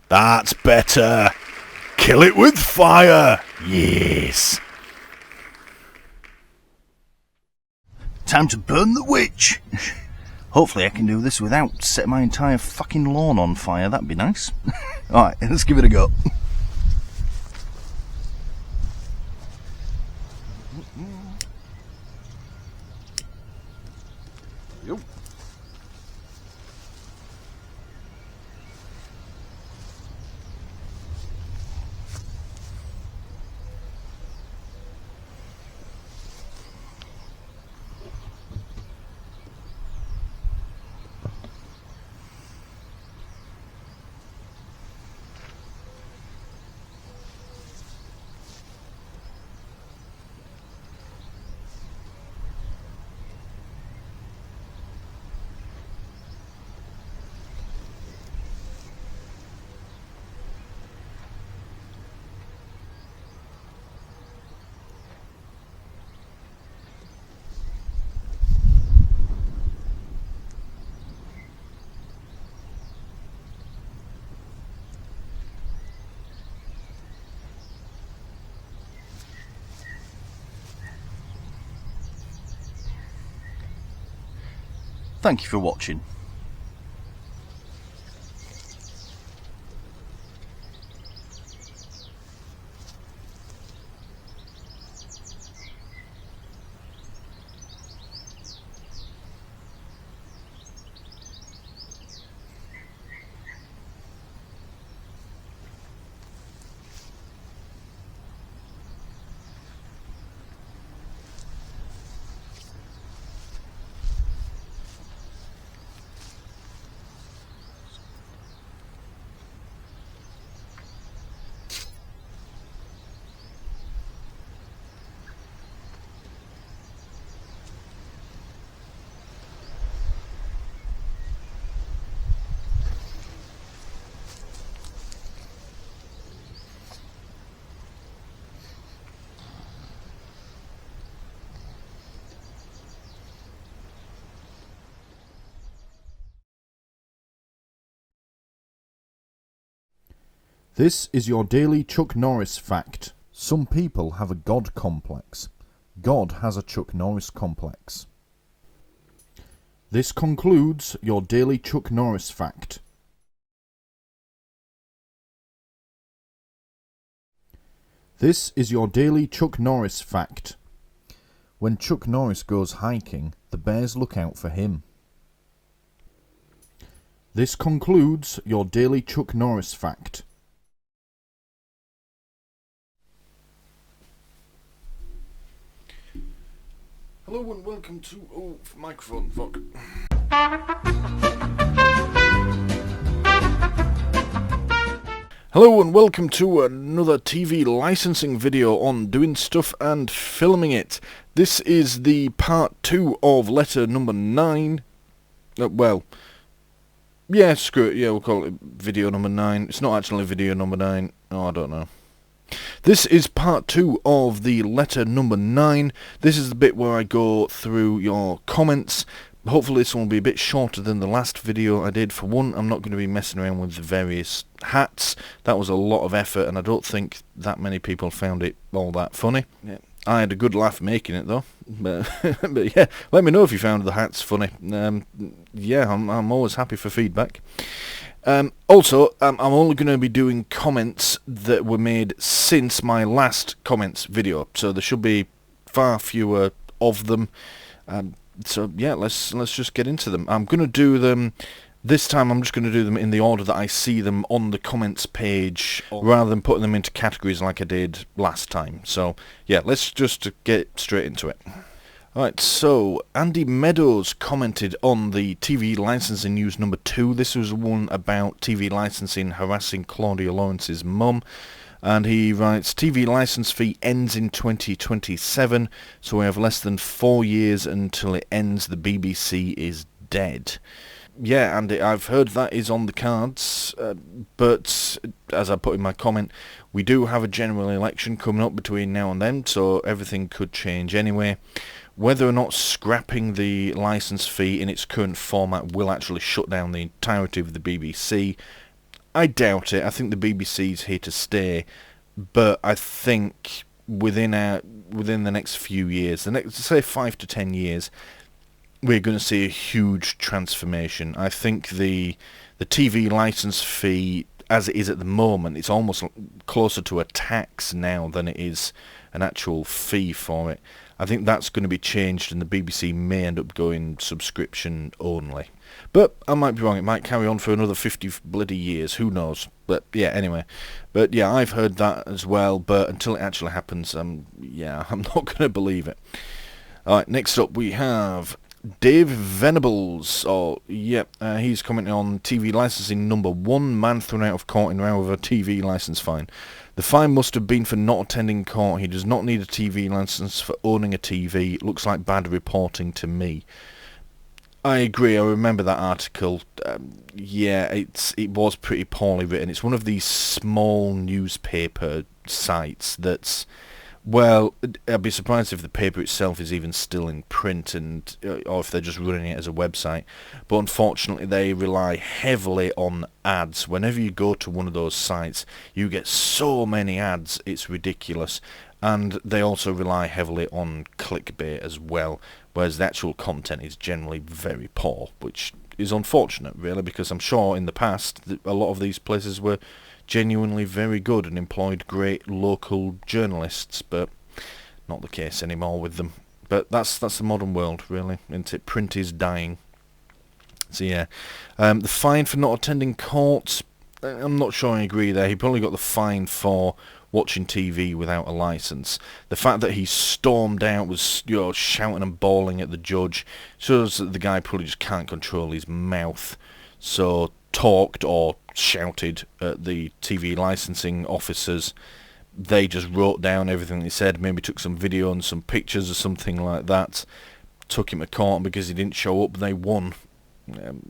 That's better. Kill it with fire. Yes. Time to burn the witch. Hopefully I can do this without setting my entire fucking lawn on fire. That'd be nice. Alright, let's give it a go. Yo. Thank you for watching. This is your daily Chuck Norris fact. Some people have a God complex. God has a Chuck Norris complex. This concludes your daily Chuck Norris fact. This is your daily Chuck Norris fact. When Chuck Norris goes hiking, the bears look out for him. This concludes your daily Chuck Norris fact. Hello and welcome to... Oh, microphone, fuck. Hello and welcome to another TV licensing video on doing stuff and filming it. This is the part 2 of letter number 9. Well, yeah, screw it, yeah, we'll call it video number 9. It's not actually video number 9. Oh, I don't know. This is part 2 of the letter number 9. This is the bit where I go through your comments. Hopefully this one will be a bit shorter than the last video I did. For one, I'm not going to be messing around with the various hats. That was a lot of effort and I don't think that many people found it all that funny. Yeah. I had a good laugh making it though. But yeah, let me know if you found the hats funny. Yeah, I'm always happy for feedback. Also, I'm only going to be doing comments that were made since my last comments video, so there should be far fewer of them. So yeah, let's just get into them. I'm going to do them this time. I'm just going to do them in the order that I see them on the comments page, rather than putting them into categories like I did last time. So yeah, let's just get straight into it. Alright, so Andy Meadows commented on the TV licensing news number 2. This was one about TV licensing harassing Claudia Lawrence's mum. And he writes, TV license fee ends in 2027, so we have less than 4 years until it ends. The BBC is dead. Yeah, Andy, I've heard that is on the cards, but as I put in my comment, we do have a general election coming up between now and then, so everything could change anyway. Whether or not scrapping the licence fee in its current format will actually shut down the entirety of the BBC, I doubt it. I think the BBC's here to stay, but I think within the next few years, the next, say 5 to 10 years, we're going to see a huge transformation. I think the TV licence fee, as it is at the moment, it's almost closer to a tax now than it is an actual fee for it. I think that's going to be changed and the BBC may end up going subscription only. But I might be wrong, it might carry on for another 50 bloody years, who knows. But yeah, anyway. But yeah, I've heard that as well, but until it actually happens, yeah, I'm not going to believe it. Alright, next up we have Dave Venables. He's commenting on TV licensing number 1, man thrown out of court in row over TV licence fine. The fine must have been for not attending court. He does not need a TV licence for owning a TV. Looks like bad reporting to me. I agree, I remember that article. Yeah, it was pretty poorly written. It's one of these small newspaper sites that's... Well, I'd be surprised if the paper itself is even still in print, and or if they're just running it as a website. But unfortunately, they rely heavily on ads. Whenever you go to one of those sites, you get so many ads, it's ridiculous. And they also rely heavily on clickbait as well, whereas the actual content is generally very poor, which is unfortunate, really, because I'm sure in the past that a lot of these places were genuinely very good and employed great local journalists, but not the case anymore with them. But that's the modern world, really, isn't it? Print is dying. So yeah, the fine for not attending court, I'm not sure I agree there. He probably got the fine for watching TV without a licence. The fact that he stormed out, was shouting and bawling at the judge, shows that the guy probably just can't control his mouth. So talked or shouted at the TV licensing officers. They just wrote down everything he said, maybe took some video and some pictures or something like that, took him to court, and because he didn't show up, they won.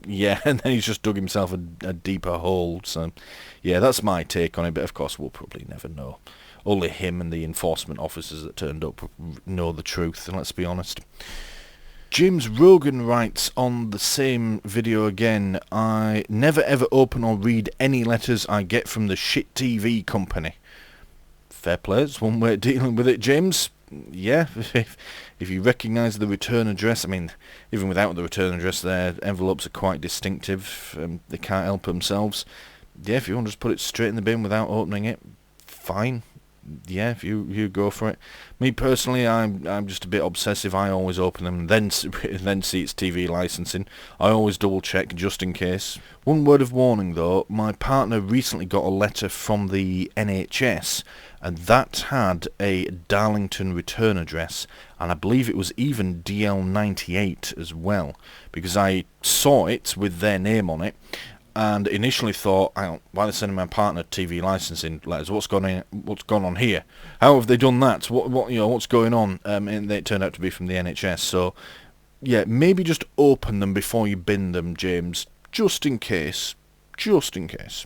Yeah, and then he's just dug himself a deeper hole. So, yeah, that's my take on it, but of course we'll probably never know. Only him and the enforcement officers that turned up know the truth, and let's be honest. James Rogan writes on the same video again, I never ever open or read any letters I get from the shit TV company. Fair play, it's one way of dealing with it, James. Yeah, if you recognise the return address, I mean, even without the return address, their envelopes are quite distinctive. They can't help themselves. Yeah, if you want to just put it straight in the bin without opening it, fine. Yeah, if you go for it. Me personally, I'm just a bit obsessive. I always open them, then see it's TV licensing. I always double check just in case. One word of warning though, my partner recently got a letter from the NHS, and that had a Darlington return address, and I believe it was even DL98 as well, because I saw it with their name on it. And initially thought, hang on, why are they sending my partner TV licensing letters? What's gone on here? How have they done that? What's going on? And it turned out to be from the NHS. So, yeah, maybe just open them before you bin them, James, just in case. Just in case.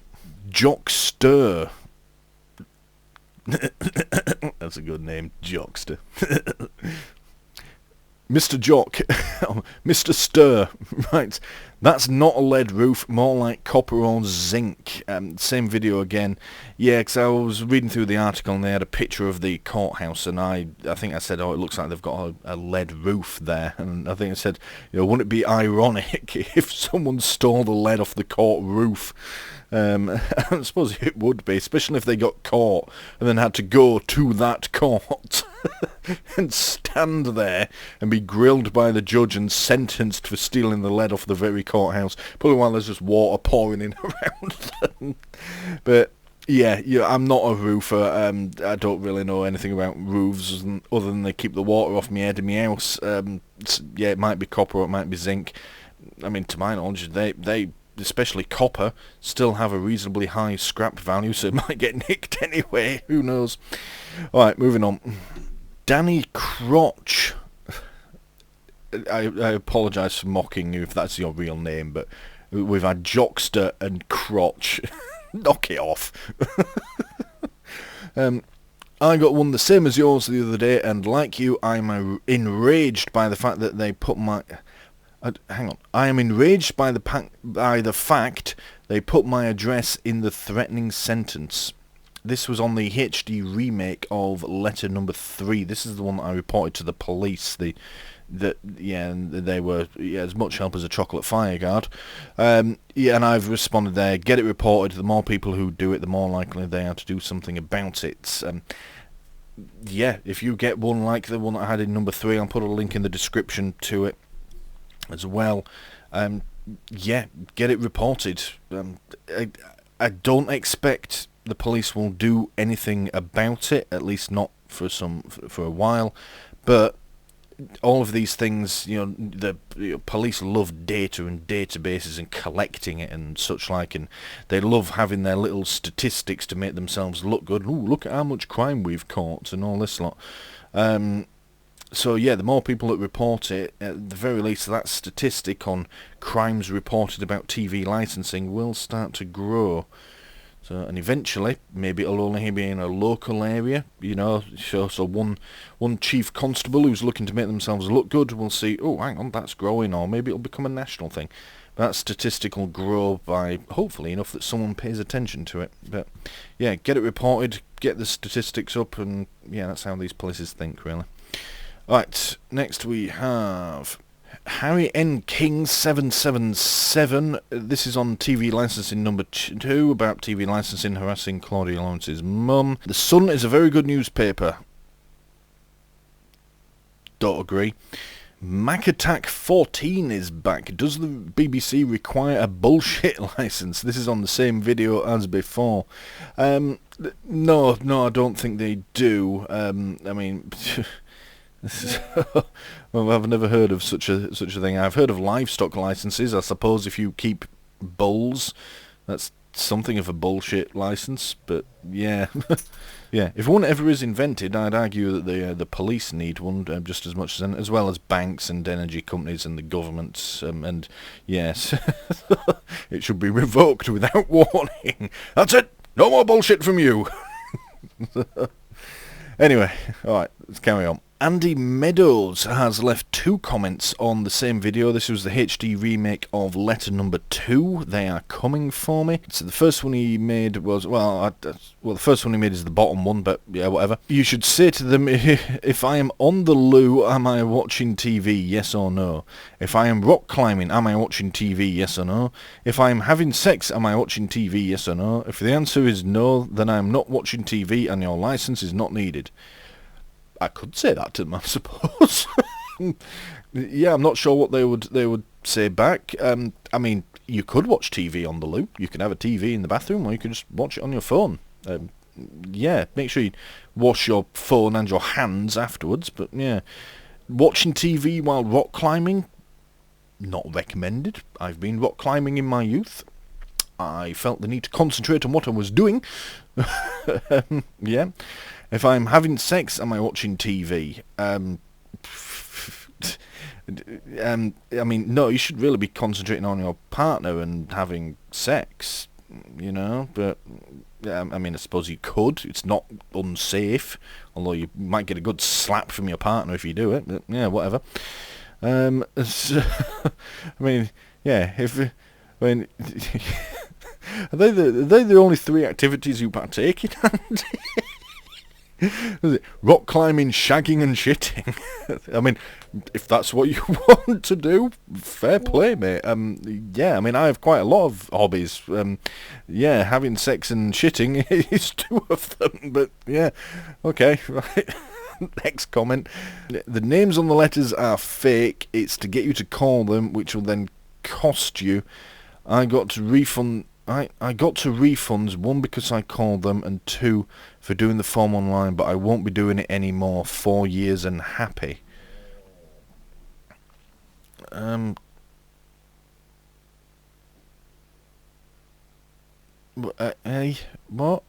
Jockster. That's a good name, Jockster. Mr. Jock, Mr. Stir, right, that's not a lead roof, more like copper or zinc. Same video again. Yeah, because I was reading through the article and they had a picture of the courthouse, and I think I said, oh, it looks like they've got a lead roof there, and I think I said, wouldn't it be ironic if someone stole the lead off the court roof? I suppose it would be, especially if they got caught and then had to go to that court and stand there and be grilled by the judge and sentenced for stealing the lead off the very courthouse, probably while there's just water pouring in around them. But yeah, I'm not a roofer. I don't really know anything about roofs other than they keep the water off my head in my house. Yeah, it might be copper or it might be zinc. I mean, to my knowledge, they especially copper, still have a reasonably high scrap value, so it might get nicked anyway. Who knows? Alright, moving on. Danny Crotch. I apologise for mocking you if that's your real name, but we've had Jockster and Crotch. Knock it off. I got one the same as yours the other day, and like you, I'm enraged by the fact that they put my... hang on. I am enraged by the fact they put my address in the threatening sentence. This was on the HD remake of Letter Number 3. This is the one that I reported to the police. They were as much help as a chocolate fireguard. Yeah, and I've responded there. Get it reported. The more people who do it, the more likely they are to do something about it. Yeah, if you get one like the one that I had in Number 3, I'll put a link in the description to it as well. Yeah, get it reported. I don't expect the police will do anything about it, at least not for a while, but all of these things, the police love data and databases and collecting it and such like, and they love having their little statistics to make themselves look good. Ooh, look at how much crime we've caught and all this lot. So yeah, the more people that report it, at the very least that statistic on crimes reported about TV licensing will start to grow. So, and eventually, maybe it'll only be in a local area, so one chief constable who's looking to make themselves look good will see, oh, hang on, that's growing, or maybe it'll become a national thing. That statistic will grow by, hopefully, enough that someone pays attention to it. But, yeah, get it reported, get the statistics up, and, yeah, that's how these places think, really. Right, next we have Harry N. King 777. This is on TV licensing number 2 about TV licensing harassing Claudia Lawrence's mum. The Sun is a very good newspaper. Don't agree. Mac Attack 14 is back. Does the BBC require a bullshit license? This is on the same video as before. No, I don't think they do. I mean, well, I've never heard of such a thing. I've heard of livestock licenses. I suppose if you keep bulls, that's something of a bullshit license. But yeah. Yeah, if one ever is invented, I'd argue that the police need one just as much as well as banks and energy companies and the governments. And yes, it should be revoked without warning. That's it. No more bullshit from you. Anyway, all right, let's carry on. Andy Meadows has left 2 comments on the same video. This was the HD remake of Letter Number 2. They are coming for me. So the first one he made was, the first one he made is the bottom one, but yeah, whatever. You should say to them, if I am on the loo, am I watching TV, yes or no? If I am rock climbing, am I watching TV, yes or no? If I am having sex, am I watching TV, yes or no? If the answer is no, then I am not watching TV and your license is not needed. I could say that to them, I suppose. Yeah, I'm not sure what they would say back. I mean, you could watch TV on the loo. You can have a TV in the bathroom, or you can just watch it on your phone. Yeah, make sure you wash your phone and your hands afterwards. But yeah, watching TV while rock climbing, not recommended. I've been rock climbing in my youth. I felt the need to concentrate on what I was doing. Yeah. If I'm having sex, am I watching TV? I mean, no, you should really be concentrating on your partner and having sex, you know, but, I mean, I suppose you could. It's not unsafe, although you might get a good slap from your partner if you do it, but, yeah, whatever. So, I mean, yeah, are they the only 3 activities you partake in, Andy? Rock climbing, shagging and shitting. I mean, if that's what you want to do, fair play, mate. Yeah, I mean, I have quite a lot of hobbies. Yeah, having sex and shitting is 2 of them, but yeah, okay, right. Next comment. The names on the letters are fake. It's to get you to call them, which will then cost you. I got to refunds, 1 because I called them, and 2 for doing the form online, but I won't be doing it anymore. 4 years and happy. What?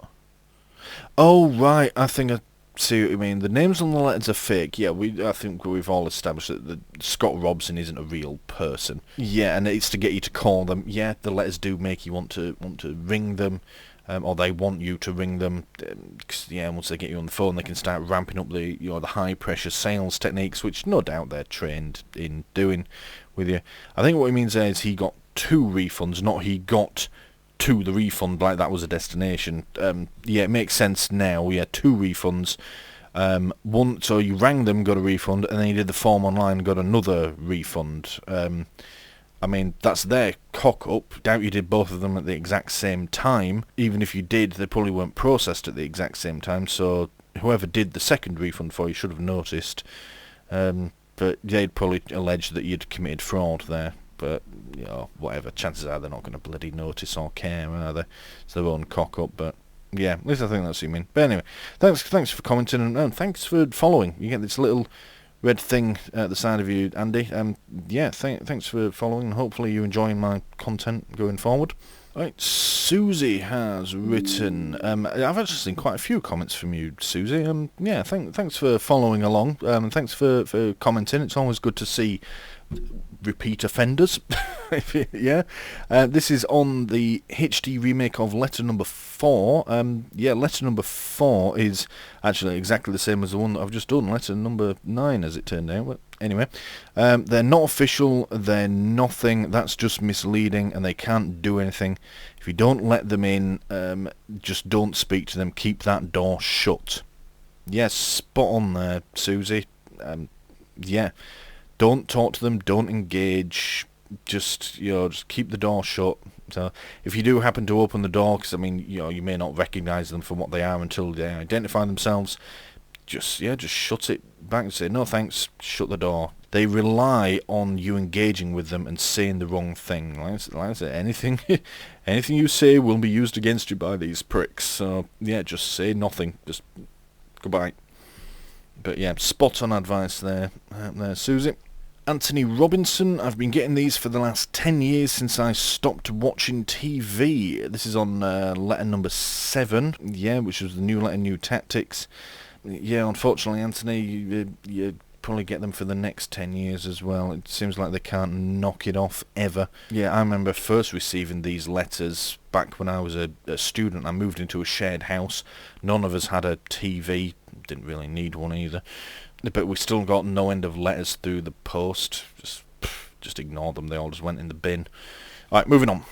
Oh, right, I think I see what you mean. The names on the letters are fake. Yeah, I think we've all established that Scott Robson isn't a real person. Yeah, and it's to get you to call them. Yeah, the letters do make you want to ring them, or they want you to ring them. 'Cause, yeah, once they get you on the phone, they can start ramping up the high pressure sales techniques, which no doubt they're trained in doing with you. I think what he means there is he got 2 refunds, not he got to the refund like that was a destination. Yeah, it makes sense now. Yeah, 2 refunds. 1, so you rang them, got a refund, and then you did the form online and got another refund. I mean, that's their cock up. Doubt you did both of them at the exact same time. Even if you did, they probably weren't processed at the exact same time, so whoever did the second refund for you should have noticed. But they'd probably allege that you'd committed fraud there. But, you know, whatever, chances are they're not going to bloody notice or care, are they? It's their own cock up, but yeah, at least I think that's what you mean. But anyway, thanks for commenting, and thanks for following. You get this little red thing at the side of you, Andy. Yeah, thanks for following, and hopefully you're enjoying my content going forward. Right, Susie has written, I've actually seen quite a few comments from you, Susie. Yeah, thanks for following along, thanks for commenting. It's always good to see repeat offenders. Yeah, this is on the HD remake of Letter Number 4. Yeah, Letter Number 4 is actually exactly the same as the one that I've just done, Letter Number 9 as it turned out. But anyway, they're not official, they're nothing, that's just misleading, and they can't do anything. If you don't let them in, just don't speak to them, keep that door shut. Yes, spot on there, Susie. yeah, don't talk to them, don't engage, just keep the door shut. So if you do happen to open the door, because I mean, you may not recognise them for what they are until they identify themselves, just shut it back and say no thanks, shut the door. They rely on you engaging with them and saying the wrong thing. Like I said, anything you say will be used against you by these pricks. So yeah, just say nothing. Just goodbye. But yeah, spot on advice there, Susie. Anthony Robinson, I've been getting these for the last 10 years since I stopped watching TV. This is on letter number 7, which was the new letter, new tactics. Yeah, unfortunately, Anthony, you probably get them for the next 10 years as well. It seems like they can't knock it off ever. Yeah, I remember first receiving these letters back when I was a student. I moved into a shared house. None of us had a TV. Didn't really need one either. But we still got no end of letters through the post. Just ignore them. They all just went in the bin. Alright, moving on.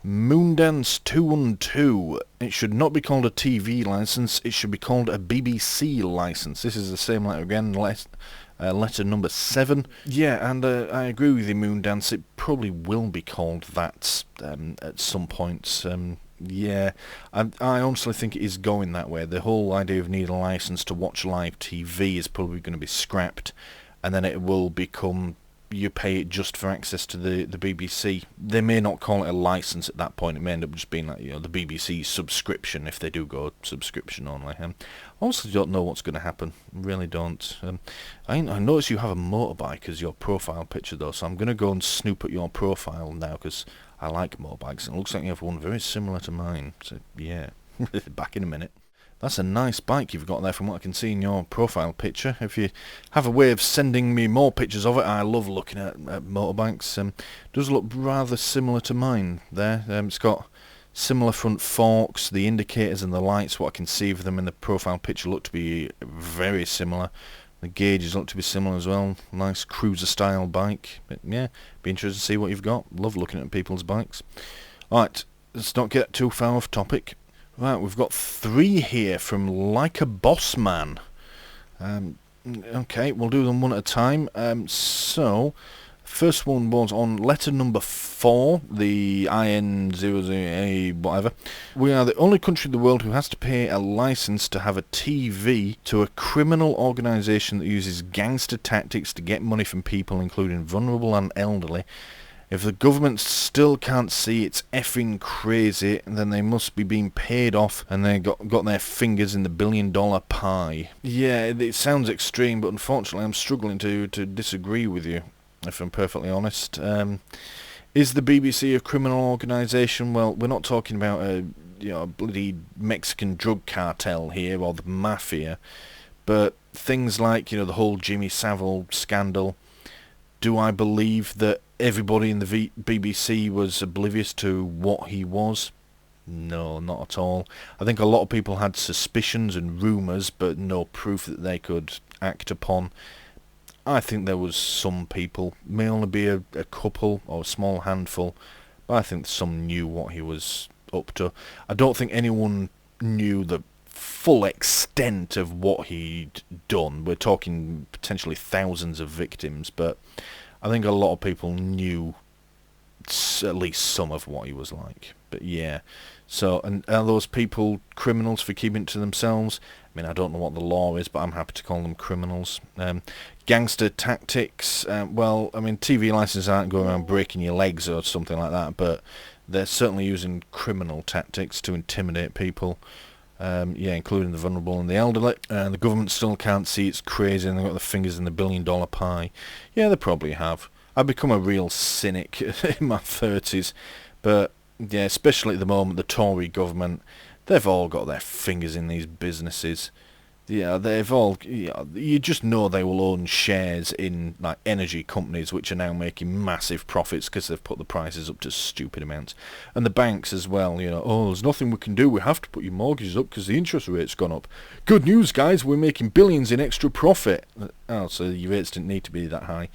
Moondance 212. It should not be called a TV license. It should be called a BBC license. This is the same letter again. Letter number 7. Yeah, and I agree with you, Moondance. It probably will be called that at some point. Yeah, I honestly think it is going that way. The whole idea of needing a license to watch live TV is probably going to be scrapped, and then it will become you pay it just for access to the BBC. They may not call it a license at that point. It may end up just being like the BBC subscription if they do go subscription only. I honestly don't know what's going to happen. Really don't. I notice you have a motorbike as your profile picture though, so I'm going to go and snoop at your profile now because I like motorbikes, and it looks like you have one very similar to mine. So yeah, back in a minute. That's a nice bike you've got there from what I can see in your profile picture. If you have a way of sending me more pictures of it, I love looking at motorbikes. It does look rather similar to mine there. It's got similar front forks, the indicators and the lights, what I can see of them in the profile picture look to be very similar. The gauges look to be similar as well. Nice cruiser style bike. But yeah, be interested to see what you've got. Love looking at people's bikes. Alright, let's not get too far off topic. Right, we've got 3 here from Like a Boss Man. Okay, we'll do them one at a time. So, first one was on letter number 4, the IN00A whatever. We are the only country in the world who has to pay a license to have a TV to a criminal organisation that uses gangster tactics to get money from people, including vulnerable and elderly. If the government still can't see it's effing crazy, then they must be being paid off and they got their fingers in the billion-dollar pie. Yeah, it sounds extreme, but unfortunately I'm struggling to disagree with you, if I'm perfectly honest. Is the BBC a criminal organisation? Well, we're not talking about a bloody Mexican drug cartel here or the mafia, but things like the whole Jimmy Savile scandal. Do I believe that everybody in the BBC was oblivious to what he was? No, not at all. I think a lot of people had suspicions and rumours, but no proof that they could act upon. I think there was some people, may only be a couple or a small handful, but I think some knew what he was up to. I don't think anyone knew the full extent of what he'd done. We're talking potentially thousands of victims, but I think a lot of people knew at least some of what he was like. But yeah, so, and are those people criminals for keeping it to themselves? I mean, I don't know what the law is, but I'm happy to call them criminals. Gangster tactics, well, I mean, TV licenses aren't going around breaking your legs or something like that, but they're certainly using criminal tactics to intimidate people. Yeah, including the vulnerable and the elderly. The government still can't see it's crazy and they've got their fingers in the billion-dollar pie. Yeah, they probably have. I've become a real cynic in my 30s. But, yeah, especially at the moment, the Tory government, they've all got their fingers in these businesses. Yeah, they've all... you just know they will own shares in like energy companies which are now making massive profits because they've put the prices up to stupid amounts. And the banks as well, oh, there's nothing we can do, we have to put your mortgages up because the interest rate's gone up. Good news, guys, we're making billions in extra profit. Oh, so your rates didn't need to be that high.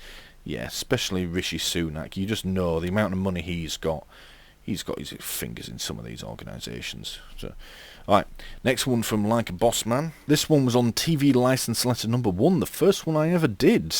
Yeah, especially Rishi Sunak. You just know the amount of money he's got. he's got his fingers in some of these organisations. So, alright, next one from Like a Boss Man. This one was on TV licence letter number 1, the first one I ever did.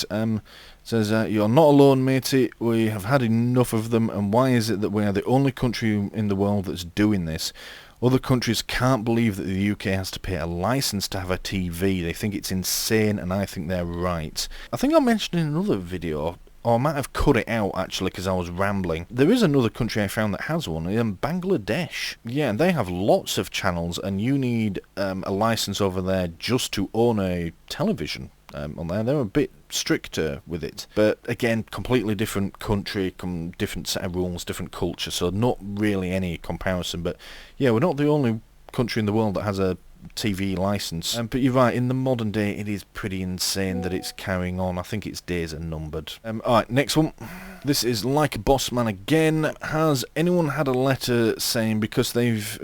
Says, you're not alone, matey, we have had enough of them, and why is it that we are the only country in the world that's doing this? Other countries can't believe that the UK has to pay a licence to have a TV. They think it's insane, and I think they're right. I think I mentioned in another video, or I might have cut it out actually because I was rambling. There is another country I found that has one, Bangladesh. Yeah, and they have lots of channels, and you need a licence over there just to own a television on there. They're a bit stricter with it. But again, completely different country, different set of rules, different culture, so not really any comparison. But yeah, we're not the only country in the world that has a TV licence. But you're right, in the modern day it is pretty insane that it's carrying on. I think its days are numbered. Alright, next one. This is Like a Boss Man again. Has anyone had a letter saying because they've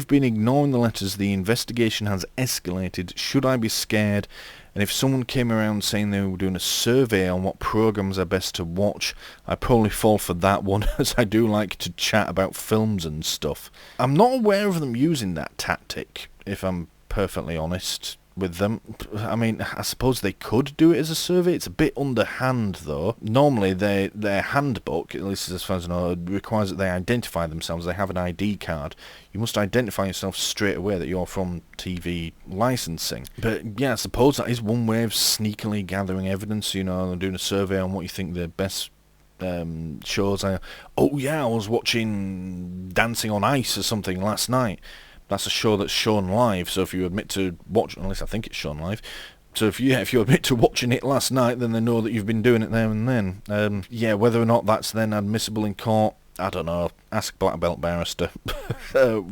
been ignoring the letters, the investigation has escalated? Should I be scared? And if someone came around saying they were doing a survey on what programmes are best to watch, I'd probably fall for that one, as I do like to chat about films and stuff. I'm not aware of them using that tactic, if I'm perfectly honest with them. I mean, I suppose they could do it as a survey. It's a bit underhand, though. Normally, their handbook, at least as far as I know, requires that they identify themselves. They have an ID card. You must identify yourself straight away that you're from TV licensing. But yeah, I suppose that is one way of sneakily gathering evidence, you know, doing a survey on what you think the best shows are. Oh yeah, I was watching Dancing on Ice or something last night. That's a show that's shown live, so if you admit to watch, unless I think it's shown live, so if you admit to watching it last night, then they know that you've been doing it there and then. Yeah, whether or not that's then admissible in court, I don't know. Ask Black Belt Barrister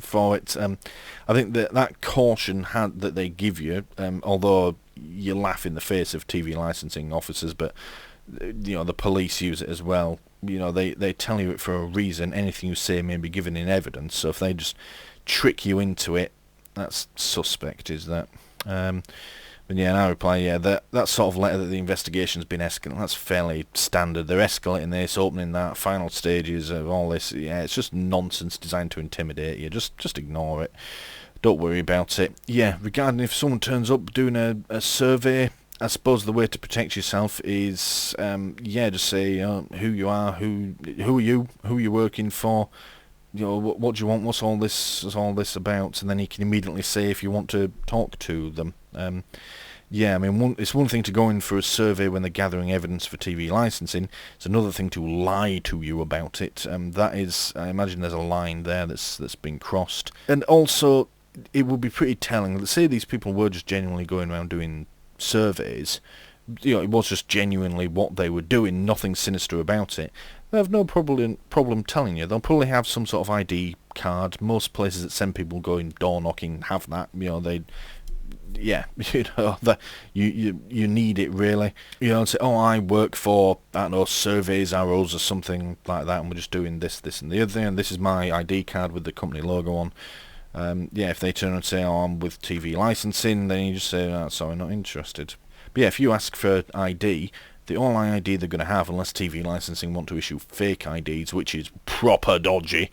for it. I think that caution that they give you, although you laugh in the face of TV licensing officers, but you know the police use it as well. You know they tell you it for a reason. Anything you say may be given in evidence. So if they just trick you into it, that's suspect, is that? But yeah, and I reply, yeah, that sort of letter that the investigation's been escalating, that's fairly standard. They're escalating this, opening that, final stages of all this. Yeah, it's just nonsense designed to intimidate you. Just ignore it. Don't worry about it. Yeah, regarding if someone turns up doing a survey, I suppose the way to protect yourself is, just say who you are, who are you, who you're working for. You know, what do you want? What's all this about? And then you can immediately say if you want to talk to them. Yeah, I mean, it's one thing to go in for a survey when they're gathering evidence for TV licensing. It's another thing to lie to you about it. That is, I imagine there's a line there that's been crossed. And also, it would be pretty telling. Let's say these people were just genuinely going around doing surveys. You know, it was just genuinely what they were doing, nothing sinister about it. They have no problem telling you. They'll probably have some sort of ID card. Most places that send people going door knocking have that. You know, you need it really. You know, say, oh, I work for, I don't know, Surveys Arrows or something like that, and we're just doing this, and the other thing, and this is my ID card with the company logo on. If they turn and say, oh, I'm with TV licensing, then you just say, oh, sorry, not interested. But yeah, if you ask for ID, the only ID they're going to have, unless TV licensing want to issue fake IDs, which is proper dodgy,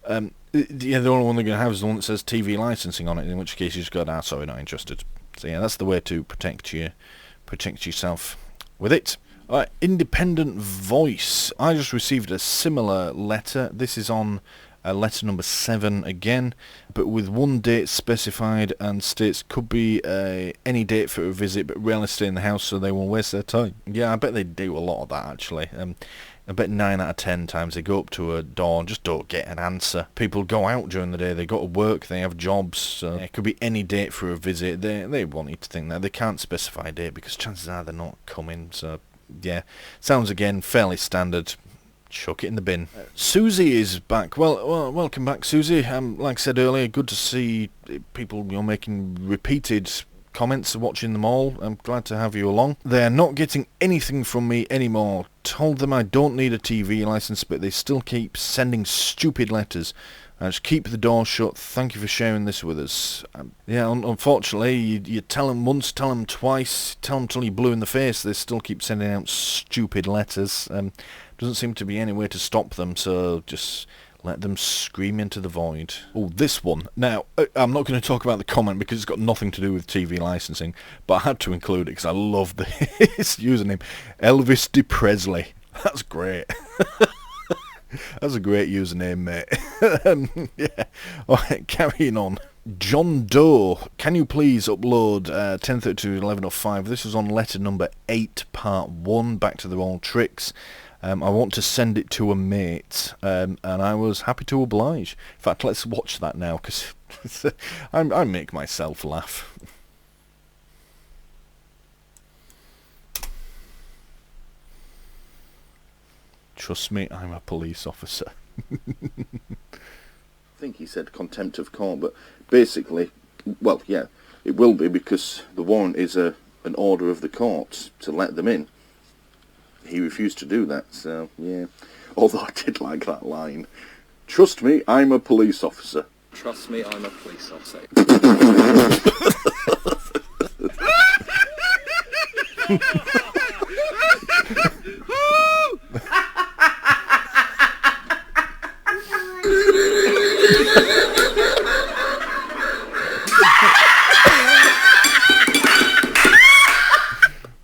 the only one they're going to have is the one that says TV licensing on it, in which case you just go, sorry, not interested. So yeah, that's the way to protect yourself with it. Alright, Independent Voice. I just received a similar letter. This is on letter number 7 again, but with one date specified, and states could be any date for a visit, but rarely stay in the house, so they won't waste their time. Yeah, I bet they do a lot of that actually. I bet 9 out of 10 times they go up to a door and just don't get an answer. People go out during the day, they go to work, they have jobs, so it could be any date for a visit. They want you to think that. They can't specify a date because chances are they're not coming, so yeah. Sounds again fairly standard. Chuck it in the bin. Susie is back. Well, welcome back, Susie. Like I said earlier, good to see people making repeated comments and watching them all. I'm glad to have you along. They're not getting anything from me anymore. Told them I don't need a TV license, but they still keep sending stupid letters. Just keep the door shut. Thank you for sharing this with us. Unfortunately, you tell them once, tell them twice, tell them till you're blue in the face. They still keep sending out stupid letters. Doesn't seem to be any way to stop them, so just Let them scream into the void. Oh, this one. Now, I'm not going to talk about the comment because it's got nothing to do with TV licensing, but I had to include it because I love this username. Elvis De Presley. That's great. That's a great username, mate. Yeah. Alright, carrying on. John Doe, can you please upload 10:32 to 11:05? This was on letter number 8, part 1, back to the old tricks. I want to send it to a mate, and I was happy to oblige. In fact, let's watch that now, because I make myself laugh. Trust me, I'm a police officer. I think he said contempt of court, but basically, well, yeah, it will be because the warrant is an order of the court to let them in. He refused to do that, so, yeah. Although I did like that line. Trust me, I'm a police officer. Trust me, I'm a police officer.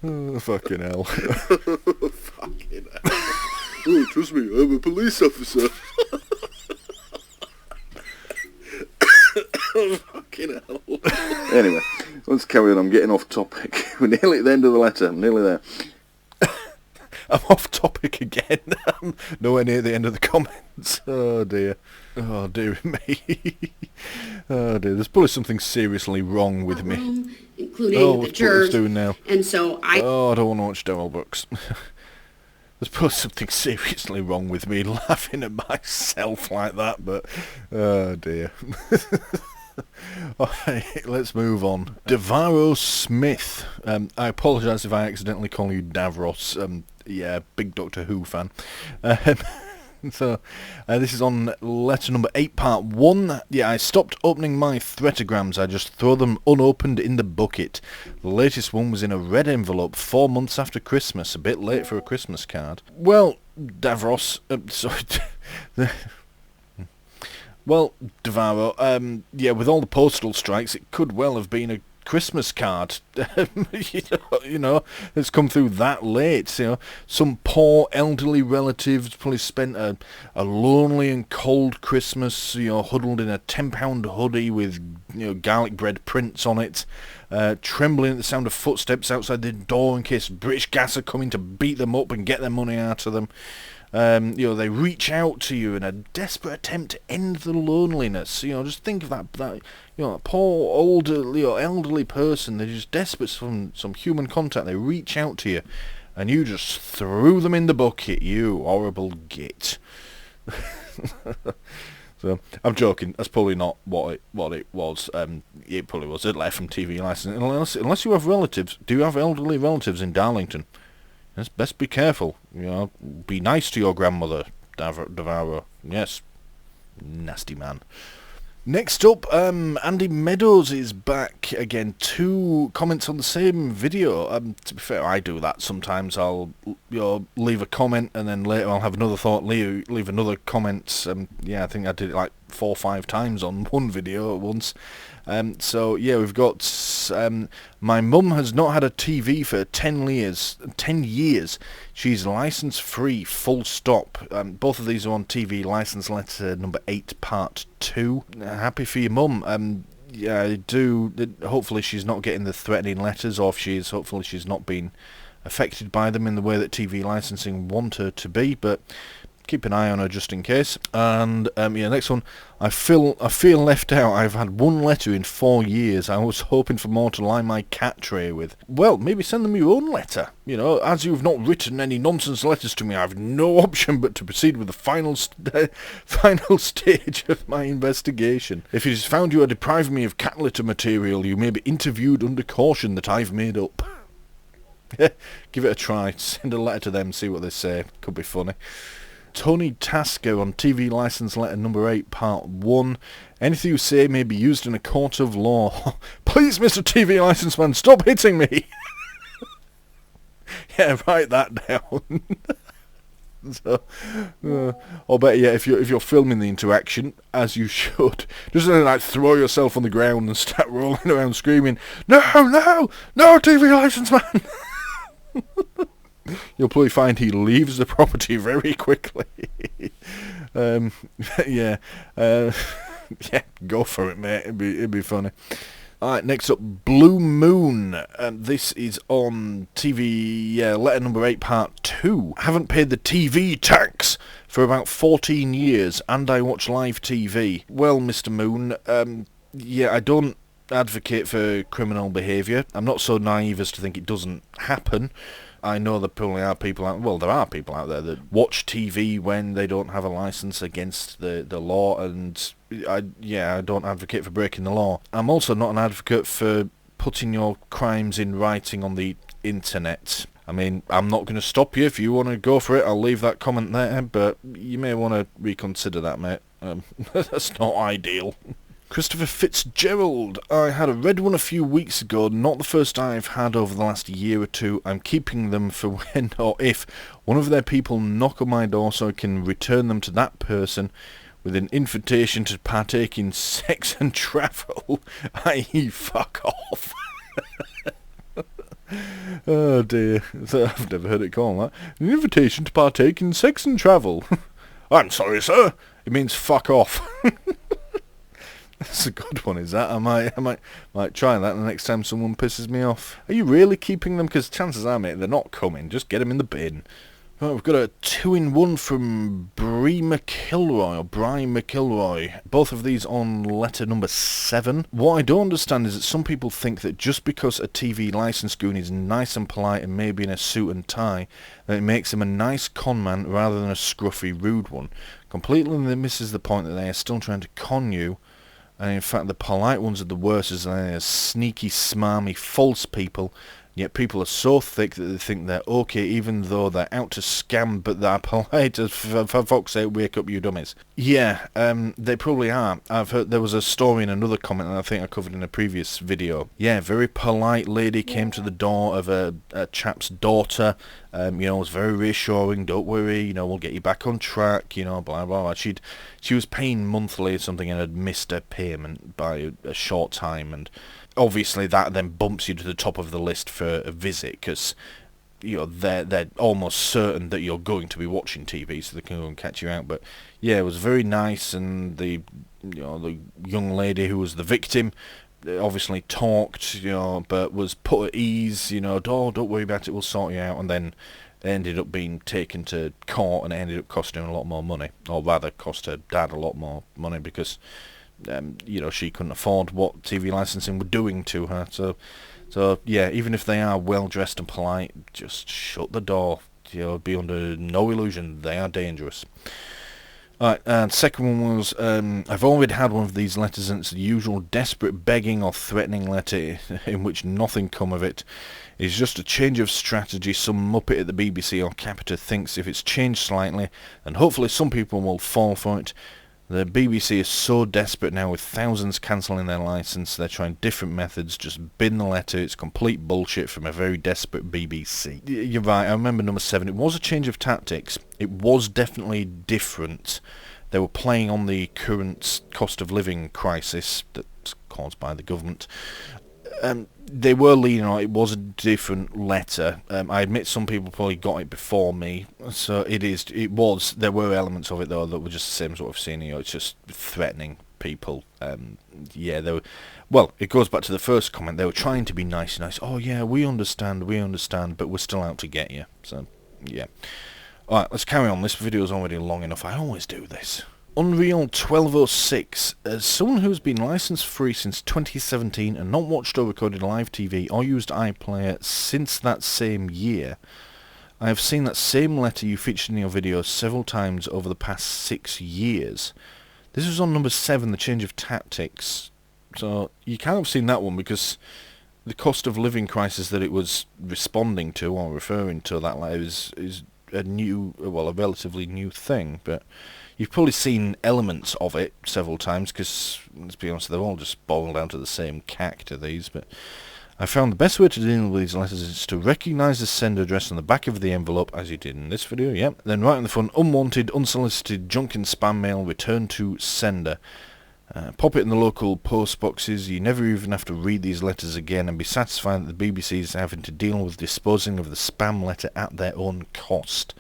Oh, fucking hell. Fucking hell. Oh, trust me, I'm a police officer. Fucking hell. Anyway, let's carry on. I'm getting off topic. We're nearly at the end of the letter. I'm nearly there. I'm off topic again. I'm nowhere near the end of the comments. Oh dear. Oh dear me. Oh dear. There's probably something seriously wrong with me. Including the church. Doing now. And so I don't want to watch Daryl books. There's probably something seriously wrong with me laughing at myself like that, but oh dear. Alright, let's move on. Davaro Smith. I apologise if I accidentally call you Davros. Yeah, big Doctor Who fan. So, this is on letter number 8, part 1. Yeah, I stopped opening my threatograms. I just throw them unopened in the bucket. The latest one was in a red envelope 4 months after Christmas. A bit late for a Christmas card. Well, Davros... sorry... Well, Davaro, yeah, with all the postal strikes, it could well have been a Christmas card. you know, it's come through that late. You know, some poor elderly relatives probably spent a lonely and cold Christmas, you know, huddled in a £10 hoodie with, you know, garlic bread prints on it, trembling at the sound of footsteps outside the door in case British Gas are coming to beat them up and get their money out of them. You know, they reach out to you in a desperate attempt to end the loneliness. You know, just think of that you know, poor elderly person. They're just desperate for some human contact. They reach out to you, and you just threw them in the bucket. You horrible git. So I'm joking. That's probably not what it was. It probably was a letter from TV licensing. Unless you have relatives. Do you have elderly relatives in Darlington? Yes, best be careful. You know, be nice to your grandmother, Davaro. Yes, nasty man. Next up, Andy Meadows is back again. 2 comments on the same video. To be fair, I do that sometimes. I'll leave a comment and then later I'll have another thought, leave another comment. Yeah, I think I did it like 4 or 5 times on one video at once. So yeah, we've got my mum has not had a TV for 10 years. She's license free, full stop. Both of these are on TV license letter number 8, part 2. Happy for your mum. Yeah, I do. Hopefully she's not getting the threatening letters, or if she is, hopefully she's not been affected by them in the way that TV licensing want her to be. But keep an eye on her just in case. And yeah, next one. I feel left out. I've had 1 letter in 4 years. I was hoping for more to line my cat tray with. Well, maybe send them your own letter. You know, as you've not written any nonsense letters to me, I have no option but to proceed with the final stage of my investigation. If it is found you are depriving me of cat litter material, you may be interviewed under caution that I've made up. Give it a try. Send a letter to them, see what they say. Could be funny. Tony Tasker on TV license letter number 8, part 1. Anything you say may be used in a court of law. Please, Mr. TV license man, stop hitting me. Yeah, write that down. So, or better yet, if you're filming the interaction, as you should, just like throw yourself on the ground and start rolling around screaming, "No, no, no TV license, man!" You'll probably find he leaves the property very quickly. Yeah, yeah, go for it, mate. It'd be funny. Alright, next up, Blue Moon. This is on TV, letter number 8, part 2. Haven't paid the TV tax for about 14 years, and I watch live TV. Well, Mr. Moon, yeah, I don't advocate for criminal behaviour. I'm not so naive as to think it doesn't happen. I know there probably are people out, well, there are people out there that watch TV when they don't have a licence against the law, and I don't advocate for breaking the law. I'm also not an advocate for putting your crimes in writing on the internet. I mean, I'm not going to stop you if you want to go for it. I'll leave that comment there, but you may want to reconsider that, mate. That's not ideal. Christopher Fitzgerald. I had a red one a few weeks ago, not the first I've had over the last year or two. I'm keeping them for when or if one of their people knock on my door so I can return them to that person with an invitation to partake in sex and travel, i.e. fuck off. Oh dear, I've never heard it called that. An invitation to partake in sex and travel. I'm sorry, sir. It means fuck off. That's a good one, is that? I might try that the next time someone pisses me off. Are you really keeping them? Because chances are, mate, they're not coming. Just get them in the bin. Right, we've got a 2-in-1 from Bri McIlroy. Both of these on letter number 7. What I don't understand is that some people think that just because a TV licence goon is nice and polite and maybe in a suit and tie, that it makes him a nice con man rather than a scruffy, rude one. Completely misses the point that they are still trying to con you. And in fact, the polite ones are the worst, as they are sneaky, smarmy, false people. Yet people are so thick that they think they're okay, even though they're out to scam, but they're polite. For fuck's sake, wake up, you dummies. Yeah, they probably are. I've heard there was a story in another comment that I think I covered in a previous video. Yeah, very polite lady came to the door of a chap's daughter. Was very reassuring. Don't worry, we'll get you back on track. Blah blah blah. She was paying monthly or something and had missed her payment by a short time, and obviously that then bumps you to the top of the list for a visit, because they're almost certain that you're going to be watching TV, so they can go and catch you out. But yeah, it was very nice, and the young lady who was the victim obviously talked, but was put at ease. Don't worry about it, we'll sort you out. And then ended up being taken to court, and it ended up costing her a lot more money, or rather cost her dad a lot more money, because she couldn't afford what TV licensing were doing to her. So yeah, even if they are well dressed and polite, just shut the door. Be under no illusion they are dangerous. Alright, and second one was, I've already had one of these letters, and it's the usual desperate begging or threatening letter in which nothing come of it. It's just a change of strategy some muppet at the BBC or Capita thinks if it's changed slightly, and hopefully some people will fall for it. The BBC is so desperate now, with thousands cancelling their licence, they're trying different methods. Just bin the letter, it's complete bullshit from a very desperate BBC. You're right, I remember number 7. It was a change of tactics. It was definitely different. They were playing on the current cost of living crisis that's caused by the government. They were leaning on it. Was a different letter. I admit some people probably got it before me, so there were elements of it though that were just the same sort of scene. It's just threatening people. They were. Well, it goes back to the first comment. They were trying to be nice. Oh yeah, we understand, but we're still out to get you. So yeah. All right, let's carry on. This video's already long enough. I always do this. Unreal 1206. As someone who's been licensed free since 2017 and not watched or recorded live TV or used iPlayer since that same year, I have seen that same letter you featured in your videos several times over the past 6 years. This was on number 7, the change of tactics. So you can't have seen that one because the cost of living crisis that it was responding to or referring to, that letter, is a relatively new thing, but you've probably seen elements of it several times, because, let's be honest, they're all just boiled down to the same character, these, but I found the best way to deal with these letters is to recognise the sender address on the back of the envelope, as you did in this video, yep. Then right in the front, unwanted, unsolicited, junk and spam mail, return to sender. Pop it in the local post boxes. You never even have to read these letters again and be satisfied that the BBC is having to deal with disposing of the spam letter at their own cost.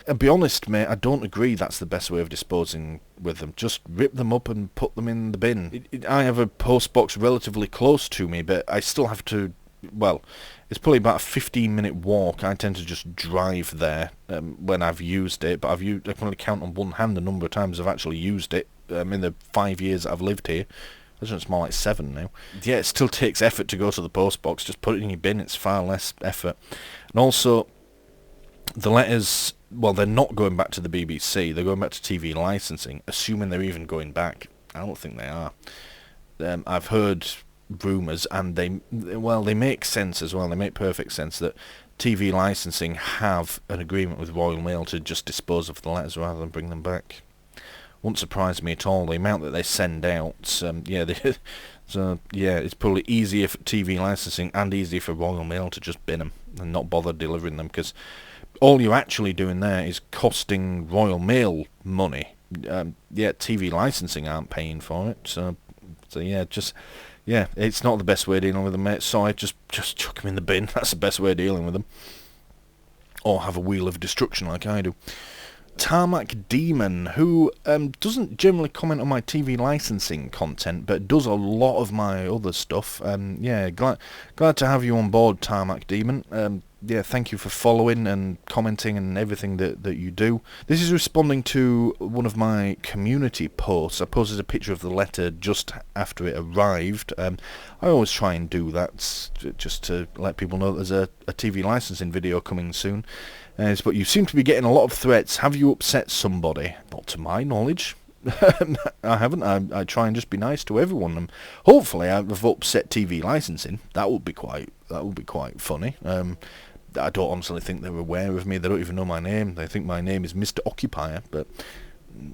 And be honest, mate, I don't agree that's the best way of disposing with them. Just rip them up and put them in the bin. I have a post box relatively close to me, but I still have to, well, it's probably about a 15-minute walk. I tend to just drive there when I've used it, but I can only count on one hand the number of times I've actually used it in the 5 years that I've lived here. I think it's more like 7 now. Yeah, it still takes effort to go to the post box. Just put it in your bin. It's far less effort. And also, the letters, well, they're not going back to the BBC. They're going back to TV licensing, assuming they're even going back. I don't think they are. I've heard rumours, and they make sense as well. They make perfect sense that TV licensing have an agreement with Royal Mail to just dispose of the letters rather than bring them back. Won't surprise me at all. The amount that they send out, so yeah, it's probably easier for TV licensing and easier for Royal Mail to just bin them and not bother delivering them, because all you're actually doing there is costing Royal Mail money. TV licensing aren't paying for it, so yeah, it's not the best way of dealing with them, mate. So I just chuck them in the bin. That's the best way of dealing with them. Or have a wheel of destruction like I do. Tarmac Demon, who doesn't generally comment on my TV licensing content, but does a lot of my other stuff. Yeah, glad to have you on board, Tarmac Demon. Yeah, thank you for following and commenting and everything that you do. This is responding to one of my community posts. I posted a picture of the letter just after it arrived. I always try and do that just to let people know there's a TV licensing video coming soon. But you seem to be getting a lot of threats. Have you upset somebody? Not to my knowledge. I haven't. I try and just be nice to everyone. And hopefully I've upset TV licensing. That would be quite funny. I don't honestly think they're aware of me. They don't even know my name. They think my name is Mr. Occupier. But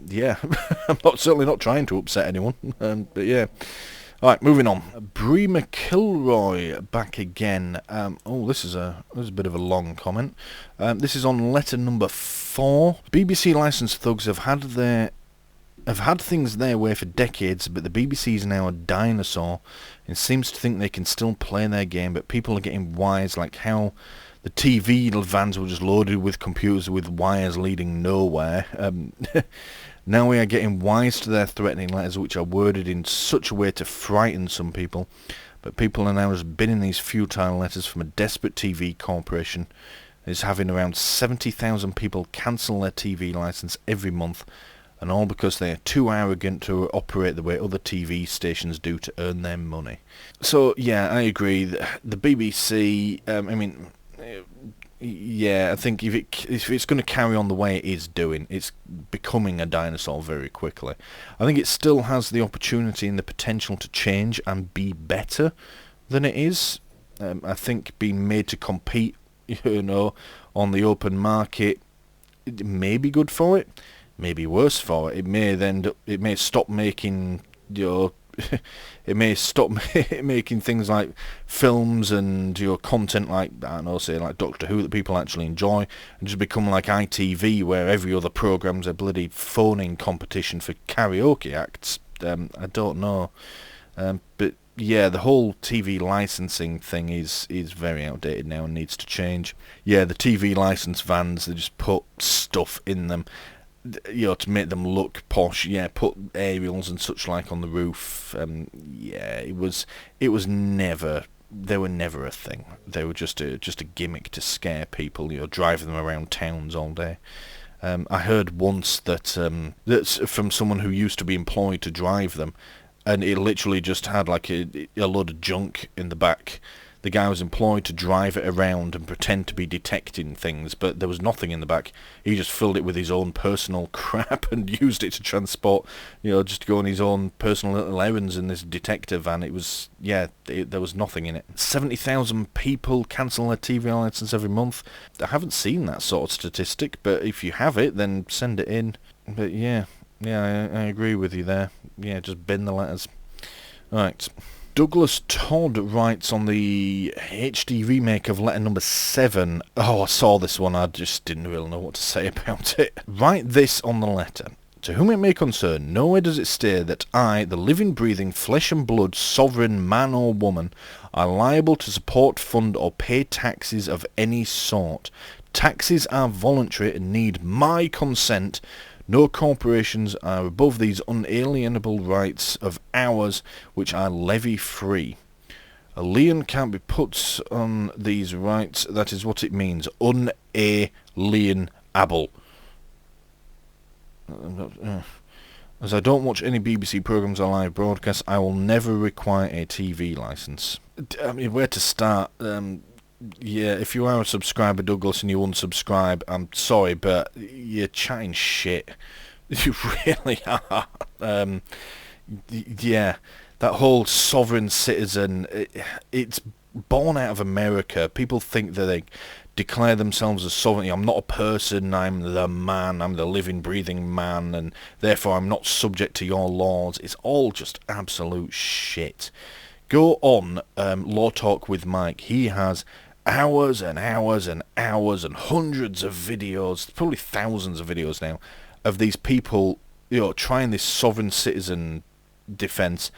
yeah, I'm certainly not trying to upset anyone. But yeah. Alright, moving on. Bree McIlroy back again. This is a bit of a long comment. This is on letter number 4. BBC licensed thugs have had things their way for decades, but the BBC is now a dinosaur and seems to think they can still play their game, but people are getting wise, like how the TV vans were just loaded with computers with wires leading nowhere. Now we are getting wise to their threatening letters, which are worded in such a way to frighten some people, but people are now just binning these futile letters from a desperate TV corporation. It's having around 70,000 people cancel their TV license every month, and all because they are too arrogant to operate the way other TV stations do to earn their money. So yeah, I agree. The BBC, yeah, I think if it's going to carry on the way it is doing, it's becoming a dinosaur very quickly. I think it still has the opportunity and the potential to change and be better than it is. I think being made to compete, on the open market, it may be good for it, may be worse for it. It may stop making it may stop making things like films and content like, I don't know, say like Doctor Who that people actually enjoy, and just become like ITV, where every other programme's a bloody phoning competition for karaoke acts. I don't know, but yeah, the whole TV licensing thing is very outdated now and needs to change. Yeah, the TV license vans, they just put stuff in them, to make them look posh. Yeah, put aerials and such like on the roof. Yeah, it was never. They were never a thing. They were just a gimmick to scare people. Driving them around towns all day. I heard once that's from someone who used to be employed to drive them, and it literally just had like a load of junk in the back. The guy was employed to drive it around and pretend to be detecting things, but there was nothing in the back. He just filled it with his own personal crap and used it to transport, just to go on his own personal little errands in this detective van. It was, there was nothing in it. 70,000 people cancel their TV license every month. I haven't seen that sort of statistic, but if you have it, then send it in. But yeah, I agree with you there. Yeah, just bin the letters. Alright. Douglas Todd writes on the HD remake of Letter Number 7. Oh, I saw this one, I just didn't really know what to say about it. Write this on the letter. To whom it may concern, nowhere does it state that I, the living, breathing, flesh and blood, sovereign man or woman, are liable to support, fund or pay taxes of any sort. Taxes are voluntary and need my consent. No corporations are above these unalienable rights of ours, which I levy free. A lien can't be put on these rights. That is what it means. Unalienable. As I don't watch any BBC programmes or live broadcasts, I will never require a TV licence. I mean, where to start? Yeah, if you are a subscriber, Douglas, and you unsubscribe, I'm sorry, but you're chatting shit. You really are. Yeah, that whole sovereign citizen, it's born out of America. People think that they declare themselves as sovereign. I'm not a person, I'm the man, I'm the living, breathing man, and therefore I'm not subject to your laws. It's all just absolute shit. Go on Law Talk with Mike. He has hours and hours and hours and hundreds of videos, probably thousands of videos now, of these people, you know, trying this sovereign citizen defence.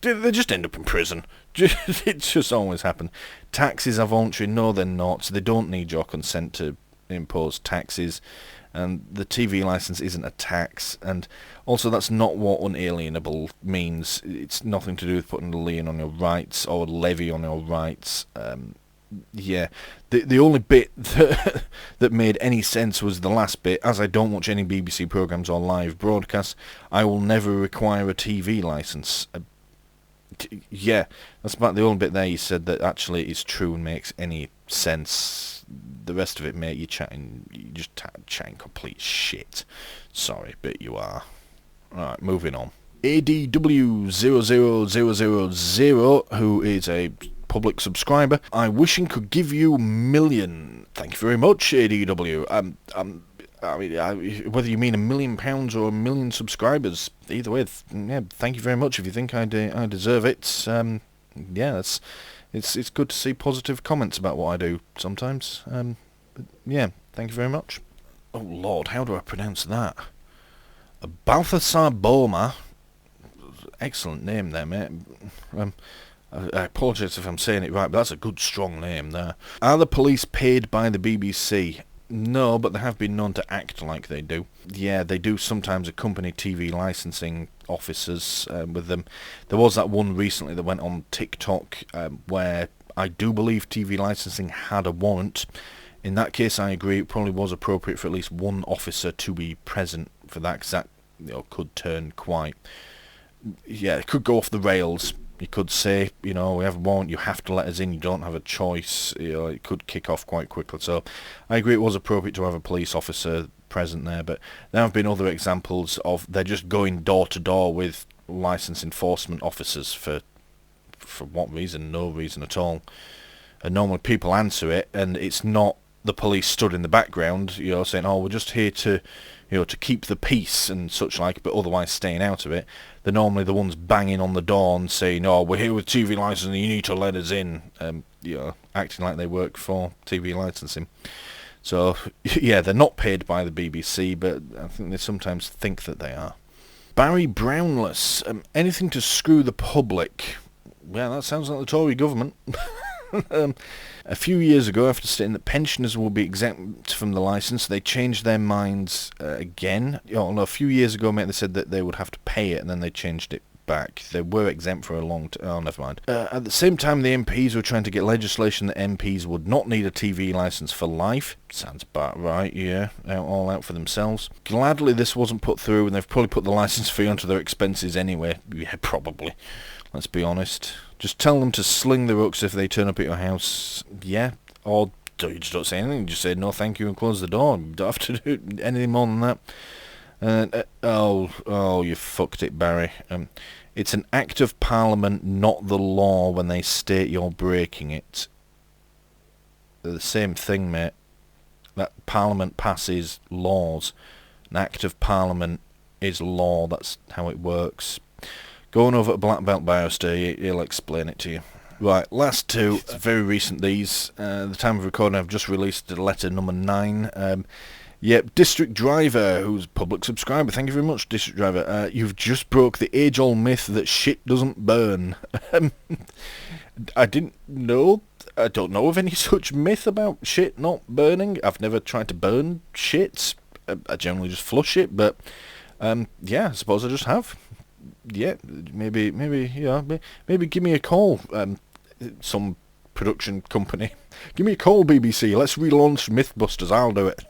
They just end up in prison. It just always happens. Taxes are voluntary. No, they're not. So they don't need your consent to impose taxes. And the TV licence isn't a tax. And also, that's not what unalienable means. It's nothing to do with putting a lien on your rights or a levy on your rights. Yeah, the only bit that made any sense was the last bit. As I don't watch any BBC programmes or live broadcasts, I will never require a TV licence. Yeah, that's about the only bit there you said that actually is true and makes any sense. The rest of it, mate, you're just chatting complete shit. Sorry, but you are. Alright, moving on. ADW00000, who is a public subscriber. I wishing could give you million. Thank you very much, ADW. I mean, whether you mean £1 million or 1 million subscribers, either way, yeah, thank you very much. If you think I deserve it, yeah, it's good to see positive comments about what I do sometimes. But yeah, thank you very much. Oh Lord, how do I pronounce that? Balthasar Boma. Excellent name there, mate. I apologise if I'm saying it right, but that's a good, strong name there. Are the police paid by the BBC? No, but they have been known to act like they do. Yeah, they do sometimes accompany TV licensing officers with them. There was that one recently that went on TikTok where I do believe TV licensing had a warrant. In that case, I agree, it probably was appropriate for at least one officer to be present for that, because that, you know, could turn quite... Yeah, it could go off the rails. You could say, you know, we have a warrant, you have to let us in, you don't have a choice. You know, it could kick off quite quickly. So I agree it was appropriate to have a police officer present there, but there have been other examples of they're just going door to door with licence enforcement officers for what reason? No reason at all. And normally people answer it, and it's not the police stood in the background, you know, saying, oh, we're just here to, you know, to keep the peace and such like, but otherwise staying out of it. They're normally the ones banging on the door and saying, oh, we're here with TV licensing, you need to let us in, you know, acting like they work for TV licensing. So, yeah, they're not paid by the BBC, but I think they sometimes think that they are. Barry Brownless, anything to screw the public. Well, that sounds like the Tory government. A few years ago, after stating that pensioners will be exempt from the licence, they changed their minds again. Oh, no, a few years ago, mate, they said that they would have to pay it, and then they changed it back. They were exempt for a long time. Oh, never mind. At the same time, the MPs were trying to get legislation that MPs would not need a TV licence for life. Sounds about right, yeah. All out for themselves. Gladly, this wasn't put through, and they've probably put the licence fee onto their expenses anyway. Yeah, probably. Let's be honest. Just tell them to sling the rooks if they turn up at your house. Yeah. Or you just don't say anything. You just say no thank you and close the door. You don't have to do anything more than that. Oh, you fucked it, Barry. It's an act of Parliament, not the law, when they state you're breaking it. They're the same thing, mate. That Parliament passes laws. An act of Parliament is law. That's how it works. Go on over to Black Belt Bioster, he'll explain it to you. Right, last two, very recent these. The time of recording, I've just released letter number 9. Yep, District Driver, who's a public subscriber. Thank you very much, District Driver. You've just broke the age-old myth that shit doesn't burn. I didn't know. I don't know of any such myth about shit not burning. I've never tried to burn shit. I generally just flush it, but yeah, I suppose I just have. Yeah, maybe, yeah, maybe give me a call. Some production company. Give me a call, BBC. Let's relaunch Mythbusters. I'll do it.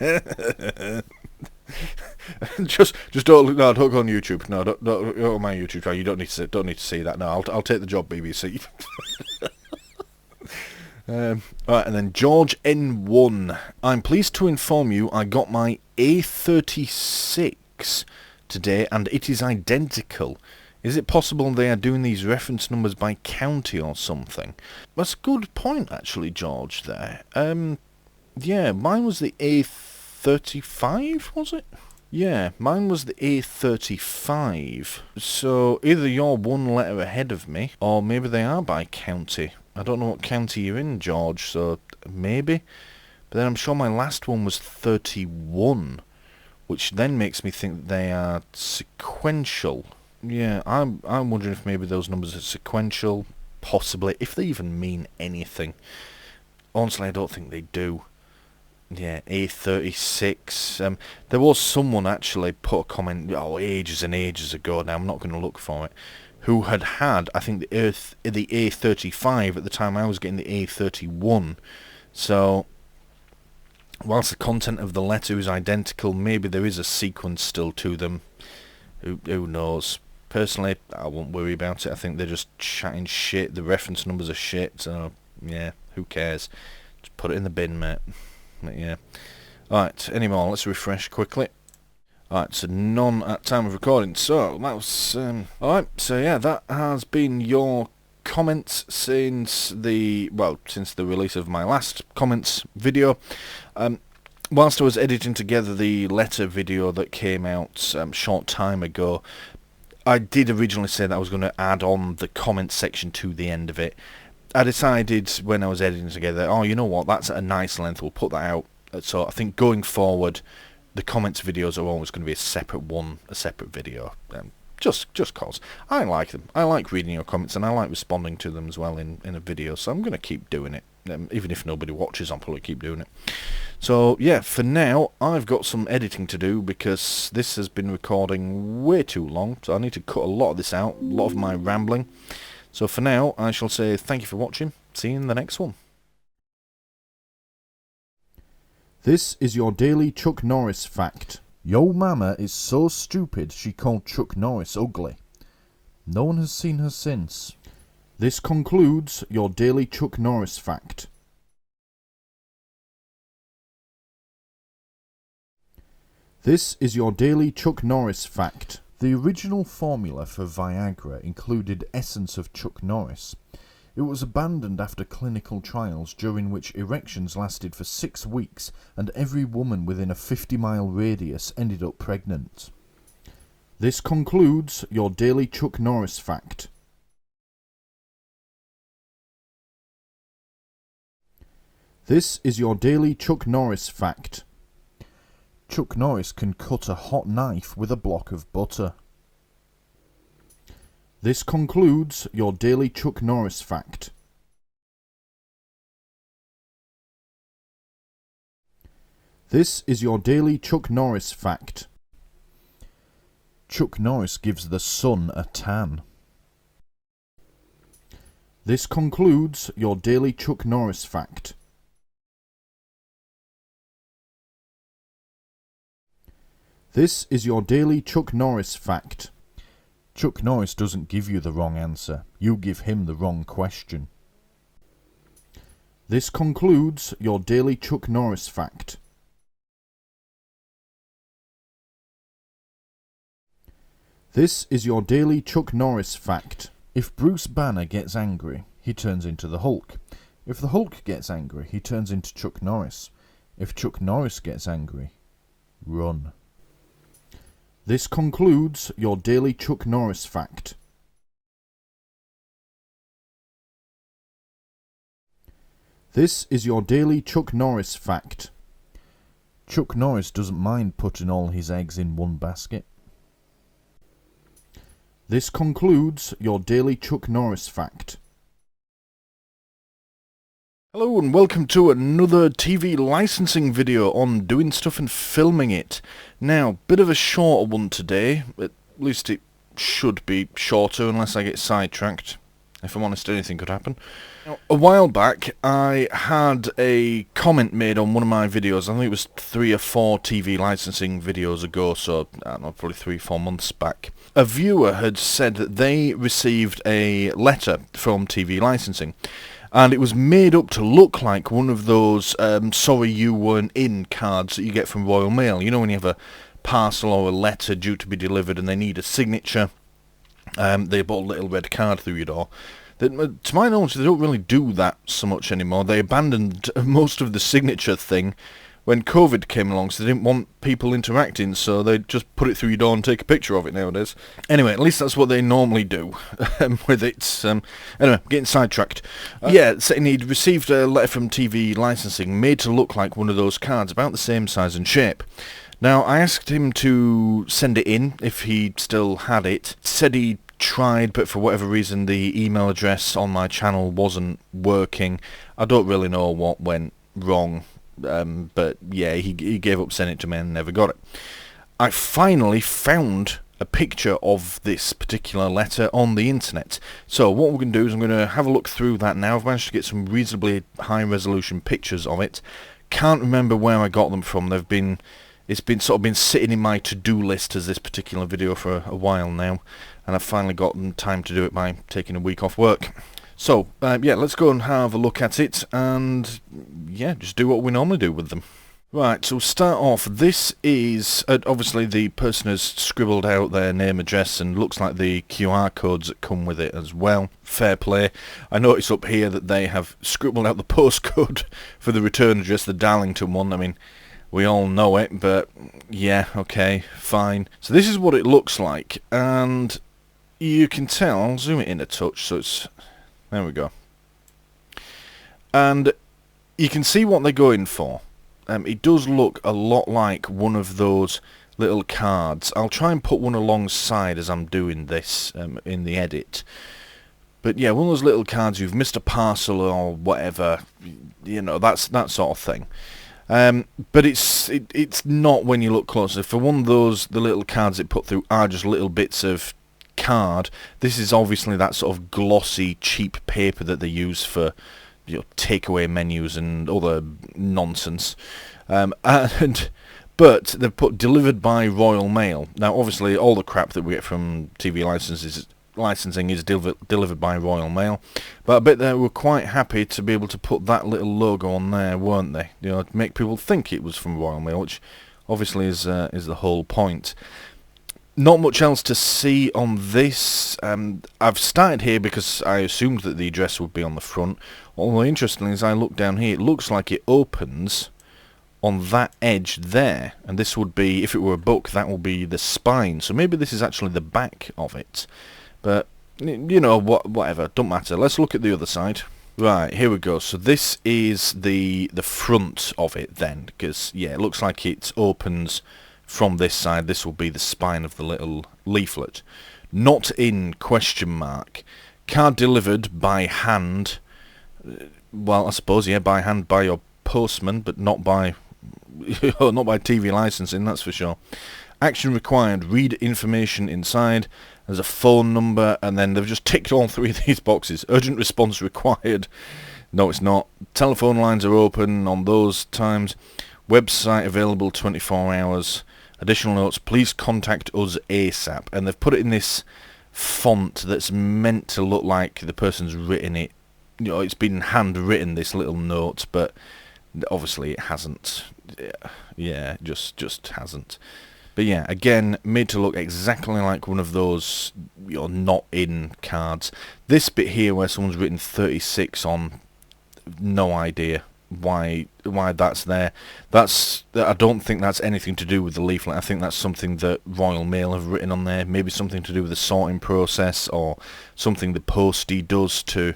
just don't go on YouTube. No, don't go on my YouTube channel. You don't need to see that. No, I'll take the job, BBC. Alright, and then George N1. I'm pleased to inform you I got my A36 today, and it is identical. Is it possible they are doing these reference numbers by county or something? That's a good point, actually, George, there. Yeah, mine was the A35, was it? Yeah, mine was the A35. So, either you're one letter ahead of me, or maybe they are by county. I don't know what county you're in, George, so maybe. But then I'm sure my last one was 31, which then makes me think that they are sequential. Yeah, I'm wondering if maybe those numbers are sequential, possibly, if they even mean anything. Honestly, I don't think they do. Yeah, A36. There was someone actually put a comment, ages and ages ago now, I'm not going to look for it, who had, I think, the A35 at the time I was getting the A31. So, whilst the content of the letter is identical, maybe there is a sequence still to them. Who knows? Personally, I won't worry about it. I think they're just chatting shit. The reference numbers are shit, so yeah, who cares? Just put it in the bin, mate. But yeah. Alright, any more? Let's refresh quickly. Alright, so none at time of recording. So, that was... Alright, so yeah, that has been your comments since the release of my last comments video. Whilst I was editing together the letter video that came out short time ago, I did originally say that I was going to add on the comment section to the end of it. I decided when I was editing together, you know what, that's at a nice length, we'll put that out. So I think going forward, the comments videos are always going to be a separate video. Just cause. I like them. I like reading your comments and I like responding to them as well in a video, so I'm going to keep doing it. Even if nobody watches, I'll probably keep doing it. So, yeah, for now, I've got some editing to do because this has been recording way too long, so I need to cut a lot of this out, a lot of my rambling. So for now, I shall say thank you for watching. See you in the next one. This is your daily Chuck Norris fact. Yo mama is so stupid she called Chuck Norris ugly. No one has seen her since. This concludes your daily Chuck Norris fact. This is your daily Chuck Norris fact. The original formula for Viagra included essence of Chuck Norris. It was abandoned after clinical trials during which erections lasted for 6 weeks and every woman within a 50-mile radius ended up pregnant. This concludes your daily Chuck Norris fact. This is your daily Chuck Norris fact. Chuck Norris can cut a hot knife with a block of butter. This concludes your daily Chuck Norris fact. This is your daily Chuck Norris fact. Chuck Norris gives the sun a tan. This concludes your daily Chuck Norris fact. This is your daily Chuck Norris fact. Chuck Norris doesn't give you the wrong answer. You give him the wrong question. This concludes your daily Chuck Norris fact. This is your daily Chuck Norris fact. If Bruce Banner gets angry, he turns into the Hulk. If the Hulk gets angry, he turns into Chuck Norris. If Chuck Norris gets angry, run. This concludes your daily Chuck Norris fact. This is your daily Chuck Norris fact. Chuck Norris doesn't mind putting all his eggs in one basket. This concludes your daily Chuck Norris fact. Hello and welcome to another TV licensing video on doing stuff and filming it. Now, bit of a shorter one today, at least it should be shorter unless I get sidetracked. If I'm honest, anything could happen. Now, a while back, I had a comment made on one of my videos. I think it was 3 or 4 TV licensing videos ago, so I don't know, probably 3 or 4 months back. A viewer had said that they received a letter from TV licensing, and it was made up to look like one of those sorry you weren't in cards that you get from Royal Mail. You know when you have a parcel or a letter due to be delivered and they need a signature, they put a little red card through your door. That, to my knowledge, they don't really do that so much anymore. They abandoned most of the signature thing when COVID came along, so they didn't want people interacting, so they just put it through your door and take a picture of it nowadays. Anyway, at least that's what they normally do with it. Anyway, getting sidetracked. Yeah, saying he'd received a letter from TV licensing made to look like one of those cards, about the same size and shape. Now, I asked him to send it in if he still had it. Said he tried, but for whatever reason the email address on my channel wasn't working. I don't really know what went wrong, but yeah, he gave up sending it to me and never got it. I finally found a picture of this particular letter on the internet. So what we're going to do is I'm going to have a look through that now. I've managed to get some reasonably high resolution pictures of it. Can't remember where I got them from. It's been sitting in my to-do list as this particular video for a while now, and I've finally gotten time to do it by taking a week off work. So, yeah, let's go and have a look at it, and yeah, just do what we normally do with them. Right, so start off. This is, obviously the person has scribbled out their name, address, and looks like the QR codes that come with it as well. Fair play. I notice up here that they have scribbled out the postcode for the return address, the Darlington one. I mean, we all know it, but yeah, okay, fine. So this is what it looks like, and you can tell, I'll zoom it in a touch, so it's, there we go. And you can see what they're going for. It does look a lot like one of those little cards. I'll try and put one alongside as I'm doing this in the edit. But yeah, one of those little cards, you've missed a parcel or whatever, you know, that sort of thing. But it's not when you look closer. For one of those, the little cards it put through are just little bits of card. This is obviously that sort of glossy, cheap paper that they use for, you know, takeaway menus and other nonsense. But they've put delivered by Royal Mail. Now, obviously, all the crap that we get from TV licensing is delivered by Royal Mail, but I bet they were quite happy to be able to put that little logo on there, weren't they? You know, to make people think it was from Royal Mail, which obviously is the whole point. Not much else to see on this. I've started here because I assumed that the address would be on the front. Although interestingly, as I look down here, it looks like it opens on that edge there, and this would be, if it were a book, that will be the spine. So maybe this is actually the back of it. But, you know, whatever, don't matter. Let's look at the other side. Right, here we go. So this is the front of it then, because, yeah, it looks like it opens from this side. This will be the spine of the little leaflet. Not in question mark. Card delivered by hand. Well, I suppose, yeah, by hand by your postman, but not by not by TV licensing, that's for sure. Action required. Read information inside. There's a phone number, and then they've just ticked all 3 of these boxes. Urgent response required. No, it's not. Telephone lines are open on those times. Website available 24 hours. Additional notes, please contact us ASAP. And they've put it in this font that's meant to look like the person's written it. You know, it's been handwritten, this little note, but obviously it hasn't. Yeah, just hasn't. But yeah, again, made to look exactly like one of those, you know, not in cards. This bit here where someone's written 36 on, no idea why that's there. I don't think that's anything to do with the leaflet. I think that's something that Royal Mail have written on there. Maybe something to do with the sorting process, or something the postie does to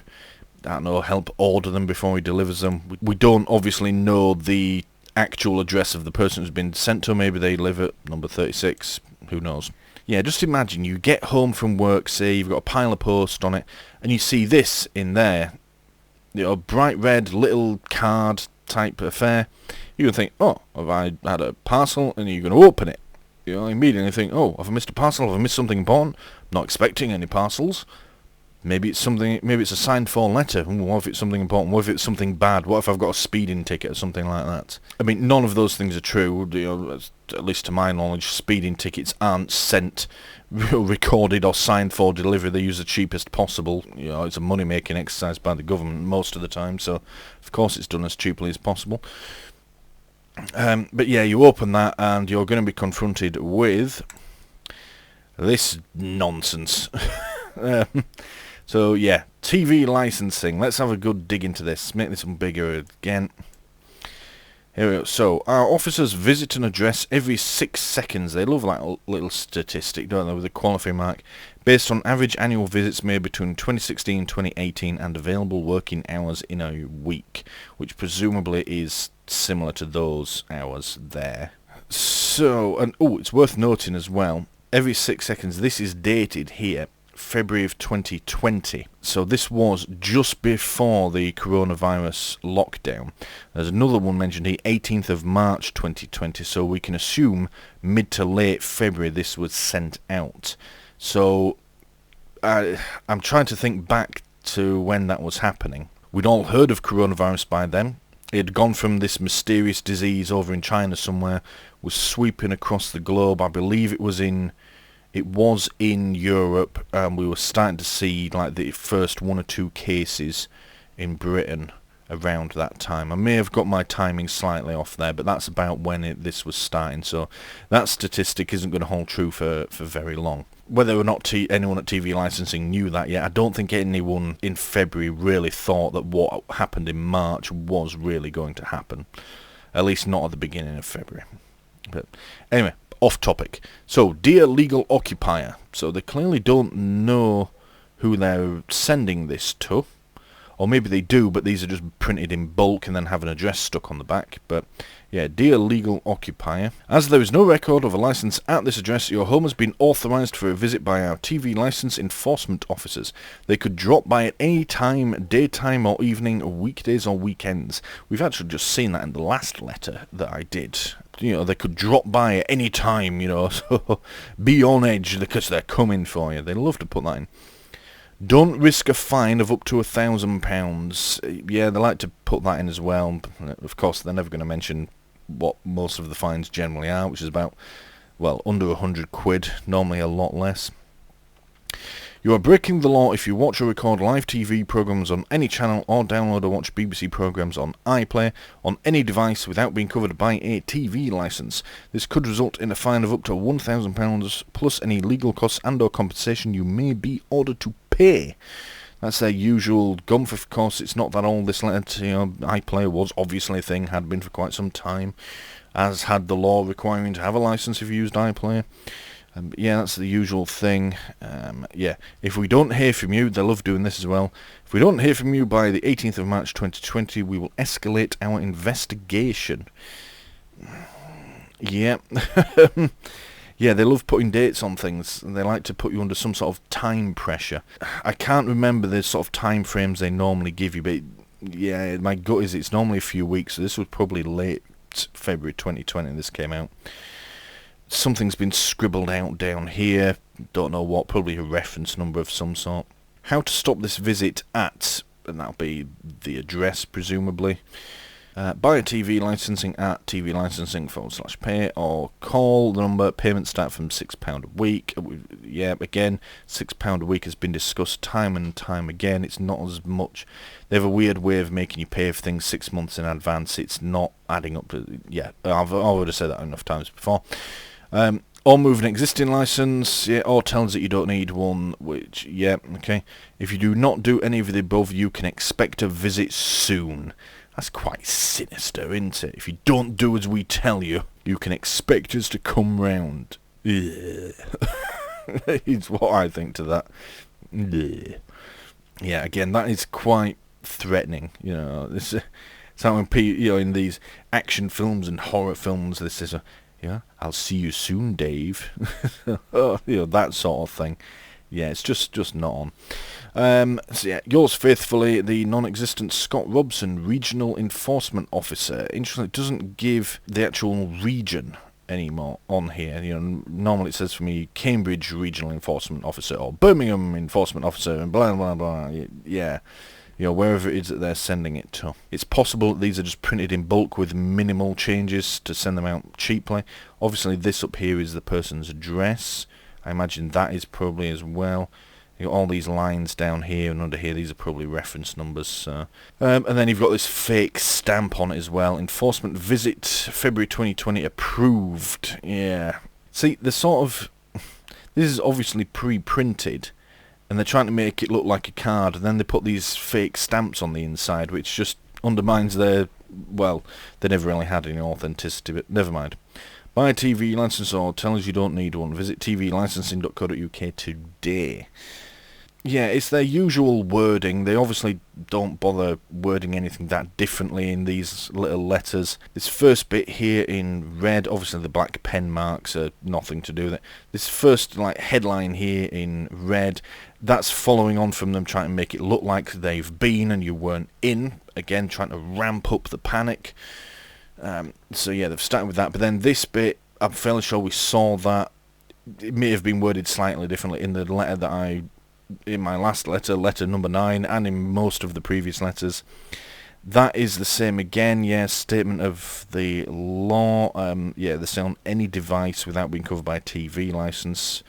I don't know, help order them before he delivers them. We don't obviously know the actual address of the person who's been sent to. Maybe they live at number 36, who knows. Yeah, just imagine you get home from work, say you've got a pile of post on it, and you see this in there, you know, bright red little card type affair. You can think, oh, have I had a parcel? And you're going to open it. You know, immediately think, oh, have I missed a parcel? Have I missed something important? Not expecting any parcels. Maybe it's something. Maybe it's a signed for letter. What if it's something important? What if it's something bad? What if I've got a speeding ticket or something like that? I mean, none of those things are true. You know, at least to my knowledge, speeding tickets aren't sent, recorded, or signed for delivery. They use the cheapest possible. You know, it's a money-making exercise by the government most of the time. So, of course, it's done as cheaply as possible. But yeah, you open that, and you're going to be confronted with this nonsense. So yeah, TV licensing. Let's have a good dig into this. Make this one bigger again. Here we go. So, our officers visit an address every 6 seconds. They love that little statistic, don't they, with a qualifying mark. Based on average annual visits made between 2016 and 2018 and available working hours in a week, which presumably is similar to those hours there. So, and it's worth noting as well, every 6 seconds, this is dated here, February of 2020. So this was just before the coronavirus lockdown. There's another one mentioned here, 18th of March 2020. So we can assume mid to late February this was sent out. So I'm trying to think back to when that was happening. We'd all heard of coronavirus by then. It had gone from this mysterious disease over in China somewhere, was sweeping across the globe. I believe it was in Europe, and we were starting to see like the first 1 or 2 cases in Britain around that time. I may have got my timing slightly off there, but that's about when this was starting, so that statistic isn't going to hold true for very long. Whether or not anyone at TV licensing knew that yet, I don't think anyone in February really thought that what happened in March was really going to happen. At least not at the beginning of February. But anyway, off topic. So, dear legal occupier. So they clearly don't know who they're sending this to. Or maybe they do, but these are just printed in bulk and then have an address stuck on the back. But yeah, dear legal occupier. As there is no record of a license at this address, your home has been authorized for a visit by our TV license enforcement officers. They could drop by at any time, daytime or evening, weekdays or weekends. We've actually just seen that in the last letter that I did. You know, they could drop by at any time, you know, so be on edge because they're coming for you. They love to put that in. Don't risk a fine of up to £1,000. Yeah, they like to put that in as well. Of course, they're never going to mention what most of the fines generally are, which is about, well, under £100, normally a lot less. You are breaking the law if you watch or record live TV programmes on any channel or download or watch BBC programmes on iPlayer on any device without being covered by a TV licence. This could result in a fine of up to £1,000 plus any legal costs and or compensation you may be ordered to pay. That's their usual gumph. Of course, it's not that old, this letter. You know, iPlayer was obviously a thing, had been for quite some time, as had the law requiring to have a licence if you used iPlayer. Yeah, that's the usual thing. Yeah, if we don't hear from you, they love doing this as well. If we don't hear from you by the 18th of March 2020, we will escalate our investigation. Yeah. Yeah, they love putting dates on things, and they like to put you under some sort of time pressure. I can't remember the sort of time frames they normally give you, but yeah, my gut is it's normally a few weeks, so this was probably late February 2020 this came out. Something's been scribbled out down here, don't know what, probably a reference number of some sort. How to stop this visit at, and that'll be the address presumably. Buy a TV licensing at tvlicensing/pay, or call the number. Payments start from £6 a week. Yeah, again, £6 a week has been discussed time and time again. It's not as much. They have a weird way of making you pay for things 6 months in advance. It's not adding up to, yeah, I've already said that enough times before. Or move an existing license, yeah, or tell us that you don't need one, which, yeah, okay. If you do not do any of the above, you can expect a visit soon. That's quite sinister, isn't it? If you don't do as we tell you, you can expect us to come round. It's what I think to that. Yeah, again, that is quite threatening. You know, this it's how when in these action films and horror films, this is I'll see you soon, Dave. That sort of thing. Yeah, it's just not on. So yeah, yours faithfully, the non-existent Scott Robson, Regional Enforcement Officer. Interestingly, it doesn't give the actual region anymore on here. Normally it says for me Cambridge Regional Enforcement Officer or Birmingham Enforcement Officer and blah blah blah. Yeah, wherever it is that they're sending it to. It's possible that these are just printed in bulk with minimal changes to send them out cheaply. Obviously, this up here is the person's address. I imagine that is probably as well. You got all these lines down here and under here. These are probably reference numbers. And then you've got this fake stamp on it as well. Enforcement visit, February 2020 approved. Yeah. See, the sort of... This is obviously pre-printed, and they're trying to make it look like a card, and then they put these fake stamps on the inside, which just undermines their... Well, they never really had any authenticity, but never mind. Buy a TV licence or tell us you don't need one. Visit tvlicensing.co.uk today. Yeah, it's their usual wording. They obviously don't bother wording anything that differently in these little letters. This first bit here in red, obviously the black pen marks are nothing to do with it. This first headline here in red, that's following on from them trying to make it look like they've been and you weren't in. Again, trying to ramp up the panic. So yeah, they've started with that. But then this bit, I'm fairly sure we saw that. It may have been worded slightly differently in the letter that in my last letter, letter number 9, and in most of the previous letters. That is the same again, yes, statement of the law. They say on any device without being covered by a TV licence.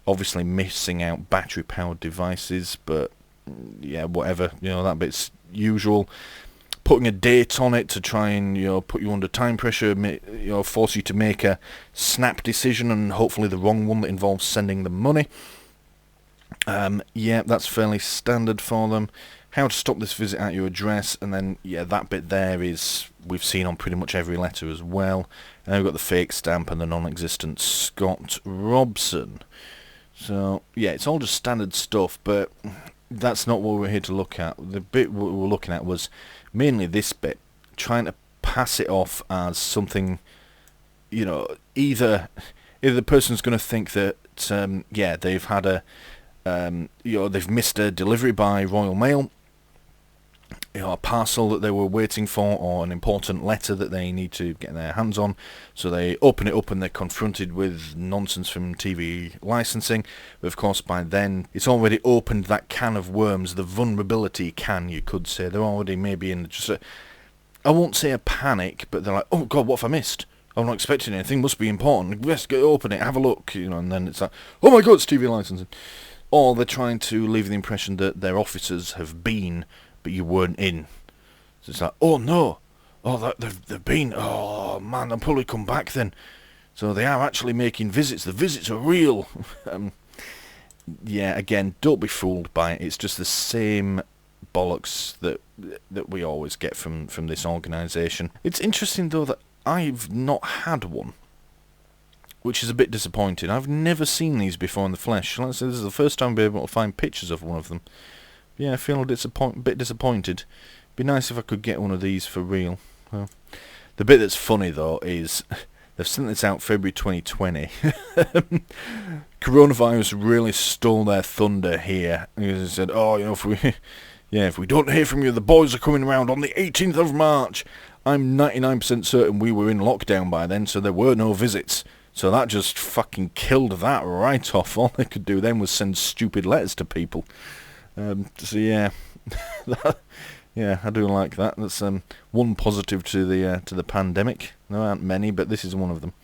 Obviously missing out battery-powered devices, but yeah, whatever. That bit's usual. Putting a date on it to try and put you under time pressure, force you to make a snap decision, and hopefully the wrong one that involves sending them money. Yeah, that's fairly standard for them. How to stop this visit at your address, and then yeah, that bit there is we've seen on pretty much every letter as well. And we've got the fake stamp and the non-existent Scott Robson. So yeah, it's all just standard stuff, but that's not what we're here to look at. The bit we were looking at was mainly this bit, trying to pass it off as something, either the person's going to think that they've had they've missed a delivery by Royal Mail, a parcel that they were waiting for, or an important letter that they need to get their hands on. So they open it up and they're confronted with nonsense from TV licensing. But of course by then it's already opened that can of worms, the vulnerability can, you could say. They're already maybe in just I won't say a panic, but they're like, oh god, what have I missed? I'm not expecting anything, must be important. Let's go open it, have a look, and then it's like, oh my god, it's TV licensing. Or they're trying to leave the impression that their officers have been, but you weren't in. So it's like, oh no, they've been, oh man, they'll probably come back then. So they are actually making visits, the visits are real. Yeah, again, don't be fooled by it. It's just the same bollocks that we always get from this organisation. It's interesting though that I've not had one, which is a bit disappointing. I've never seen these before in the flesh. Let's say this is the first time I've been able to find pictures of one of them. Yeah, I feel a bit disappointed. Be nice if I could get one of these for real. Well, the bit that's funny though is they've sent this out February 2020. Coronavirus really stole their thunder here. They said, oh, if we don't hear from you, the boys are coming around on the 18th of March. I'm 99% certain we were in lockdown by then, so there were no visits. So that just fucking killed that right off. All they could do then was send stupid letters to people. So yeah, yeah, I do like that. That's one positive to the pandemic. There aren't many, but this is one of them.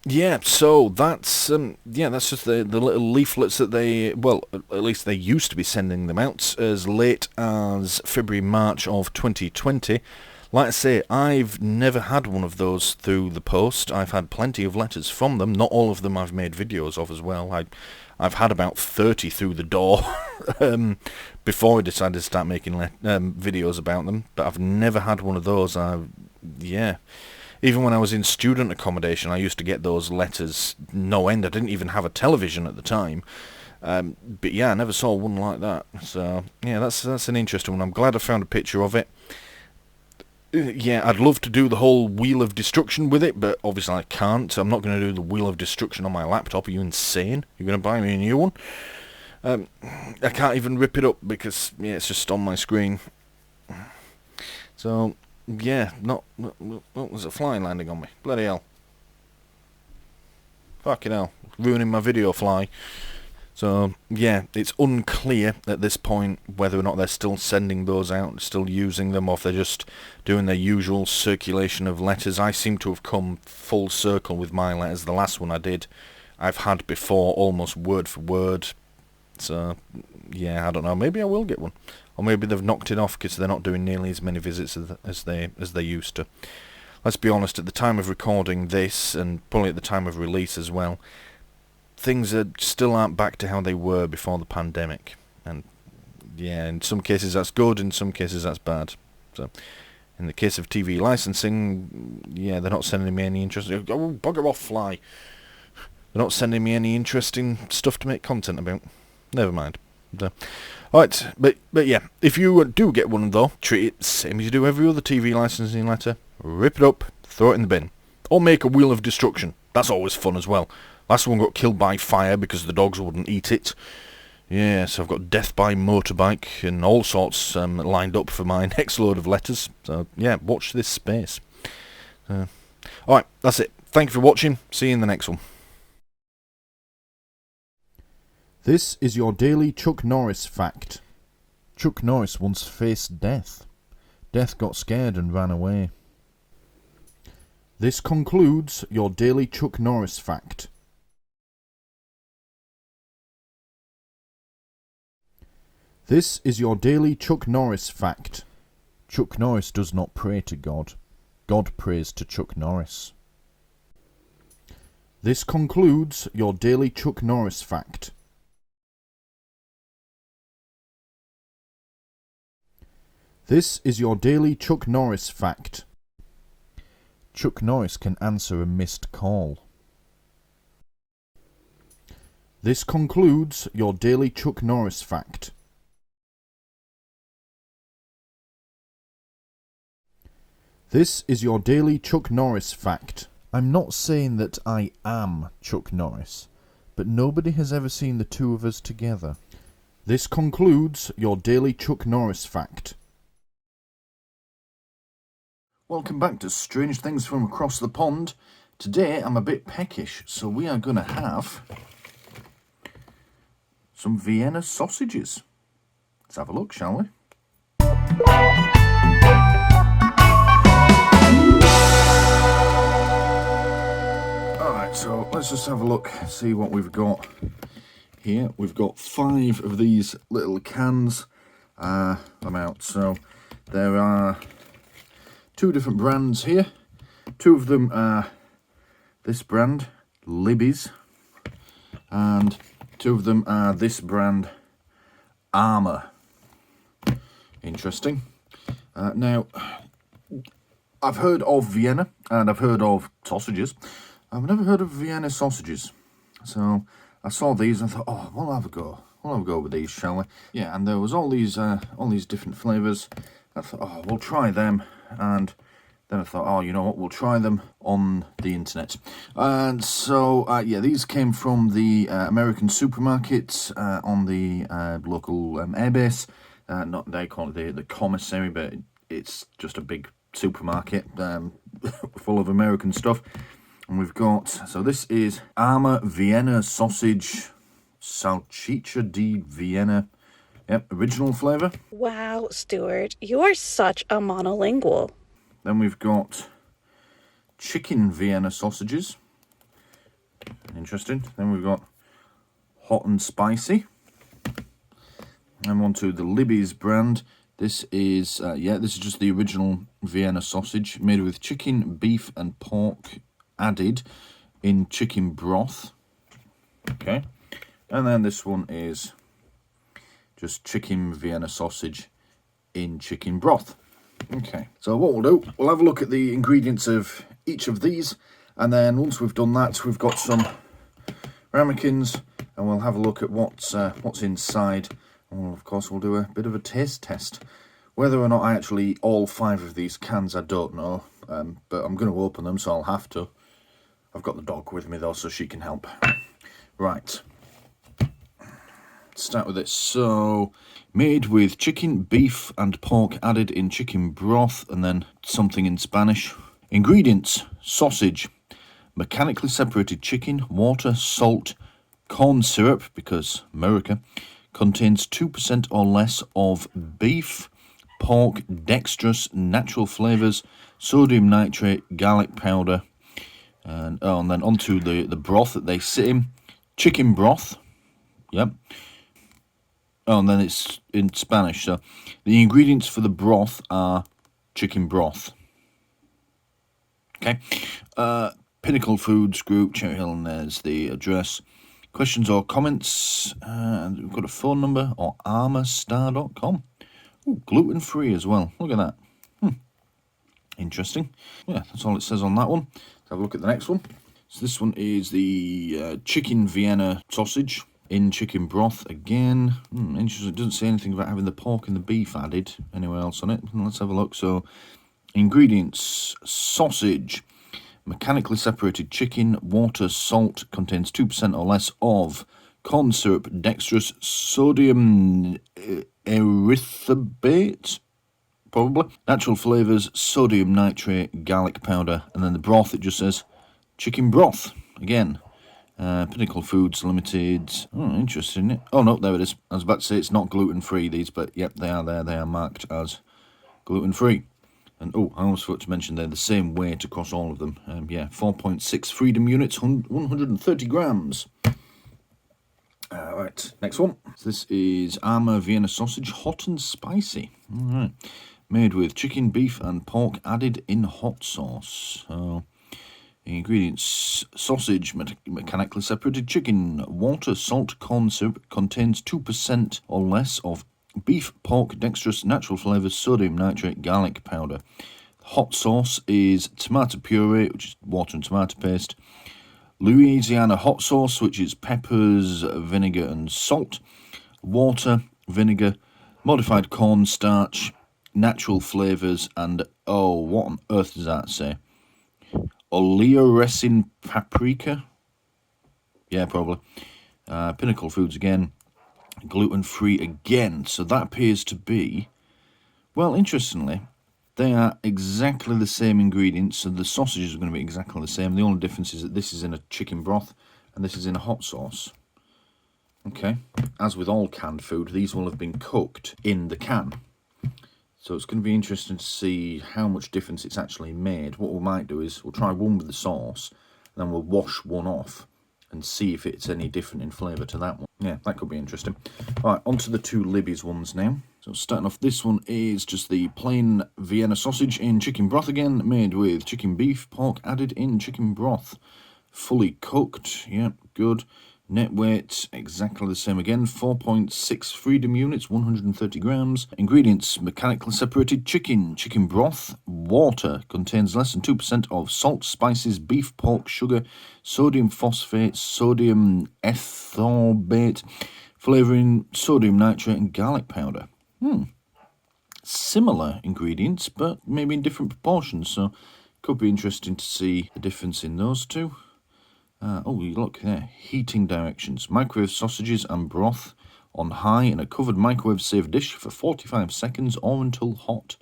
Yeah, so that's just the little leaflets that at least they used to be sending them out as late as February, March of 2020. Like I say, I've never had one of those through the post. I've had plenty of letters from them. Not all of them I've made videos of as well. I've had about 30 through the door before I decided to start making videos about them. But I've never had one of those. Even when I was in student accommodation, I used to get those letters no end. I didn't even have a television at the time. But yeah, I never saw one like that. So yeah, that's an interesting one. I'm glad I found a picture of it. Yeah, I'd love to do the whole Wheel of Destruction with it, but obviously I can't. So I'm not going to do the Wheel of Destruction on my laptop. Are you insane? You're going to buy me a new one? I can't even rip it up because yeah, it's just on my screen. So yeah, there's a fly landing on me. Bloody hell! Fucking hell, ruining my video, fly. So yeah, it's unclear at this point whether or not they're still sending those out, still using them, or if they're just doing their usual circulation of letters. I seem to have come full circle with my letters. The last one I did, I've had before, almost word for word. So yeah, I don't know. Maybe I will get one, or maybe they've knocked it off because they're not doing nearly as many visits as they used to. Let's be honest. At the time of recording this, and probably at the time of release as well, things still aren't back to how they were before the pandemic. And yeah, in some cases that's good, in some cases that's bad. So in the case of TV licensing, yeah, they're not sending me any interesting... Oh, bugger off, fly. They're not sending me any interesting stuff to make content about. Never mind. Alright, but yeah, if you do get one though, treat it same as you do every other TV licensing letter. Rip it up, throw it in the bin. Or make a Wheel of Destruction. That's always fun as well. Last one got killed by fire because the dogs wouldn't eat it. Yeah, so I've got death by motorbike and all sorts lined up for my next load of letters. So yeah, watch this space. Alright, that's it. Thank you for watching. See you in the next one. This is your daily Chuck Norris fact. Chuck Norris once faced death. Death got scared and ran away. This concludes your daily Chuck Norris fact. This is your daily Chuck Norris fact. Chuck Norris does not pray to God. God prays to Chuck Norris. This concludes your daily Chuck Norris fact. This is your daily Chuck Norris fact. Chuck Norris can answer a missed call. This concludes your daily Chuck Norris fact. This is your daily Chuck Norris fact. I'm not saying that I am Chuck Norris, but nobody has ever seen the two of us together. This concludes your daily Chuck Norris fact. Welcome back to Strange Things from Across the Pond. Today I'm a bit peckish, so we are going to have some Vienna sausages. Let's have a look, shall we? Alright, so let's just have a look, see what we've got here. We've got 5 of these little cans. I'm out. So there are 2 different brands here. 2 of them are this brand, Libby's, and 2 of them are this brand, Armour. Interesting. Now, I've heard of Vienna, and I've heard of sausages. I've never heard of Vienna sausages. So I saw these and thought, oh, we'll have a go. We'll have a go with these, shall we? Yeah, and there was all these different flavours. I thought, oh, we'll try them. And then I thought, oh, you know what? We'll try them on the internet. And so, yeah, these came from the American supermarkets on the local airbase. Not they call it the commissary, but it's just a big supermarket full of American stuff. And we've got, so this is Armour Vienna Sausage Salchicha di Vienna. Yep, original flavour. Wow, Stuart, you are such a monolingual. Then we've got chicken Vienna sausages. Interesting. Then we've got hot and spicy. And on to the Libby's brand. This is, this is just the original Vienna sausage, made with chicken, beef and pork added in chicken broth. Okay. And then this one is just chicken Vienna sausage in chicken broth. Okay. So what we'll do, we'll have a look at the ingredients of each of these. And then once we've done that, we've got some ramekins and we'll have a look at what's inside. And of course, we'll do a bit of a taste test. Whether or not I actually eat all 5 of these cans, I don't know, but I'm going to open them, so I'll have to. I've got the dog with me though, so she can help. Right. Start with this. So, made with chicken, beef and pork added in chicken broth, and then something in Spanish. Ingredients: sausage, mechanically separated chicken, water, salt, corn syrup, because America, contains 2% or less of beef, pork, dextrose, natural flavours, sodium nitrate, garlic powder, and then onto the broth that they sit in. Chicken broth, yep. Oh, and then it's in Spanish. So the ingredients for the broth are chicken broth. Okay. Pinnacle Foods Group, Cherry Hill, and there's the address. Questions or comments? And we've got a phone number or armorstar.com. Ooh, gluten-free as well. Look at that. Interesting. Yeah, that's all it says on that one. Let's have a look at the next one. So this one is the chicken Vienna sausage in chicken broth again. Interesting. It doesn't say anything about having the pork and the beef added anywhere else on it. Let's have a look. So, ingredients: sausage, mechanically separated chicken, water, salt, contains 2% or less of corn syrup, dextrose, sodium erythrorbate, probably, natural flavours, sodium nitrate, garlic powder, and then the broth, it just says chicken broth again. Pinnacle Foods Limited. Oh, interesting, isn't it? Oh, no, there it is. I was about to say it's not gluten-free, these, but yep, they are there. They are marked as gluten-free. And, oh, I almost forgot to mention they're the same weight across all of them. 4.6 freedom units, 130 grams. Right, next one. So this is Armour Vienna sausage, hot and spicy. All right. Made with chicken, beef, and pork added in hot sauce. So, ingredients: sausage, mechanically separated chicken, water, salt, corn syrup, contains 2% or less of beef, pork, dextrose, natural flavours, sodium nitrate, garlic powder. Hot sauce is tomato puree, which is water and tomato paste. Louisiana hot sauce, which is peppers, vinegar and salt. Water, vinegar, modified cornstarch, natural flavours, and, oh, what on earth does that say? Oleoresin paprika? Yeah, probably. Pinnacle Foods again. Gluten-free again. So that appears to be... Well, interestingly, they are exactly the same ingredients. So the sausages are going to be exactly the same. The only difference is that this is in a chicken broth and this is in a hot sauce. Okay. As with all canned food, these will have been cooked in the can. So it's going to be interesting to see how much difference it's actually made. What we might do is we'll try one with the sauce, and then we'll wash one off and see if it's any different in flavour to that one. Yeah, that could be interesting. All right, on to the 2 Libby's ones now. So starting off, this one is just the plain Vienna sausage in chicken broth again, made with chicken, beef, pork added in chicken broth. Fully cooked, yeah, good. Net weight, exactly the same again, 4.6 freedom units, 130 grams. Ingredients: mechanically separated chicken, chicken broth, water, contains less than 2% of salt, spices, beef, pork, sugar, sodium phosphate, sodium ethorbate, flavouring, sodium nitrate, and garlic powder. Similar ingredients, but maybe in different proportions, so could be interesting to see the difference in those two. Oh, look there. Heating directions. Microwave sausages and broth on high in a covered microwave-safe dish for 45 seconds or until hot.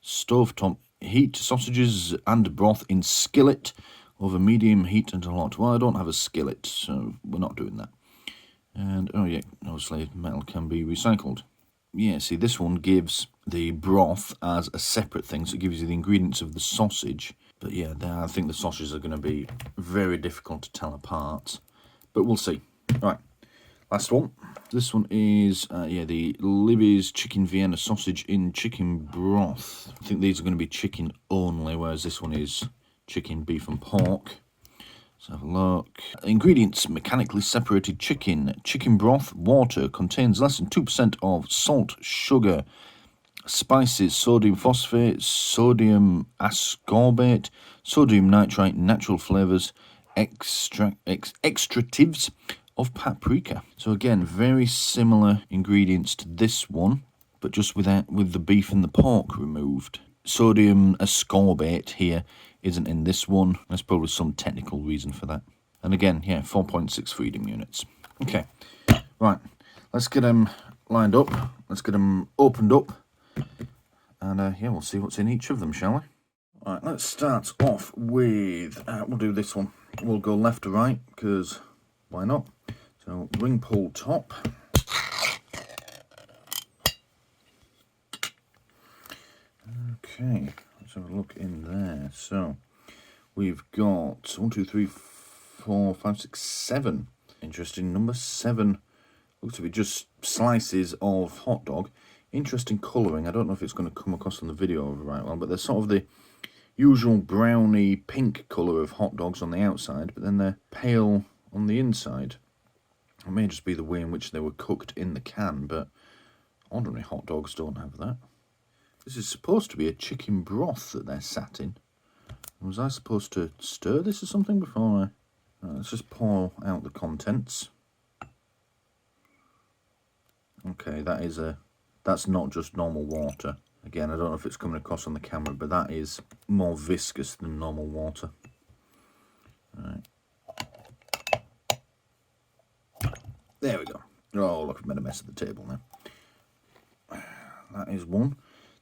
Stovetop. Heat sausages and broth in skillet over medium heat until hot. Well, I don't have a skillet, so we're not doing that. And, oh yeah, obviously metal can be recycled. Yeah, see, this one gives the broth as a separate thing, so it gives you the ingredients of the sausage. But yeah, I think the sausages are going to be very difficult to tell apart. But we'll see. Right, last one. This one is, the Libby's Chicken Vienna sausage in chicken broth. I think these are going to be chicken only, whereas this one is chicken, beef and pork. Let's have a look. Ingredients: mechanically separated chicken, chicken broth, water, contains less than 2% of salt, sugar, spices, sodium phosphate, sodium ascorbate, sodium nitrite, natural flavours, extractives, of paprika. So again, very similar ingredients to this one, but just with the beef and the pork removed. Sodium ascorbate here isn't in this one. There's probably some technical reason for that. And again, yeah, 4.6 freedom units. Okay, right, let's get them lined up. Let's get them opened up. And yeah, we'll see what's in each of them, shall we? All right, let's start off with, we'll do this one. We'll go left to right, because why not? So, ring pull top. Okay, let's have a look in there. So, we've got 1, 2, 3, 4, 5, 6, 7. Interesting, number 7 looks to be just slices of hot dog. Interesting colouring. I don't know if it's going to come across on the video right well, but they're sort of the usual browny pink colour of hot dogs on the outside, but then they're pale on the inside. It may just be the way in which they were cooked in the can, but ordinary hot dogs don't have that. This is supposed to be a chicken broth that they're sat in. Was I supposed to stir this or something before I... let's just pour out the contents. Okay, that's not just normal water. Again, I don't know if it's coming across on the camera, but that is more viscous than normal water. Right. There we go. Oh, look, I've made a mess of the table now. That is one.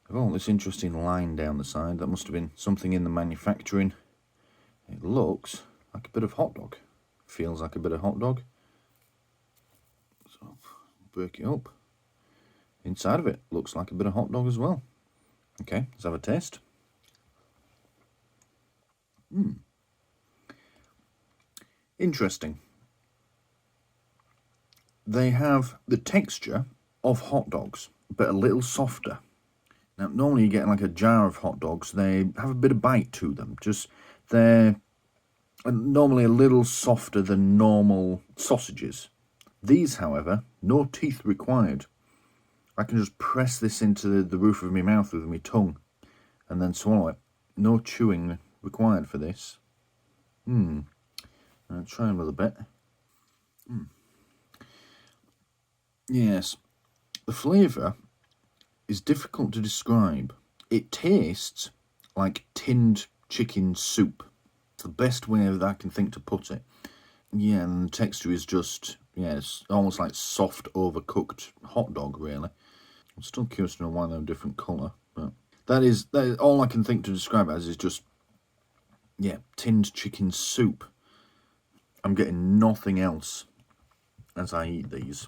I've got all this interesting line down the side. That must have been something in the manufacturing. It looks like a bit of hot dog. Feels like a bit of hot dog. So, break it up. Inside of it looks like a bit of hot dog as well. Okay, let's have a taste. Interesting. They have the texture of hot dogs, but a little softer. Now, normally you get like a jar of hot dogs, they have a bit of bite to them. They're normally a little softer than normal sausages. These, however, no teeth required. I can just press this into the roof of my mouth with my tongue and then swallow it. No chewing required for this. I'll try another bit. Yes, the flavour is difficult to describe. It tastes like tinned chicken soup. It's the best way that I can think to put it. Yeah, and the texture is just, yeah, it's almost like soft, overcooked hot dog, really. I'm still curious to know why they're a different colour, but that is all I can think to describe it as is just, yeah, tinned chicken soup. I'm getting nothing else as I eat these.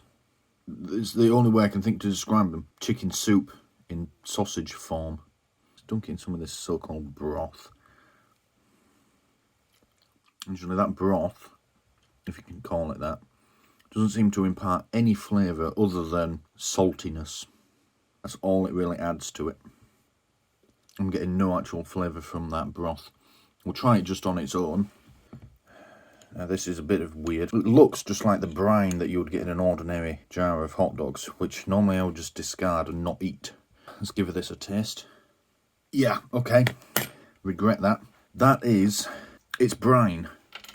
It's the only way I can think to describe them. Chicken soup in sausage form. Let's dunk in some of this so-called broth. Usually that broth, if you can call it that, doesn't seem to impart any flavour other than saltiness. That's all it really adds to it. I'm getting no actual flavour from that broth. We'll try it just on its own. Now this is a bit of weird. It looks just like the brine that you would get in an ordinary jar of hot dogs, which normally I would just discard and not eat. Let's give this a taste. Yeah, okay. Regret that. It's brine.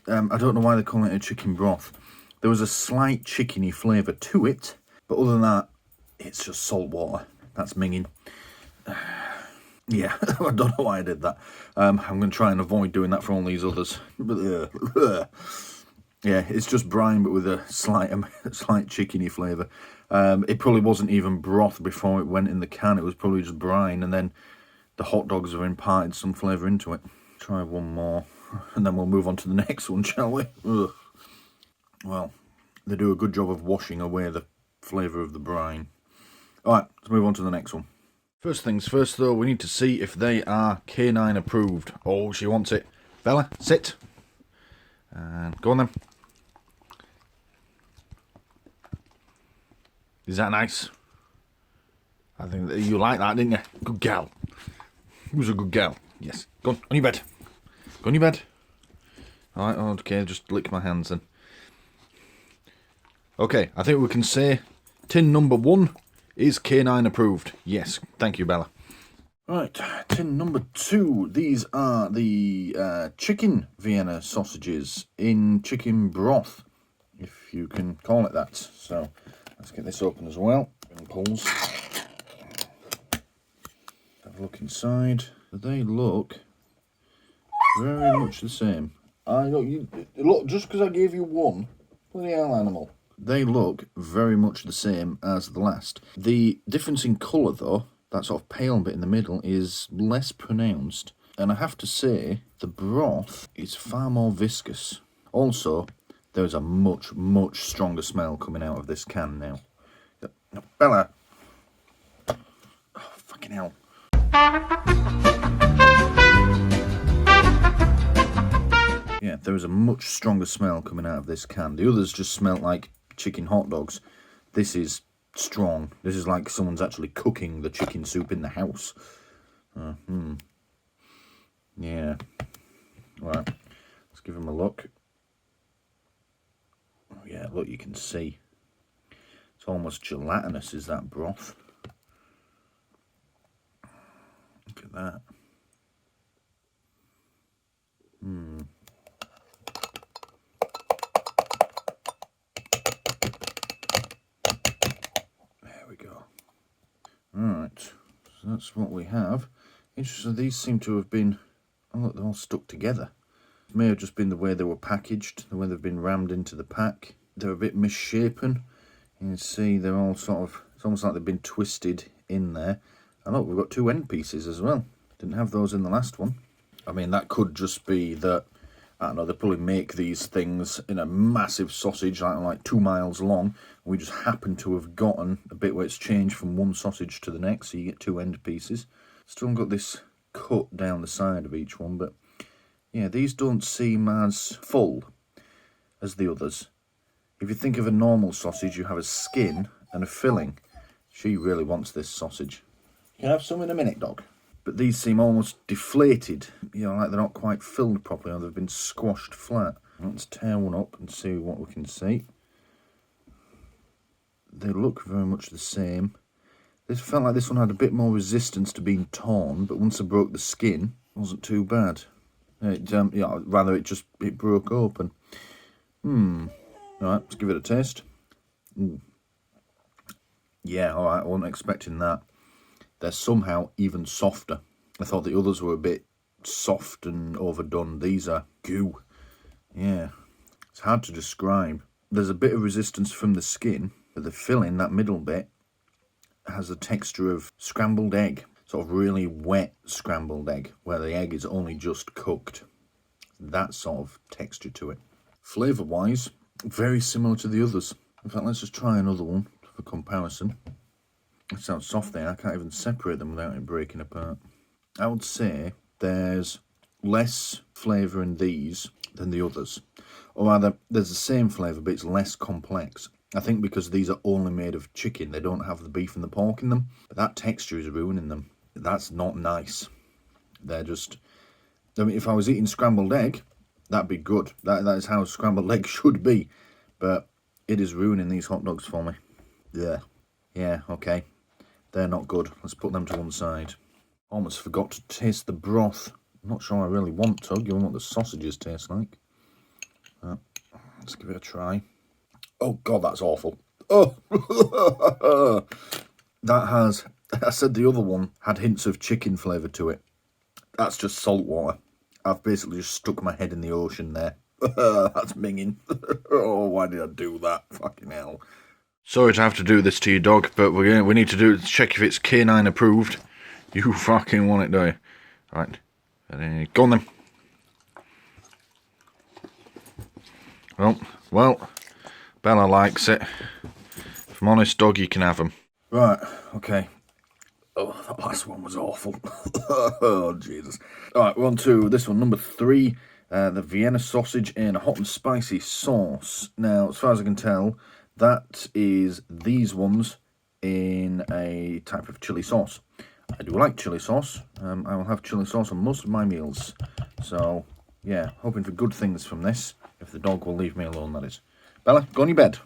I don't know why they call it a chicken broth. There was a slight chickeny flavour to it, but other than that, it's just salt water. That's minging. Yeah, I don't know why I did that. I'm going to try and avoid doing that for all these others. Yeah, it's just brine, but with a slight chickeny flavour. It probably wasn't even broth before it went in the can. It was probably just brine, and then the hot dogs have imparted some flavour into it. Try one more, and then we'll move on to the next one, shall we? Ugh. Well, they do a good job of washing away the flavour of the brine. Alright, let's move on to the next one. First things first, though, we need to see if they are canine approved. Oh, she wants it. Bella, sit. And go on then. Is that nice? I think that you like that, didn't you? Good gal. Who's a good gal? Yes. Go on your bed. Go on your bed. Alright, okay, just lick my hands then. Okay, I think we can say tin number 1 is canine approved. Yes, thank you, Bella. Right, tin number 2. These are the chicken Vienna sausages in chicken broth. if you can call it that. So let's get this open as well. And pulls. Have a look inside. They look very much the same. I know you look, just because I gave you one, bloody hell, animal. They look very much the same as the last. The difference in colour though, that sort of pale bit in the middle, is less pronounced. And I have to say, the broth is far more viscous. Also, there is a much, much stronger smell coming out of this can now. Bella! Oh, fucking hell. Yeah, there is a much stronger smell coming out of this can. The others just smell like chicken hot dogs. This is strong. This is like someone's actually cooking the chicken soup in the house. Yeah. Right. Let's give him a look. Oh yeah, look, you can see. It's almost gelatinous, is that broth. Look at that. There we go. Alright, so that's what we have. Interesting, these seem to have been, oh look, they're all stuck together. It may have just been the way they were packaged, the way they've been rammed into the pack. They're a bit misshapen. You can see they're all sort of, it's almost like they've been twisted in there. And look, we've got two end pieces as well. Didn't have those in the last one. I mean, that could just be that, I don't know, they probably make these things in a massive sausage, like 2 miles long. We just happen to have gotten a bit where it's changed from one sausage to the next, so you get two end pieces. Still got this cut down the side of each one, but yeah, these don't seem as full as the others. If you think of a normal sausage, you have a skin and a filling. She really wants this sausage. You can have some in a minute, dog. But these seem almost deflated, you know, like they're not quite filled properly, or they've been squashed flat. Let's tear one up and see what we can see. They look very much the same. This felt like this one had a bit more resistance to being torn, but once I broke the skin, it wasn't too bad. Yeah, rather it broke open. Alright, let's give it a taste. Yeah, alright, I wasn't expecting that. They're somehow even softer. I thought the others were a bit soft and overdone. These are goo. Yeah, it's hard to describe. There's a bit of resistance from the skin, but the filling, that middle bit, has a texture of scrambled egg. Sort of really wet scrambled egg, where the egg is only just cooked. That sort of texture to it. Flavour-wise, very similar to the others. In fact, let's just try another one for comparison. It sounds soft there. I can't even separate them without it breaking apart. I would say there's less flavour in these than the others. Or rather, there's the same flavour, but it's less complex. I think because these are only made of chicken, they don't have the beef and the pork in them. But that texture is ruining them. That's not nice. They're just... I mean, if I was eating scrambled egg, that'd be good. That is how scrambled egg should be. But it is ruining these hot dogs for me. Yeah. Yeah, okay. They're not good. Let's put them to one side. Almost forgot to taste the broth. I'm not sure I really want to, given what the sausages taste like. Let's give it a try. Oh, God, that's awful. Oh! That has... I said the other one had hints of chicken flavour to it. That's just salt water. I've basically just stuck my head in the ocean there. That's minging. Oh, why did I do that? Fucking hell. Sorry to have to do this to you, dog, but we need to do it to check if it's canine approved. You fucking want it, do you? Right. Go on then. Well, Bella likes it. If I'm honest, dog, you can have them. Right, okay. Oh, that last one was awful. Oh, Jesus. Alright, we're on to this one, number 3. The Vienna sausage in a hot and spicy sauce. Now, as far as I can tell, that is these ones in a type of chili sauce. I do like chili sauce. I will have chili sauce on most of my meals. So, yeah, hoping for good things from this. If the dog will leave me alone, that is. Bella, go on your bed.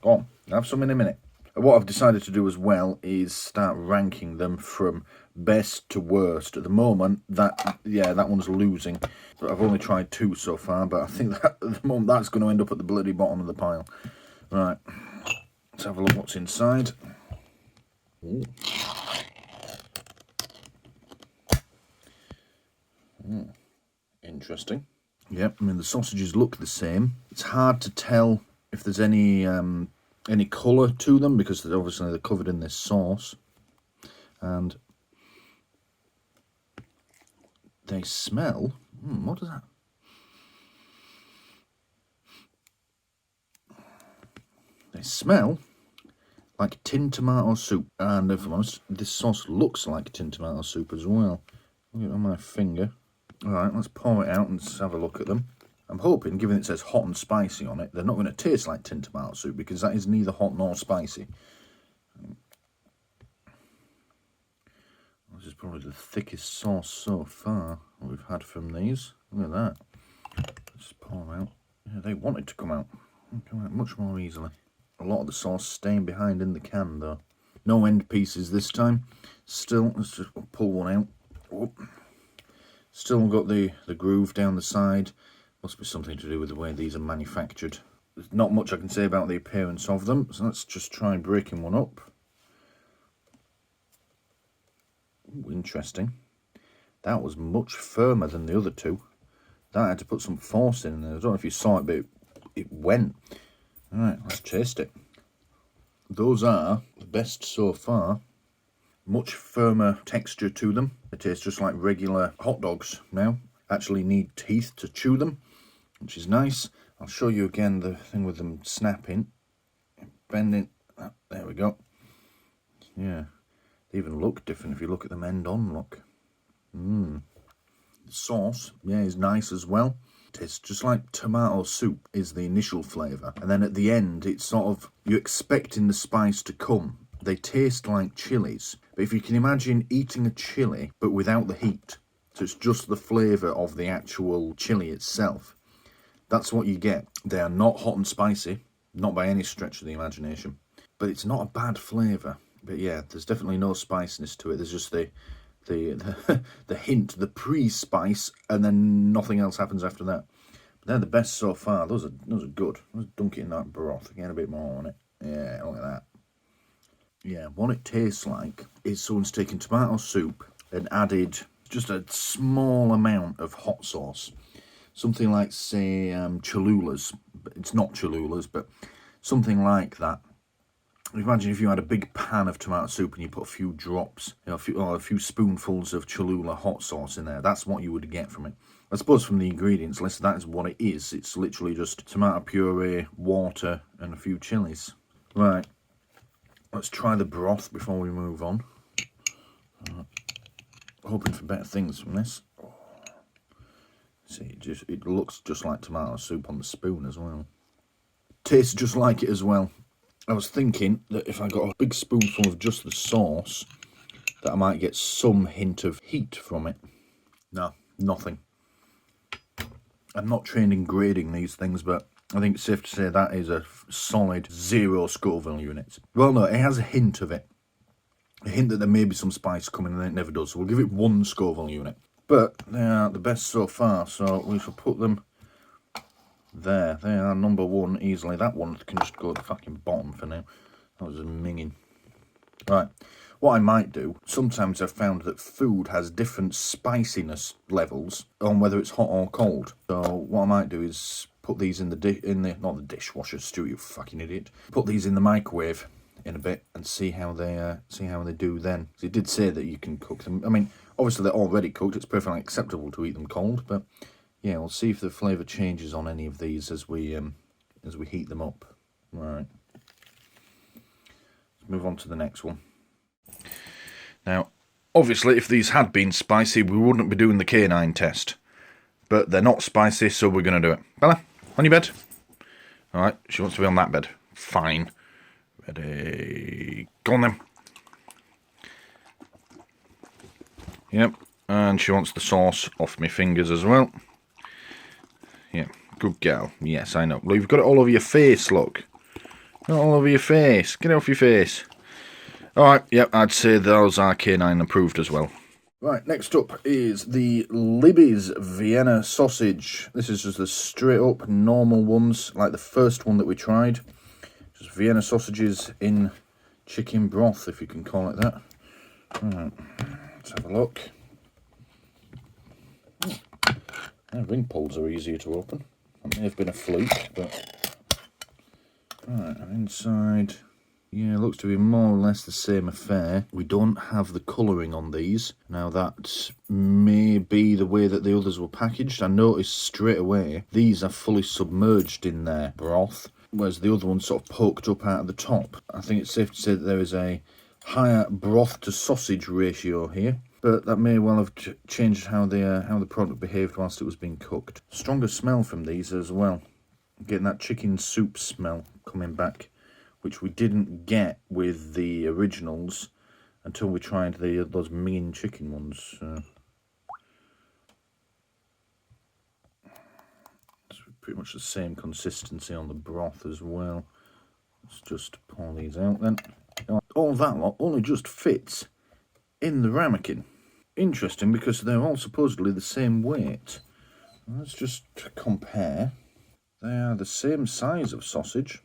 Go on. Have some in a minute. What I've decided to do as well is start ranking them from best to worst. At the moment, that one's losing. But I've only tried 2 so far, but I think that at the moment that's going to end up at the bloody bottom of the pile. Right, let's have a look what's inside. Ooh. Interesting. Yep, I mean the sausages look the same. It's hard to tell if there's any colour to them because they're covered in this sauce, and they smell. What is that? They smell like tin tomato soup, and if I'm honest, this sauce looks like tin tomato soup as well. Look on my finger. Alright, let's pour it out and just have a look at them. I'm hoping, given it says hot and spicy on it, they're not going to taste like tin tomato soup because that is neither hot nor spicy. This is probably the thickest sauce so far that we've had from these. Look at that. Let's pour them out. Yeah, they wanted to come out. They come out much more easily. A lot of the sauce staying behind in the can though. No end pieces this time. Still, let's just pull one out. Oh. Still got the groove down the side. Must be something to do with the way these are manufactured. There's not much I can say about the appearance of them, so let's just try breaking one up. Ooh, interesting. That was much firmer than the other two. That had to put some force in there. I don't know if you saw it, but it went. Alright, let's taste it. Those are the best so far. Much firmer texture to them. They taste just like regular hot dogs now. Actually need teeth to chew them, which is nice. I'll show you again the thing with them snapping. Bending. Oh, there we go. Yeah. They even look different if you look at them end on, look. The sauce, yeah, is nice as well. Tastes just like tomato soup is the initial flavour. And then at the end, it's sort of, you're expecting the spice to come. They taste like chilies. But if you can imagine eating a chili, but without the heat, so it's just the flavour of the actual chili itself, that's what you get. They are not hot and spicy, not by any stretch of the imagination. But it's not a bad flavour. But yeah, there's definitely no spiciness to it. There's just the hint, the pre-spice, and then nothing else happens after that. But they're the best so far. Those are good. Let's dunk it in that broth. Get a bit more on it. Yeah, look at that. Yeah, what it tastes like is someone's taken tomato soup and added just a small amount of hot sauce. Something like, say, Cholulas. It's not Cholulas, but something like that. Imagine if you had a big pan of tomato soup and you put a few drops, a few spoonfuls of Cholula hot sauce in there. That's what you would get from it. I suppose from the ingredients list, that is what it is. It's literally just tomato puree, water, and a few chilies. Right. Let's try the broth before we move on. Hoping for better things from this. See, it looks just like tomato soup on the spoon as well. Tastes just like it as well. I was thinking that if I got a big spoonful of just the sauce, that I might get some hint of heat from it. No, nothing. I'm not trained in grading these things, but I think it's safe to say that is a solid 0 Scoville units. Well, no, it has a hint of it. A hint that there may be some spice coming, and it never does. So we'll give it 1 Scoville unit. But they are the best so far, so we shall put them there. They are number 1 easily. That one can just go at the fucking bottom for now. That was a minging. Right. What I might do, sometimes I've found that food has different spiciness levels on whether it's hot or cold. So what I might do is put these in the not the dishwasher, Stu, you fucking idiot. Put these in the microwave in a bit and see how they do then. It did say that you can cook them. I mean, obviously they're already cooked. It's perfectly acceptable to eat them cold, but yeah, we'll see if the flavour changes on any of these as we heat them up. Right. Let's move on to the next one. Now, obviously, if these had been spicy, we wouldn't be doing the canine test. But they're not spicy, so we're going to do it. Bella, on your bed. Alright, she wants to be on that bed. Fine. Ready. Go on then. Yep, and she wants the sauce off my fingers as well. Yeah, good girl. Yes, I know. Well, you've got it all over your face, look. Not all over your face. Get it off your face. Alright, yep, I'd say those are canine approved as well. Right, next up is the Libby's Vienna sausage. This is just the straight up normal ones, like the first one that we tried. Just Vienna sausages in chicken broth, if you can call it that. Right, let's have a look. Ring pulls are easier to open. That may have been a fluke, but... Right, and inside... Yeah, looks to be more or less the same affair. We don't have the colouring on these. Now that may be the way that the others were packaged. I noticed straight away these are fully submerged in their broth, whereas the other one's sort of poked up out of the top. I think it's safe to say that there is a higher broth to sausage ratio here, but that may well have changed how the product behaved whilst it was being cooked. Stronger smell from these as well. Getting that chicken soup smell coming back, which we didn't get with the originals until we tried those minging chicken ones. It's pretty much the same consistency on the broth as well. Let's just pour these out then. All that lot only just fits in the ramekin. Interesting, because they're all supposedly the same weight. Let's just compare. They are the same size of sausage.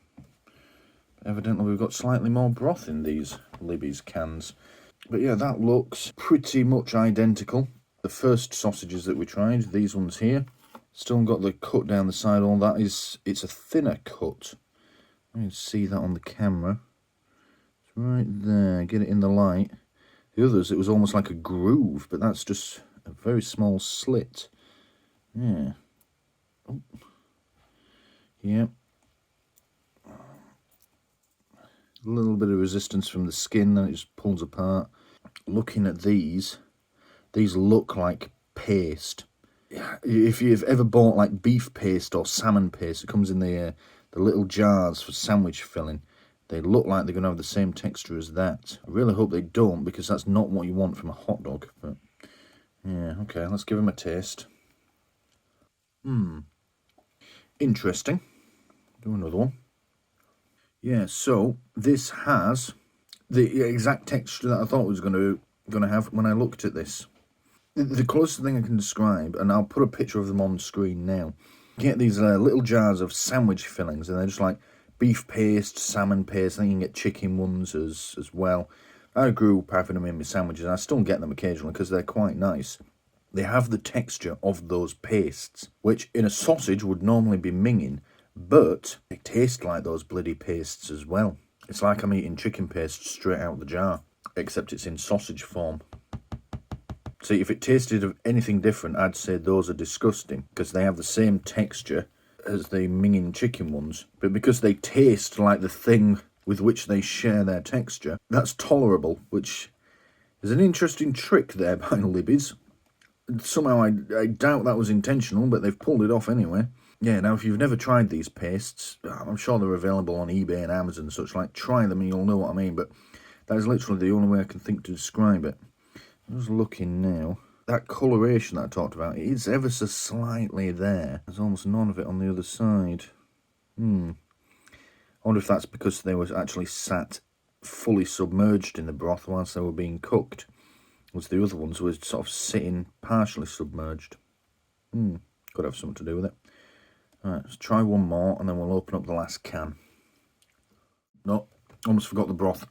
Evidently we've got slightly more broth in these Libby's cans. But yeah, that looks pretty much identical. The first sausages that we tried, these ones here, still got the cut down the side. All that is, it's a thinner cut. You can see that on the camera. It's right there, get it in the light. The others, it was almost like a groove, but that's just a very small slit. Yeah. Oh. Yeah. A little bit of resistance from the skin, then it just pulls apart. Looking at these look like paste. If you've ever bought like beef paste or salmon paste, it comes in the little jars for sandwich filling. They look like they're going to have the same texture as that. I really hope they don't, because that's not what you want from a hot dog. But yeah, okay, let's give them a taste. Interesting. Do another one. Yeah, so this has the exact texture that I thought it was going to have when I looked at this. The closest thing I can describe, and I'll put a picture of them on screen now. You get these little jars of sandwich fillings, and they're just like beef paste, salmon paste. I think you can get chicken ones as well. I grew up having them in my sandwiches, and I still get them occasionally because they're quite nice. They have the texture of those pastes, which in a sausage would normally be minging, but they taste like those bloody pastes as well. It's like I'm eating chicken paste straight out of the jar, except it's in sausage form. See, if it tasted of anything different, I'd say those are disgusting, because they have the same texture as the minging chicken ones. But because they taste like the thing with which they share their texture, that's tolerable, which is an interesting trick there by Libby's. Somehow I doubt that was intentional, but they've pulled it off anyway. Yeah, now if you've never tried these pastes, I'm sure they're available on eBay and Amazon and such like. Try them and you'll know what I mean, but that is literally the only way I can think to describe it. I'm just looking now. That coloration that I talked about, it is ever so slightly there. There's almost none of it on the other side. I wonder if that's because they were actually sat fully submerged in the broth whilst they were being cooked. Whereas the other ones were sort of sitting partially submerged. Could have something to do with it. Alright, let's try one more and then we'll open up the last can. No, almost forgot the broth.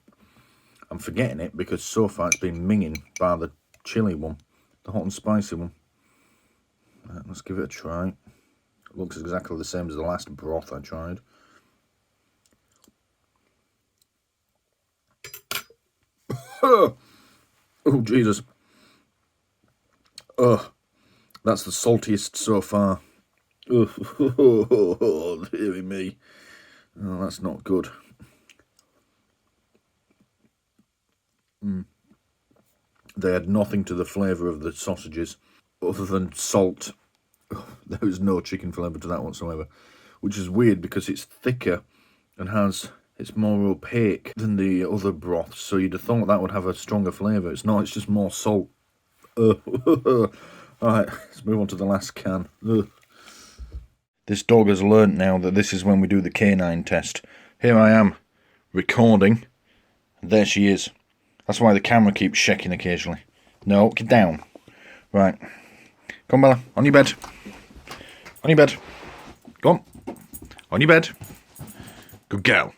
I'm forgetting it because so far it's been minging by the chili one, the hot and spicy one. Right, let's give it a try. It looks exactly the same as the last broth I tried. Oh, Jesus. Oh, that's the saltiest so far. Oh, dearie me. Oh, that's not good. They had nothing to the flavour of the sausages other than salt. Oh, there was no chicken flavour to that whatsoever, which is weird because it's thicker and it's more opaque than the other broths, so you'd have thought that would have a stronger flavour. It's not, it's just more salt. Alright, let's move on to the last can. This dog has learnt now that this is when we do the canine test. here I am, recording, and there she is. That's why the camera keeps shaking occasionally. No, get down. Right. Come on, Bella. On your bed. On your bed. Go on. On your bed. Good girl.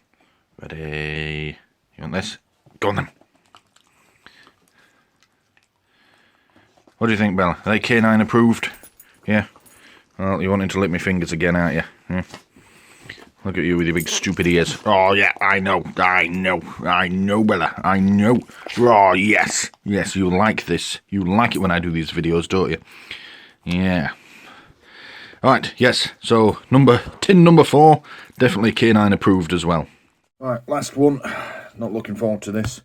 Ready. You want this? Go on then. What do you think, Bella? Are they canine approved? Yeah? Well, you're wanting to lick my fingers again, aren't you? Yeah. Look at you with your big stupid ears. Oh, yeah, I know, Bella, I know. Oh, yes, you like this. You like it when I do these videos, don't you? Yeah. Alright, yes, so tin number 4, definitely canine approved as well. Alright, last one. Not looking forward to this.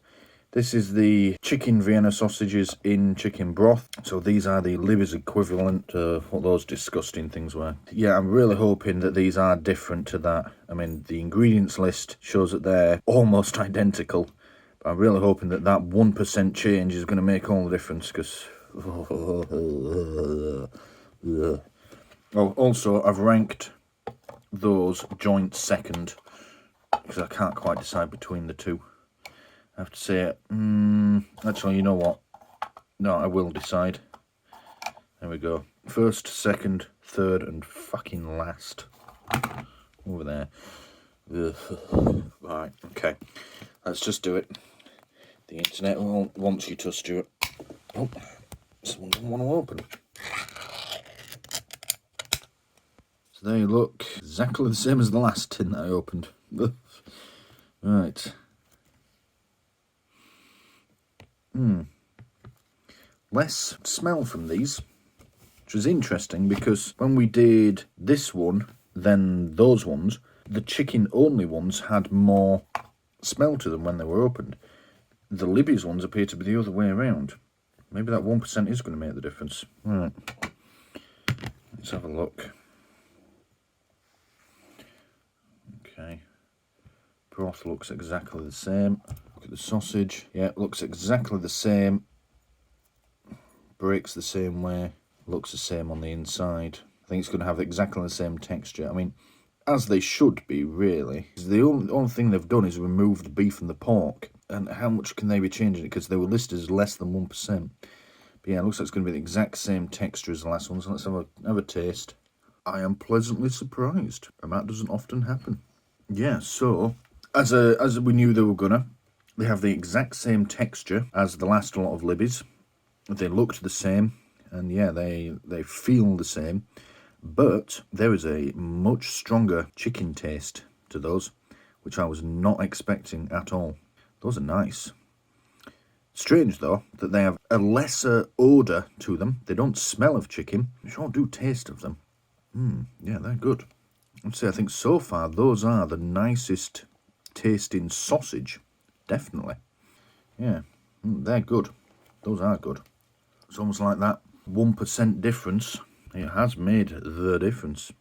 This is the chicken Vienna sausages in chicken broth. So these are the Libby's equivalent to what those disgusting things were. Yeah, I'm really hoping that these are different to that. I mean, the ingredients list shows that they're almost identical. But I'm really hoping that that 1% change is going to make all the difference, because... Oh, also, I've ranked those joints second, because I can't quite decide between the two. I have to say, actually, you know what? No, I will decide. There we go. First, second, third, and fucking last. Over there. Ugh. Right, okay. Let's just do it. The internet wants you to, Stuart. Oh, someone doesn't want to open. So there you look. Exactly the same as the last tin that I opened. Right. Less smell from these, which was interesting because when we did this one than those ones, the chicken only ones had more smell to them when they were opened. The Libby's ones appear to be the other way around. Maybe that 1% is going to make the difference. Right, let's have a look. Okay, broth looks exactly the same. Look at the sausage. Yeah, it looks exactly the same. Breaks the same way. Looks the same on the inside. I think it's going to have exactly the same texture. I mean, as they should be, really. The only thing they've done is remove the beef and the pork. And how much can they be changing it? Because they were listed as less than 1%. But yeah, it looks like it's going to be the exact same texture as the last one. So let's have a taste. I am pleasantly surprised. And that doesn't often happen. Yeah, so, as we knew they were gonna, they have the exact same texture as the last lot of Libby's. They looked the same, and yeah, they feel the same, but there is a much stronger chicken taste to those, which I was not expecting at all. Those are nice. Strange, though, that they have a lesser odour to them. They don't smell of chicken, they sure do taste of them. Yeah, they're good. I'd say I think so far those are the nicest tasting sausage. Definitely. Yeah, they're good. Those are good. It's almost like that 1% difference. It has made the difference.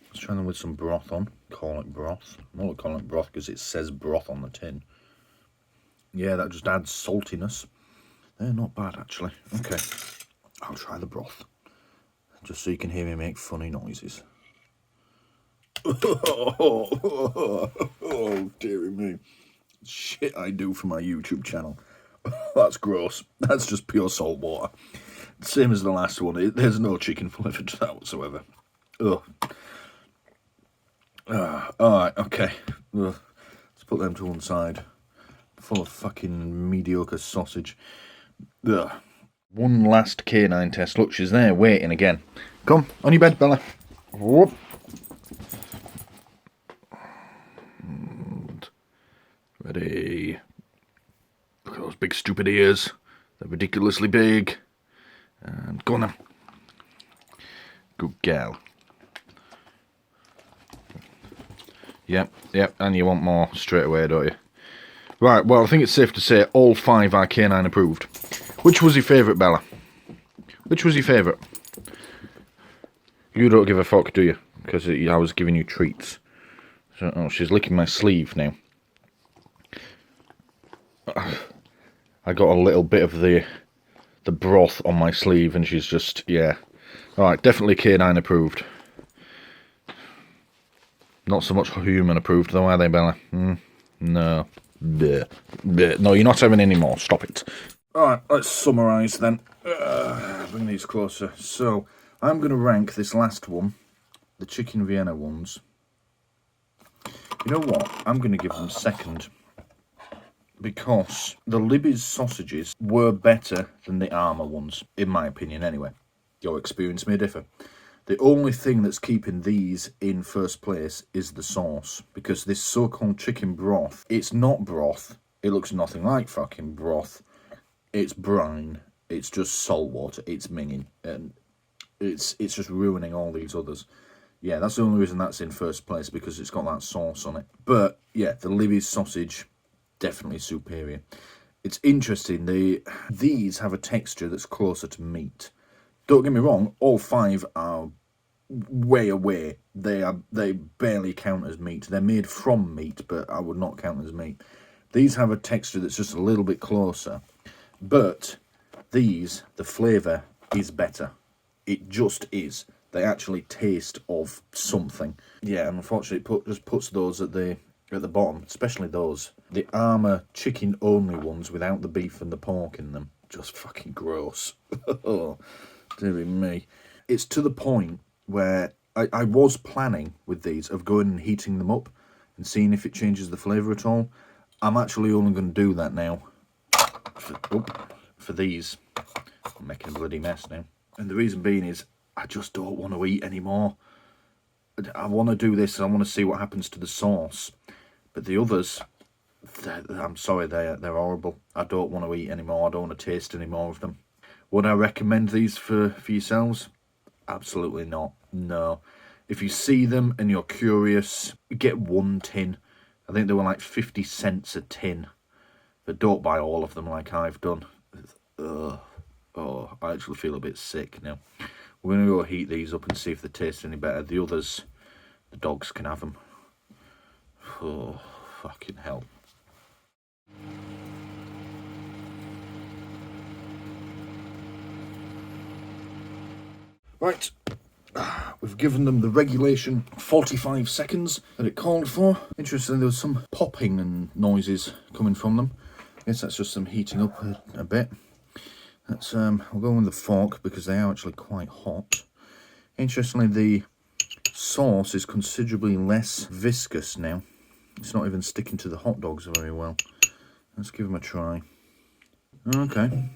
Let's try them with some broth on. Call it broth. I'm not calling it broth because it says broth on the tin. Yeah, that just adds saltiness. They're not bad, actually. Okay, I'll try the broth. Just so you can hear me make funny noises. Oh, dearie me. Shit I do for my YouTube channel. That's gross. That's just pure salt water. Same as the last one. There's no chicken flavour to that whatsoever. Ugh. Alright, okay. Ugh. Let's put them to one side. Full of fucking mediocre sausage. Ugh. One last canine test. Look, she's there waiting again. Come, on your bed, Bella. Whoop. Ready. Look at those big stupid ears. They're ridiculously big. And go on then. Good gal. Yep, and you want more straight away, don't you? Right, well, I think it's safe to say all 5 are canine approved. Which was your favourite, Bella? Which was your favourite? You don't give a fuck, do you? Because I was giving you treats. So, oh, she's licking my sleeve now. I got a little bit of the broth on my sleeve and she's just, yeah. Alright, definitely canine approved. Not so much human approved though, are they, Bella? No. Bleh. Bleh. No, you're not having any more. Stop it. Alright, let's summarise then. Bring these closer. So, I'm going to rank this last one, the chicken Vienna ones. You know what? I'm going to give them second. Because the Libby's sausages were better than the Armour ones, in my opinion anyway. Your experience may differ. The only thing that's keeping these in first place is the sauce. Because this so-called chicken broth, it's not broth. It looks nothing like fucking broth. It's brine. It's just salt water. It's minging. And it's just ruining all these others. Yeah, that's the only reason that's in first place, because it's got that sauce on it. But, yeah, the Libby's sausage, definitely superior. It's interesting, these have a texture that's closer to meat. Don't get me wrong, all 5 are way away. They barely count as meat. They're made from meat, but I would not count as meat. These have a texture that's just a little bit closer. But these, the flavour is better. It just is. They actually taste of something. Yeah, and unfortunately it just puts those at the bottom, especially those. The Armour chicken only ones without the beef and the pork in them. Just fucking gross. Oh, dearie me. It's to the point where I was planning with these of going and heating them up and seeing if it changes the flavour at all. I'm actually only going to do that now for these. I'm making a bloody mess now. And the reason being is I just don't want to eat anymore. I want to do this and I want to see what happens to the sauce. But the others, I'm sorry, they're horrible. I don't want to eat anymore. I don't want to taste any more of them. Would I recommend these for yourselves? Absolutely not. No. If you see them and you're curious, get 1 tin. I think they were like 50 cents a tin. But don't buy all of them like I've done. Ugh. Oh, I actually feel a bit sick now. We're going to go heat these up and see if they taste any better. The others, the dogs can have them. Oh, fucking hell. Right. We've given them the regulation 45 seconds that it called for. Interestingly, there was some popping and noises coming from them. I guess that's just them heating up a bit. That's I'll go with the fork because they are actually quite hot. Interestingly, the sauce is considerably less viscous now. It's not even sticking to the hot dogs very well. Let's give them a try. Okay.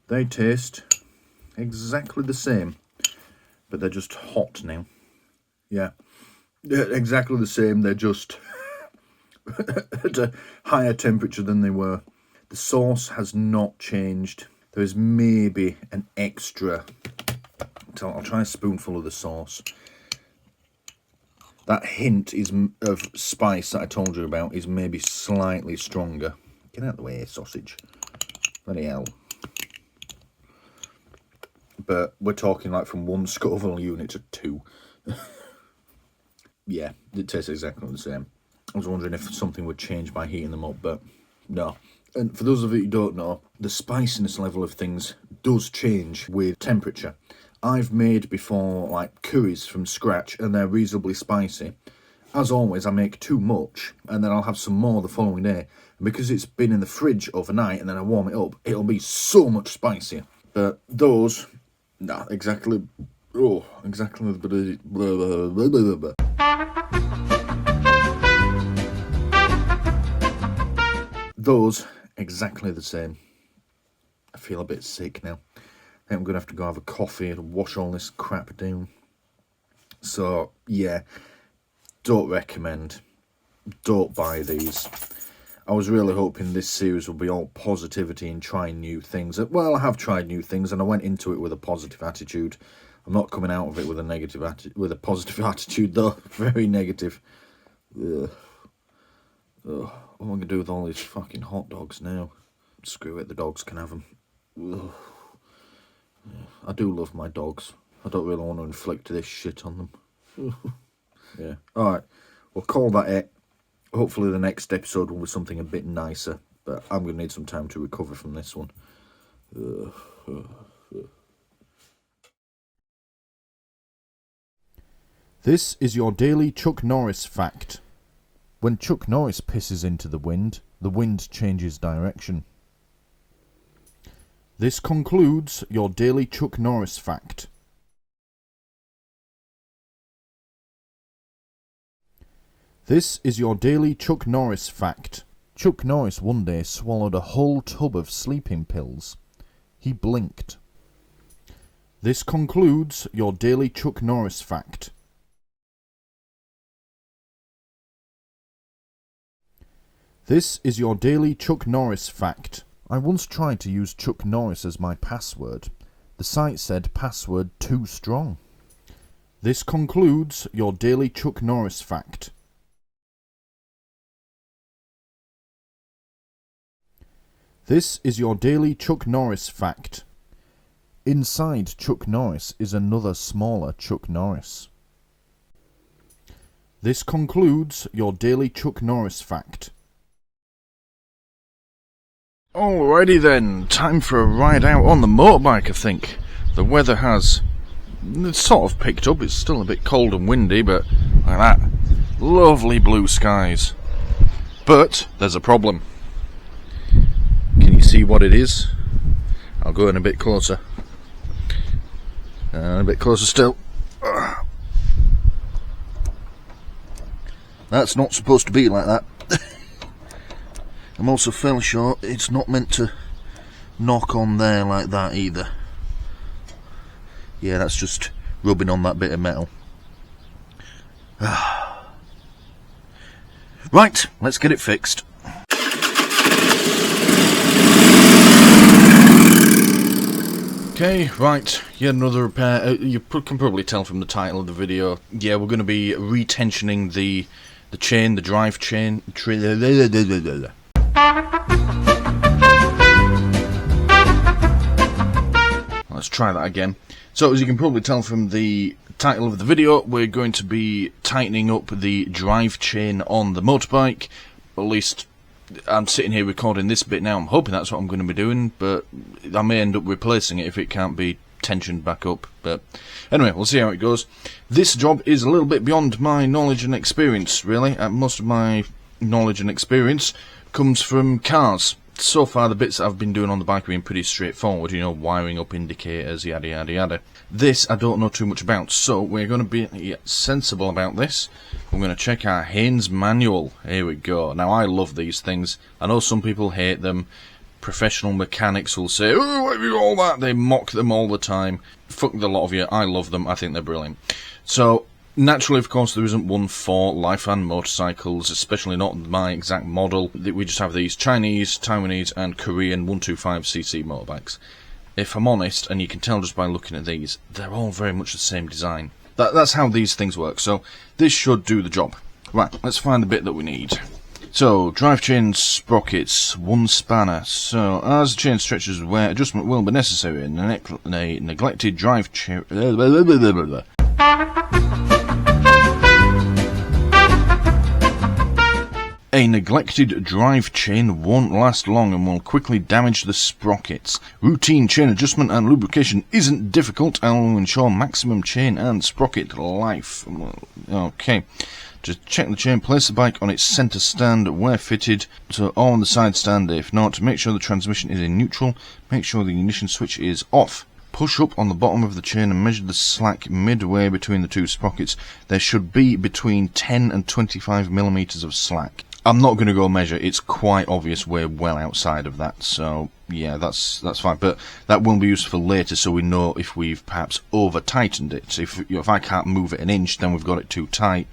They taste exactly the same, but they're just hot now. Yeah. They're exactly the same, they're just at a higher temperature than they were. The sauce has not changed. There is maybe an extra... I'll try a spoonful of the sauce. That hint of spice that I told you about is maybe slightly stronger. Get out of the way, sausage. Bloody hell. But we're talking like from 1 Scoville unit to 2. Yeah, it tastes exactly the same. I was wondering if something would change by heating them up, but no. And for those of you who don't know, the spiciness level of things does change with temperature. I've made before like curries from scratch and they're reasonably spicy. As always, I make too much and then I'll have some more the following day. And because it's been in the fridge overnight and then I warm it up, it'll be so much spicier. But those, nah, exactly. Oh, exactly. Blah, blah, blah, blah, blah. Those, exactly the same. I feel a bit sick now. I think I'm going to have to go have a coffee and wash all this crap down. So, yeah, don't recommend. Don't buy these. I was really hoping this series would be all positivity and trying new things. Well, I have tried new things and I went into it with a positive attitude. I'm not coming out of it with a positive attitude, though. Very negative. Ugh. Ugh. What am I going to do with all these fucking hot dogs now? Screw it, the dogs can have them. Ugh. I do love my dogs. I don't really want to inflict this shit on them. Yeah. Alright, we'll call that it. Hopefully the next episode will be something a bit nicer, but I'm going to need some time to recover from this one. This is your daily Chuck Norris fact. When Chuck Norris pisses into the wind changes direction. This concludes your daily Chuck Norris fact. This is your daily Chuck Norris fact. Chuck Norris one day swallowed a whole tub of sleeping pills. He blinked. This concludes your daily Chuck Norris fact. This is your daily Chuck Norris fact. I once tried to use Chuck Norris as my password. The site said password too strong. This concludes your daily Chuck Norris fact. This is your daily Chuck Norris fact. Inside Chuck Norris is another smaller Chuck Norris. This concludes your daily Chuck Norris fact. Alrighty then, time for a ride out on the motorbike, I think. The weather has sort of picked up. It's still a bit cold and windy, but like that, lovely blue skies. But there's a problem. Can you see what it is? I'll go in a bit closer. A bit closer still. That's not supposed to be like that. I'm also fairly sure it's not meant to knock on there like that either. Yeah, that's just rubbing on that bit of metal. Right, let's get it fixed. Okay, right, yet another repair. You can probably tell from the title of the video. Yeah, we're going to be retensioning the chain, the drive chain. Let's try that again. So, as you can probably tell from the title of the video, we're going to be tightening up the drive chain on the motorbike. At least, I'm sitting here recording this bit now. I'm hoping that's what I'm going to be doing, but I may end up replacing it if it can't be tensioned back up. But anyway, we'll see how it goes. This job is a little bit beyond my knowledge and experience, really. Most of my knowledge and experience comes from cars. So far, the bits that I've been doing on the bike have been pretty straightforward, you know, wiring up indicators, yada yada yada. This I don't know too much about, so we're going to be sensible about this. We're going to check our Haynes manual. Here we go. Now, I love these things. I know some people hate them. Professional mechanics will say, "Oh, what have you all that?" They mock them all the time. Fuck the lot of you. I love them. I think they're brilliant. So, naturally, of course, there isn't one for Lifan motorcycles, especially not my exact model. We just have these Chinese, Taiwanese, and Korean 125cc motorbikes. If I'm honest, and you can tell just by looking at these, they're all very much the same design. That's how these things work, so this should do the job. Right, let's find the bit that we need. So, drive chain sprockets, one spanner. So, as the chain stretches, where adjustment will be necessary, a neglected drive chain... A neglected drive chain won't last long and will quickly damage the sprockets. Routine chain adjustment and lubrication isn't difficult and will ensure maximum chain and sprocket life. Okay. Just check the chain, place the bike on its centre stand where fitted, or on the side stand if not. Make sure the transmission is in neutral. Make sure the ignition switch is off. Push up on the bottom of the chain and measure the slack midway between the two sprockets. There should be between 10 and 25 millimeters of slack. I'm not going to go measure. It's quite obvious we're well outside of that. So yeah, that's fine. But that will be useful later, so we know if we've perhaps over tightened it. If I can't move it an inch, then we've got it too tight.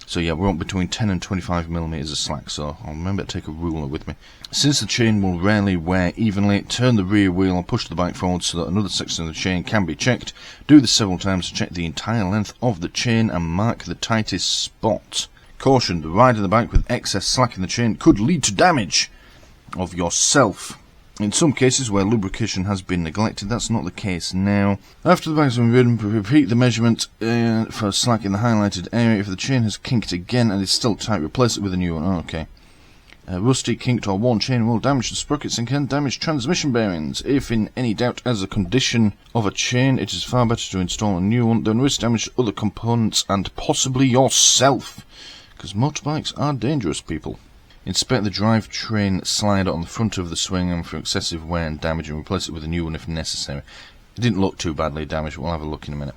So yeah, we want between 10 and 25 millimeters of slack, so I'll remember to take a ruler with me. Since the chain will rarely wear evenly, turn the rear wheel and push the bike forward so that another section of the chain can be checked. Do this several times to check the entire length of the chain and mark the tightest spot. Caution, the ride of the bike with excess slack in the chain could lead to damage of yourself. In some cases where lubrication has been neglected, that's not the case now. After the bike has been ridden, repeat the measurement for slack in the highlighted area. If the chain has kinked again and is still tight, replace it with a new one. Okay. Rusty, kinked or worn chain will damage the sprockets and can damage transmission bearings. If in any doubt as a condition of a chain, it is far better to install a new one than risk damage to other components and possibly yourself. Because motorbikes are dangerous, people. Inspect the drivetrain slider on the front of the swing arm for excessive wear and damage and replace it with a new one if necessary. It didn't look too badly damaged, we'll have a look in a minute.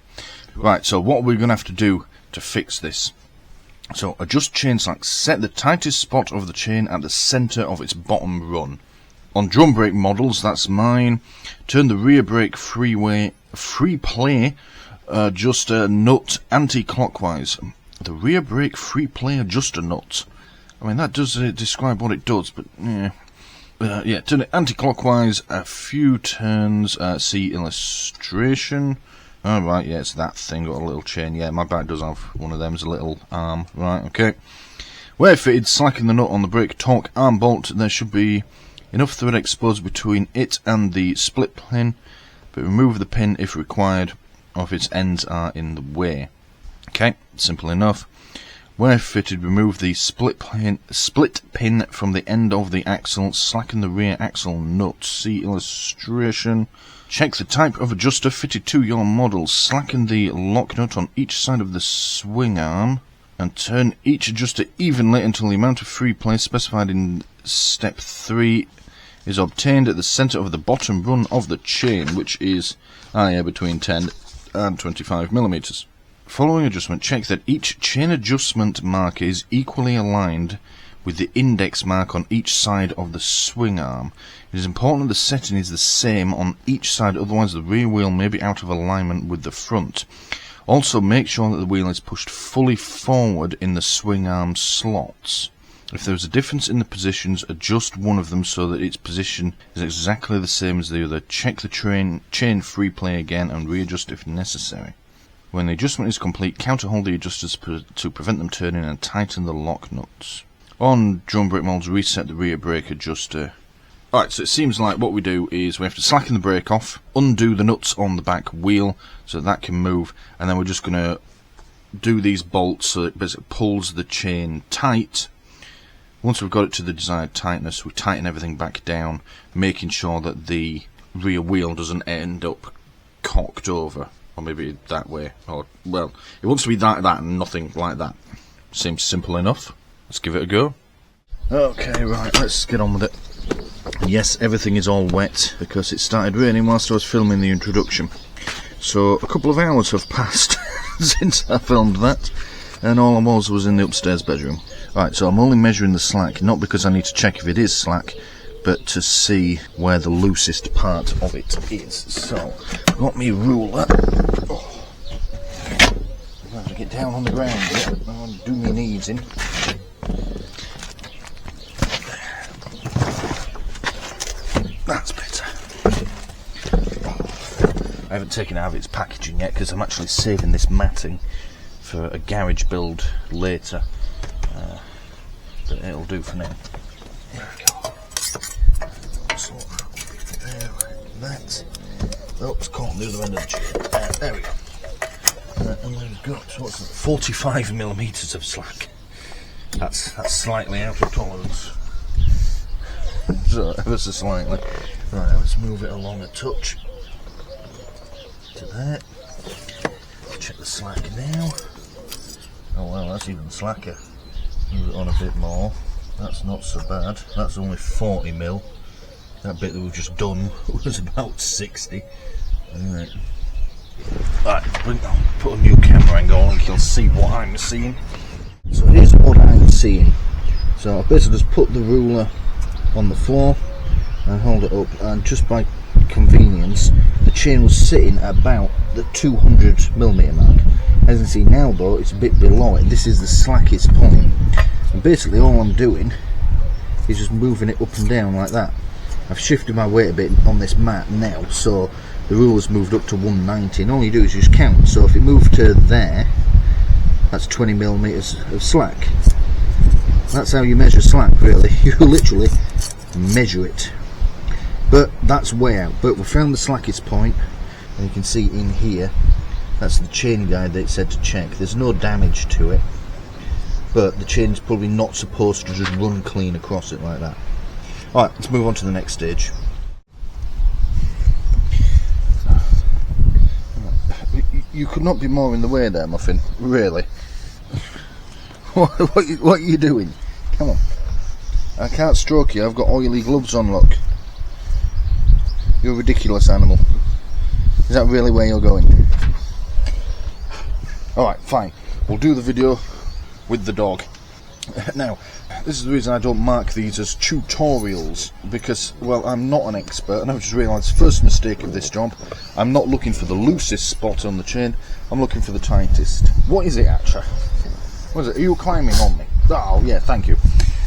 Right, so what we're going to have to do to fix this. So, adjust chain slack. Set the tightest spot of the chain at the centre of its bottom run. On drum brake models, that's mine, turn the rear brake free play adjuster nut anti-clockwise. The rear brake free play adjuster nut. I mean, that does describe what it does, but yeah. Yeah, turn it anti-clockwise a few turns. See illustration. Alright, yeah, it's that thing, got a little chain. Yeah, my bike does have one of them as a little arm. Right, okay. Where fitted, slacken the nut on the brake torque arm bolt. There should be enough thread exposed between it and the split pin, but remove the pin if required, or if its ends are in the way. Okay, simple enough. Where fitted, remove the split pin from the end of the axle. Slacken the rear axle nut. See illustration. Check the type of adjuster fitted to your model. Slacken the lock nut on each side of the swing arm and turn each adjuster evenly until the amount of free play specified in step 3 is obtained at the centre of the bottom run of the chain, which is between 10 and 25 millimeters. Following adjustment, check that each chain adjustment mark is equally aligned with the index mark on each side of the swing arm. It is important that the setting is the same on each side, otherwise the rear wheel may be out of alignment with the front. Also, make sure that the wheel is pushed fully forward in the swing arm slots. If there is a difference in the positions, adjust one of them so that its position is exactly the same as the other. Check the chain free play again and readjust if necessary. When the adjustment is complete, counterhold the adjusters to prevent them turning and tighten the lock nuts. On drum brake models, reset the rear brake adjuster. Alright, so it seems like what we do is we have to slacken the brake off, undo the nuts on the back wheel so that can move, and then we're just going to do these bolts so it basically pulls the chain tight. Once we've got it to the desired tightness, we tighten everything back down, making sure that the rear wheel doesn't end up cocked over. Or maybe that way. Or, well, it wants to be that and nothing like that. Seems simple enough. Let's give it a go. Okay, right, let's get on with it. Yes, everything is all wet because it started raining whilst I was filming the introduction. So a couple of hours have passed since I filmed that, and all I was in the upstairs bedroom. Right, so I'm only measuring the slack, not because I need to check if it is slack, but to see where the loosest part of it is. So, got me ruler. Oh. I have to get down on the ground. Yeah, I want to do my knees in. That's better. I haven't taken it out of its packaging yet because I'm actually saving this matting for a garage build later. But it'll do for now. There we go. So, there, that. Oh, it's caught on the other end of the chain. There we go. And we've got, what's it, 45 millimeters of slack. That's slightly out of tolerance. So, ever so slightly. Right, let's move it along a touch. To there. Check the slack now. Oh well, that's even slacker. Move it on a bit more. That's not so bad. That's only 40 mil. That bit that we've just done was about 60. Alright. Right, put a new camera angle and you'll see what I'm seeing. So here's what I'm seeing. So I basically just put the ruler on the floor and hold it up, and just by convenience the chain was sitting at about the 200mm mark. As you can see now though, it's a bit below it. This is the slackest point, and basically all I'm doing is just moving it up and down like that. I've shifted my weight a bit on this mat now, so the ruler's moved up to 190, and all you do is just count. So if it moved to there, that's 20mm of slack. That's how you measure slack, really. You literally measure it. But that's way out. But we found the slackest point, and you can see in here, that's the chain guide that it said to check. There's no damage to it. but the chain's probably not supposed to just run clean across it like that. Alright, let's move on to the next stage. You could not be more in the way there, Muffin. Really. What are you doing? Come on. I can't stroke you, I've got oily gloves on, look. You're a ridiculous animal. Is that really where you're going? Alright, fine. We'll do the video with the dog. Now, this is the reason I don't mark these as tutorials, because, well, I'm not an expert, and I've just realised, first mistake of this job, I'm not looking for the loosest spot on the chain, I'm looking for the tightest. What is it, actually? What is it? Are you climbing on me? Oh, yeah, thank you.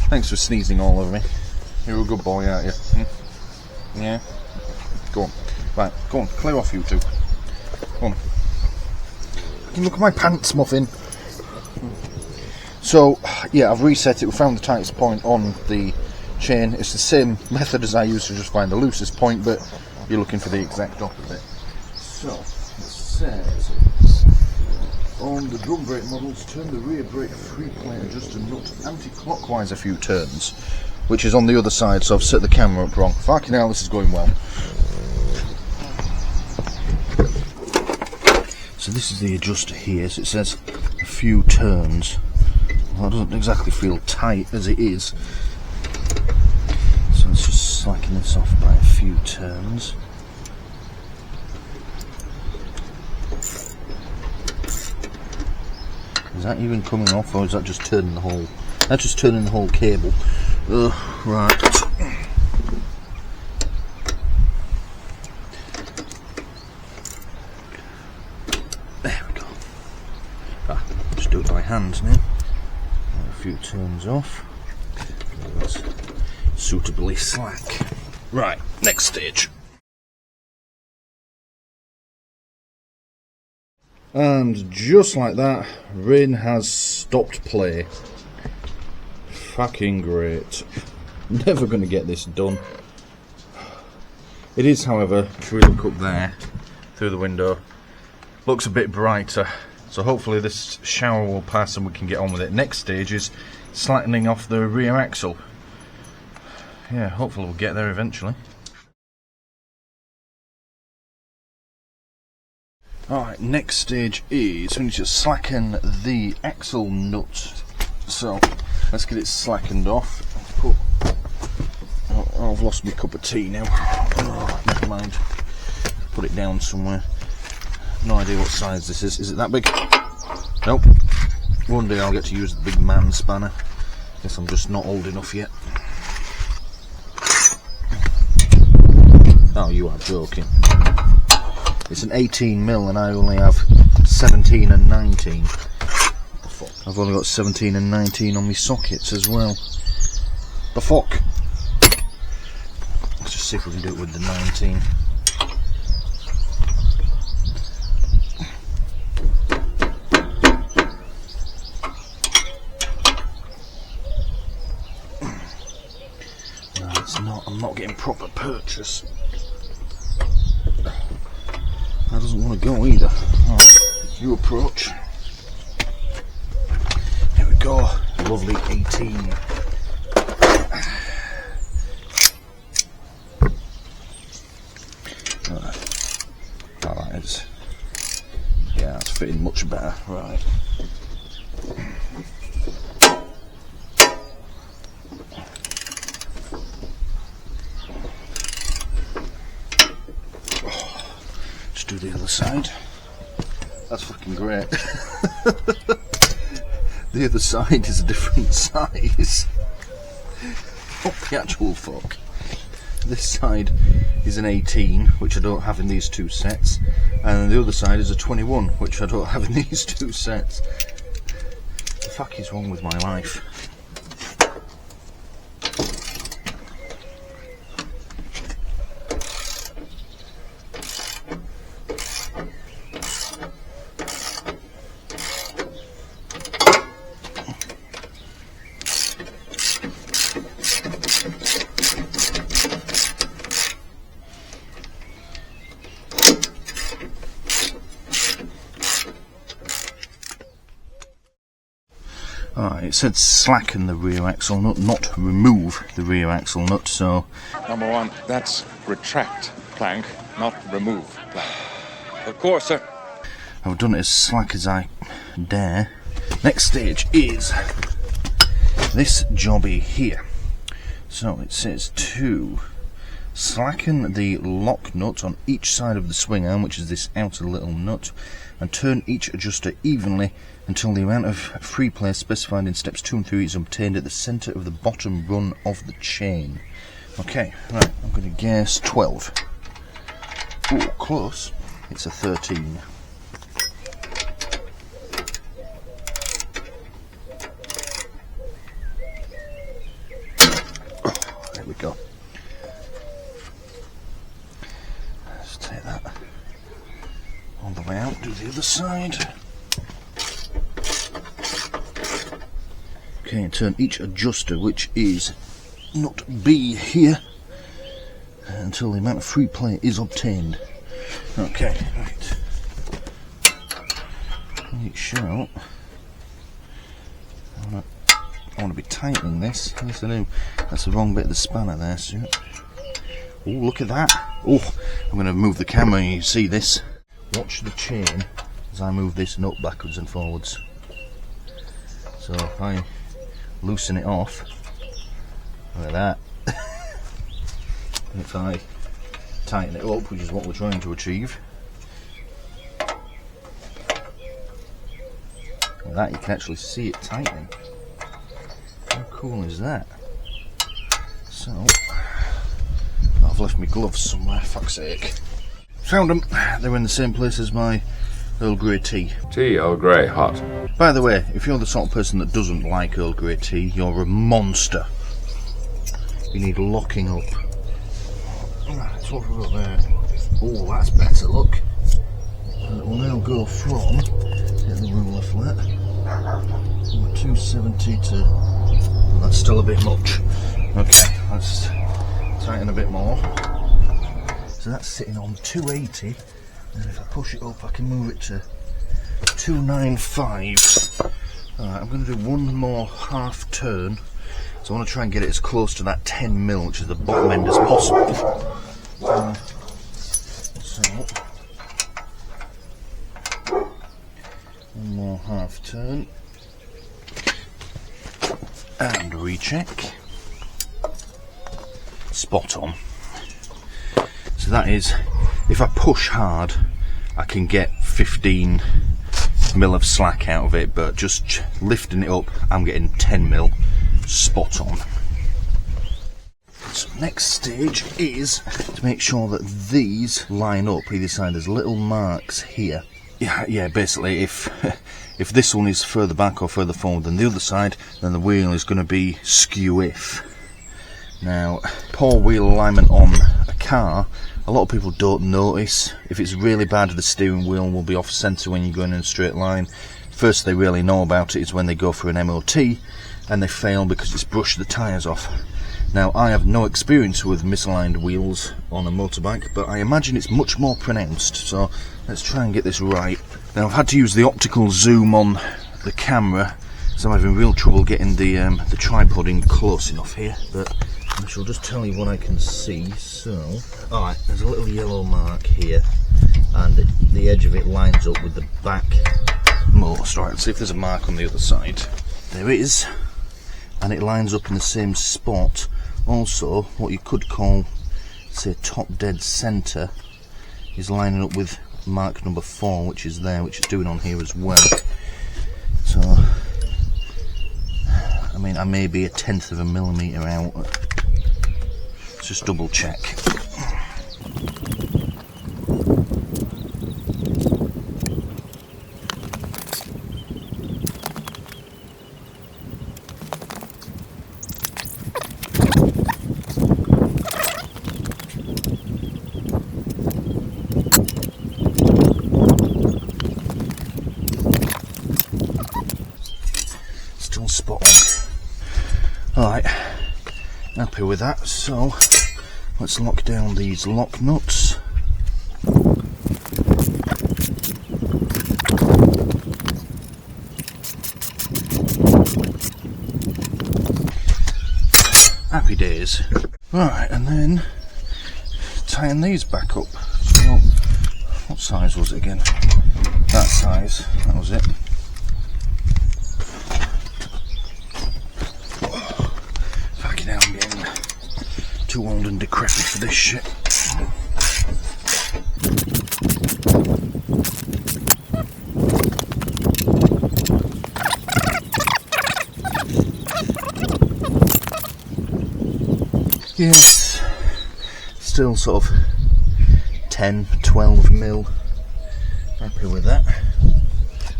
Thanks for sneezing all over me. You're a good boy, aren't you? Hmm? Yeah? Go on. Right, go on, clear off, you two. Go on. Look at my pants, Muffin. So, yeah, I've reset it. We found the tightest point on the chain. It's the same method as I used to just find the loosest point, but you're looking for the exact opposite. So, it says, on the drum brake models, turn the rear brake free plate adjuster nut anti-clockwise a few turns, which is on the other side, so I've set the camera up wrong. Fucking hell, this is going well. So this is the adjuster here, so it says a few turns. Well, it doesn't exactly feel tight as it is. So let's just slacken this off by a few turns. Is that even coming off, or is that just turning the whole... That's just turning the whole cable. Right. There we go. Just do it by hand now. A few turns off. That's suitably slack. Right, next stage. And just like that, rain has stopped play. Fucking great. Never going to get this done. It is, however, if we look up there, through the window, looks a bit brighter. So hopefully this shower will pass and we can get on with it. Next stage is slackening off the rear axle. Yeah, hopefully we'll get there eventually. Alright, next stage is we need to slacken the axle nut. So, let's get it slackened off. Oh, I've lost my cup of tea now. Oh, never mind. Put it down somewhere. No idea what size this is. Is it that big? Nope. One day I'll get to use the big man spanner. Guess I'm just not old enough yet. Oh, you are joking. It's an 18mm and I only have 17 and 19. I've only got 17 and 19 on my sockets as well. The fuck? Let's just see if we can do it with the 19. No, it's not. I'm not getting proper purchase. That doesn't want to go either. Right, you approach. There we go. Lovely 18. Alright, it's... yeah, it's fitting much better. Right. Do the other side. That's fucking great. The other side is a different size. What the actual fuck? This side is an 18, which I don't have in these two sets, and the other side is a 21, which I don't have in these two sets. The fuck is wrong with my life? Alright, it said slacken the rear axle nut, not remove the rear axle nut, so... Number one, that's retract plank, not remove plank. Of course, sir. I've done it as slack as I dare. Next stage is this jobby here. So it says to slacken the lock nut on each side of the swing arm, which is this outer little nut, and turn each adjuster evenly until the amount of free play specified in steps 2 and 3 is obtained at the centre of the bottom run of the chain. Okay, right, I'm going to guess 12. Ooh, close. It's a 13. Oh, there we go. Let's take that all the way out, do the other side. Okay, and turn each adjuster, which is nut B here, until the amount of free play is obtained. Okay, right. Make sure. I want to be tightening this. Yes, I do. That's the wrong bit of the spanner there, Stuart. Oh, look at that. Oh, I'm going to move the camera and you see this. Watch the chain as I move this nut backwards and forwards. So if I loosen it off, look at that. If I tighten it up, which is what we're trying to achieve, with that you can actually see it tightening. How cool is that? So, I've left my gloves somewhere, fuck's sake. Found them. They were in the same place as my Earl Grey tea. Tea, Earl Grey, hot. By the way, if you're the sort of person that doesn't like Earl Grey tea, you're a monster. You need locking up. That's what we've got there. Oh, that's better, look. And it will now go from, get the ruler flat, from 270 to, well, that's still a bit much. Okay, let's tighten a bit more. So that's sitting on 280, and if I push it up I can move it to 295. Alright, I'm going to do one more half turn. So I want to try and get it as close to that 10mm, which is the bottom end, as possible. So, one more half turn. And recheck. Spot on. So that is, if I push hard, I can get 15mm of slack out of it, but just lifting it up, I'm getting 10mm. Spot on. So next stage is to make sure that these line up either side. There's little marks here. Yeah, basically if this one is further back or further forward than the other side, then the wheel is going to be skew-if. Now, poor wheel alignment on a car, a lot of people don't notice. If it's really bad, the steering wheel will be off centre when you're going in a straight line. First they really know about it is when they go for an MOT and they fail because it's brushed the tyres off. Now, I have no experience with misaligned wheels on a motorbike, but I imagine it's much more pronounced, so let's try and get this right. Now, I've had to use the optical zoom on the camera, so I'm having real trouble getting the tripod in close enough here, but I shall just tell you what I can see. So, alright, there's a little yellow mark here, and the edge of it lines up with the back most. Right, let's see if there's a mark on the other side. There is, and it lines up in the same spot. Also, what you could call, say, top dead centre is lining up with mark number 4, which is there, which is doing on here as well. So, I mean, I may be 1/10 of a millimetre out. Let's just double check. Still spot on. Alright, happy with that, so let's lock down these lock nuts. happy days. Right, and then tying these back up. So, what size was it again? That size, that was it. Fucking hell, I'm getting too old and decrepit for this shit. Yes, still sort of 10, 12 mil. Happy with that.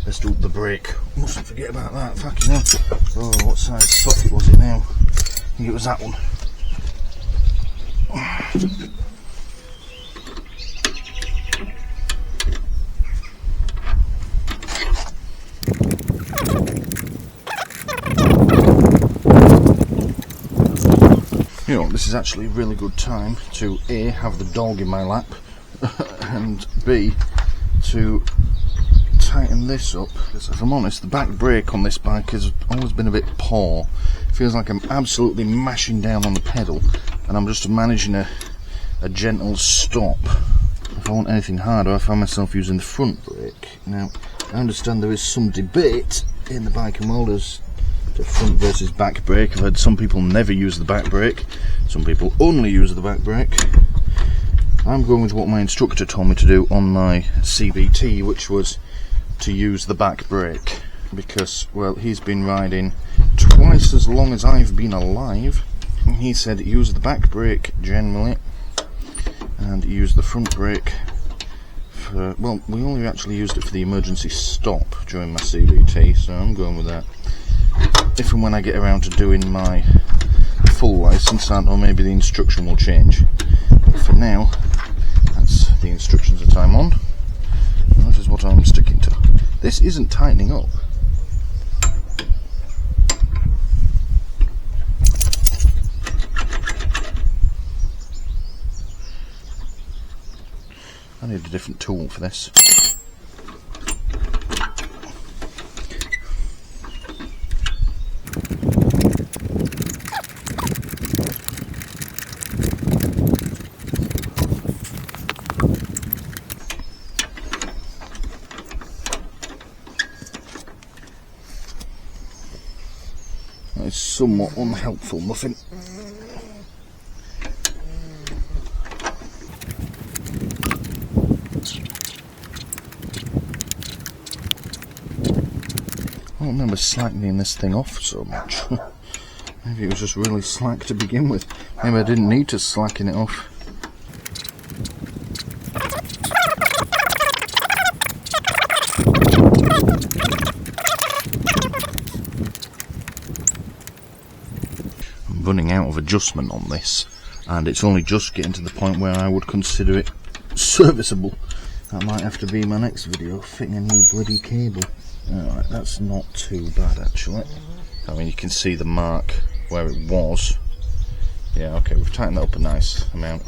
Let's do the brake. Mustn't forget about that. Fucking hell. Oh, what size socket was it now? I think it was that one. You know, this is actually a really good time to A, have the dog in my lap, and B, to tighten this up. Because if I'm honest, the back brake on this bike has always been a bit poor. It feels like I'm absolutely mashing down on the pedal, and I'm just managing a gentle stop. If I want anything harder, I find myself using the front brake. Now, I understand there is some debate in the biking world as to front versus back brake. I've had some people never use the back brake, some people only use the back brake. I'm going with what my instructor told me to do on my CBT, which was to use the back brake, because, well, he's been riding twice as long as I've been alive, and he said use the back brake generally and use the front brake for, well, we only actually used it for the emergency stop during my CBT, so I'm going with that. If and when I get around to doing my full license, I don't know, maybe the instruction will change. But for now, that's the instructions that I'm on. And that is what I'm sticking to. This isn't tightening up. I need a different tool for this. That is somewhat unhelpful, muffin. I don't remember slackening this thing off so much. Maybe it was just really slack to begin with. Maybe I didn't need to slacken it off. I'm running out of adjustment on this, and it's only just getting to the point where I would consider it serviceable. That might have to be my next video, fitting a new bloody cable. Alright, that's not too bad actually. I mean, you can see the mark where it was. Yeah, okay, we've tightened that up a nice amount.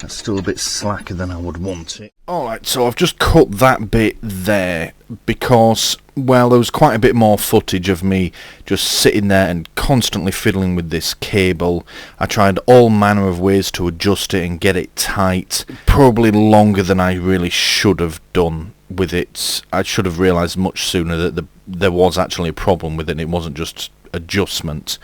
That's still a bit slacker than I would want it. Alright, so I've just cut that bit there because, well, there was quite a bit more footage of me just sitting there and constantly fiddling with this cable. I tried all manner of ways to adjust it and get it tight, probably longer than I really should have done with it. I should have realised much sooner that there was actually a problem with it and it wasn't just adjustment.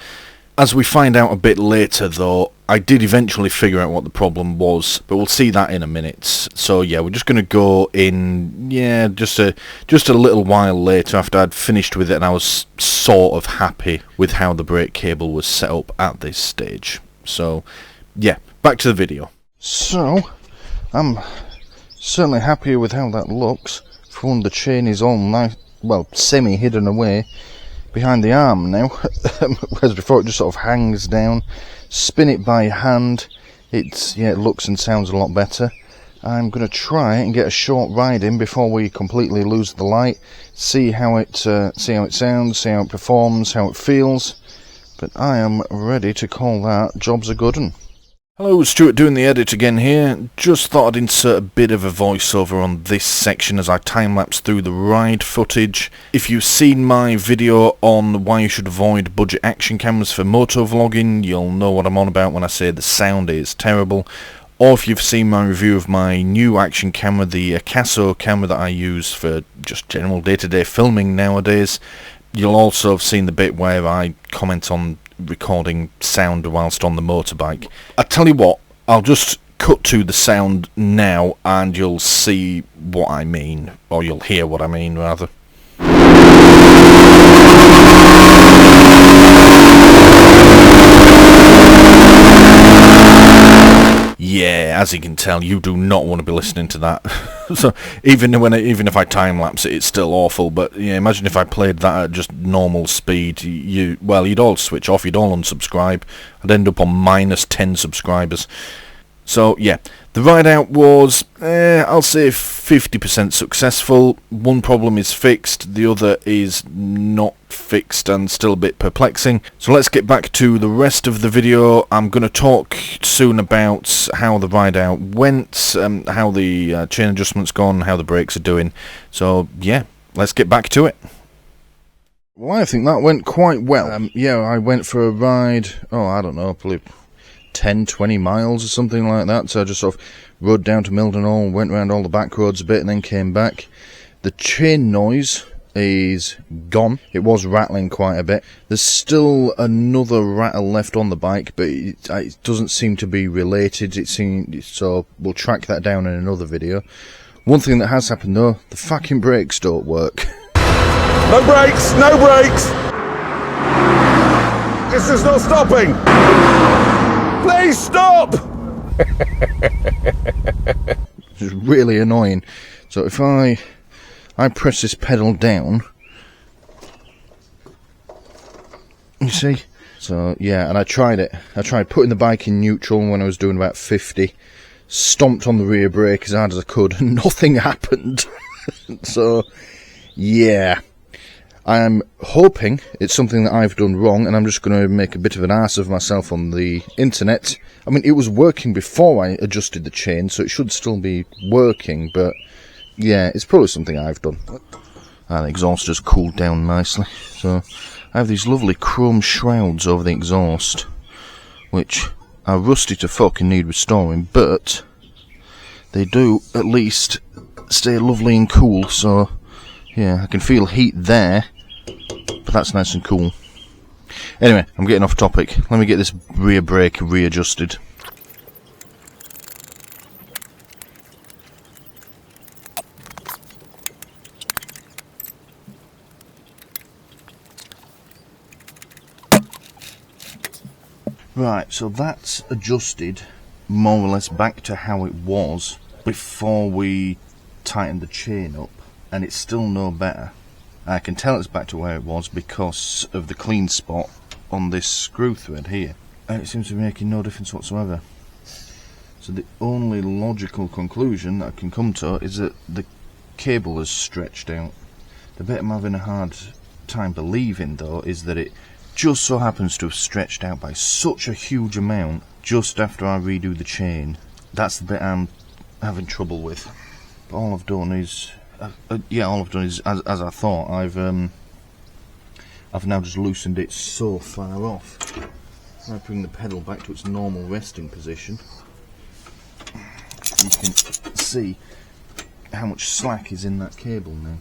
As we find out a bit later though, I did eventually figure out what the problem was, but we'll see that in a minute. So yeah, we're just going to go in, yeah, just a little while later after I'd finished with it and I was sort of happy with how the brake cable was set up at this stage. So yeah, back to the video. So, I'm certainly happier with how that looks. For one, the chain is all nice, well, semi-hidden away behind the arm now, whereas before it just sort of hangs down. Spin it by hand, it looks and sounds a lot better. I'm going to try and get a short ride in before we completely lose the light, see how it sounds, see how it performs, how it feels. But I am ready to call that job's a good 'un. Hello, Stuart doing the edit again here. Just thought I'd insert a bit of a voiceover on this section as I time-lapse through the ride footage. If you've seen my video on why you should avoid budget action cameras for motovlogging, you'll know what I'm on about when I say the sound is terrible. Or if you've seen my review of my new action camera, the Casso camera that I use for just general day-to-day filming nowadays, you'll also have seen the bit where I comment on recording sound whilst on the motorbike. I tell you what, I'll just cut to the sound now and you'll see what I mean, or you'll hear what I mean rather. Yeah, as you can tell, you do not want to be listening to that. So even if I time lapse it, it's still awful. But yeah, imagine if I played that at just normal speed. You'd all switch off. You'd all unsubscribe. I'd end up on minus 10 subscribers. So yeah, the ride out was, I'll say 50% successful. One problem is fixed, the other is not fixed and still a bit perplexing. So let's get back to the rest of the video. I'm going to talk soon about how the ride out went, how the chain adjustment's gone, how the brakes are doing. So yeah, let's get back to it. Well, I think that went quite well. Yeah, I went for a ride, I don't know, probably 10-20 miles or something like that, so I just sort of rode down to Mildenhall, went around all the back roads a bit and then came back. The chain noise is gone. It was rattling quite a bit. There's still another rattle left on the bike, but it doesn't seem to be related. So we'll track that down in another video. One thing that has happened though, the fucking brakes don't work. No brakes! No brakes! It's just not stopping! Please stop! It's really annoying. So if I press this pedal down, you see? So yeah, and I tried it. I tried putting the bike in neutral when I was doing about 50, stomped on the rear brake as hard as I could, and nothing happened. So yeah, I'm hoping it's something that I've done wrong, and I'm just going to make a bit of an arse of myself on the internet. I mean, it was working before I adjusted the chain, so it should still be working, but yeah, it's probably something I've done. The exhaust has cooled down nicely, so I have these lovely chrome shrouds over the exhaust, which are rusty to fuck and need restoring, but they do at least stay lovely and cool, so yeah, I can feel heat there, but that's nice and cool. Anyway, I'm getting off topic. Let me get this rear brake readjusted. Right, so that's adjusted more or less back to how it was before we tightened the chain up, and it's still no better. I can tell it's back to where it was because of the clean spot on this screw thread here, and it seems to be making no difference whatsoever. So the only logical conclusion that I can come to is that the cable is stretched out. The bit I'm having a hard time believing though is that it just so happens to have stretched out by such a huge amount just after I redo the chain. That's the bit I'm having trouble with. But all I've done is as I thought. I've now just loosened it so far off. I bring the pedal back to its normal resting position. You can see how much slack is in that cable now.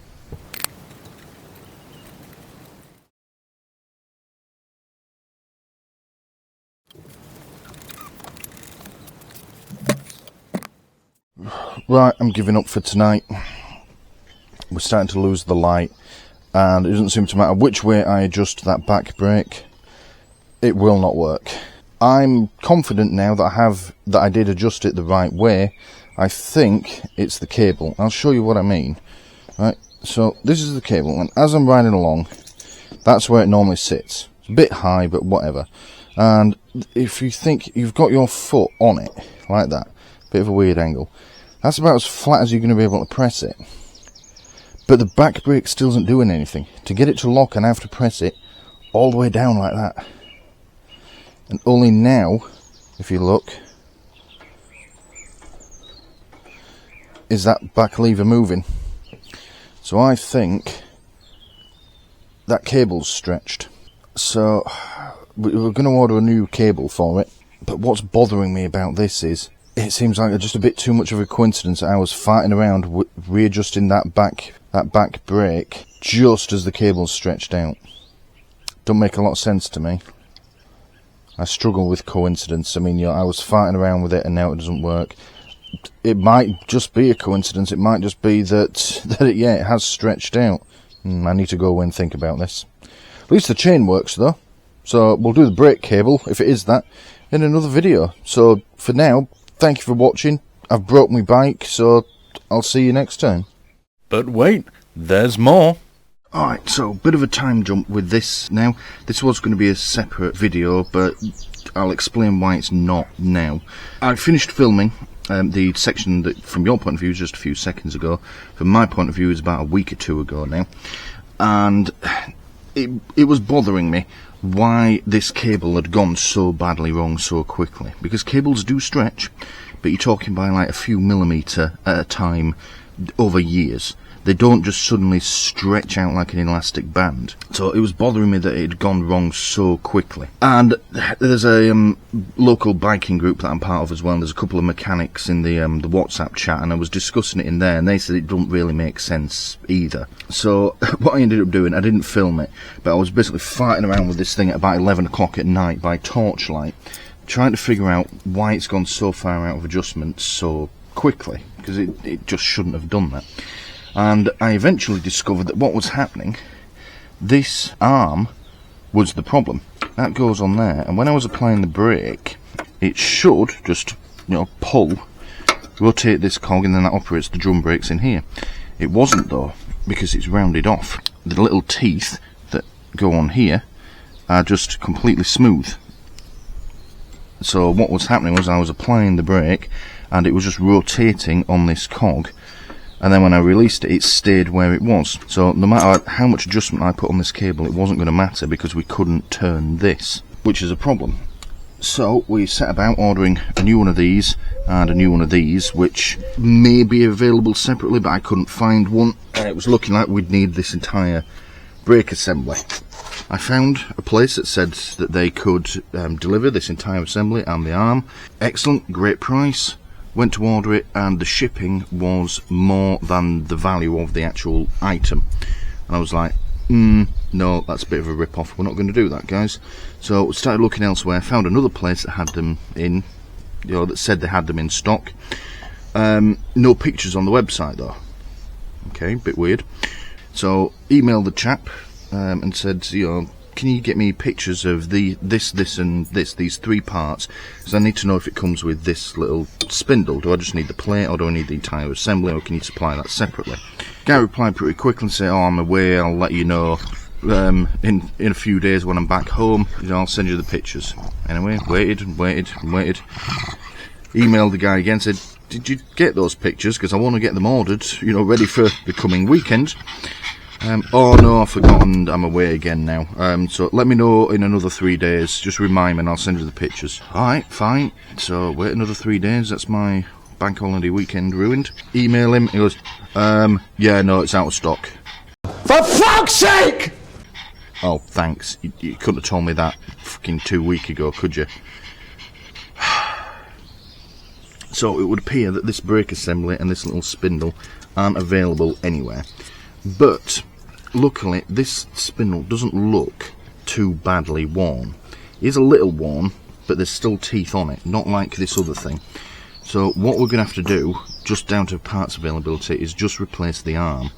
Right, I'm giving up for tonight. We're starting to lose the light, and it doesn't seem to matter which way I adjust that back brake, it will not work. I'm confident now that I did adjust it the right way. I think it's the cable. I'll show you what I mean. Right, so this is the cable, and as I'm riding along, that's where it normally sits. It's a bit high, but whatever. And if you think you've got your foot on it, like that, bit of a weird angle, that's about as flat as you're going to be able to press it. But the back brake still isn't doing anything. To get it to lock, and I have to press it all the way down like that. And only now, if you look, is that back lever moving. So I think that cable's stretched. So we're going to order a new cable for it. But what's bothering me about this is it seems like just a bit too much of a coincidence that I was fighting around readjusting that back brake just as the cable's stretched out. Don't make a lot of sense to me. I struggle with coincidence. I mean, you know, I was fighting around with it and now it doesn't work. It might just be a coincidence. It might just be that it has stretched out. I need to go away and think about this. At least the chain works though. So we'll do the brake cable, if it is that, in another video. So for now, thank you for watching. I've broke my bike, so I'll see you next time. But wait, there's more. Alright, so bit of a time jump with this now. This was going to be a separate video, but I'll explain why it's not now. I finished filming the section that, from your point of view, is just a few seconds ago. From my point of view, is about a week or two ago now. And it was bothering me why this cable had gone so badly wrong so quickly. Because cables do stretch, but you're talking by like a few millimetre at a time over years. They don't just suddenly stretch out like an elastic band. So it was bothering me that it had gone wrong so quickly. And there's a local biking group that I'm part of as well. There's a couple of mechanics in the WhatsApp chat, and I was discussing it in there, and they said it don't really make sense either. So what I ended up doing, I didn't film it, but I was basically fighting around with this thing at about 11 o'clock at night by torchlight, trying to figure out why it's gone so far out of adjustment so quickly, because it just shouldn't have done that. And I eventually discovered that what was happening, this arm was the problem. That goes on there, and when I was applying the brake, it should just, you know, pull, rotate this cog, and then that operates the drum brakes in here. It wasn't though, because it's rounded off. The little teeth that go on here are just completely smooth. So what was happening was I was applying the brake, and it was just rotating on this cog. And then when I released it, it stayed where it was. So no matter how much adjustment I put on this cable, it wasn't going to matter because we couldn't turn this, which is a problem. So we set about ordering a new one of these and a new one of these, which may be available separately, but I couldn't find one. And it was looking like we'd need this entire brake assembly. I found a place that said that they could deliver this entire assembly and the arm. Excellent, great price. Went to order it, and the shipping was more than the value of the actual item. And I was like, no, that's a bit of a rip-off. We're not going to do that, guys. So we started looking elsewhere. Found another place that had them in, you know, that said they had them in stock. No pictures on the website though. Okay, bit weird. So emailed the chap and said, you know, can you get me pictures of this and these three parts, because I need to know if it comes with this little spindle. Do I just need the plate, or do I need the entire assembly, or can you supply that separately? Guy replied pretty quickly and said, oh, I'm away, I'll let you know in a few days when I'm back home. You know, I'll send you the pictures. Anyway, waited. Emailed the guy again, said, did you get those pictures, because I want to get them ordered, you know, ready for the coming weekend. Oh no, I've forgotten, I'm away again now. So let me know in another 3 days. Just remind me and I'll send you the pictures. Alright, fine. So wait another 3 days, that's my bank holiday weekend ruined. Email him, he goes, yeah, no, it's out of stock. For fuck's sake! Oh, thanks. You couldn't have told me that fucking 2 weeks ago, could you? So it would appear that this brake assembly and this little spindle aren't available anywhere. But luckily this spindle doesn't look too badly worn. It is a little worn, but there's still teeth on it, not like this other thing. So what we're going to have to do, just down to parts availability, is just replace the arm.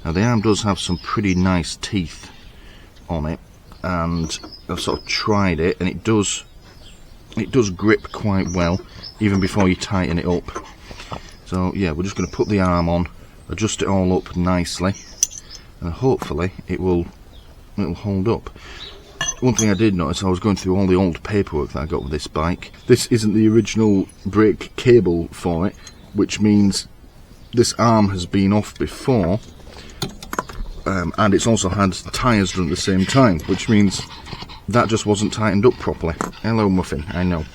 Now the arm does have some pretty nice teeth on it, and I've sort of tried it, and it does grip quite well even before you tighten it up. So yeah, we're just going to put the arm on, adjust it all up nicely, and hopefully it'll hold up. One thing I did notice, I was going through all the old paperwork that I got with this bike. This isn't the original brake cable for it, which means this arm has been off before, and it's also had tyres done at the same time, which means that just wasn't tightened up properly. Hello Muffin, I know.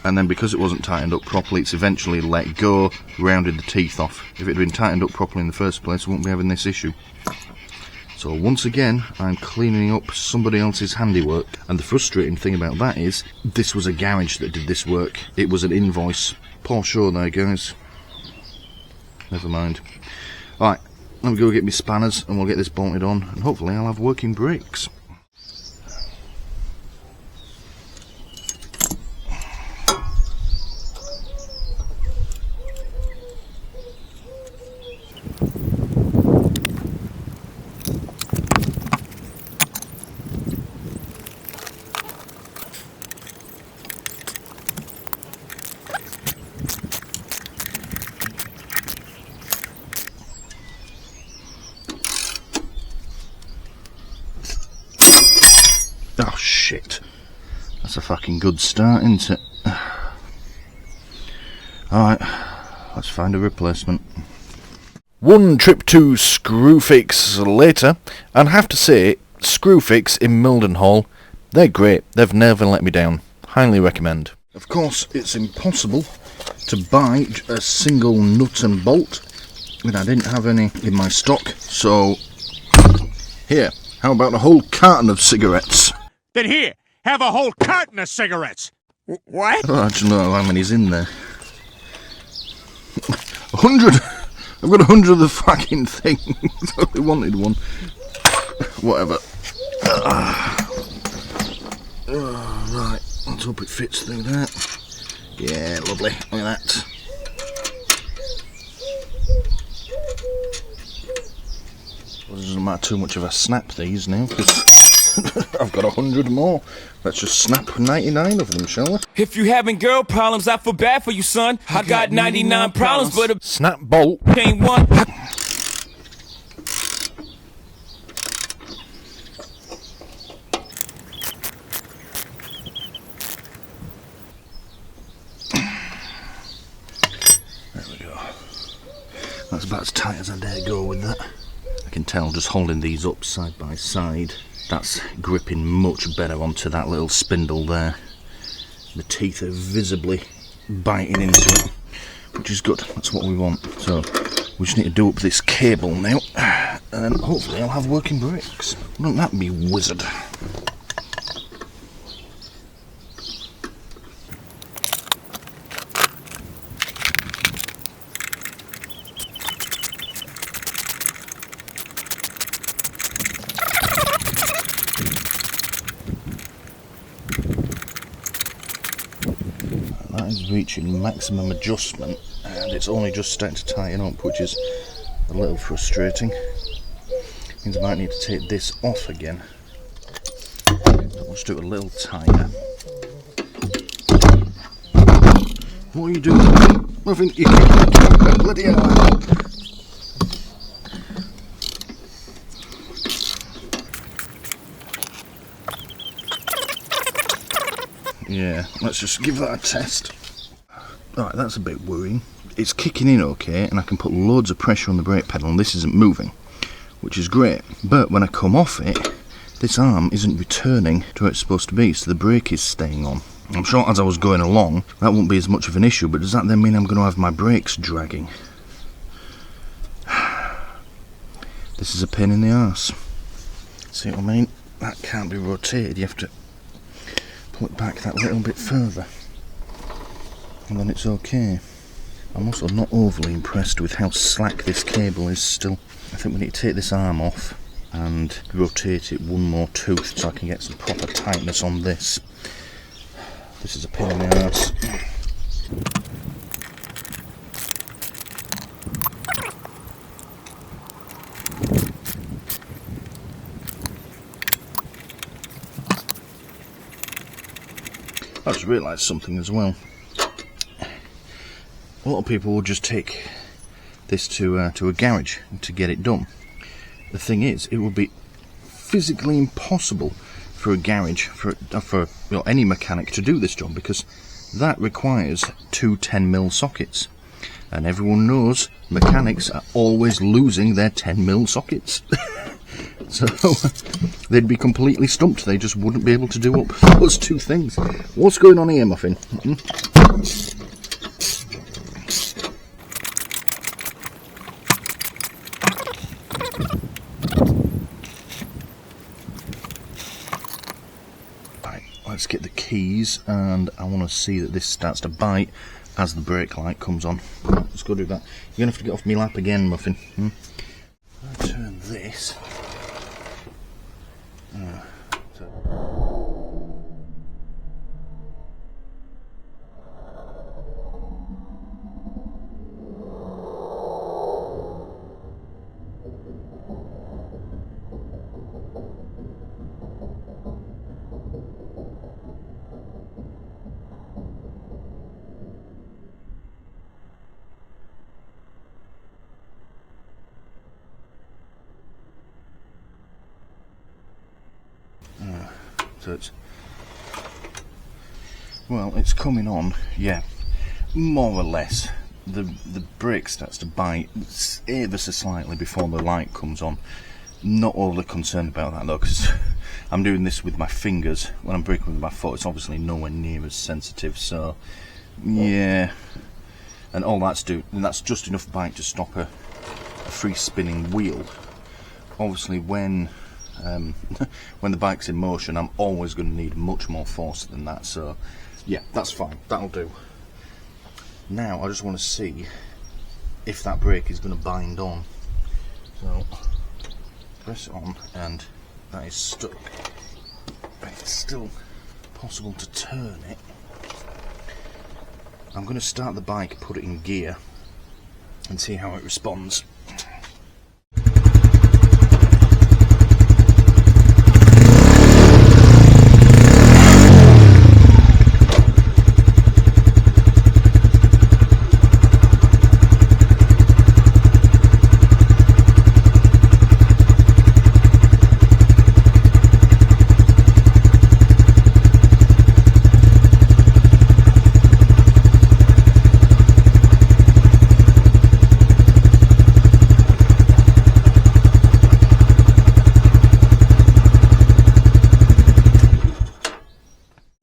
and then because it wasn't tightened up properly, it's eventually let go, rounded the teeth off. If it had been tightened up properly in the first place, we wouldn't be having this issue. So once again, I'm cleaning up somebody else's handiwork, and the frustrating thing about that is, this was a garage that did this work. It was an invoice. Poor show there, guys. Never mind. Alright, let me go get my spanners and we'll get this bolted on, and hopefully I'll have working brakes. Oh shit. That's a fucking good start, isn't it? Alright, let's find a replacement. One trip to Screwfix later, and I have to say, Screwfix in Mildenhall, they're great. They've never let me down. Highly recommend. Of course, it's impossible to buy a single nut and bolt, and I didn't have any in my stock, so here, how about a whole carton of cigarettes? Then here, have a whole carton of cigarettes. What? I don't actually know how many's in there. 100! I've got 100 of the fucking thing. I only wanted one. Whatever. Right, let's hope it fits through that. Yeah, lovely. Look at that. Well, it doesn't matter too much if I snap these now, because I've got 100 more. Let's just snap 99 of them, shall we? If you having girl problems, I feel bad for you, son. I got 99 problems, but a snap bolt ain't one. There we go. That's about as tight as I dare go with that. I can tell just holding these up side by side, that's gripping much better onto that little spindle there. The teeth are visibly biting into it, which is good. That's what we want. So we just need to do up this cable now, and then hopefully I'll have working brakes. Wouldn't that be wizard? That is reaching maximum adjustment, and it's only just starting to tighten up, which is a little frustrating. Means I might need to take this off again. So we'll just do it a little tighter. What are you doing? Nothing. You can't. Bloody hell. Yeah, let's just give that a test. Alright, that's a bit worrying. It's kicking in okay, and I can put loads of pressure on the brake pedal, and this isn't moving, which is great. But when I come off it, this arm isn't returning to where it's supposed to be, so the brake is staying on. I'm sure as I was going along, that won't be as much of an issue, but does that then mean I'm going to have my brakes dragging? This is a pain in the arse. See what I mean? That can't be rotated, you have to pull it back that little bit further, and then it's okay. I'm also not overly impressed with how slack this cable is still. I think we need to take this arm off and rotate it one more tooth so I can get some proper tightness on this. This is a pain in the arse. I just realised something as well. A lot of people will just take this to a garage to get it done. The thing is, it would be physically impossible for a garage, for you know, any mechanic to do this job, because that requires two 10mm sockets, and everyone knows mechanics are always losing their 10mm sockets. So they'd be completely stumped. They just wouldn't be able to do up those two things. What's going on here, Muffin? Let's get the keys, and I want to see that this starts to bite as the brake light comes on. Right, let's go do that. You're going to have to get off my lap again, Muffin. I'll turn this. So it's, well, it's coming on, yeah, more or less. The brake starts to bite ever so slightly before the light comes on. Not overly concerned about that though, because I'm doing this with my fingers. When I'm braking with my foot, it's obviously nowhere near as sensitive. So yeah, and all that's that's just enough bite to stop a free spinning wheel. Obviously, when the bike's in motion, I'm always going to need much more force than that, so yeah, that's fine, that'll do. Now I just want to see if that brake is going to bind on, so press it on, and that is stuck, but it's still possible to turn it. I'm going to start the bike, put it in gear, and see how it responds.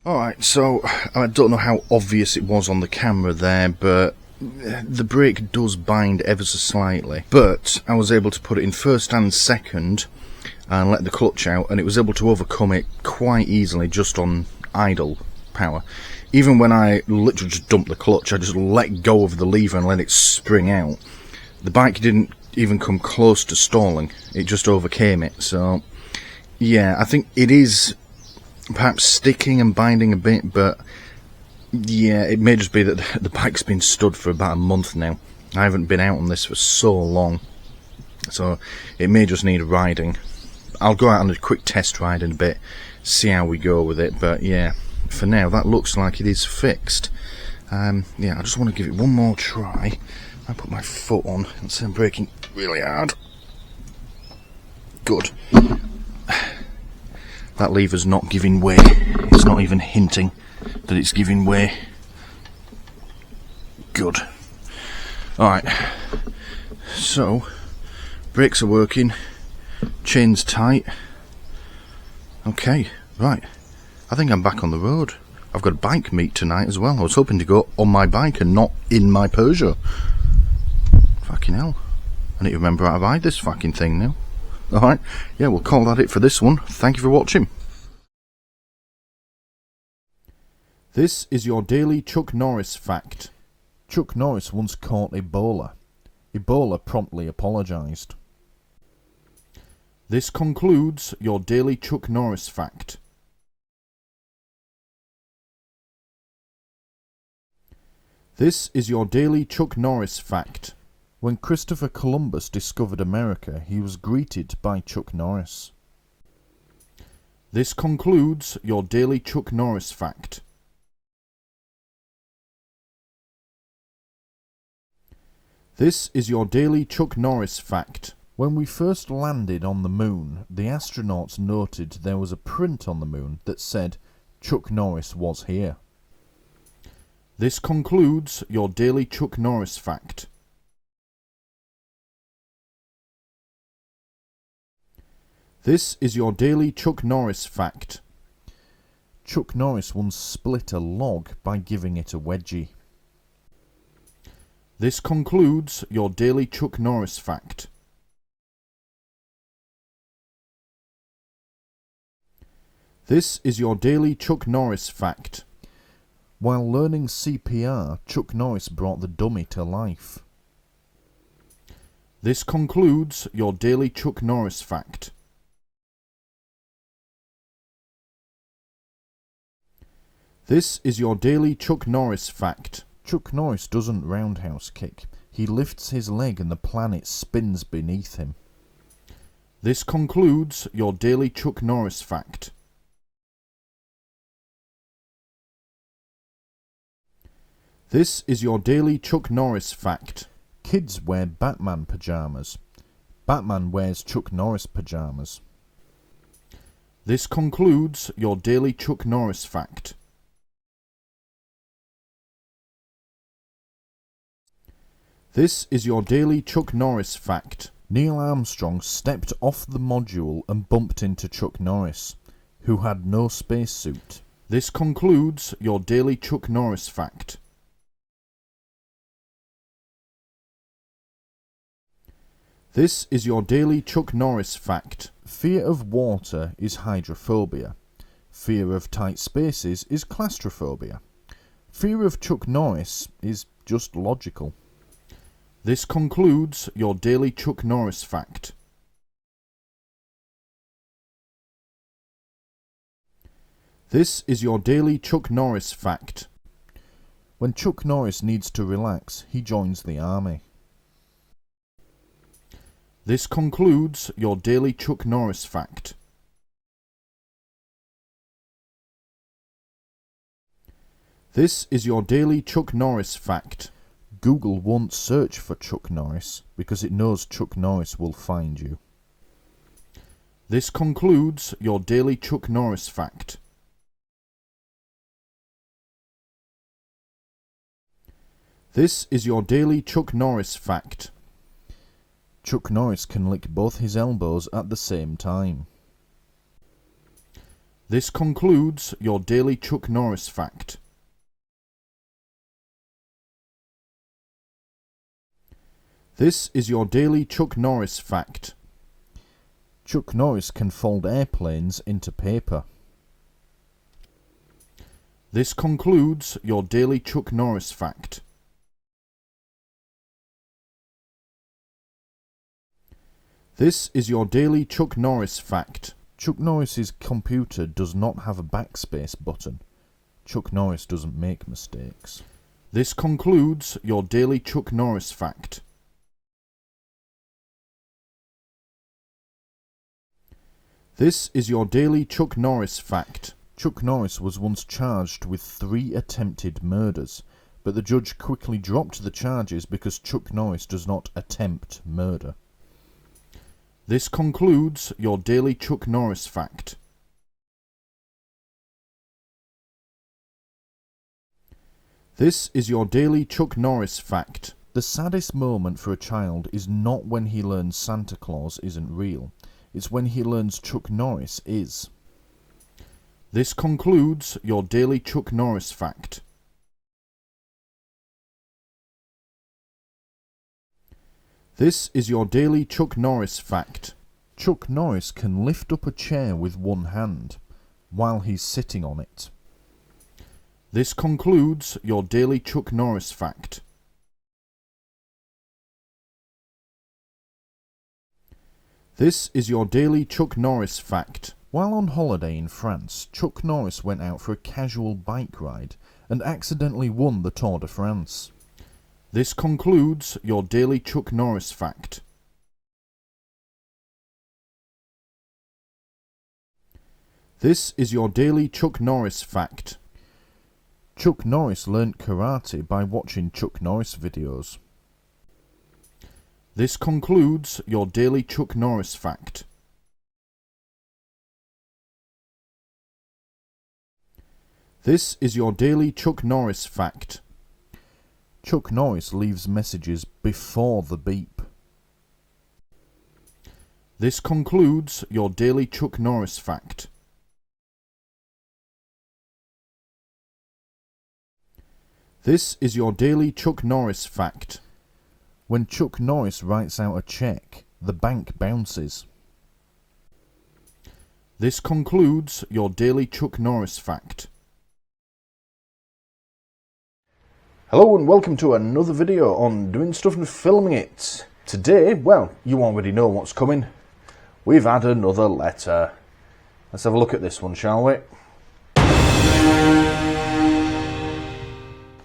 Alright, so I don't know how obvious it was on the camera there, but the brake does bind ever so slightly. But I was able to put it in first and second and let the clutch out, and it was able to overcome it quite easily just on idle power. Even when I literally just dumped the clutch, I just let go of the lever and let it spring out. The bike didn't even come close to stalling, it just overcame it. So yeah, I think it is perhaps sticking and binding a bit, but yeah, it may just be that the bike's been stood for about a month now. I haven't been out on this for so long, so it may just need riding. I'll go out on a quick test ride in a bit, see how we go with it, but yeah, for now that looks like it is fixed. Yeah, I just want to give it one more try. I put my foot on and see I'm braking really hard. Good. That lever's not giving way. It's not even hinting that it's giving way. Good. Alright. So, brakes are working. Chain's tight. Okay, right. I think I'm back on the road. I've got a bike meet tonight as well. I was hoping to go on my bike and not in my Peugeot. Fucking hell. I need to remember how to ride this fucking thing now. Alright, yeah, we'll call that it for this one. Thank you for watching. This is your daily Chuck Norris fact. Chuck Norris once caught Ebola. Ebola promptly apologised. This concludes your daily Chuck Norris fact. This is your daily Chuck Norris fact. When Christopher Columbus discovered America, he was greeted by Chuck Norris. This concludes your daily Chuck Norris fact. This is your daily Chuck Norris fact. When we first landed on the moon, the astronauts noted there was a print on the moon that said Chuck Norris was here. This concludes your daily Chuck Norris fact. This is your daily Chuck Norris fact. Chuck Norris once split a log by giving it a wedgie. This concludes your daily Chuck Norris fact. This is your daily Chuck Norris fact. While learning CPR, Chuck Norris brought the dummy to life. This concludes your daily Chuck Norris fact. This is your daily Chuck Norris fact. Chuck Norris doesn't roundhouse kick. He lifts his leg and the planet spins beneath him. This concludes your daily Chuck Norris fact. This is your daily Chuck Norris fact. Kids wear Batman pyjamas. Batman wears Chuck Norris pyjamas. This concludes your daily Chuck Norris fact. This is your daily Chuck Norris fact. Neil Armstrong stepped off the module and bumped into Chuck Norris, who had no spacesuit. This concludes your daily Chuck Norris fact. This is your daily Chuck Norris fact. Fear of water is hydrophobia. Fear of tight spaces is claustrophobia. Fear of Chuck Norris is just logical. This concludes your daily Chuck Norris fact. This is your daily Chuck Norris fact. When Chuck Norris needs to relax, he joins the army. This concludes your daily Chuck Norris fact. This is your daily Chuck Norris fact. Google won't search for Chuck Norris because it knows Chuck Norris will find you. This concludes your daily Chuck Norris fact. This is your daily Chuck Norris fact. Chuck Norris can lick both his elbows at the same time. This concludes your daily Chuck Norris fact. This is your daily Chuck Norris fact. Chuck Norris can fold airplanes into paper. This concludes your daily Chuck Norris fact. This is your daily Chuck Norris fact. Chuck Norris's computer does not have a backspace button. Chuck Norris doesn't make mistakes. This concludes your daily Chuck Norris fact. This is your daily Chuck Norris fact. Chuck Norris was once charged with 3 attempted murders, but the judge quickly dropped the charges because Chuck Norris does not attempt murder. This concludes your daily Chuck Norris fact. This is your daily Chuck Norris fact. The saddest moment for a child is not when he learns Santa Claus isn't real. It's when he learns Chuck Norris is. This concludes your daily Chuck Norris fact. This is your daily Chuck Norris fact. Chuck Norris can lift up a chair with one hand while he's sitting on it. This concludes your daily Chuck Norris fact. This is your daily Chuck Norris fact. While on holiday in France, Chuck Norris went out for a casual bike ride and accidentally won the Tour de France. This concludes your daily Chuck Norris fact. This is your daily Chuck Norris fact. Chuck Norris learnt karate by watching Chuck Norris videos. This concludes your daily Chuck Norris fact. This is your daily Chuck Norris fact. Chuck Norris leaves messages before the beep. This concludes your daily Chuck Norris fact. This is your daily Chuck Norris fact. When Chuck Norris writes out a cheque, the bank bounces. This concludes your daily Chuck Norris fact. Hello and welcome to another video on doing stuff and filming it. Today, well, you already know what's coming. We've had another letter. Let's have a look at this one, shall we?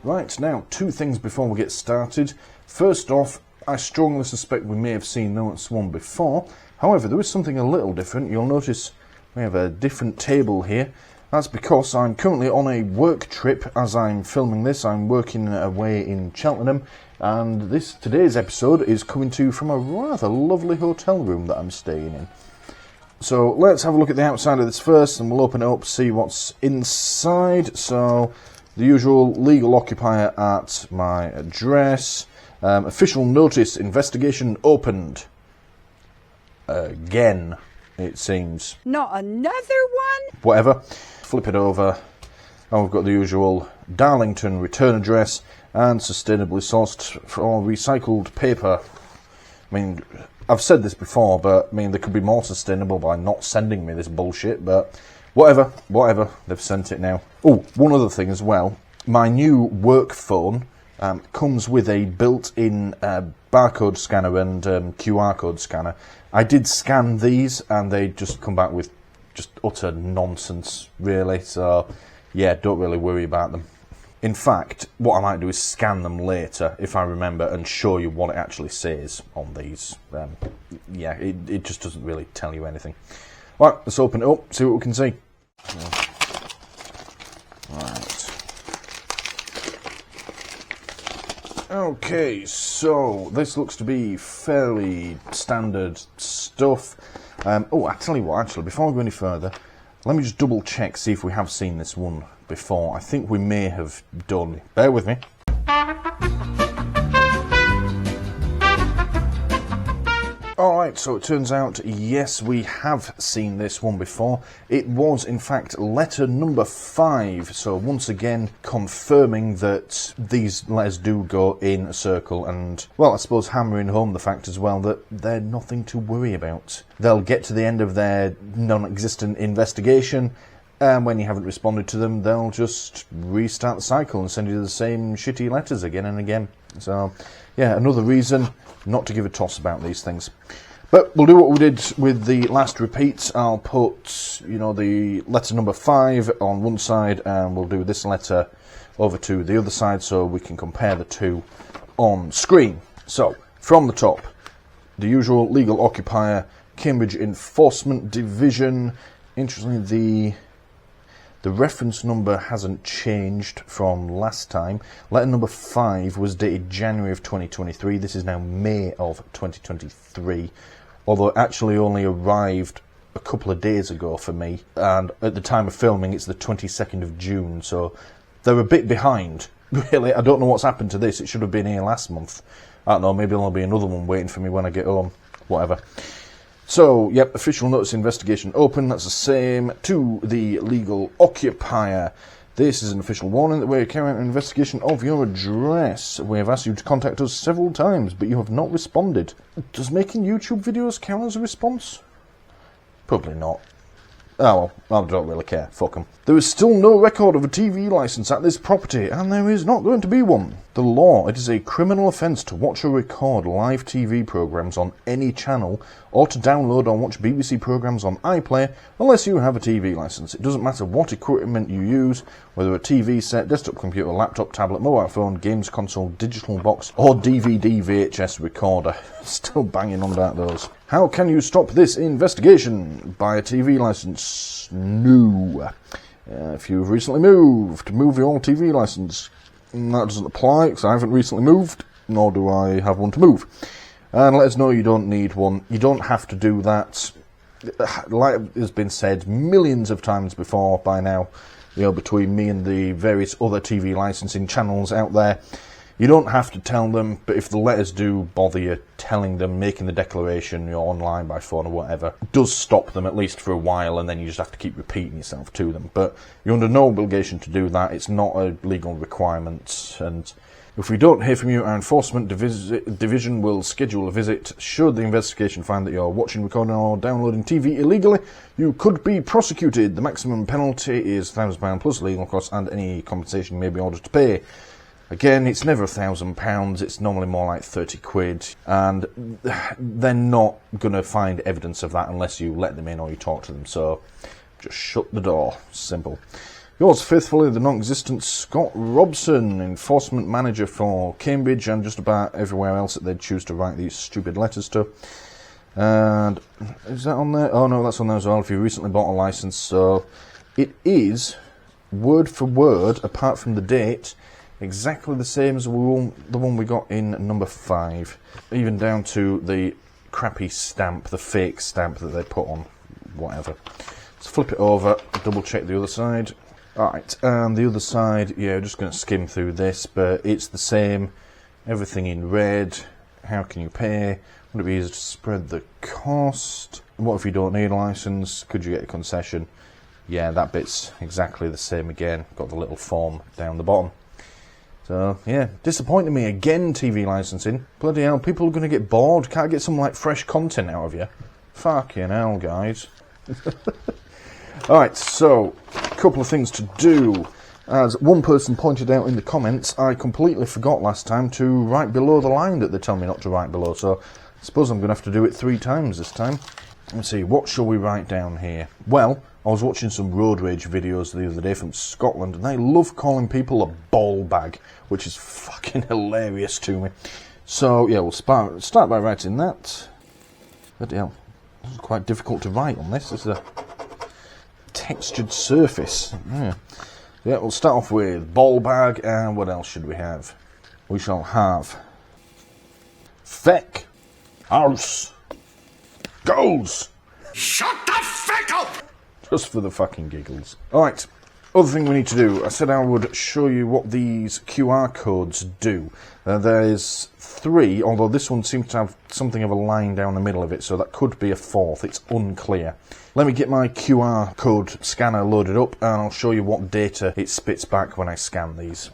Right, now, two things before we get started. First off, I strongly suspect we may have seen this one before. However, there is something a little different. You'll notice we have a different table here. That's because I'm currently on a work trip as I'm filming this. I'm working away in Cheltenham, and today's episode is coming to you from a rather lovely hotel room that I'm staying in. So let's have a look at the outside of this first, and we'll open it up, see what's inside. So the usual legal occupier at my address. Official notice, investigation opened. Again, it seems. Not another one? Whatever. Flip it over. And we've got the usual Darlington return address and sustainably sourced for recycled paper. I mean, I've said this before, but I mean, they could be more sustainable by not sending me this bullshit, but whatever, they've sent it now. Oh, one other thing as well. My new work phone comes with a built-in barcode scanner and QR code scanner. I did scan these, and they just come back with just utter nonsense, really. So, yeah, don't really worry about them. In fact, what I might do is scan them later, if I remember, and show you what it actually says on these. Yeah, it just doesn't really tell you anything. Right, let's open it up, see what we can see. Right. Okay, so this looks to be fairly standard stuff. Oh, I tell you what, actually, before I go any further, let me just double check, see if we have seen this one before. I think we may have done. Bear with me. Alright, so it turns out, yes, we have seen this one before. It was, in fact, letter number 5. So once again, confirming that these letters do go in a circle and, well, I suppose hammering home the fact as well that they're nothing to worry about. They'll get to the end of their non-existent investigation, and when you haven't responded to them, they'll just restart the cycle and send you the same shitty letters again and again. So, yeah, another reason not to give a toss about these things. But we'll do what we did with the last repeat. I'll put, the letter number 5 on one side, and we'll do this letter over to the other side so we can compare the two on screen. So, from the top, the usual legal occupier, Cambridge Enforcement Division. Interestingly, the reference number hasn't changed from last time. Letter number 5 was dated January of 2023. This is now May of 2023. Although it actually only arrived a couple of days ago for me. And at the time of filming, it's the 22nd of June. So they're a bit behind, really. I don't know what's happened to this. It should have been here last month. I don't know, maybe there'll be another one waiting for me when I get home. Whatever. So, yep, official notice investigation open, that's the same. To the legal occupier, this is an official warning that we're carrying out an investigation of your address. We have asked you to contact us several times, but you have not responded. Does making YouTube videos count as a response? Probably not. Oh well, I don't really care, fuck them. There is still no record of a TV licence at this property, and there is not going to be one. The law, it is a criminal offence to watch or record live TV programmes on any channel, or to download or watch BBC programmes on iPlayer, unless you have a TV licence. It doesn't matter what equipment you use, whether a TV set, desktop computer, laptop, tablet, mobile phone, games console, digital box, or DVD VHS recorder. Still banging on about those. How can you stop this investigation? Buy a TV licence? No. If you've recently moved, move your TV licence. That doesn't apply, because I haven't recently moved, nor do I have one to move. And let us know you don't need one. You don't have to do that. Like has been said millions of times before by now, between me and the various other TV licensing channels out there, You don't have to tell them, but if the letters do bother you, telling them, making the declaration, you're online by phone or whatever, does stop them at least for a while, and then you just have to keep repeating yourself to them. But you're under no obligation to do that. It's not a legal requirement, and if we don't hear from you, our enforcement division will schedule a visit. Should the investigation find that you're watching, recording or downloading TV illegally, you could be prosecuted. The maximum penalty is £1,000 plus legal costs and any compensation you may be ordered to pay. Again, it's never £1,000, it's normally more like 30 quid, and they're not going to find evidence of that unless you let them in or you talk to them, so just shut the door. Simple. Yours faithfully, the non-existent Scott Robson, enforcement manager for Cambridge and just about everywhere else that they'd choose to write these stupid letters to. And is that on there? Oh no, that's on there as well, if you recently bought a licence. So it is, word for word, apart from the date, exactly the same as the one we got in number 5. Even down to the crappy stamp, the fake stamp that they put on whatever. Let's flip it over, double check the other side. Alright, and the other side, yeah, we're just going to skim through this, but it's the same, everything in red. How can you pay? Would it be easier to spread the cost? What if you don't need a licence? Could you get a concession? Yeah, that bit's exactly the same again. Got the little form down the bottom. So, yeah, disappointing me again, TV licensing. Bloody hell, people are going to get bored. Can't get some, like, fresh content out of you. Fucking hell, guys. Alright, so, a couple of things to do. As one person pointed out in the comments, I completely forgot last time to write below the line that they tell me not to write below, so I suppose I'm going to have to do it 3 times this time. Let's see, what shall we write down here? Well, I was watching some road rage videos the other day from Scotland, and they love calling people a ball bag, which is fucking hilarious to me. So, yeah, we'll start by writing that. Bloody hell, this is quite difficult to write on this. This is a textured surface. Yeah, we'll start off with ball bag, and what else should we have? We shall have feck, house, goals. Shut the feck up! Just for the fucking giggles. Alright, other thing we need to do. I said I would show you what these QR codes do. There's 3, although this one seems to have something of a line down the middle of it, so that could be a 4th. It's unclear. Let me get my QR code scanner loaded up, and I'll show you what data it spits back when I scan these.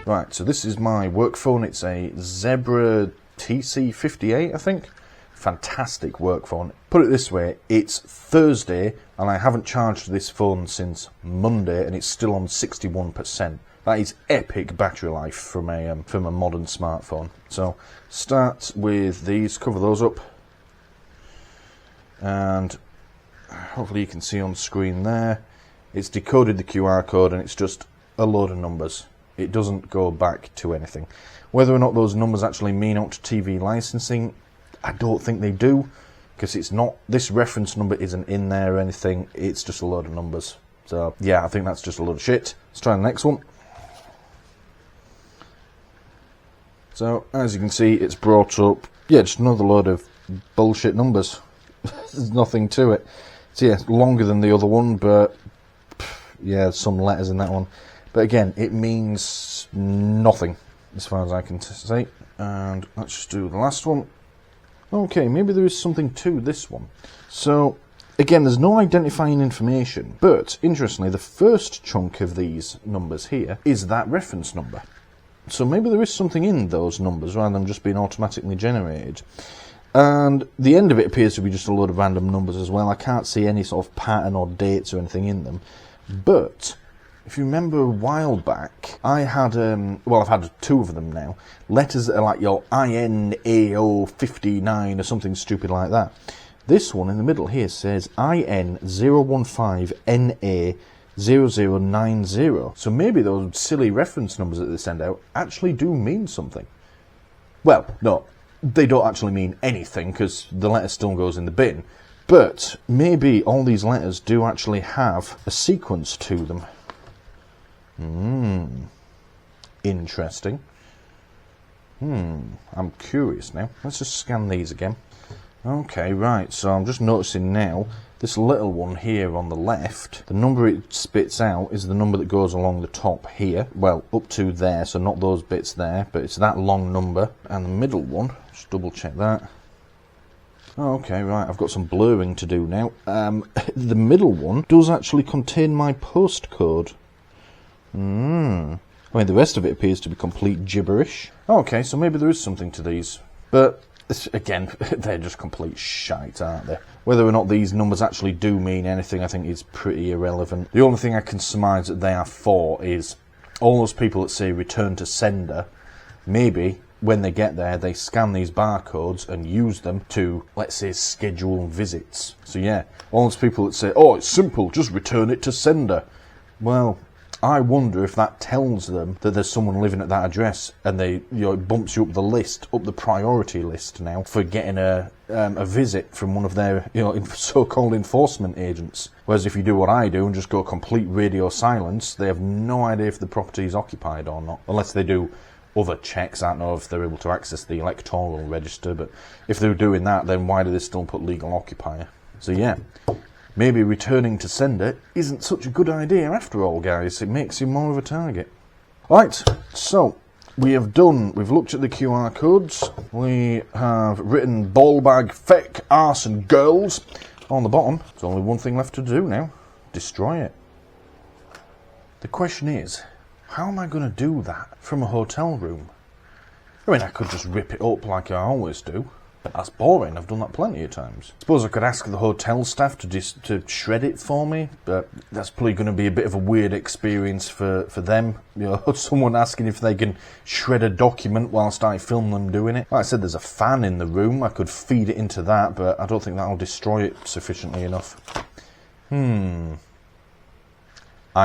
Right, so this is my work phone. It's a Zebra TC58, I think. Fantastic work phone. Put it this way, it's Thursday, and I haven't charged this phone since Monday, and it's still on 61%. That is epic battery life from a modern smartphone. So, start with these, cover those up, and hopefully you can see on screen there, it's decoded the QR code, and it's just a load of numbers. It doesn't go back to anything. Whether or not those numbers actually mean out to TV licensing, I don't think they do, because it's not, this reference number isn't in there or anything, it's just a load of numbers. So, yeah, I think that's just a load of shit. Let's try the next one. So, as you can see, it's brought up, yeah, just another load of bullshit numbers. There's nothing to it. So, yeah, it's longer than the other one, but, yeah, there's some letters in that one. But again, it means nothing, as far as I can say. And let's just do the last one. Okay, maybe there is something to this one. So, again, there's no identifying information, but, interestingly, the first chunk of these numbers here is that reference number. So maybe there is something in those numbers rather than just being automatically generated. And the end of it appears to be just a load of random numbers as well. I can't see any sort of pattern or dates or anything in them. But if you remember a while back, I had, well, I've had 2 of them now. Letters that are like your INAO59 or something stupid like that. This one in the middle here says IN015NA0090. So maybe those silly reference numbers that they send out actually do mean something. Well, no, they don't actually mean anything because the letter still goes in the bin. But maybe all these letters do actually have a sequence to them. Interesting. I'm curious now. Let's just scan these again. Okay, right, so I'm just noticing now, this little one here on the left, the number it spits out is the number that goes along the top here. Well, up to there, so not those bits there, but it's that long number. And the middle one, just double check that. Okay, right, I've got some blurring to do now. The middle one does actually contain my postcode. I mean, the rest of it appears to be complete gibberish. Okay, so maybe there is something to these. But, again, they're just complete shite, aren't they? Whether or not these numbers actually do mean anything, I think is pretty irrelevant. The only thing I can surmise that they are for is all those people that say return to sender, maybe when they get there, they scan these barcodes and use them to, let's say, schedule visits. So yeah, all those people that say, oh, it's simple, just return it to sender. Well, I wonder if that tells them that there's someone living at that address, and they, it bumps you up the list, up the priority list now for getting a visit from one of their, so-called enforcement agents. Whereas if you do what I do and just go complete radio silence, they have no idea if the property is occupied or not, unless they do other checks. I don't know if they're able to access the electoral register, but if they're doing that, then why do they still put legal occupier? So yeah, maybe returning to sender isn't such a good idea after all, guys. It makes you more of a target. Right, so we've looked at the QR codes. We have written ball bag, fake arson girls on the bottom. There's only one thing left to do now: destroy it. The question is, how am I going to do that from a hotel room? I mean, I could just rip it up like I always do, but that's boring. I've done that plenty of times. Suppose I could ask the hotel staff to shred it for me, but that's probably going to be a bit of a weird experience for them. Someone asking if they can shred a document whilst I film them doing it. Like I said, there's a fan in the room. I could feed it into that, but I don't think that'll destroy it sufficiently enough. I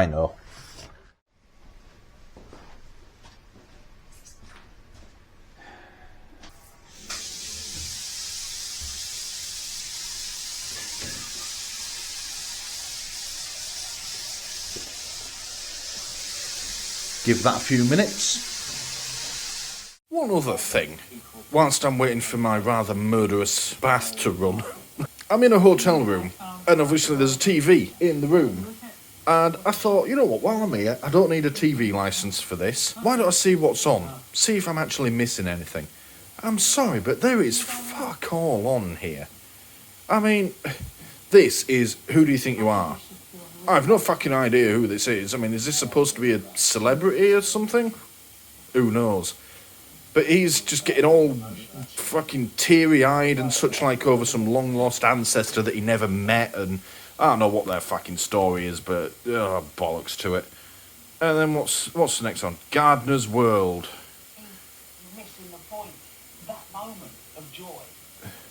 know. Give that a few minutes. One other thing, whilst I'm waiting for my rather murderous bath to run, I'm in a hotel room, and obviously there's a TV in the room. And I thought, you know what, while I'm here, I don't need a TV licence for this. Why don't I see what's on? See if I'm actually missing anything. I'm sorry, but there is fuck all on here. I mean, this is Who Do You Think You Are? I have no fucking idea who this is. I mean, is this supposed to be a celebrity or something? Who knows? But he's just getting all fucking teary-eyed and such like over some long-lost ancestor that he never met, and I don't know what their fucking story is, but bollocks to it. And then what's the next one? Gardener's World. You're missing the point. That moment of joy.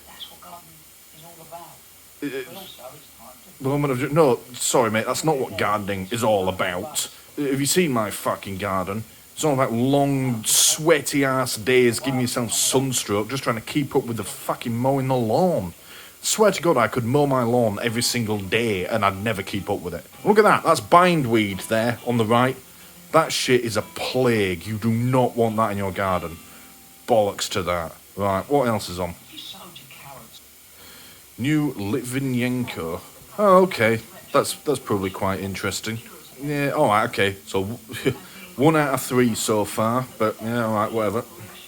That's what gardening is all about. But also, it's time to... No, sorry mate, that's not what gardening is all about. Have you seen my fucking garden? It's all about long, sweaty-ass days giving yourself sunstroke just trying to keep up with the fucking mowing the lawn. Swear to God, I could mow my lawn every single day and I'd never keep up with it. Look at that, that's bindweed there on the right. That shit is a plague. You do not want that in your garden. Bollocks to that. Right, what else is on? New Litvinenko. Oh, okay. That's probably quite interesting. Yeah, alright, okay. So, 1 out of 3 so far, but yeah, alright, whatever.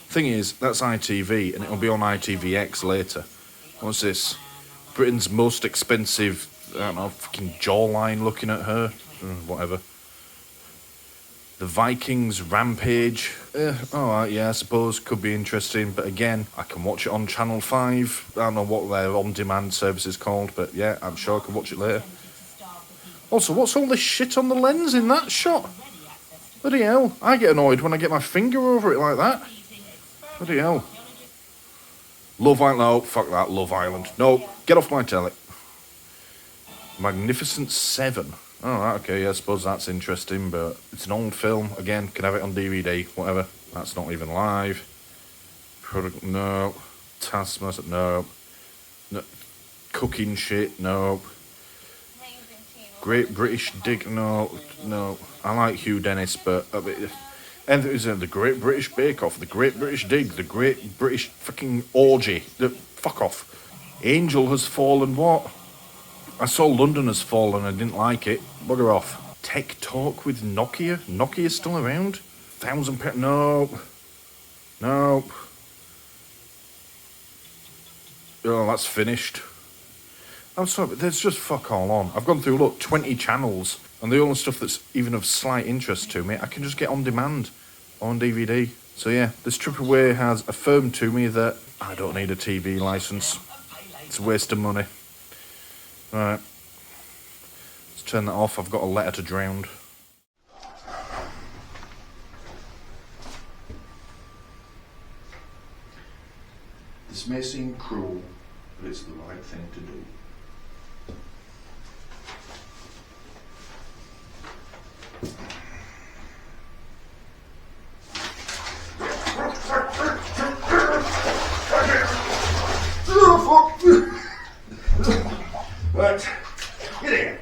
Thing is, that's ITV, and it'll be on ITVX later. What's this? Britain's most expensive, I don't know, fucking jawline looking at her. Whatever. The Vikings Rampage. Alright, yeah, I suppose, could be interesting, but again, I can watch it on Channel 5. I don't know what their on-demand service is called, but yeah, I'm sure I can watch it later. Also, what's all this shit on the lens in that shot? Bloody hell, I get annoyed when I get my finger over it like that. Bloody hell. Love Island, no, fuck that, Love Island. No, get off my telly. Magnificent Seven. Alright, okay, yeah, I suppose that's interesting, but it's an old film. Again, can have it on DVD, whatever. That's not even live. Product, no. Taskmaster, no. Cooking shit, no. Great British Dig, no. I like Hugh Dennis, but anything is the Great British Bake Off, the Great British Dig, the Great British fucking Orgy. Fuck off. Angel has fallen what? I saw London Has Fallen, I didn't like it. Bugger off. Tech Talk with Nokia? Nokia's still around? £1,000... No. No. Oh, that's finished. I'm sorry, but there's just fuck all on. I've gone through, look, 20 channels, and the only stuff that's even of slight interest to me, I can just get on demand, on DVD. So yeah, this trip away has affirmed to me that I don't need a TV licence. It's a waste of money. Right. Let's turn that off. I've got a letter to drown. This may seem cruel, but it's the right thing to do. Right, get in.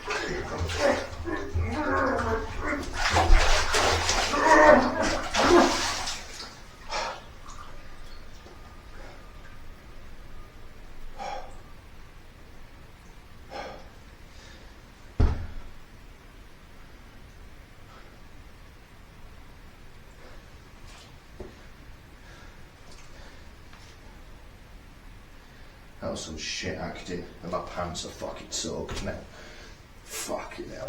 That was some shit acting, and my pants are fucking soaked now. Fucking hell.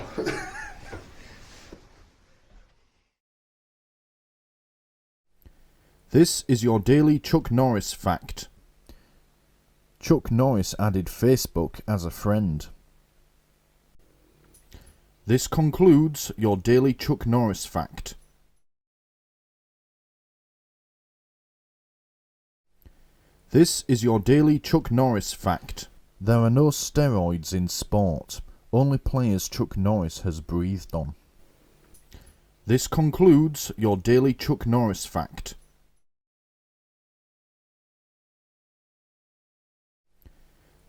This is your daily Chuck Norris fact. Chuck Norris added Facebook as a friend. This concludes your daily Chuck Norris fact. This is your daily Chuck Norris fact. There are no steroids in sport, only players Chuck Norris has breathed on. This concludes your daily Chuck Norris fact.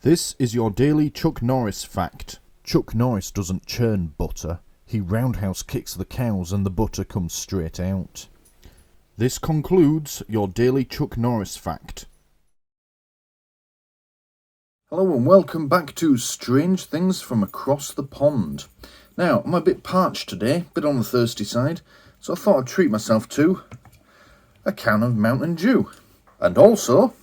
This is your daily Chuck Norris fact. Chuck Norris doesn't churn butter, he roundhouse kicks the cows and the butter comes straight out. This concludes your daily Chuck Norris fact. Hello and welcome back to Strange Things from Across the Pond. Now, I'm a bit parched today, a bit on the thirsty side, so I thought I'd treat myself to a can of Mountain Dew. And also,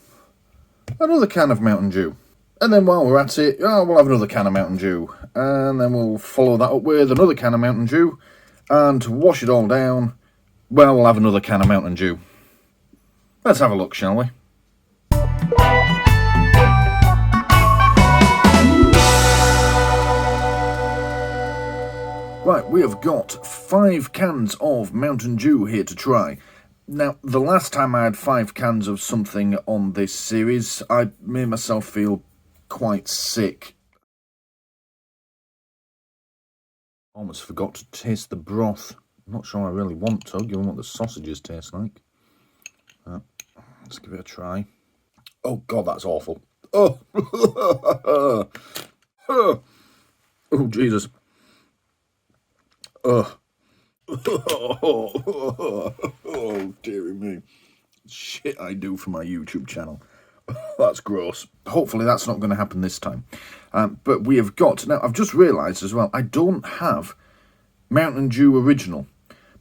another can of Mountain Dew. And then while we're at it, we'll have another can of Mountain Dew. And then we'll follow that up with another can of Mountain Dew. And to wash it all down, well, we'll have another can of Mountain Dew. Let's have a look, shall we? Right, we have got 5 cans of Mountain Dew here to try. Now, the last time I had 5 cans of something on this series, I made myself feel quite sick. Almost forgot to taste the broth. I'm not sure I really want to, given what the sausages taste like. Let's give it a try. Oh, God, that's awful. Oh, oh, Jesus. Oh, dearie me. Shit I do for my YouTube channel. That's gross. Hopefully that's not going to happen this time. But we have got... Now, I've just realised as well, I don't have Mountain Dew Original.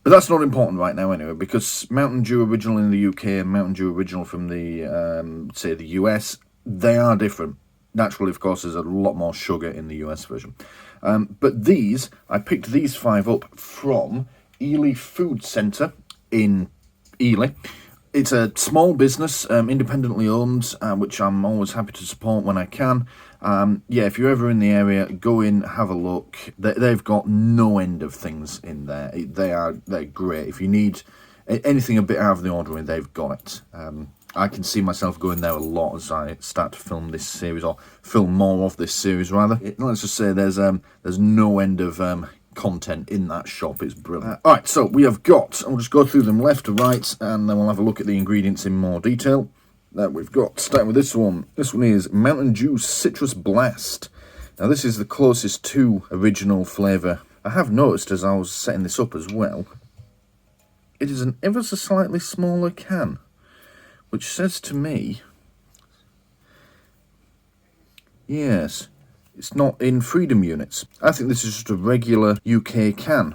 But that's not important right now anyway, because Mountain Dew Original in the UK and Mountain Dew Original from the, say, the US, they are different. Naturally, of course, there's a lot more sugar in the US version. But these, I picked these 5 up from Ely Food Centre in Ely. It's a small business, independently owned, which I'm always happy to support when I can. Yeah, if you're ever in the area, go in, have a look. They've got no end of things in there. They're great. If you need anything a bit out of the ordinary, they've got it. I can see myself going there a lot as I start to film this series, or film more of this series rather. Let's just say there's no end of content in that shop. It's brilliant. Alright, so we have got, I'll just go through them left to right, and then we'll have a look at the ingredients in more detail. We've got, starting with this one. This one is Mountain Dew Citrus Blast. Now this is the closest to original flavour. I have noticed as I was setting this up as well, it is an ever so slightly smaller can, which says to me Yes, it's not in freedom units. I think this is just a regular UK can.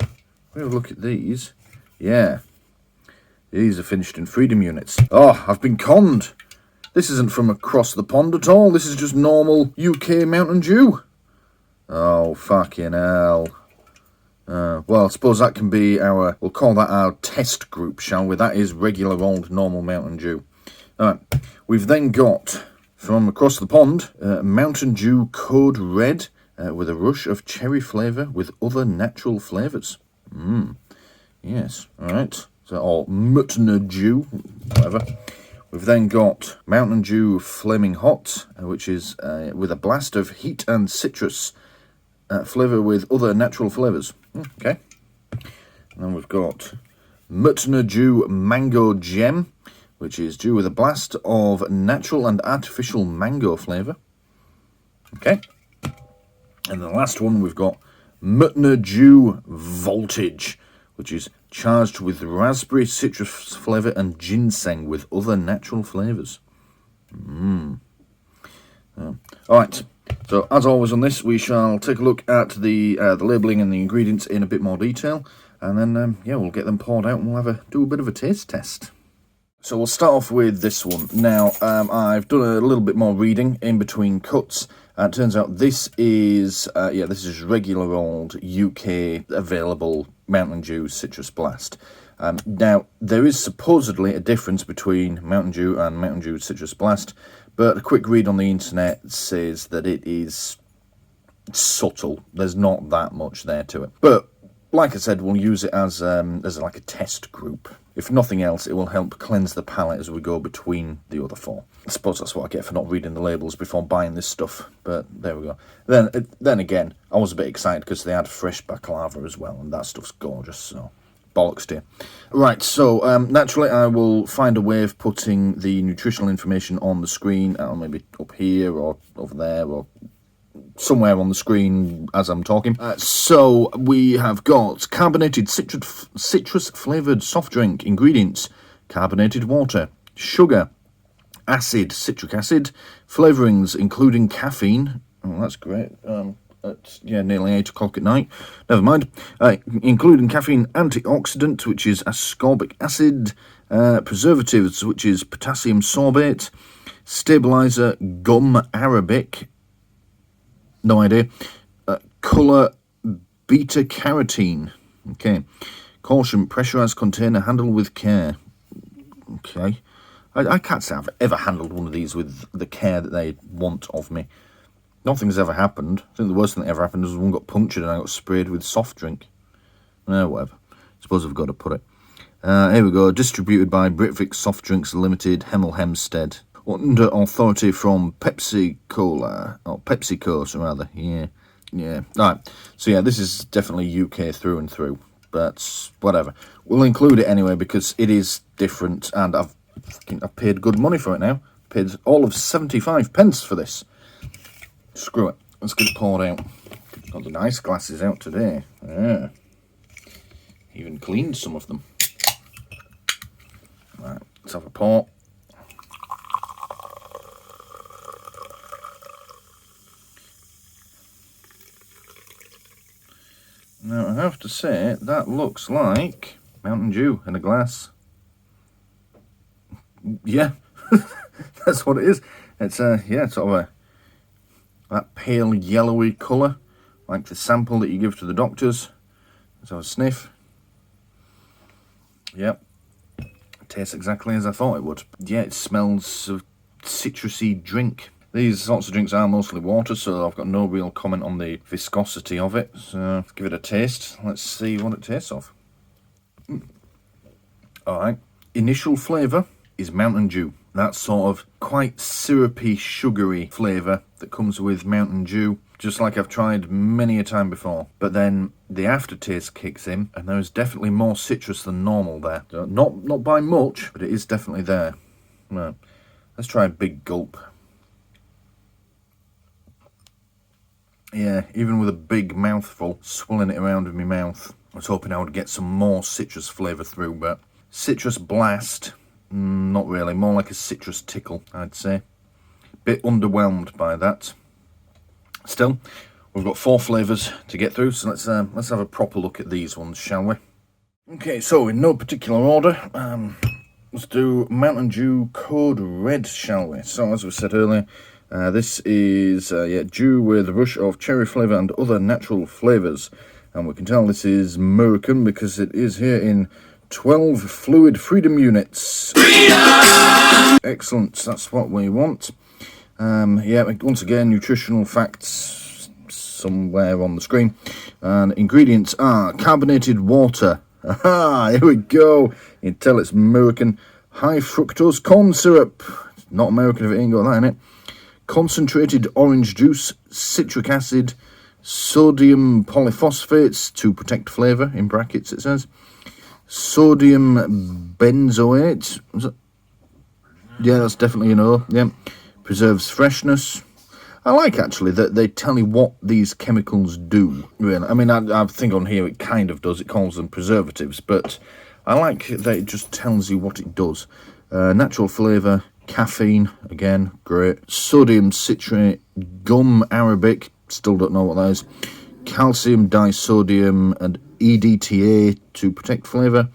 Have a look at these. Yeah, these are finished in freedom units. Oh, I've been conned. This isn't from across the pond at all. This is just normal UK Mountain Dew. Oh, fucking hell. Well, I suppose that can be we'll call that our test group, shall we? That is regular old normal Mountain Dew. Alright, we've then got, from across the pond, Mountain Dew Code Red, with a rush of cherry flavour with other natural flavours. Yes, alright. So, or Mutner Dew, whatever. We've then got Mountain Dew Flaming Hot, which is with a blast of heat and citrus flavour with other natural flavours. Okay. And then we've got Mutner Dew Mango Gem, which is dew with a blast of natural and artificial mango flavour. Okay. And the last one we've got Mutner Dew Voltage, which is charged with raspberry citrus flavour and ginseng with other natural flavours. Alright, so as always on this, we shall take a look at the labelling and the ingredients in a bit more detail, and then, yeah, we'll get them poured out and we'll do a bit of a taste test. So we'll start off with this one. Now, I've done a little bit more reading in between cuts. It turns out this is, this is regular old UK available Mountain Dew Citrus Blast. Now, there is supposedly a difference between Mountain Dew and Mountain Dew Citrus Blast, but a quick read on the internet says that it is subtle. There's not that much there to it. But, like I said, we'll use it as like a test group. If nothing else, it will help cleanse the palate as we go between the other four. I suppose that's what I get for not reading the labels before buying this stuff, but there we go. Then again, I was a bit excited because they had fresh baklava as well, and that stuff's gorgeous, so bollocks to you. Right, so naturally I will find a way of putting the nutritional information on the screen, maybe up here or over there or somewhere on the screen as I'm talking. So we have got carbonated citrus flavoured soft drink. Ingredients: carbonated water, sugar, acid, citric acid, flavourings including caffeine. Oh, that's great. Nearly 8 o'clock at night. Never mind. Including caffeine, antioxidant, which is ascorbic acid, preservatives, which is potassium sorbate, stabiliser, gum arabic. No idea. Colour beta carotene. Okay. Caution: pressurised container, handle with care. Okay. I can't say I've ever handled one of these with the care that they want of me. Nothing's ever happened. I think the worst thing that ever happened was one got punctured and I got sprayed with soft drink. Whatever. Suppose I've got to put it. Here we go. Distributed by Britvic Soft Drinks Limited, Hemel Hempstead. Under authority from Pepsi-Cola, or PepsiCo, rather. Yeah. Alright, so yeah, this is definitely UK through and through, but whatever. We'll include it anyway because it is different, and I've paid good money for it now. Paid all of 75 pence for this. Screw it. Let's get it poured out. Got the nice glasses out today. Yeah. Even cleaned some of them. Right, let's have a pour. Now, I have to say, that looks like Mountain Dew in a glass. Yeah, that's what it is. It's, sort of that pale yellowy colour, like the sample that you give to the doctors. Let's have a sniff. Yep, it tastes exactly as I thought it would. Yeah, it smells of citrusy drink. These sorts of drinks are mostly water, so I've got no real comment on the viscosity of it. So let's give it a taste. Let's see what it tastes of. Alright, initial flavour is Mountain Dew. That sort of quite syrupy, sugary flavour that comes with Mountain Dew, just like I've tried many a time before. But then the aftertaste kicks in, and there is definitely more citrus than normal there. So not by much, but it is definitely there. Right, let's try a big gulp. Yeah, even with a big mouthful, swirling it around in my mouth. I was hoping I would get some more citrus flavour through, but citrus blast, not really. More like a citrus tickle, I'd say. Bit underwhelmed by that. Still, we've got 4 flavours to get through, so let's have a proper look at these ones, shall we? Okay, so in no particular order, let's do Mountain Dew Code Red, shall we? So, as we said earlier, this is Dew with a rush of cherry flavour and other natural flavours. And we can tell this is American because it is here in 12 fluid freedom units. Freedom! Excellent, that's what we want. Once again, nutritional facts somewhere on the screen. And ingredients are carbonated water. Aha, here we go. You can tell it's American. High fructose corn syrup. It's not American if it ain't got that in it. Concentrated orange juice, citric acid, sodium polyphosphates to protect flavour, in brackets it says. Sodium benzoate. Yeah, that's definitely an O. Yeah. Preserves freshness. I like, actually, that they tell you what these chemicals do, really. I mean, I think on here it kind of does. It calls them preservatives, but I like that it just tells you what it does. Natural flavour, caffeine, again, great. Sodium citrate, gum arabic, still don't know what that is. Calcium disodium and EDTA to protect flavour.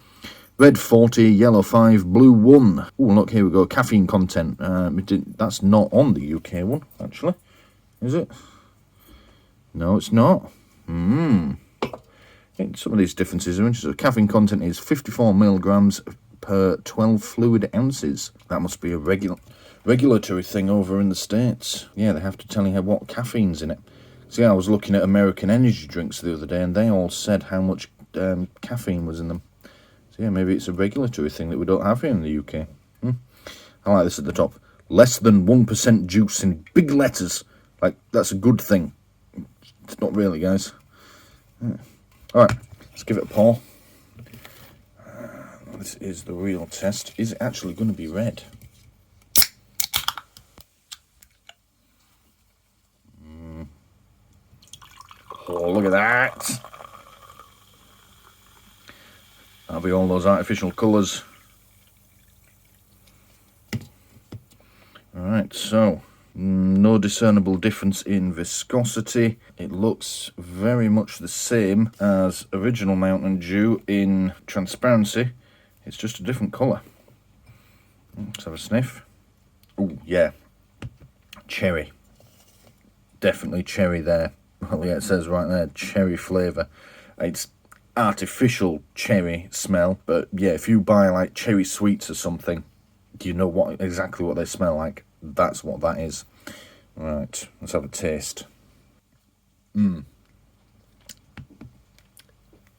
Red 40, yellow 5, blue 1. Oh, look, here we go. Caffeine content. That's not on the UK one, actually. Is it? No, it's not. I think some of these differences are interesting. Caffeine content is 54 milligrams per 12 fluid ounces. That must be a regulatory thing over in the States. Yeah, they have to tell you what caffeine's in it. See, I was looking at American energy drinks the other day, and they all said how much caffeine was in them. So yeah, maybe it's a regulatory thing that we don't have here in the UK. I like this at the top. Less than 1% juice in big letters. Like, that's a good thing. It's not really, guys. Alright, let's give it a pour. This is the real test. Is it actually going to be red? Oh, look at that. That'll be all those artificial colours. Alright, so no discernible difference in viscosity. It looks very much the same as original Mountain Dew in transparency. It's just a different colour. Let's have a sniff. Oh, yeah. Cherry. Definitely cherry there. Well, yeah, it says right there, cherry flavour. It's artificial cherry smell, but yeah, if you buy like cherry sweets or something, you know exactly what they smell like. That's what that is. Right, let's have a taste.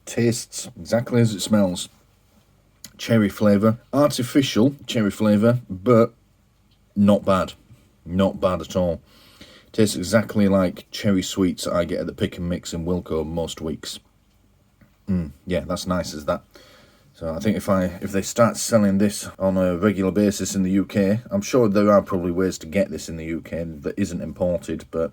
Tastes exactly as it smells. Cherry flavour, artificial cherry flavour, but not bad. Not bad at all. Tastes exactly like cherry sweets that I get at the Pick and Mix in Wilko most weeks. Yeah, that's nice as that. So I think if they start selling this on a regular basis in the UK, I'm sure there are probably ways to get this in the UK that isn't imported, but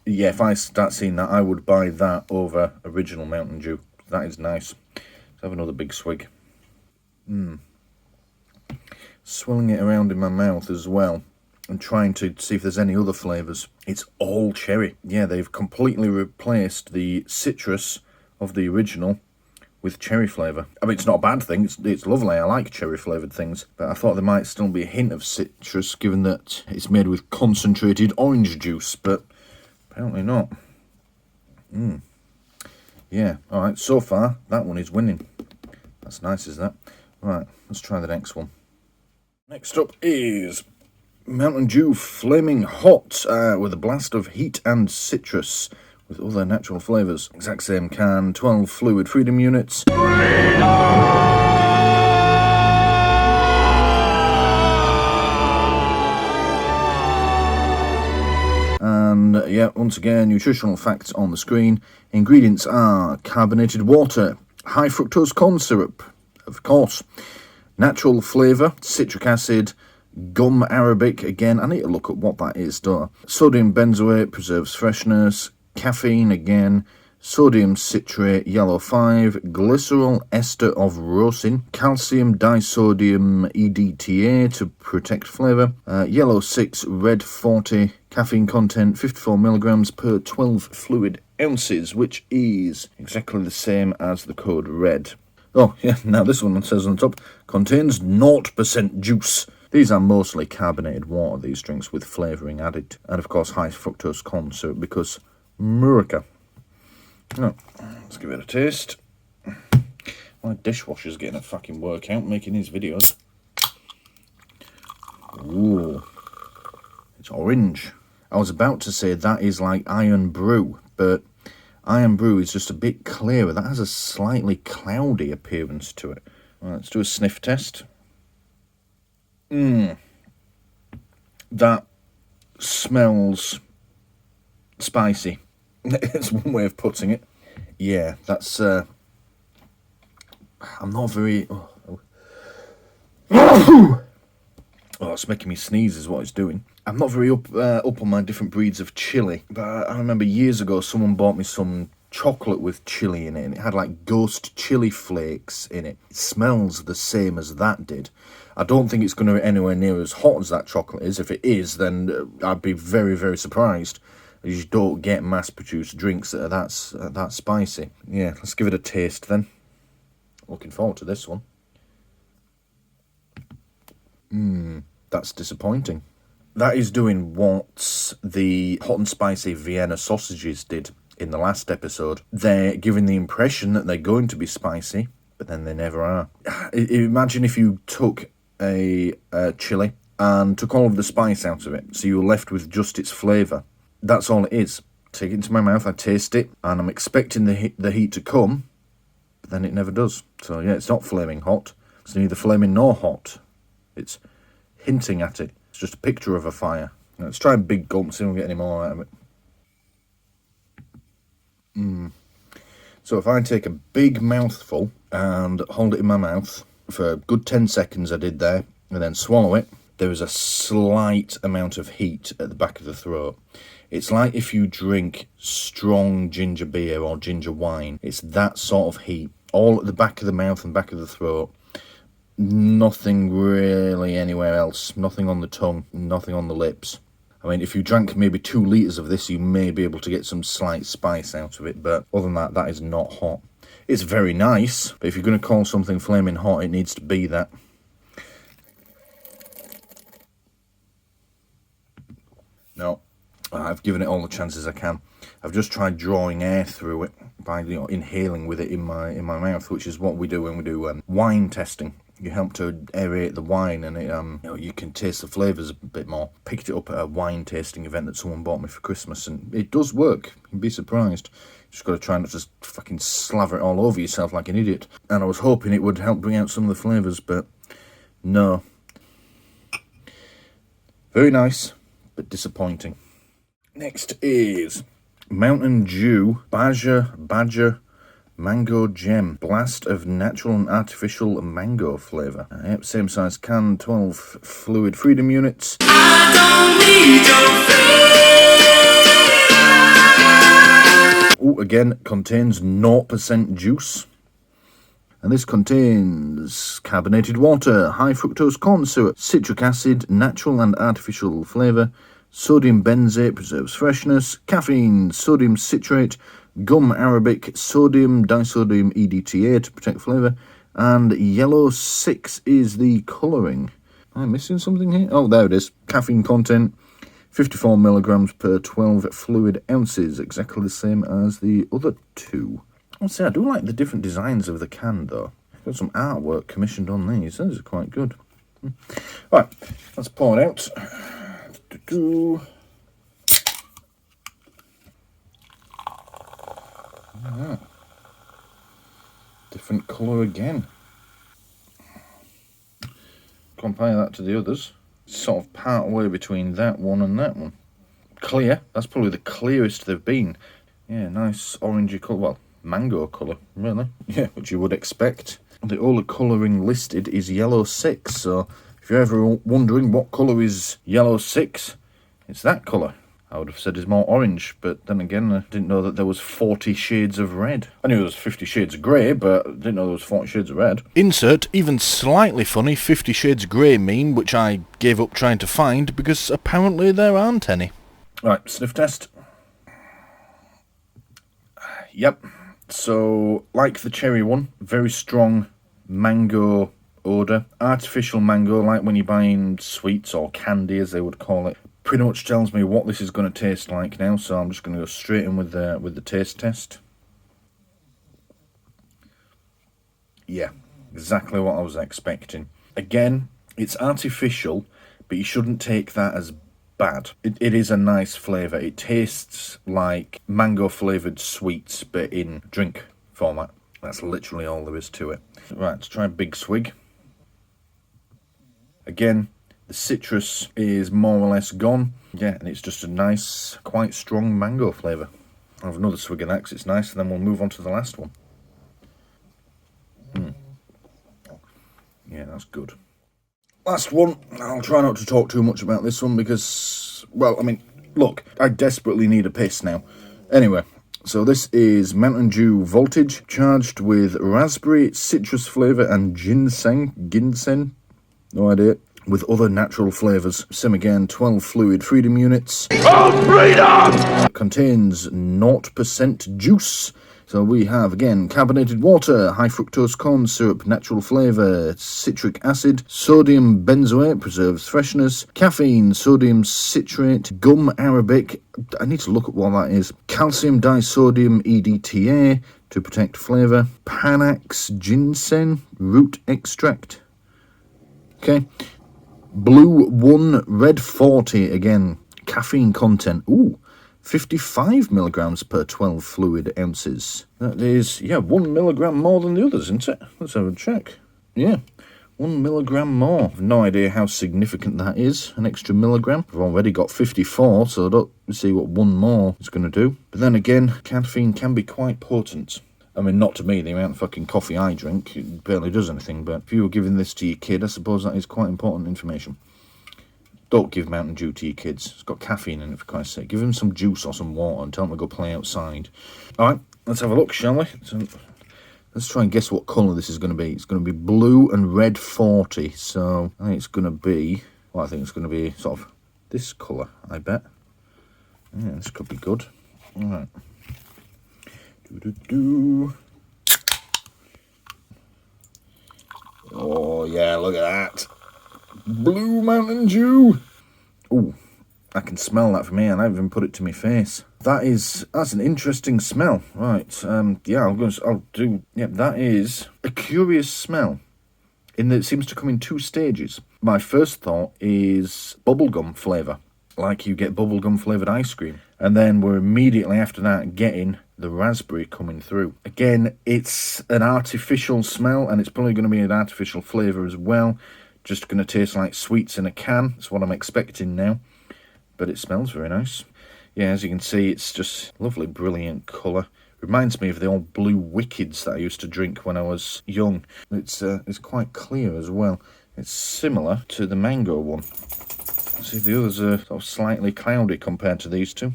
yeah, if I start seeing that, I would buy that over original Mountain Dew. That is nice. Let's have another big swig. Swirling it around in my mouth as well and trying to see if there's any other flavours. It's all cherry. Yeah, they've completely replaced the citrus of the original with cherry flavour. I mean, it's not a bad thing, it's lovely, I like cherry flavoured things, but I thought there might still be a hint of citrus given that it's made with concentrated orange juice, but apparently not. Yeah, alright, so far, that one is winning. That's nice, is that? Right, let's try the next one. Next up is Mountain Dew Flaming Hot with a blast of heat and citrus with other natural flavours. Exact same can, 12 fluid freedom units. And yeah, once again, nutritional facts on the screen. Ingredients are carbonated water, high fructose corn syrup, of course, natural flavour, citric acid, gum arabic, again, I need to look at what that is, don't I? Sodium benzoate preserves freshness, caffeine, again, sodium citrate, yellow 5, glycerol ester of rosin, calcium disodium EDTA to protect flavour, yellow 6, red 40, caffeine content 54 milligrams per 12 fluid ounces, which is exactly the same as the code red. Oh, yeah, now this one says on the top, contains 0% juice. These are mostly carbonated water, these drinks, with flavouring added. And, of course, high fructose corn syrup, because America. Oh, let's give it a taste. My dishwasher's getting a fucking workout making these videos. Ooh. It's orange. I was about to say that is like Iron Brew, but Iron Brew is just a bit clearer. That has a slightly cloudy appearance to it. Right, let's do a sniff test. That smells spicy. It's one way of putting it. Yeah, that's... I'm not very... Oh, it's making me sneeze is what it's doing. I'm not very up on my different breeds of chili, but I remember years ago someone bought me some chocolate with chili in it, and it had like ghost chili flakes in it. It smells the same as that did. I don't think it's going to be anywhere near as hot as that chocolate is. If it is, then I'd be very, very surprised. You just don't get mass-produced drinks that are that spicy. Yeah, let's give it a taste then. Looking forward to this one. That's disappointing. That is doing what the hot and spicy Vienna sausages did in the last episode. They're giving the impression that they're going to be spicy, but then they never are. Imagine if you took a chili and took all of the spice out of it, so you were left with just its flavour. That's all it is. Take it into my mouth, I taste it, and I'm expecting the heat to come, but then it never does. So yeah, it's not flaming hot. It's neither flaming nor hot. It's hinting at it. It's just a picture of a fire. Now, let's try a big gulp, see if we get any more out of it. So if I take a big mouthful and hold it in my mouth for a good 10 seconds, I did there, and then swallow it, there is a slight amount of heat at the back of the throat. It's like if you drink strong ginger beer or ginger wine. It's that sort of heat, all at the back of the mouth and back of the throat. Nothing really anywhere else. Nothing on the tongue, nothing on the lips. I mean, if you drank maybe 2 litres of this, you may be able to get some slight spice out of it, but other than that, that is not hot. It's very nice, but if you're going to call something flaming hot, it needs to be that. No, I've given it all the chances I can. I've just tried drawing air through it by inhaling with it in my mouth, which is what we do when we do wine testing. You help to aerate the wine, and it, you can taste the flavours a bit more. Picked it up at a wine tasting event that someone bought me for Christmas, and it does work. You'd be surprised. Just got to try not to fucking slaver it all over yourself like an idiot. And I was hoping it would help bring out some of the flavours, but no. Very nice, but disappointing. Next is Mountain Dew Badger Mango Gem. Blast of natural and artificial mango flavour. Yep, same size can, 12 fluid freedom units. I don't need your again, contains 0% juice. And this contains carbonated water, high fructose corn syrup, citric acid, natural and artificial flavour, sodium benzate preserves freshness, caffeine, sodium citrate, gum arabic, sodium disodium EDTA to protect flavour, and yellow 6 is the colouring. Am I missing something here? Oh, there it is. Caffeine content, 54 milligrams per 12 fluid ounces, exactly the same as the other two. I'll say I do like the different designs of the can, though. Got some artwork commissioned on these. Those are quite good. Right, let's pour it out. Different colour again. Compare that to the others. Sort of part way between that one and that one. Clear. That's probably the clearest they've been. Yeah, nice orangey colour. Well, mango colour, really. Yeah, which you would expect. The only colouring listed is yellow 6, so if you're ever wondering what colour is yellow 6, it's that colour. I would have said is more orange, but then again, I didn't know that there was 40 shades of red. I knew there was 50 shades of grey, but I didn't know there was 40 shades of red. Insert even slightly funny 50 shades grey meme, which I gave up trying to find because apparently there aren't any. Right, sniff test. Yep. So, like the cherry one, very strong mango odour. Artificial mango, like when you're buying sweets or candy, as they would call it. Pretty much tells me what this is going to taste like now, so I'm just going to go straight in with the taste test. Yeah, exactly what I was expecting. Again, it's artificial, but you shouldn't take that as bad. It is a nice flavour. It tastes like mango flavoured sweets, but in drink format. That's literally all there is to it. Right, let's try a big swig. Again, the citrus is more or less gone. Yeah, and it's just a nice, quite strong mango flavour. I'll have another swig of that because it's nice, and then we'll move on to the last one. Yeah, that's good. Last one. I'll try not to talk too much about this one because, well, I mean, look, I desperately need a piss now. Anyway, so this is Mountain Dew Voltage, charged with raspberry, citrus flavour, and ginseng, no idea, with other natural flavours. Same again, 12 fluid freedom units. Oh, freedom! Contains 0% juice. So we have, again, carbonated water, high fructose corn syrup, natural flavour, citric acid, sodium benzoate, preserves freshness, caffeine, sodium citrate, gum arabic, I need to look at what that is, calcium disodium EDTA to protect flavour, Panax ginseng, root extract. Okay. Blue 1, red 40, again, caffeine content. Ooh, 55 milligrams per 12 fluid ounces. That is, yeah, 1 milligram more than the others, isn't it? Let's have a check. Yeah, 1 milligram more. I've no idea how significant that is, an extra milligram. I've already got 54, so I don't see what one more is going to do. But then again, caffeine can be quite potent. I mean, not to me, the amount of fucking coffee I drink, it barely does anything, but if you were giving this to your kid, I suppose that is quite important information. Don't give Mountain Dew to your kids. It's got caffeine in it, for Christ's sake. Give them some juice or some water and tell them to go play outside. Alright, let's have a look, shall we? So, let's try and guess what colour this is going to be. It's going to be blue and red 40, so I think it's going to be, well, I think it's going to be sort of this colour, I bet. Yeah, this could be good. Alright. Oh yeah, look at that. Blue Mountain Dew. Ooh, I can smell that from here and I haven't even put it to my face. That's an interesting smell. Right, yeah, that is a curious smell. In that it seems to come in two stages. My first thought is bubblegum flavour. Like you get bubblegum flavoured ice cream. And then we're immediately after that getting the raspberry coming through. Again, it's an artificial smell and it's probably going to be an artificial flavour as well. Just going to taste like sweets in a can. That's what I'm expecting now. But it smells very nice. Yeah, as you can see, it's just lovely, brilliant colour. Reminds me of the old blue Wickeds that I used to drink when I was young. It's quite clear as well. It's similar to the mango one. See, the others are sort of slightly cloudy compared to these two.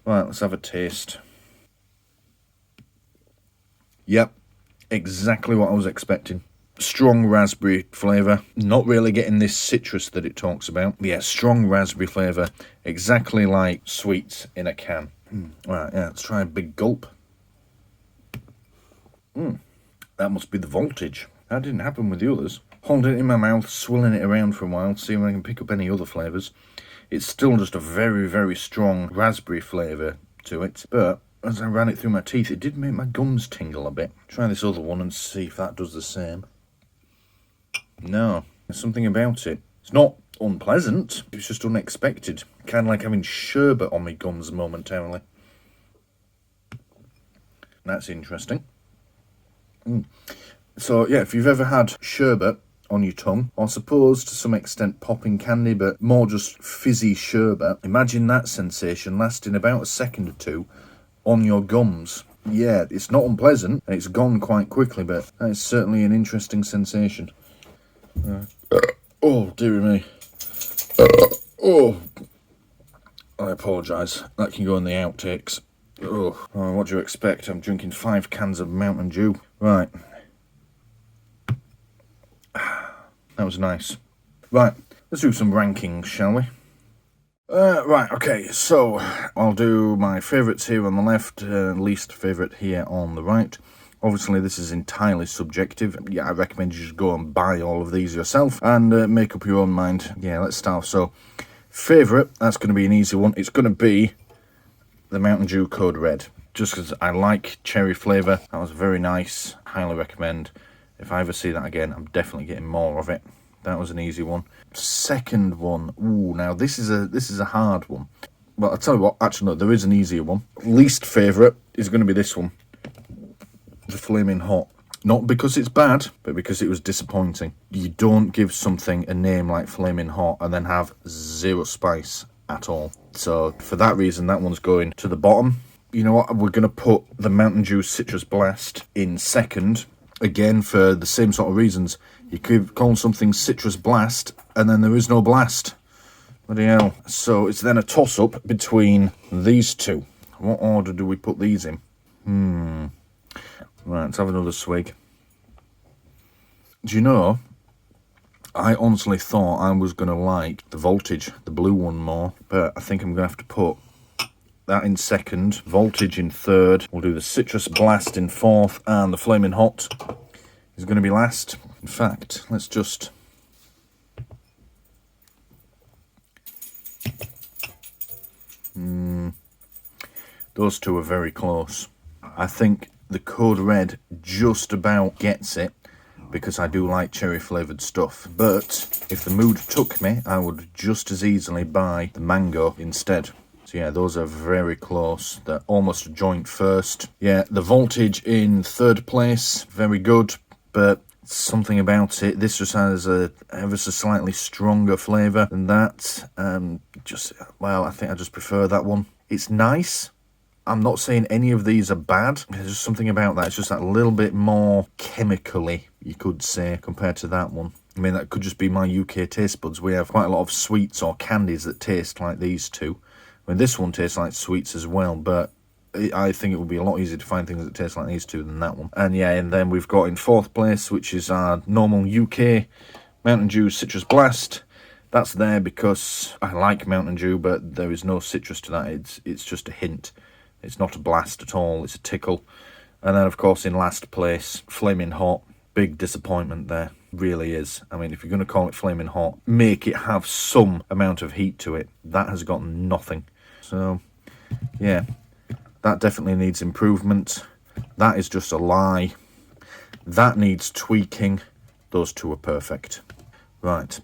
Right, let's have a taste. Yep, exactly what I was expecting. Strong raspberry flavour. Not really getting this citrus that it talks about. Yeah, strong raspberry flavour. Exactly like sweets in a can. Right, yeah, let's try a big gulp. That must be the voltage. That didn't happen with the others. Holding it in my mouth, swirling it around for a while, see if I can pick up any other flavours. It's still just a very, very strong raspberry flavour to it, but as I ran it through my teeth, it did make my gums tingle a bit. Try this other one and see if that does the same. No, there's something about it. It's not unpleasant, it's just unexpected. Kind of like having sherbet on my gums momentarily. That's interesting. So, yeah, if you've ever had sherbet on your tongue, or suppose to some extent popping candy, but more just fizzy sherbet, imagine that sensation lasting about a second or two on your gums. Yeah, it's not unpleasant, and it's gone quite quickly, but that is certainly an interesting sensation. Oh, dear me. Oh, I apologise. That can go in the outtakes. Oh, what do you expect? I'm drinking 5 cans of Mountain Dew. Right. That was nice. Right, let's do some rankings, shall we? Right, okay, so I'll do my favourites here on the left, least favourite here on the right. Obviously, this is entirely subjective. Yeah, I recommend you just go and buy all of these yourself and make up your own mind. Yeah, let's start. So, favourite, that's going to be an easy one. It's going to be the Mountain Dew Code Red. Just because I like cherry flavour. That was very nice. Highly recommend. If I ever see that again, I'm definitely getting more of it. That was an easy one. Second one. Ooh, now this is a hard one. Well, I'll tell you what. Actually, no, there is an easier one. Least favourite is going to be this one. The Flaming Hot. Not because it's bad, but because it was disappointing. You don't give something a name like Flaming Hot and then have 0 spice at all. So, for that reason, that one's going to the bottom. You know what? We're going to put the Mountain Dew Citrus Blast in second. Again, for the same sort of reasons. You could call something Citrus Blast, and then there is no blast. Bloody hell. So it's then a toss-up between these two. What order do we put these in? Right, let's have another swig. Do you know, I honestly thought I was going to like the Voltage, the blue one, more. But I think I'm going to have to put that in second, Voltage in third. We'll do the Citrus Blast in fourth, and the Flaming Hot is going to be last. In fact, let's just... Those two are very close. I think the Code Red just about gets it, because I do like cherry flavoured stuff. But if the mood took me, I would just as easily buy the mango instead. So yeah, those are very close. They're almost a joint first. Yeah, the Voltage in third place, very good, but something about it, this just has a ever so slightly stronger flavour than that. Well, I think I just prefer that one. It's nice. I'm not saying any of these are bad. There's just something about that. It's just that little bit more chemically, you could say, compared to that one. I mean, that could just be my UK taste buds. We have quite a lot of sweets or candies that taste like these two. I mean, this one tastes like sweets as well, but I think it would be a lot easier to find things that taste like these two than that one. And yeah, and then we've got in fourth place, which is our normal UK Mountain Dew Citrus Blast. That's there because I like Mountain Dew, but there is no citrus to that. It's just a hint. It's not a blast at all. It's a tickle. And then, of course, in last place, Flaming Hot. Big disappointment there. Really is. I mean, if you're going to call it Flaming Hot, make it have some amount of heat to it. That has got nothing. So, yeah. That definitely needs improvement. That is just a lie. That needs tweaking. Those two are perfect. Right.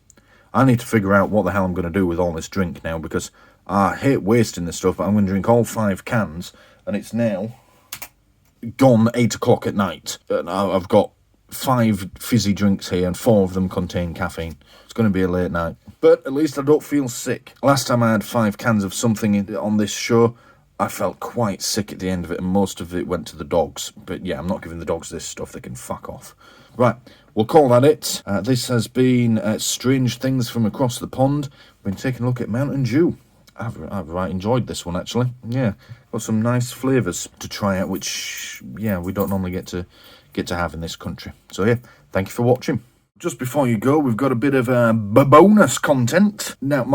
I need to figure out what the hell I'm going to do with all this drink now, because I hate wasting this stuff, but I'm going to drink all 5 cans, and it's now gone 8 o'clock at night. And I've got 5 fizzy drinks here, and 4 of them contain caffeine. It's going to be a late night. But at least I don't feel sick. Last time I had 5 cans of something on this show, I felt quite sick at the end of it, and most of it went to the dogs. But yeah, I'm not giving the dogs this stuff. They can fuck off. Right, we'll call that it. This has been Strange Things from Across the Pond. We've been taking a look at Mountain Dew. I've right enjoyed this one, actually. Yeah, got some nice flavours to try out, which, yeah, we don't normally get to have in this country. So yeah, thank you for watching. Just before you go, we've got a bit of bonus content. Now,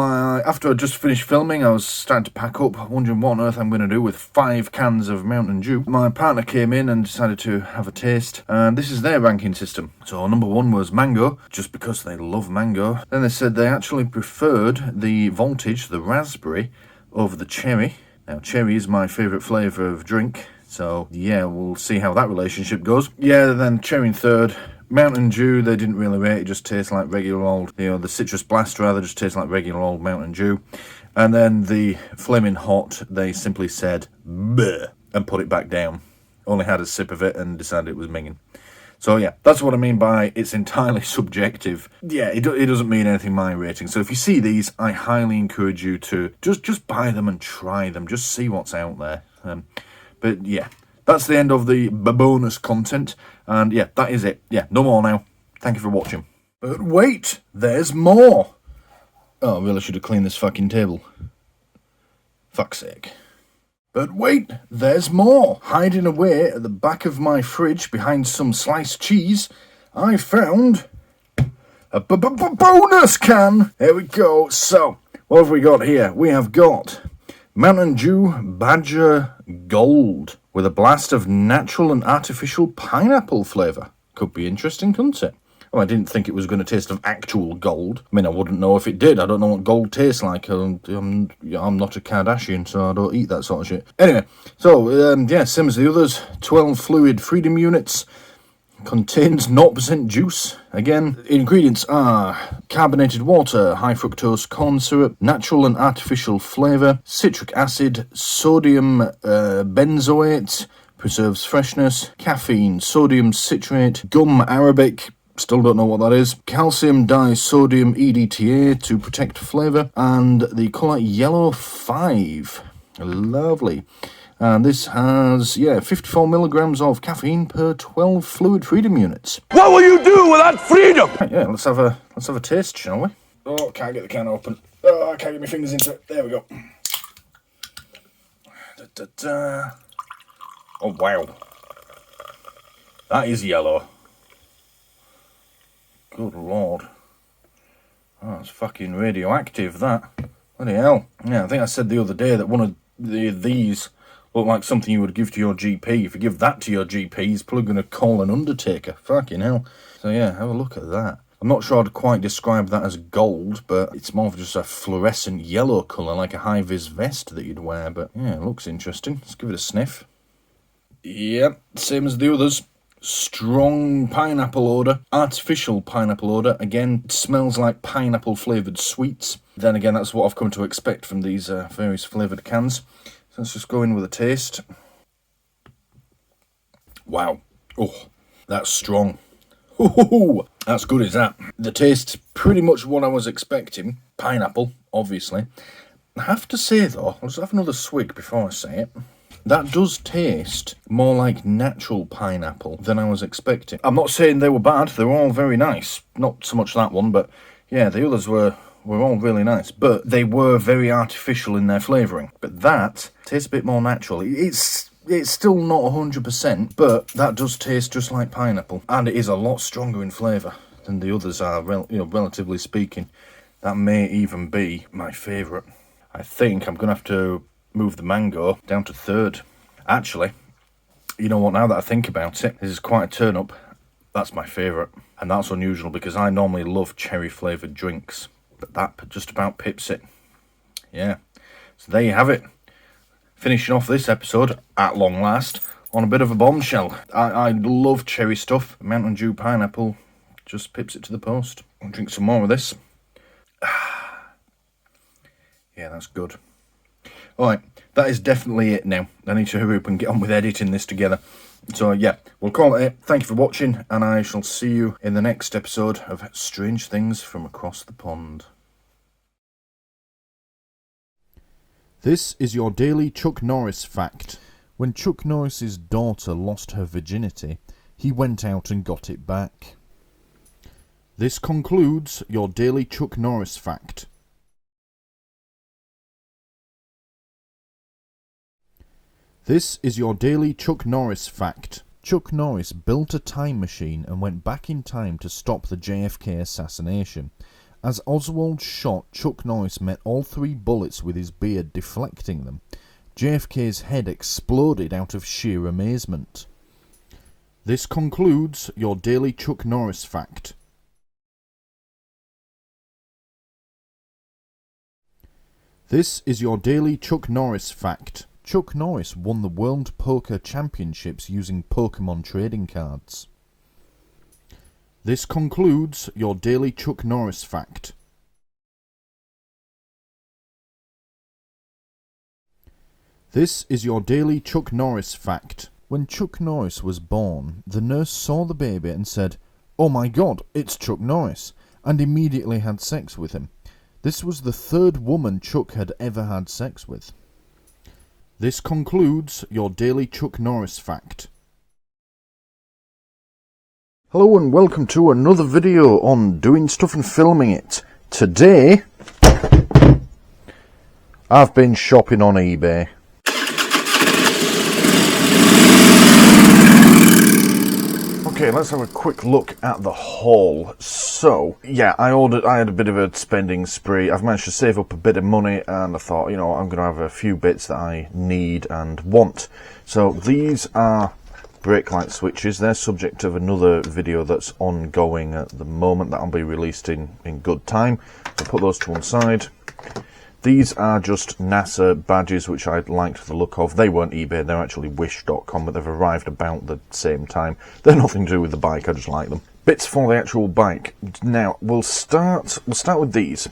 after I just finished filming, I was starting to pack up, wondering what on earth I'm going to do with 5 cans of Mountain Dew. My partner came in and decided to have a taste, and this is their ranking system. So number 1 was mango, just because they love mango. Then they said they actually preferred the Voltage, the raspberry, over the cherry. Now, cherry is my favourite flavour of drink, so yeah, we'll see how that relationship goes. Yeah, then cherry in third. Mountain Dew, they didn't really rate. It just tastes like regular old, the Citrus Blast rather, just tastes like regular old Mountain Dew. And then the Flaming Hot, they simply said, bleh, and put it back down. Only had a sip of it and decided it was minging. So yeah, that's what I mean by it's entirely subjective. Yeah, it doesn't mean anything my rating. So if you see these, I highly encourage you to just buy them and try them. Just see what's out there. But yeah. That's the end of the bonus content, and yeah, that is it. Yeah, no more now. Thank you for watching. But wait, there's more! Oh, I really should have cleaned this fucking table. Fuck's sake. But wait, there's more. Hiding away at the back of my fridge behind some sliced cheese, I found a bonus can. Here we go. So, what have we got here? We have got Mountain Dew Badger Gold with a blast of natural and artificial pineapple flavour. Could be interesting, couldn't it? Well, I didn't think it was going to taste of actual gold. I mean, I wouldn't know if it did. I don't know what gold tastes like. I'm not a Kardashian, so I don't eat that sort of shit. Anyway, so, yeah, same as the others. 12 fluid freedom units. Contains 0% juice. Again, ingredients are carbonated water, high fructose corn syrup, natural and artificial flavour, citric acid, sodium benzoate, preserves freshness, caffeine, sodium citrate, gum arabic, still don't know what that is, calcium disodium EDTA to protect flavour, and the colour yellow 5. Lovely. And this has, 54 milligrams of caffeine per 12 fluid freedom units. What will you do without freedom? Right, yeah, let's have a taste, shall we? Oh, can't get the can open. Oh, I can't get my fingers into it. There we go. Oh, wow. That is yellow. Good lord. Oh, it's fucking radioactive, that. Bloody hell. Yeah, I think I said the other day that one of these look like something you would give to your GP. If you give that to your GP, he's probably going to call an undertaker. Fucking hell. So yeah, have a look at that. I'm not sure I'd quite describe that as gold, but it's more of just a fluorescent yellow colour, like a high-vis vest that you'd wear. But yeah, it looks interesting. Let's give it a sniff. Yep, same as the others. Strong pineapple odour, artificial pineapple odour. Again, it smells like pineapple flavoured sweets. Then again, that's what I've come to expect from these various flavoured cans. So let's just go in with a taste. Wow. Oh, that's strong. Ooh, that's good as that. The taste's pretty much what I was expecting. Pineapple, obviously. I have to say though, I'll just have another swig before I say it. That does taste more like natural pineapple than I was expecting. I'm not saying they were bad, they were all very nice. Not so much that one, but yeah, the others were all really nice. But they were very artificial in their flavouring. But that tastes a bit more natural. It's still not 100%, but that does taste just like pineapple. And it is a lot stronger in flavour than the others are, relatively speaking. That may even be my favourite. I think I'm going to have to move the mango down to third. Actually, you know what, now that I think about it, this is quite a turn up. That's my favourite. And that's unusual because I normally love cherry flavoured drinks. But that just about pips it. Yeah. So there you have it. Finishing off this episode, at long last, on a bit of a bombshell. I love cherry stuff. Mountain Dew pineapple just pips it to the post. I'll drink some more of this. Yeah, that's good. Alright, that is definitely it now. I need to hurry up and get on with editing this together. So yeah, we'll call it. Thank you for watching, and I shall see you in the next episode of Strange Things from Across the Pond. This is your daily Chuck Norris fact. When Chuck Norris's daughter lost her virginity, he went out and got it back. This concludes your daily Chuck Norris fact. This is your daily Chuck Norris fact. Chuck Norris built a time machine and went back in time to stop the JFK assassination. As Oswald shot, Chuck Norris met all 3 bullets with his beard deflecting them. JFK's head exploded out of sheer amazement. This concludes your daily Chuck Norris fact. This is your daily Chuck Norris fact. Chuck Norris won the World Poker Championships using Pokemon trading cards. This concludes your daily Chuck Norris fact. This is your daily Chuck Norris fact. When Chuck Norris was born, the nurse saw the baby and said, "Oh my God, it's Chuck Norris," and immediately had sex with him. This was the 3rd woman Chuck had ever had sex with. This concludes your daily Chuck Norris fact. Hello and welcome to another video on doing stuff and filming it. Today, I've been shopping on eBay. Okay, let's have a quick look at the haul. So, yeah, I had a bit of a spending spree. I've managed to save up a bit of money, and I thought, you know, I'm going to have a few bits that I need and want. So, these are brake light switches. They're subject of another video that's ongoing at the moment that will be released in good time. So, put those to one side. These are just NASA badges, which I liked the look of. They weren't eBay, they're actually wish.com, but they've arrived about the same time. They're nothing to do with the bike, I just like them. Bits for the actual bike. Now, we'll start with these.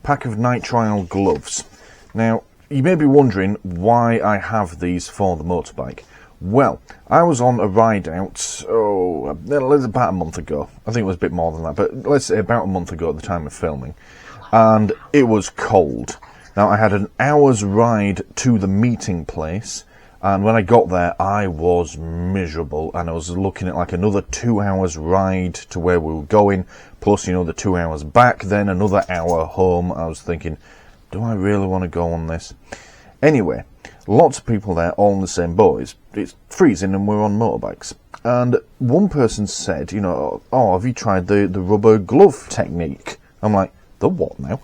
Pack of nitrile gloves. Now, you may be wondering why I have these for the motorbike. Well, I was on a ride out, about a month ago. I think it was a bit more than that, but let's say about a month ago at the time of filming. And it was cold. Now, I had an hour's ride to the meeting place, and when I got there, I was miserable, and I was looking at like another 2 hours ride to where we were going, plus, you know, the 2 hours back, then another hour home. I was thinking, do I really want to go on this? Anyway, lots of people there, all in the same boat. It's freezing, and we're on motorbikes. And one person said, you know, oh, have you tried the rubber glove technique? I'm like, the what now?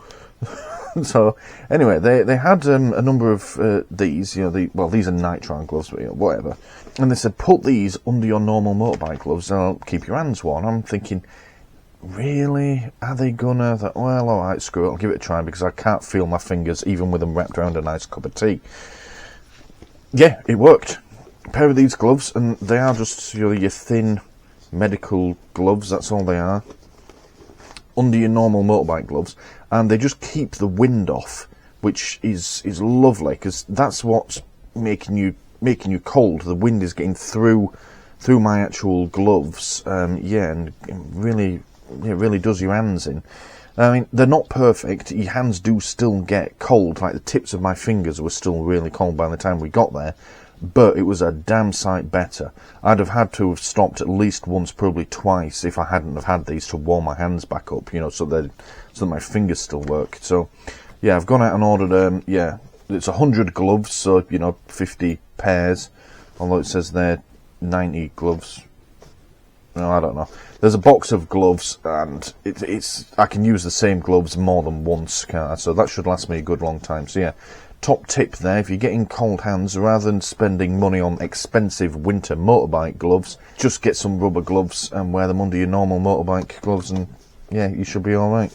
So anyway, they had a number of these, you know, these are nitrile gloves, but, you know, whatever. And they said, put these under your normal motorbike gloves and it'll keep your hands warm. I'm thinking, really? Are they gonna? I thought, well, alright, screw it, I'll give it a try, because I can't feel my fingers even with them wrapped around a nice cup of tea. Yeah, it worked. A pair of these gloves, and they are just, you know, your thin medical gloves, that's all they are. Under your normal motorbike gloves, and they just keep the wind off, which is lovely, because that's what's making you cold. The wind is getting through my actual gloves, and it really does your hands in. I mean, they're not perfect. Your hands do still get cold. Like the tips of my fingers were still really cold by the time we got there. But it was a damn sight better. I'd have had to have stopped at least once, probably twice, if I hadn't have had these to warm my hands back up, you know, so that my fingers still work. So, yeah, I've gone out and ordered, it's 100 gloves, so, you know, 50 pairs, although it says they're 90 gloves. No, I don't know. There's a box of gloves, and I can use the same gloves more than once, can't I? So that should last me a good long time. So, yeah. Top tip there, if you're getting cold hands, rather than spending money on expensive winter motorbike gloves, just get some rubber gloves and wear them under your normal motorbike gloves, and yeah, you should be alright.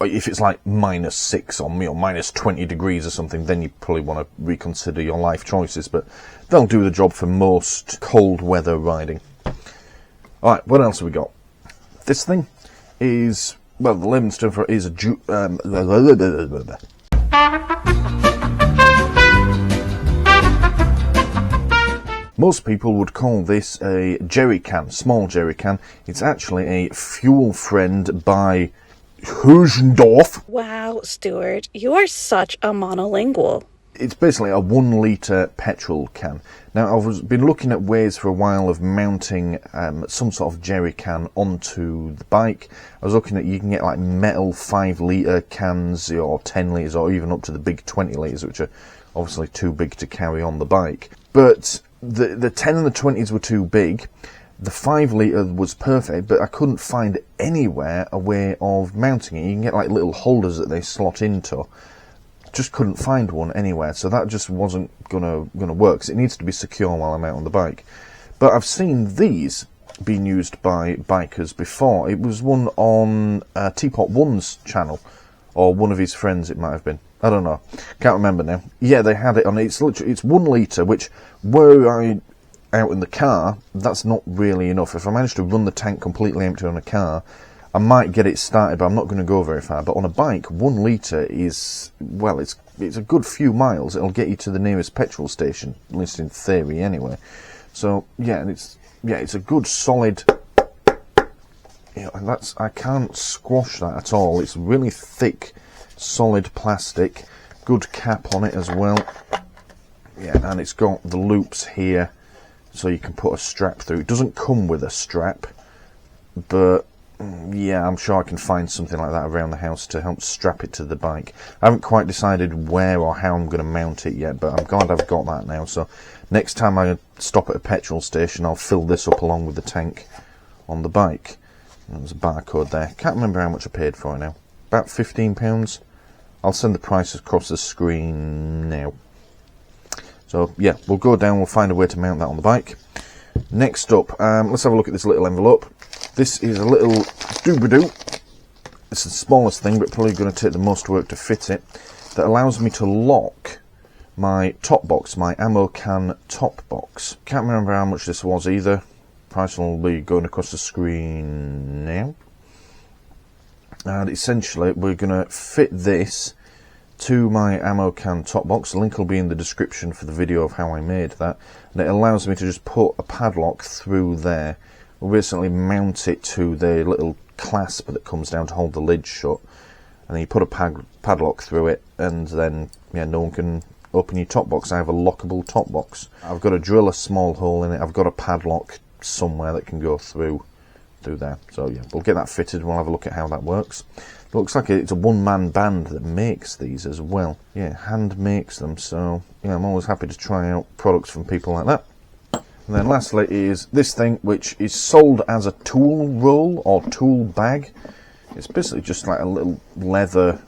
If it's like -6 or -20 degrees or something, then you probably want to reconsider your life choices, but they'll do the job for most cold weather riding. Alright, what else have we got? This thing is, well, the lemon stone for it is a most people would call this a jerry can, small jerry can. It's actually a Fuel Friend by Husendorf. Wow, Stuart, you are such a monolingual. It's basically a 1 litre petrol can. Now, I've been looking at ways for a while of mounting some sort of jerry can onto the bike. I was looking at, you can get like metal 5 litre cans, or 10 litres, or even up to the big 20 litres, which are obviously too big to carry on the bike. But the 10 and the 20s were too big. The 5 litre was perfect, but I couldn't find anywhere a way of mounting it. You can get like little holders that they slot into. Just couldn't find one anywhere, so that just wasn't gonna work, because it needs to be secure while I'm out on the bike. But I've seen these being used by bikers before. It was one on Teapot One's channel, or one of his friends it might have been. I don't know, can't remember now. Yeah, they had it on. It's 1 litre, which were I out in the car, that's not really enough. If I manage to run the tank completely empty on a car, I might get it started, but I'm not going to go very far. But on a bike, 1 litre is, well, it's a good few miles. It'll get you to the nearest petrol station, at least in theory, anyway. So yeah, it's a good solid. You know, I can't squash that at all. It's really thick, solid plastic. Good cap on it as well. Yeah, and it's got the loops here, so you can put a strap through. It doesn't come with a strap, but Yeah, I'm sure I can find something like that around the house to help strap it to the bike. I haven't quite decided where or how I'm going to mount it yet, but I'm glad I've got that now. So next time I stop at a petrol station, I'll fill this up along with the tank on the bike. There's a barcode there. Can't remember how much I paid for it now. About £15. I'll send the price across the screen now. So yeah, we'll go down, we'll find a way to mount that on the bike. Next up, let's have a look at this little envelope. This is a little doobadoo. It's the smallest thing, but probably going to take the most work to fit it. That allows me to lock my top box, my ammo can top box. Can't remember how much this was either. Price will be going across the screen now. And essentially, we're going to fit this to my ammo can top box. The link will be in the description for the video of how I made that. And it allows me to just put a padlock through there. We'll basically mount it to the little clasp that comes down to hold the lid shut. And then you put a padlock through it, and then yeah, no one can open your top box. I have a lockable top box. I've got to drill a small hole in it. I've got a padlock somewhere that can go through there. So yeah, we'll get that fitted. We'll have a look at how that works. Looks like it's a one-man band that makes these as well. Yeah, hand makes them. So yeah, I'm always happy to try out products from people like that. And then lastly is this thing, which is sold as a tool roll or tool bag. It's basically just like a little leather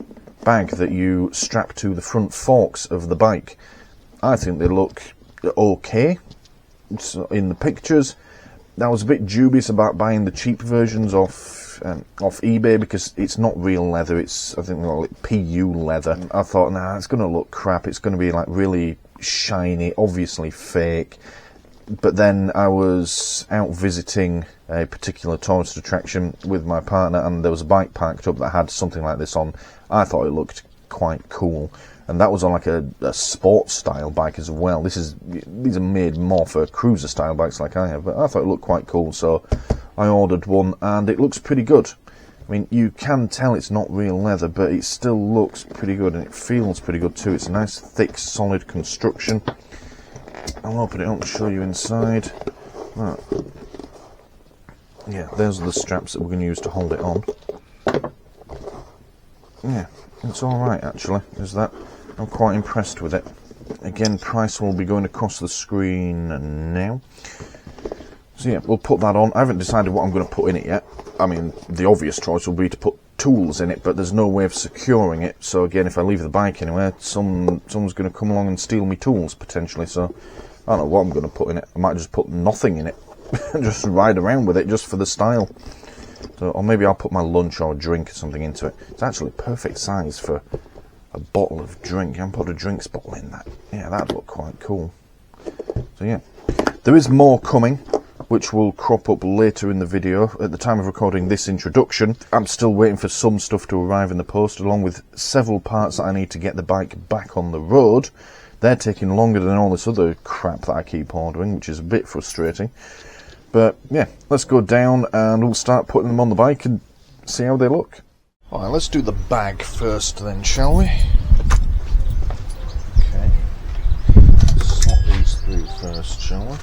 bag that you strap to the front forks of the bike. I think they look okay. So in the pictures, I was a bit dubious about buying the cheap versions off eBay because it's not real leather. It's, I think, like PU leather. I thought, nah, it's going to look crap. It's going to be like really shiny, obviously fake. But then I was out visiting a particular tourist attraction with my partner, and there was a bike parked up that had something like this on. I thought it looked quite cool, and that was on like a sports style bike as well. These are made more for cruiser style bikes like I have, but I thought it looked quite cool, so I ordered one, and it looks pretty good. I mean, you can tell it's not real leather, but it still looks pretty good, and it feels pretty good too. It's a nice, thick, solid construction. I'll open it up and show you inside. Right. Yeah, those are the straps that we're going to use to hold it on. Yeah, it's alright actually, is that? I'm quite impressed with it. Again, price will be going across the screen now. So yeah, we'll put that on. I haven't decided what I'm going to put in it yet. I mean, the obvious choice will be to put tools in it, but there's no way of securing it. So again, if I leave the bike anywhere, someone's going to come along and steal me tools potentially. So I don't know what I'm going to put in it. I might just put nothing in it, just ride around with it just for the style. So, or maybe I'll put my lunch or drink or something into it. It's actually perfect size for a bottle of drink. I can put a drinks bottle in that. Yeah, that'd look quite cool. So yeah, there is more coming, which will crop up later in the video. At the time of recording this introduction, I'm still waiting for some stuff to arrive in the post, along with several parts that I need to get the bike back on the road. They're taking longer than all this other crap that I keep ordering, which is a bit frustrating. But yeah, let's go down and we'll start putting them on the bike and see how they look. Alright, let's do the bag first then, shall we? Okay. Slot these through first, shall we?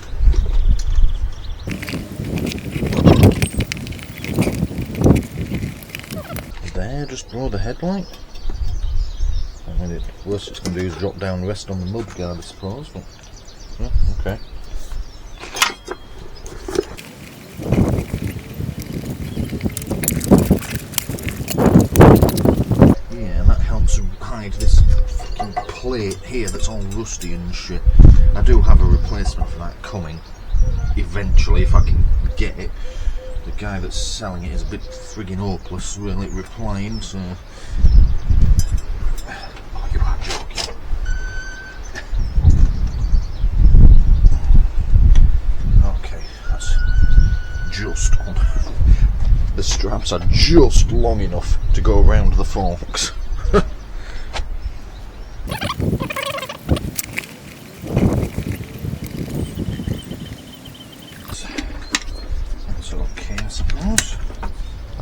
There, just draw the headlight. I mean, the worst it's going to do is drop down and rest on the mud guard, I suppose. But yeah, okay. Yeah, that helps hide this fucking plate here that's all rusty and shit. I do have a replacement for that coming eventually if I can get it. The guy that's selling it is a bit friggin' hopeless, really, replying, so... Oh, you are joking. Okay, that's just on. The straps are just long enough to go around the forks.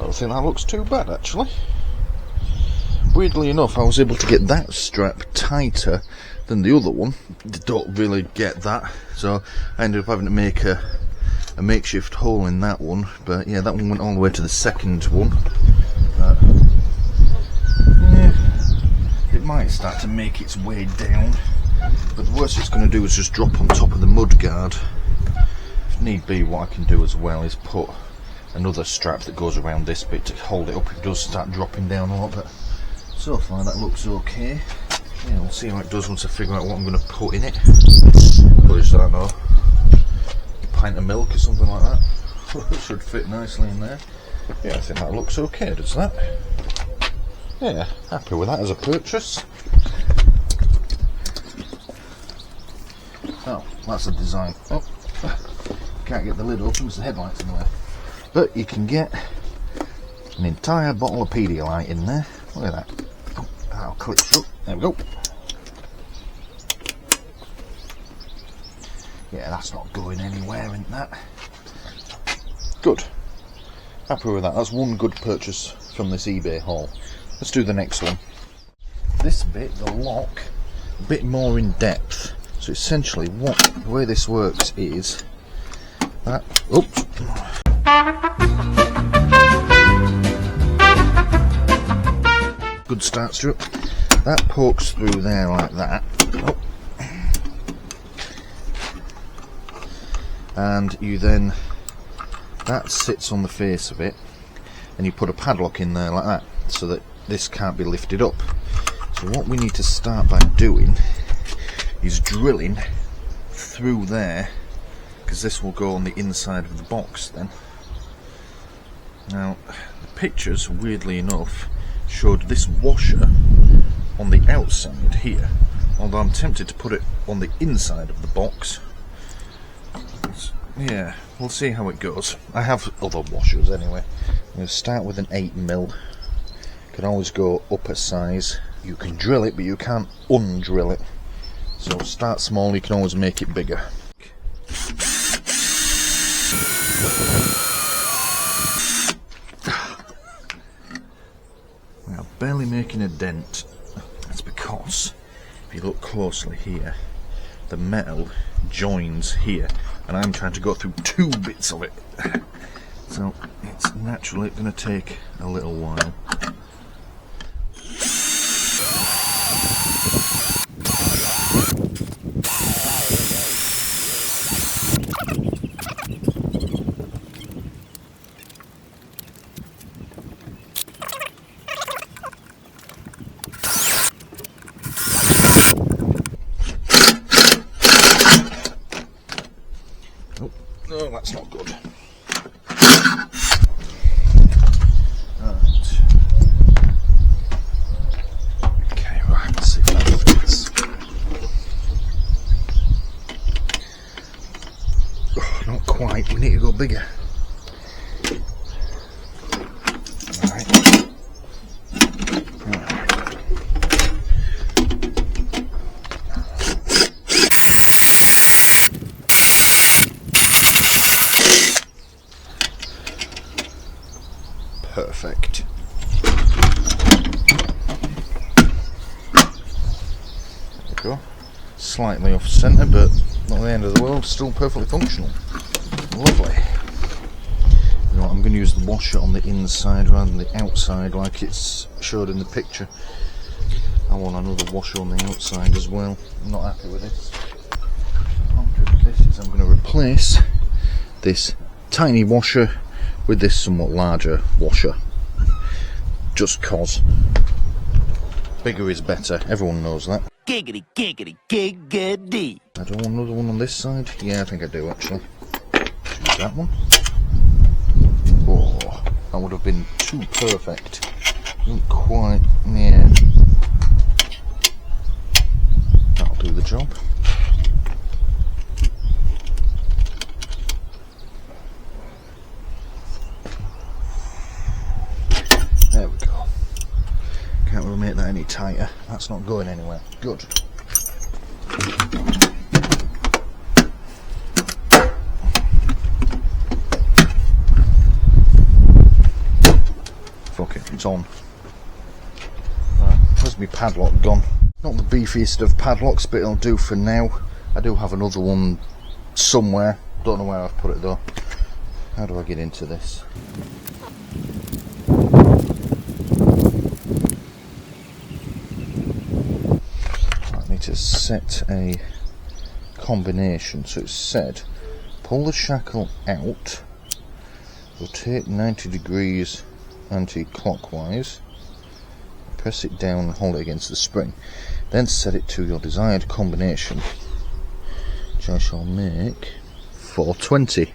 I think that looks too bad actually. Weirdly enough, I was able to get that strap tighter than the other one. Don't really get that, so I ended up having to make a a makeshift hole in that one, but yeah, that one went all the way to the second one. Yeah, it might start to make its way down, but the worst it's going to do is just drop on top of the mudguard. If need be, what I can do as well is put another strap that goes around this bit to hold it up if it does start dropping down a lot, but so far that looks okay. Yeah, we'll see how it does once I figure out what I'm going to put in it. Probably just, I don't know, a pint of milk or something like that. It should fit nicely in there. Yeah, I think that looks okay, does that? Yeah, happy with that as a purchase. Oh, that's the design. Oh, can't get the lid open because the headlight's in the way. But you can get an entire bottle of Pedialyte in there. Look at that. Oh, that'll clip shut. There we go. Yeah, that's not going anywhere, isn't that? Good. Happy with that. That's one good purchase from this eBay haul. Let's do the next one. This bit, the lock, a bit more in depth. So essentially the way this works is that, oops. Good start strip. That pokes through there like that. Oh. And you then, that sits on the face of it, and you put a padlock in there like that, so that this can't be lifted up. So what we need to start by doing is drilling through there, because this will go on the inside of the box then. Now, the pictures, weirdly enough, showed this washer on the outside here, although I'm tempted to put it on the inside of the box. Yeah, we'll see how it goes. I have other washers anyway. I'm going to start with an 8mm. Can always go up a size. You can drill it, but you can't undrill it. So start small, you can always make it bigger. Now, barely making a dent. That's because, if you look closely here, the metal joins here, and I'm trying to go through 2 bits of it. So it's naturally going to take a little while. No, that's not good. Right. Okay, right, let's see if that fits. Oh, not quite, we need to go bigger. Perfect. There we go. Slightly off centre, but not the end of the world, still perfectly functional. Lovely. You know what, I'm going to use the washer on the inside rather than the outside like it's showed in the picture. I want another washer on the outside as well. I'm not happy with this. What I'm doing with this is I'm going to replace this tiny washer with this somewhat larger washer, just cause bigger is better, everyone knows that. Giggity, giggity, giggity. I don't want another one on this side. Yeah, I think I do actually. Choose that one. Oh, that would have been too perfect. Not quite near. That'll do the job. There we go. Can't really make that any tighter. That's not going anywhere. Good. Fuck it, it's on. Right, where's my padlock gone? Not the beefiest of padlocks, but it'll do for now. I do have another one somewhere, Don't know where I've put it though. How do I get into this? I need to set a combination. So it's said, pull the shackle out, rotate 90 degrees anti-clockwise, press it down and hold it against the spring. Then set it to your desired combination, which I shall make 420.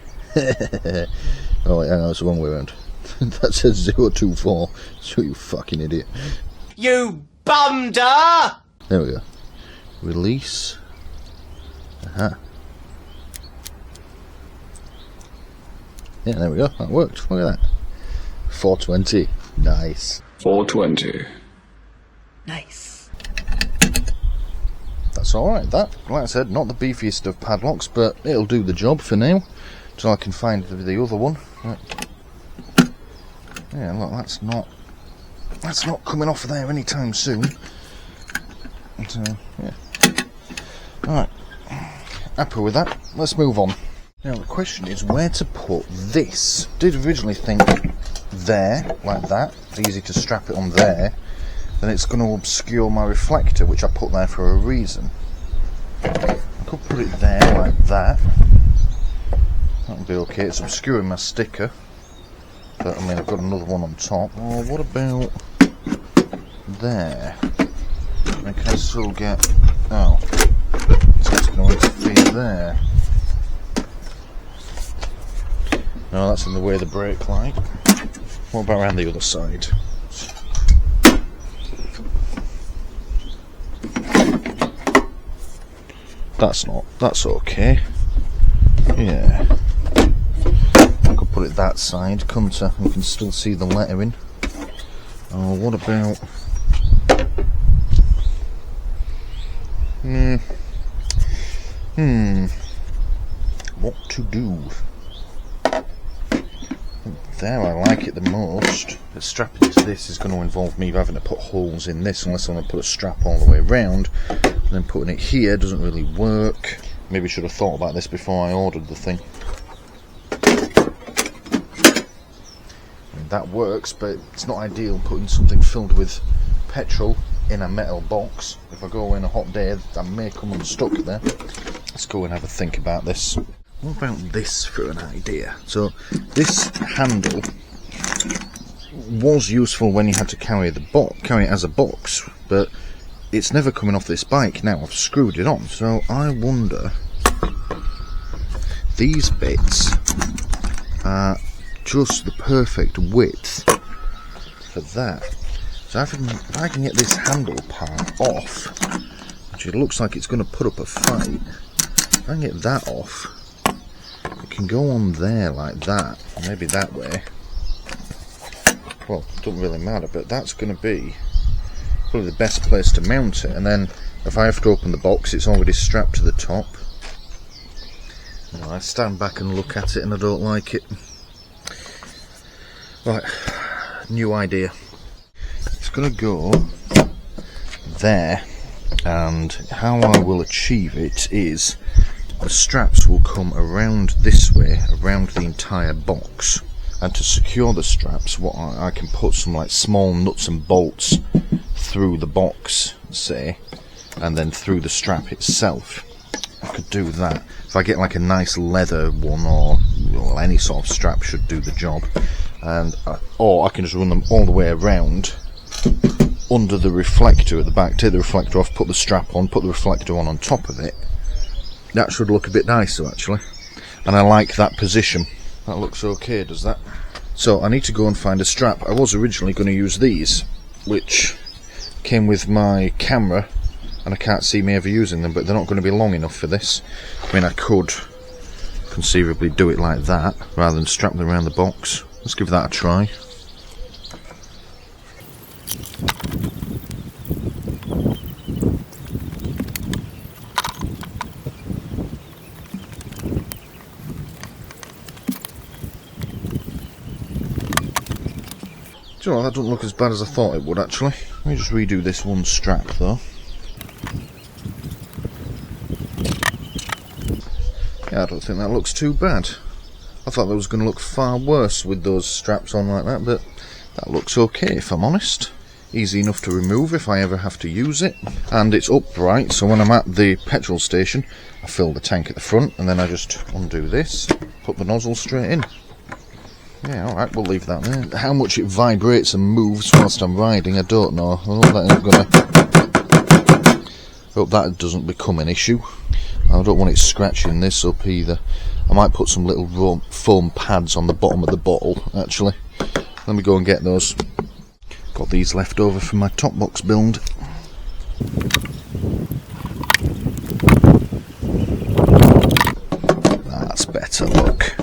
Oh wait, hang on, that's the wrong way around. That says 024. So you fucking idiot. You bumder! There we go. Release. Aha. Yeah, there we go. That worked. Look at that. 420. Nice. 420. Nice. That's alright, that. Like I said, not the beefiest of padlocks, but it'll do the job for now. Until I can find the other one. Right. Yeah, look, that's not coming off of there anytime soon. But, yeah. Alright. Happy with that. Let's move on. Now the question is where to put this. Did originally think there, like that. It's easy to strap it on there. Then it's going to obscure my reflector, which I put there for a reason. I could put it there like that. That'll be okay. It's obscuring my sticker. But I mean, I've got another one on top. Or what about there? I can still get. Oh, so it's going to interfere there. No, that's in the way of the brake light. What about around the other side? That's okay. Yeah. I could put it that side, come to, you can still see the lettering. Oh, what about... What to do? There, I like it the most. But strapping to this is going to involve me having to put holes in this unless I want to put a strap all the way around. And then putting it here doesn't really work. Maybe I should have thought about this before I ordered the thing. I mean, that works, but it's not ideal putting something filled with petrol in a metal box. If I go in a hot day, I may come unstuck there. Let's go and have a think about this. What about this for an idea? So this handle was useful when you had to carry it as a box, but it's never coming off this bike now. I've screwed it on, so I wonder, these bits are just the perfect width for that. So if I can get this handle part off, which it looks like it's going to put up a fight, if I can get that off, it can go on there like that, or maybe that way. Well, it doesn't really matter, but that's going to be probably the best place to mount it. And then if I have to open the box, it's already strapped to the top. You know, I stand back and look at it and I don't like it. Right, new idea. It's going to go there, and how I will achieve it is the straps will come around this way, around the entire box. And to secure the straps, what I can put some like small nuts and bolts through the box, say, and then through the strap itself. I could do that. If I get like a nice leather one, or well, any sort of strap should do the job. And or I can just run them all the way around under the reflector at the back. Take the reflector off, put the strap on, put the reflector on top of it. That should look a bit nicer actually, and I like that position. That looks okay, does that? So I need to go and find a strap. I was originally going to use these, which came with my camera, and I can't see me ever using them, but they're not going to be long enough for this. I mean, I could conceivably do it like that rather than strap them around the box. Let's give that a try. Do you know what, that doesn't look as bad as I thought it would actually. Let me just redo this one strap though. Yeah, Yeah, I don't think that looks too bad. I thought that was going to look far worse with those straps on like that, but that looks okay if I'm honest. Easy enough to remove if I ever have to use it. And it's upright, so when I'm at the petrol station, I fill the tank at the front, and then I just undo this, put the nozzle straight in. Yeah, alright, we'll leave that there. How much it vibrates and moves whilst I'm riding, I don't know. Hope that doesn't become an issue. I don't want it scratching this up either. I might put some little foam pads on the bottom of the bottle, actually. Let me go and get those. Got these left over from my top box build. That's better, look.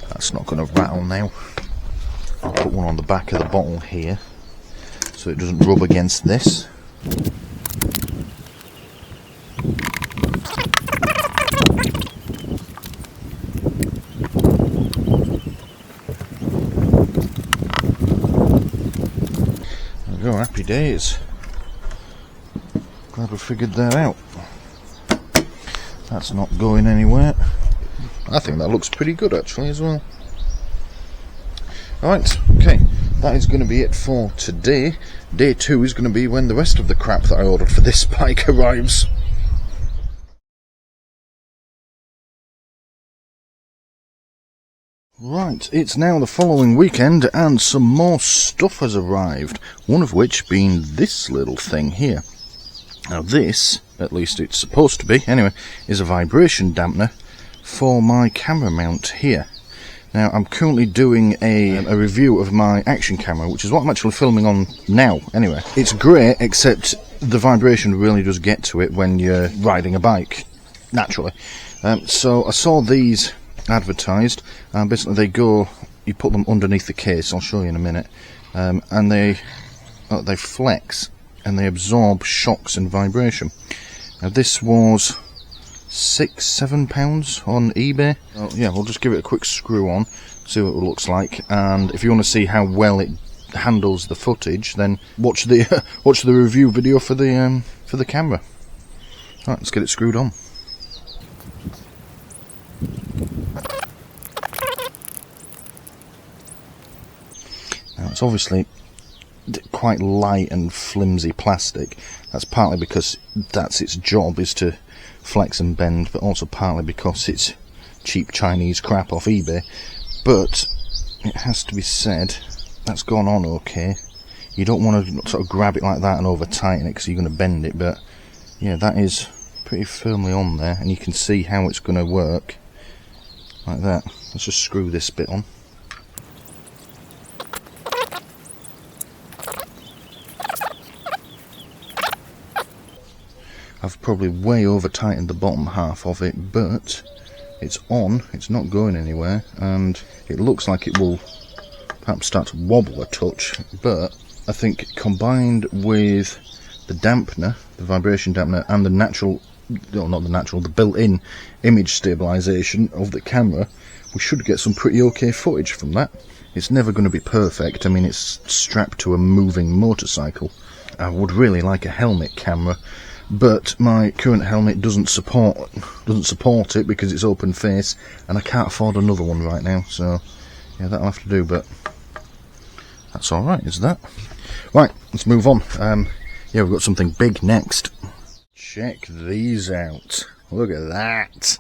That's not going to rattle now. I'll put one on the back of the bottle here, so it doesn't rub against this. Oh, happy days. Glad we figured that out. That's not going anywhere. I think that looks pretty good actually as well. Alright, okay. That is going to be it for today. Day 2 is going to be when the rest of the crap that I ordered for this bike arrives. Right, it's now the following weekend and some more stuff has arrived, one of which being this little thing here. Now this, at least it's supposed to be, anyway, is a vibration dampener for my camera mount here. Now I'm currently doing a review of my action camera, which is what I'm actually filming on now, anyway. It's great, except the vibration really does get to it when you're riding a bike, naturally. So I saw these advertised, and basically they go, you put them underneath the case, I'll show you in a minute, and they flex and they absorb shocks and vibration. Now this was £6–7 on eBay. Yeah, we'll just give it a quick screw on, see what it looks like, and if you want to see how well it handles the footage, then watch the watch the review video for the camera. Right, let's get it screwed on. Now it's obviously quite light and flimsy plastic. That's partly because that's its job, is to flex and bend, but also partly because it's cheap Chinese crap off eBay. But it has to be said, that's gone on okay. You don't want to sort of grab it like that and over tighten it because you're going to bend it, but yeah, that is pretty firmly on there, and you can see how it's going to work like that. Let's just screw this bit on. I've probably way over tightened the bottom half of it, but it's on, it's not going anywhere, and it looks like it will perhaps start to wobble a touch, but I think combined with the dampener, the vibration dampener, and the natural, no, not the natural, the built-in image stabilisation of the camera, we should get some pretty okay footage from that. It's never going to be perfect. I mean, it's strapped to a moving motorcycle. I would really like a helmet camera, but my current helmet doesn't support it because it's open face, and I can't afford another one right now, so yeah, that'll have to do, but that's alright, is that? Right, let's move on. Yeah, we've got something big next. Check these out. Look at that.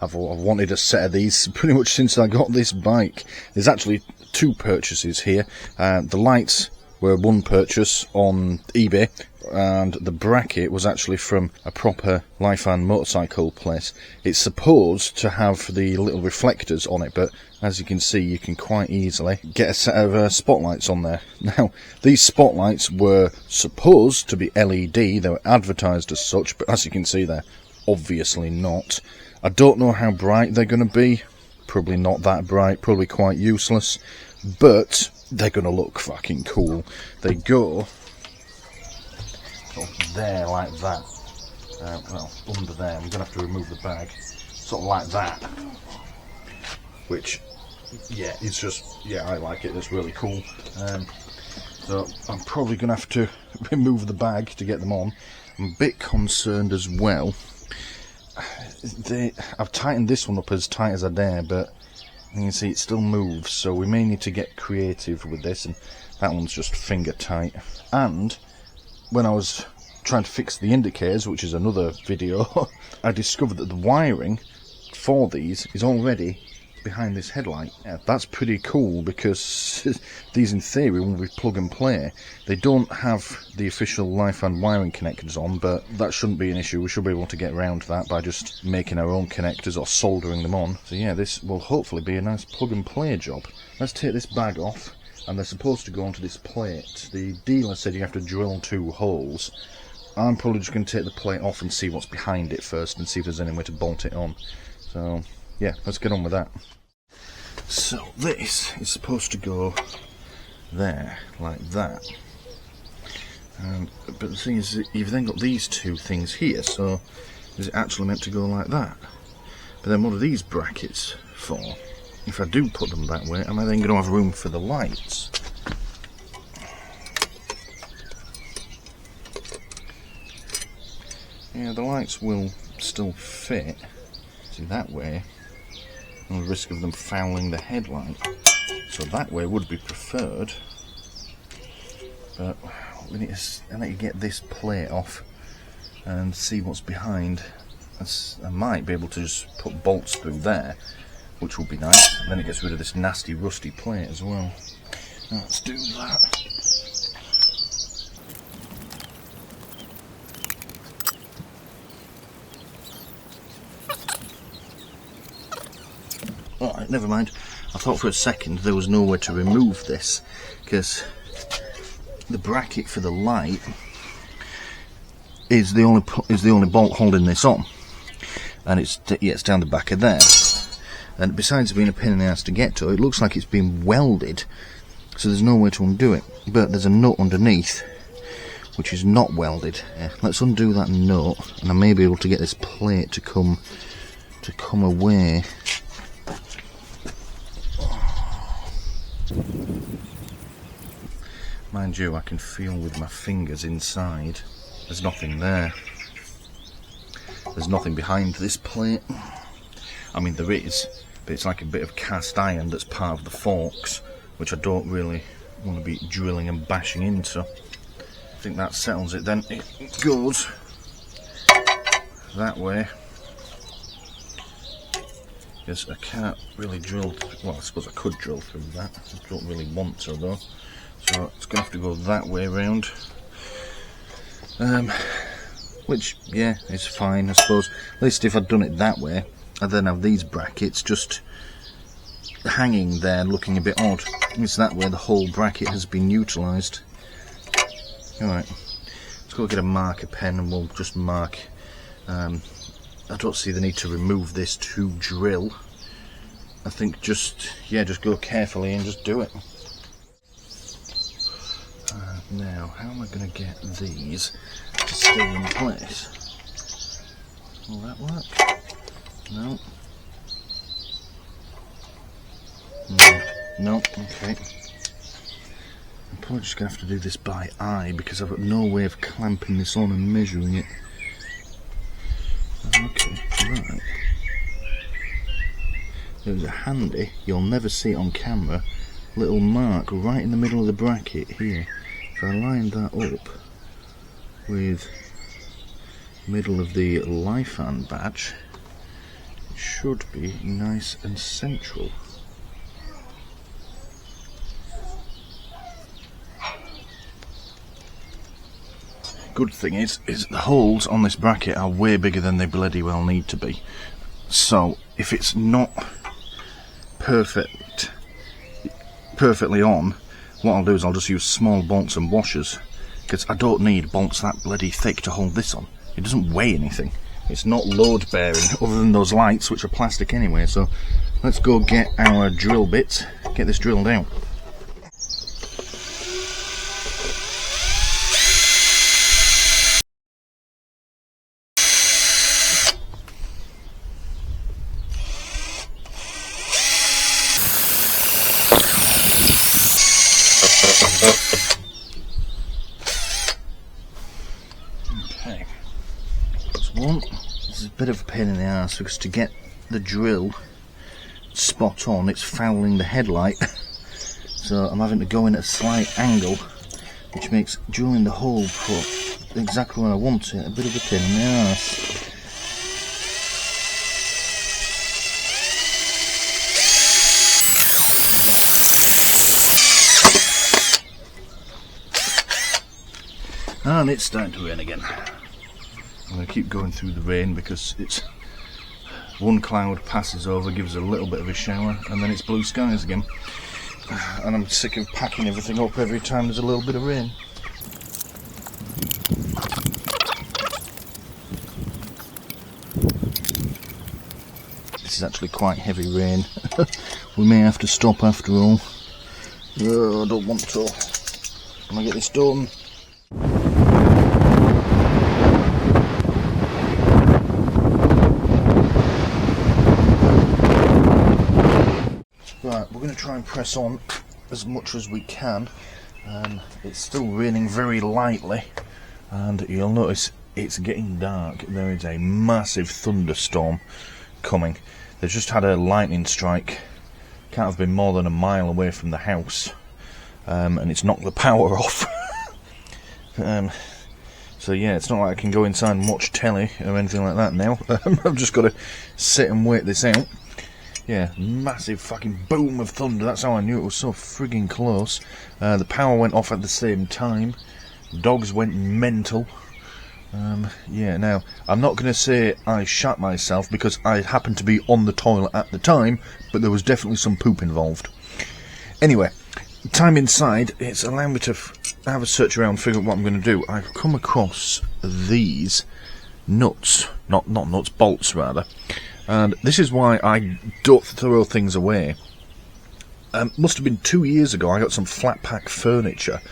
I've wanted a set of these pretty much since I got this bike. There's actually two purchases here. The lights were one purchase on eBay, and the bracket was actually from a proper Lifan motorcycle place. It's supposed to have the little reflectors on it, but as you can see, you can quite easily get a set of spotlights on there. Now, these spotlights were supposed to be LED, they were advertised as such, but as you can see, they're obviously not. I don't know how bright they're going to be, probably not that bright, probably quite useless, but they're going to look fucking cool. They go up there like that, well, under there. I'm going to have to remove the bag, sort of like that, which, yeah, it's just, yeah, I like it, it's really cool. So I'm probably going to have to remove the bag to get them on. I'm a bit concerned as well I've tightened this one up as tight as I dare, but you can see it still moves, so we may need to get creative with this, and that one's just finger tight. And when I was trying to fix the indicators, which is another video, I discovered that the wiring for these is already behind this headlight. Yeah, that's pretty cool, because these in theory will be plug and play. They don't have the official Lifan wiring connectors on, but that shouldn't be an issue. We should be able to get around that by just making our own connectors or soldering them on. So yeah, this will hopefully be a nice plug and play job. Let's take this bag off, and they're supposed to go onto this plate. The dealer said you have to drill 2 holes. I'm probably just going to take the plate off and see what's behind it first, and see if there's any way to bolt it on. So yeah, let's get on with that. So this is supposed to go there, like that. But the thing is, you've then got these 2 things here, so is it actually meant to go like that? But then what are these brackets for? If I do put them that way, am I then going to have room for the lights? Yeah, the lights will still fit. See, that way, on the risk of them fouling the headlight. So that way would be preferred. But we need to let you get this plate off and see what's behind. I might be able to just put bolts through there, which will be nice. And then it gets rid of this nasty rusty plate as well. Now, let's do that. Alright, never mind. I thought for a second there was nowhere to remove this, because the bracket for the light is the only bolt holding this on, and it's down the back of there. And besides being a pain in the ass to get to, it looks like it's been welded, so there's no way to undo it. But there's a nut underneath which is not welded. Let's undo that nut, and I may be able to get this plate to come away. Mind you, I can feel with my fingers inside. There's nothing there. There's nothing behind this plate. I mean, there is, but it's like a bit of cast iron that's part of the forks, which I don't really want to be drilling and bashing into. I think that settles it then. It goes that way. Yes, I can't really drill, well, I suppose I could drill through that. I don't really want to though. So it's going to have to go that way around. Which, yeah, is fine, I suppose. At least if I'd done it that way, I'd then have these brackets just hanging there looking a bit odd. It's that way the whole bracket has been utilised. Alright, let's go get a marker pen and we'll just mark. I don't see the need to remove this to drill. I think just go carefully and just do it. Now, how am I going to get these to stay in place? Will that work? No. No, okay. I'm probably just going to have to do this by eye because I've got no way of clamping this on and measuring it. Okay, right. There's a handy, you'll never see it on camera, little mark right in the middle of the bracket here. If I line that up with the middle of the Lifan badge, it should be nice and central. Good thing is the holes on this bracket are way bigger than they bloody well need to be. So if it's not perfectly on, what I'll do is I'll just use small bolts and washers, because I don't need bolts that bloody thick to hold this on. It doesn't weigh anything. It's not load bearing, other than those lights, which are plastic anyway. So let's go get our drill bits, get this drilled out. Okay, that's one, It's a bit of a pain in the ass because to get the drill spot on, it's fouling the headlight. So I'm having to go in at a slight angle, which makes drilling the hole put exactly where I want it a bit of a pain in the ass. And it's starting to rain again. I'm going to keep going through the rain because it's one cloud passes over, gives a little bit of a shower, and then it's blue skies again. And I'm sick of packing everything up every time there's a little bit of rain. This is actually quite heavy rain. We may have to stop after all. Oh, I don't want to. I'm going to get this done. Right, we're going to try and press on as much as we can. It's still raining very lightly, and you'll notice it's getting dark. There is a massive thunderstorm coming. They've just had a lightning strike. Can't have been more than a mile away from the house, and it's knocked the power off. So yeah, it's not like I can go inside and watch telly or anything like that now. I've just got to sit and wait this out. Yeah, massive fucking boom of thunder. That's how I knew it was so frigging close. The power went off at the same time. Dogs went mental. Yeah, now, I'm not going to say I shat myself because I happened to be on the toilet at the time, but there was definitely some poop involved. Anyway, time inside, it's allowing me to have a search around, figure out what I'm going to do. I've come across these nuts. Not nuts, bolts rather. And this is why I don't throw things away. Must have been 2 years ago I got some flat pack furniture.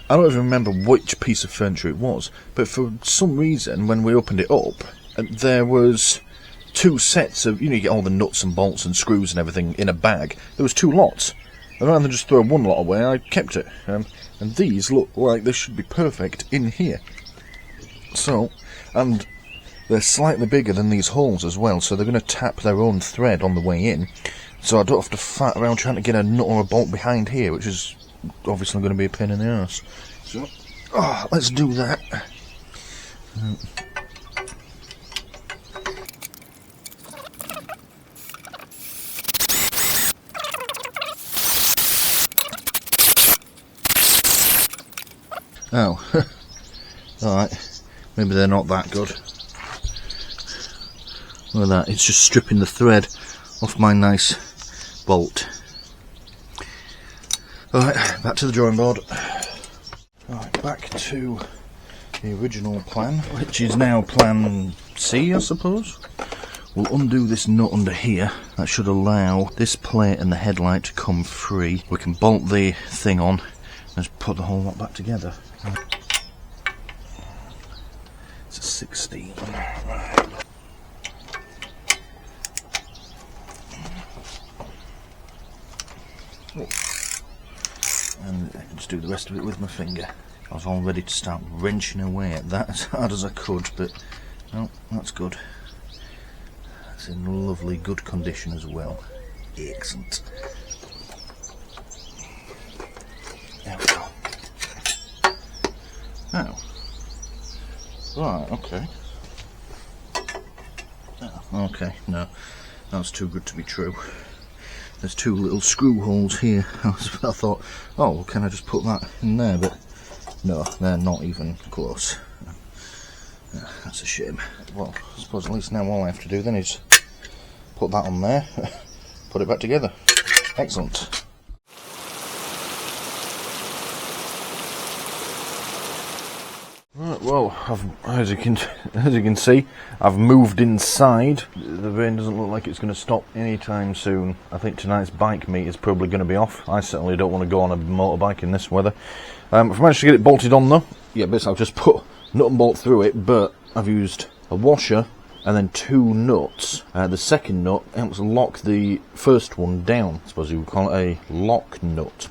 I don't even remember which piece of furniture it was, but for some reason when we opened it up, there was 2 sets of, you get all the nuts and bolts and screws and everything in a bag. There was 2 lots. And rather than just throw one lot away, I kept it. And these look like they should be perfect in here. So, and they're slightly bigger than these holes as well, so they're going to tap their own thread on the way in, so I don't have to fat around trying to get a nut or a bolt behind here, which is obviously going to be a pain in the arse. So, let's do that. Oh, alright, maybe they're not that good. Look at that, it's just stripping the thread off my nice bolt. Alright, back to the drawing board. Alright, back to the original plan, which is now plan C, I suppose. We'll undo this nut under here. That should allow this plate and the headlight to come free. We can bolt the thing on and just put the whole lot back together. It's a 16. Right. And I can just do the rest of it with my finger. I was all ready to start wrenching away at that as hard as I could, but no, that's good. It's in lovely good condition as well. Excellent. There we go. Oh. Right, okay. Oh, okay, no. That's too good to be true. There's 2 little screw holes here. I thought, oh, well, can I just put that in there? But no, they're not even close. That's a shame. Well, I suppose at least now all I have to do then is put that on there, put it back together. Excellent. Right, well, as you can see, I've moved inside. The rain doesn't look like it's going to stop anytime soon. I think tonight's bike meet is probably going to be off. I certainly don't want to go on a motorbike in this weather. I've managed to get it bolted on though. Yeah, basically I've just put nut and bolt through it, but I've used a washer and then 2 nuts. The second nut helps lock the first one down. I suppose you would call it a lock nut.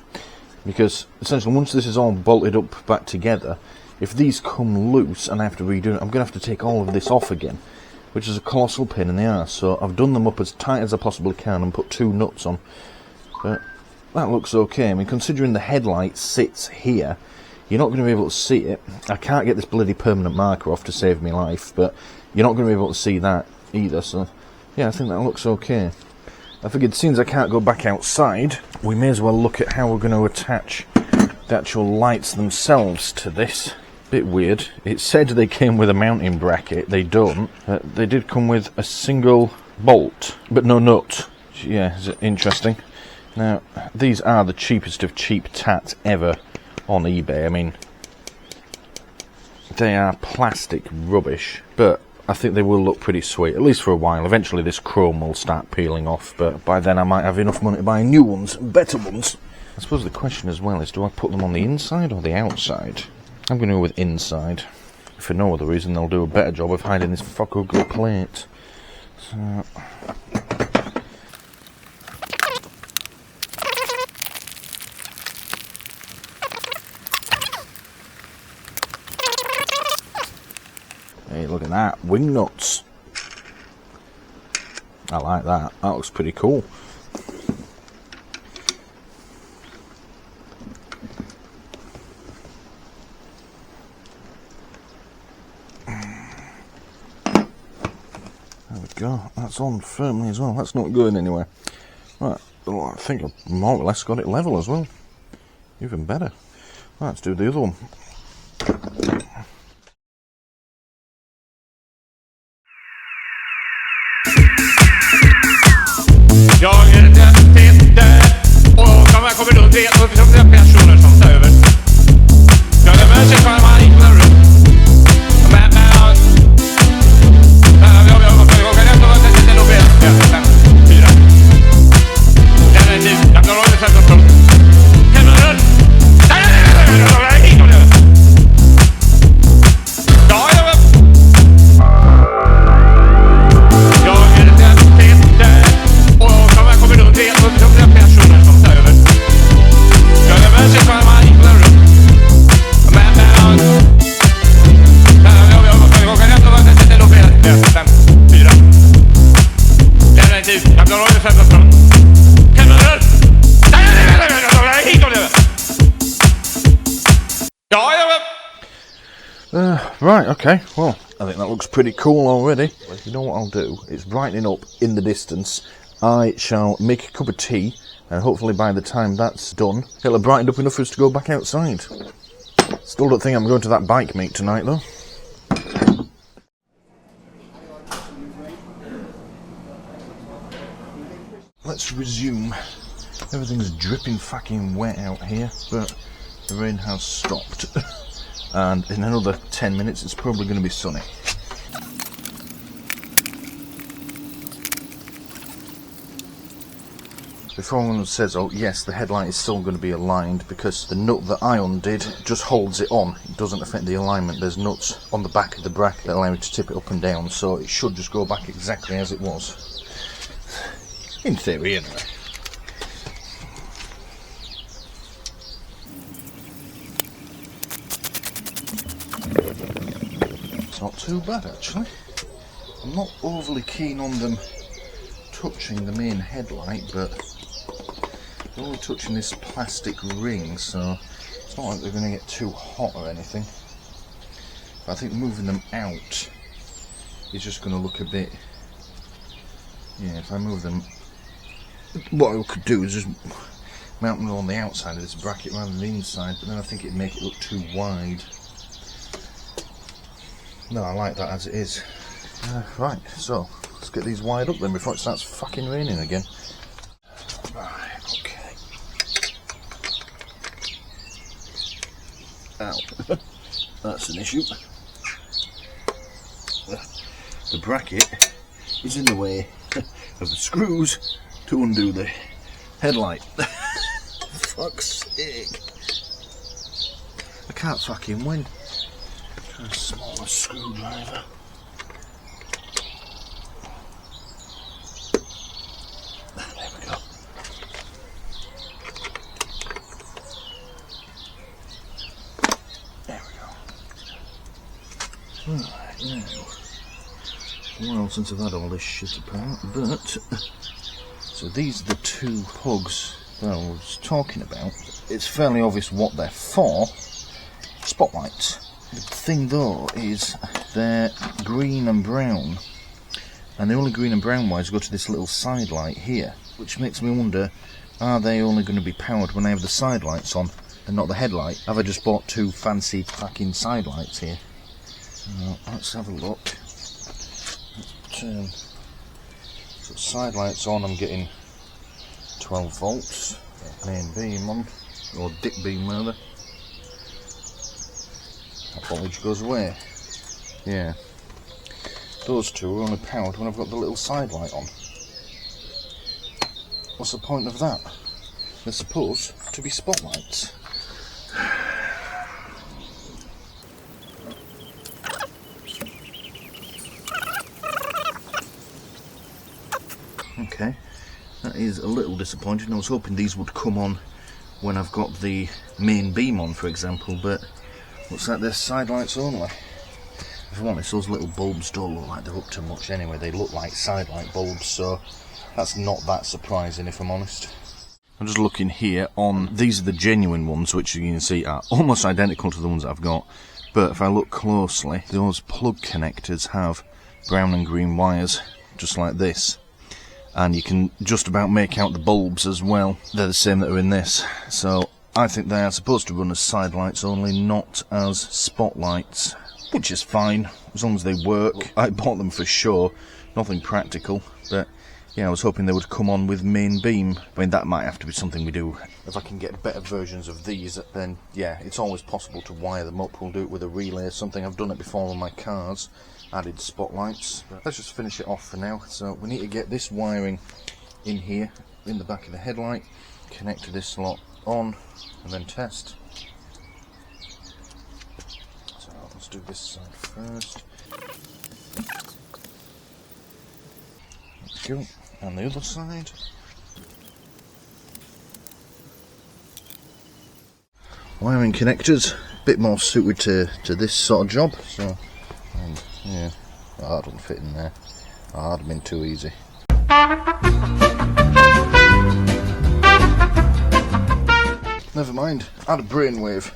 Because essentially once this is all bolted up back together, if these come loose and I have to redo it, I'm going to have to take all of this off again. which is a colossal pain in the arse. So I've done them up as tight as I possibly can and put 2 nuts on. But that looks okay. I mean, considering the headlight sits here, you're not going to be able to see it. I can't get this bloody permanent marker off to save my life, but you're not going to be able to see that either. So yeah, I think that looks okay. I figured since I can't go back outside, we may as well look at how we're going to attach the actual lights themselves to this. Bit weird. It said they came with a mounting bracket. They don't. They did come with a single bolt, but no nut. Yeah, is it interesting? Now, these are the cheapest of cheap tats ever on eBay. I mean, they are plastic rubbish, but I think they will look pretty sweet, at least for a while. Eventually this chrome will start peeling off, but by then I might have enough money to buy new ones, better ones. I suppose the question as well is, do I put them on the inside or the outside? I'm going to go with inside. If for no other reason, they'll do a better job of hiding this fuck ugly plate. So... Hey, look at that. Wing nuts. I like that. That looks pretty cool. There we go. That's on firmly as well. That's not going anywhere. Right. Oh, I think I've more or less got it level as well. Even better. Right, let's do the other one. Jag är där och man kommer runt det och det är personer som tar över. Jag är med sig för man inte när du. Men det är nog bättre. 4. Den är tid. Jag kan röra sig för punkt. Kameran. Right, okay, well, I think that looks pretty cool already. You know what I'll do? It's brightening up in the distance. I shall make a cup of tea, and hopefully by the time that's done, it'll have brightened up enough for us to go back outside. Still don't think I'm going to that bike meet tonight, though. Let's resume. Everything's dripping fucking wet out here, but the rain has stopped. And in another 10 minutes it's probably going to be sunny. Before anyone says, oh yes, the headlight is still going to be aligned, because the nut that I undid just holds it on. It doesn't affect the alignment. There's nuts on the back of the bracket that allow you to tip it up and down, so it should just go back exactly as it was. In theory, anyway. Not too bad actually. I'm not overly keen on them touching the main headlight, but they're only touching this plastic ring, so it's not like they're going to get too hot or anything. But I think moving them out is just going to look a bit... Yeah, if I move them... What I could do is just mount them on the outside of this bracket rather than the inside, but then I think it'd make it look too wide. No, I like that as it is. Right, so let's get these wired up then before it starts fucking raining again. Right, okay. Ow. That's an issue. The bracket is in the way of the screws to undo the headlight. Fuck's sake. I can't fucking win. A smaller screwdriver. There we go. There we go. Right, now while since I've had all this shit apart, but so these are the two plugs that I was talking about. It's fairly obvious what they're for. Spotlights. The thing though is they're green and brown, and the only green and brown wires go to this little side light here, which makes me wonder, are they only going to be powered when I have the side lights on and not the headlight? Have I just bought two fancy fucking side lights here? Let's have a look. Let's turn so side lights on. I'm getting 12 volts. Main beam on, or dip beam rather. That voltage goes away. Yeah. Those two are only powered when I've got the little side light on. What's the point of that? They're supposed to be spotlights. Okay, that is a little disappointing. I was hoping these would come on when I've got the main beam on, for example, but looks like they're side lights only. If I'm honest, those little bulbs don't look like they're up to much anyway. They look like side light bulbs, so that's not that surprising if I'm honest. I'm just looking here on, these are the genuine ones, which you can see are almost identical to the ones that I've got, but if I look closely, those plug connectors have brown and green wires, just like this. And you can just about make out the bulbs as well. They're the same that are in this. So I think they are supposed to run as side lights only, not as spotlights, which is fine as long as they work. I bought them for sure, nothing practical, but yeah, I was hoping they would come on with main beam. I mean, that might have to be something we do. If I can get better versions of these, then yeah, it's always possible to wire them up. We'll do it with a relay or something. I've done it before on my cars, added spotlights. But let's just finish it off for now. So we need to get this wiring in here, in the back of the headlight, connect to this lot on, and then test. So let's do this side first. There we go. And the other side. Wiring connectors, a bit more suited to this sort of job. So, and yeah, that doesn't fit in there. Oh, that'd have been too easy. Never mind, I had a brainwave.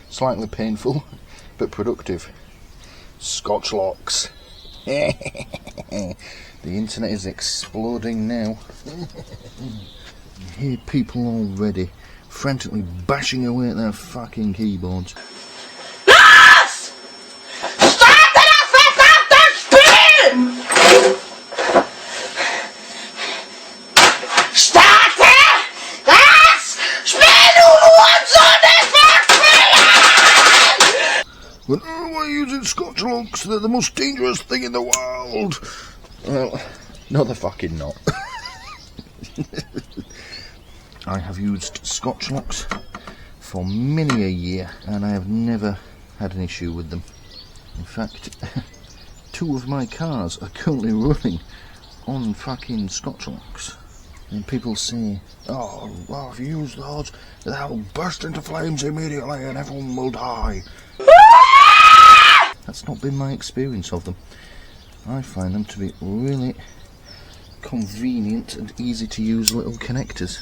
Slightly painful, but productive. Scotch locks. The internet is exploding now. You hear people already frantically bashing away at their fucking keyboards. Yes! Start the spin! Start it! Yes! Spin once on this When we're using Scotch locks, they're the most dangerous thing in the world. Well, no, they're fucking not. I have used Scotch locks for many a year, and I have never had an issue with them. In fact, 2 of my cars are currently running on fucking Scotch locks. And people say, oh, well, if you use those, they'll burst into flames immediately and everyone will die. That's not been my experience of them. I find them to be really convenient and easy to use little connectors.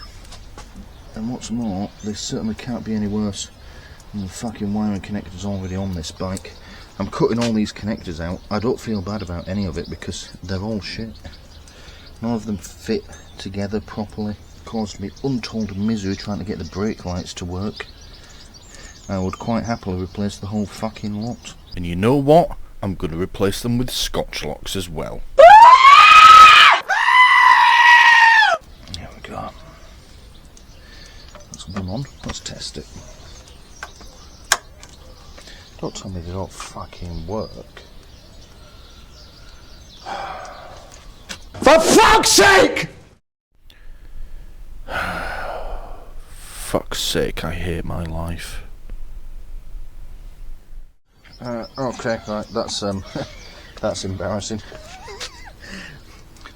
And what's more, they certainly can't be any worse than the fucking wiring connectors already on this bike. I'm cutting all these connectors out. I don't feel bad about any of it because they're all shit. None of them fit together properly. Caused me untold misery trying to get the brake lights to work. I would quite happily replace the whole fucking lot. And you know what? I'm going to replace them with Scotch locks as well. There we go. That's them on. Let's test it. Don't tell me they don't fucking work. For fuck's sake! Fuck's sake, I hate my life. Okay, right, that's that's embarrassing.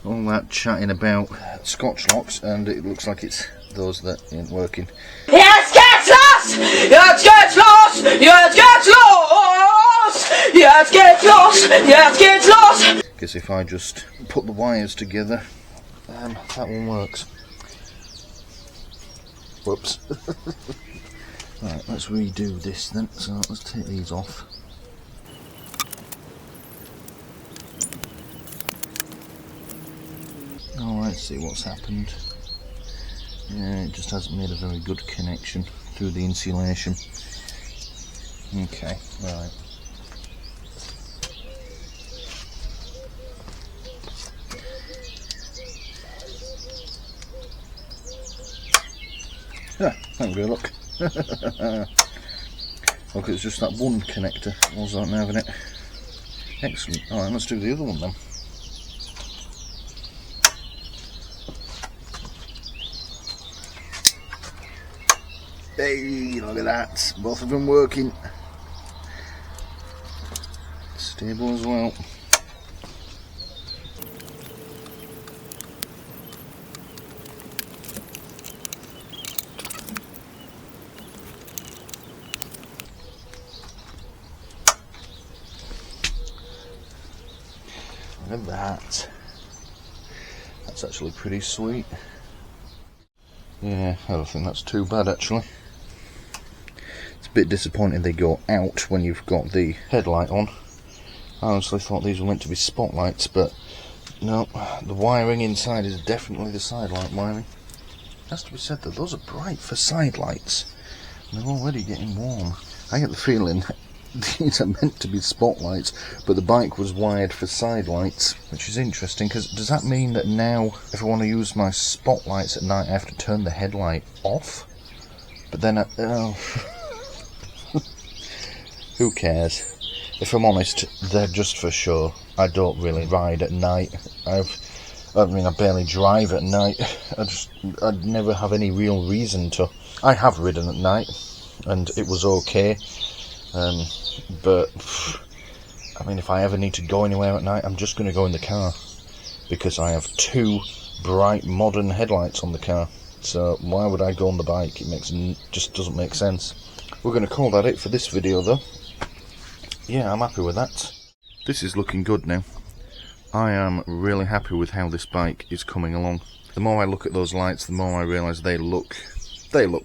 All that chatting about Scotch locks, and it looks like it's those that ain't working. Jetzt geht's los! Jetzt geht's los! Jetzt geht's los! Jetzt geht's los! Jetzt geht's los! because if I just put the wires together, that one works. Whoops. Right, let's redo this then. So let's take these off. Alright, see what's happened. Yeah, it just hasn't made a very good connection through the insulation. Okay, right. Yeah, thank you, look. Look, it's just that one connector wasn't having it. Excellent. Alright, let's do the other one then. Hey, look at that. Both of them working. Stable as well. Look at that. That's actually pretty sweet. Yeah, I don't think that's too bad actually. It's a bit disappointing they go out when you've got the headlight on. I honestly thought these were meant to be spotlights, but no, the wiring inside is definitely the side light wiring. It has to be said that those are bright for side lights. They're already getting warm. I get the feeling these are meant to be spotlights, but the bike was wired for side lights, which is interesting, because does that mean that now if I want to use my spotlights at night I have to turn the headlight off? But then who cares? If I'm honest, they're just for show. I don't really ride at night. I barely drive at night. I'd never have any real reason to. I have ridden at night and it was okay. But I mean, if I ever need to go anywhere at night, I'm just going to go in the car because I have two bright modern headlights on the car. So why would I go on the bike? Just doesn't make sense. We're going to call that it for this video though. Yeah, I'm happy with that. This is looking good now. I am really happy with how this bike is coming along. The more I look at those lights, the more I realise they look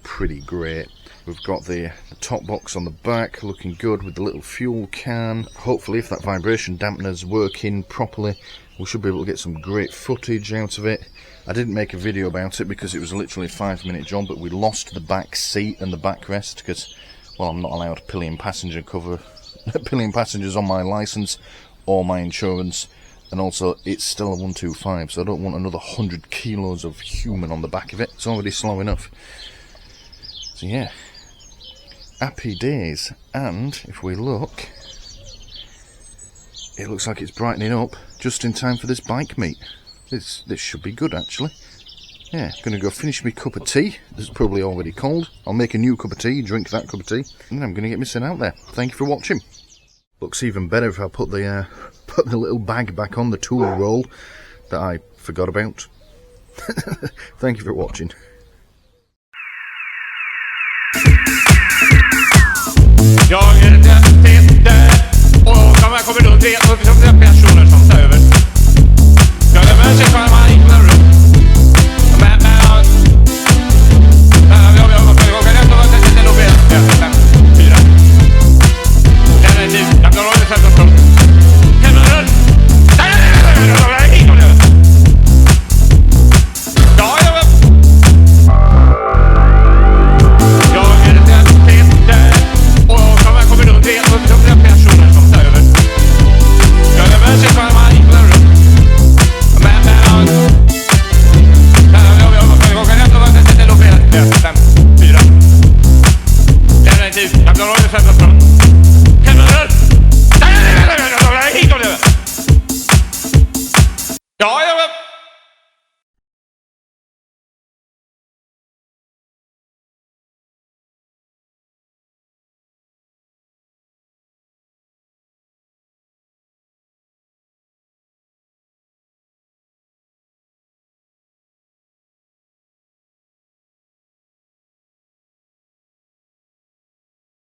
pretty great. We've got the top box on the back looking good with the little fuel can. Hopefully if that vibration dampener's working properly, we should be able to get some great footage out of it. I didn't make a video about it because it was literally a 5-minute job, but we lost the back seat and the backrest because, well, I'm not allowed pillion passenger cover, pillion passengers on my licence or my insurance, and also it's still a 125, so I don't want another 100 kilos of human on the back of it. It's already slow enough. So yeah, happy days. And if we look, it looks like it's brightening up just in time for this bike meet. This should be good actually. Yeah, gonna go finish my cup of tea. This is probably already cold. I'll make a new cup of tea, drink that cup of tea, and then I'm gonna get my son out there. Thank you for watching. Looks even better if I put the little bag back on the tool roll that I forgot about. Thank you for watching. Jag är där och man kommer runt det och det är personer som tar över. Jag är med sig för man inte med rum. Men jag kan inte vara det nog bättre. 4. Den är tid. Jag kan hålla sätta från. Hemma runt. Jag kan hålla sätta från.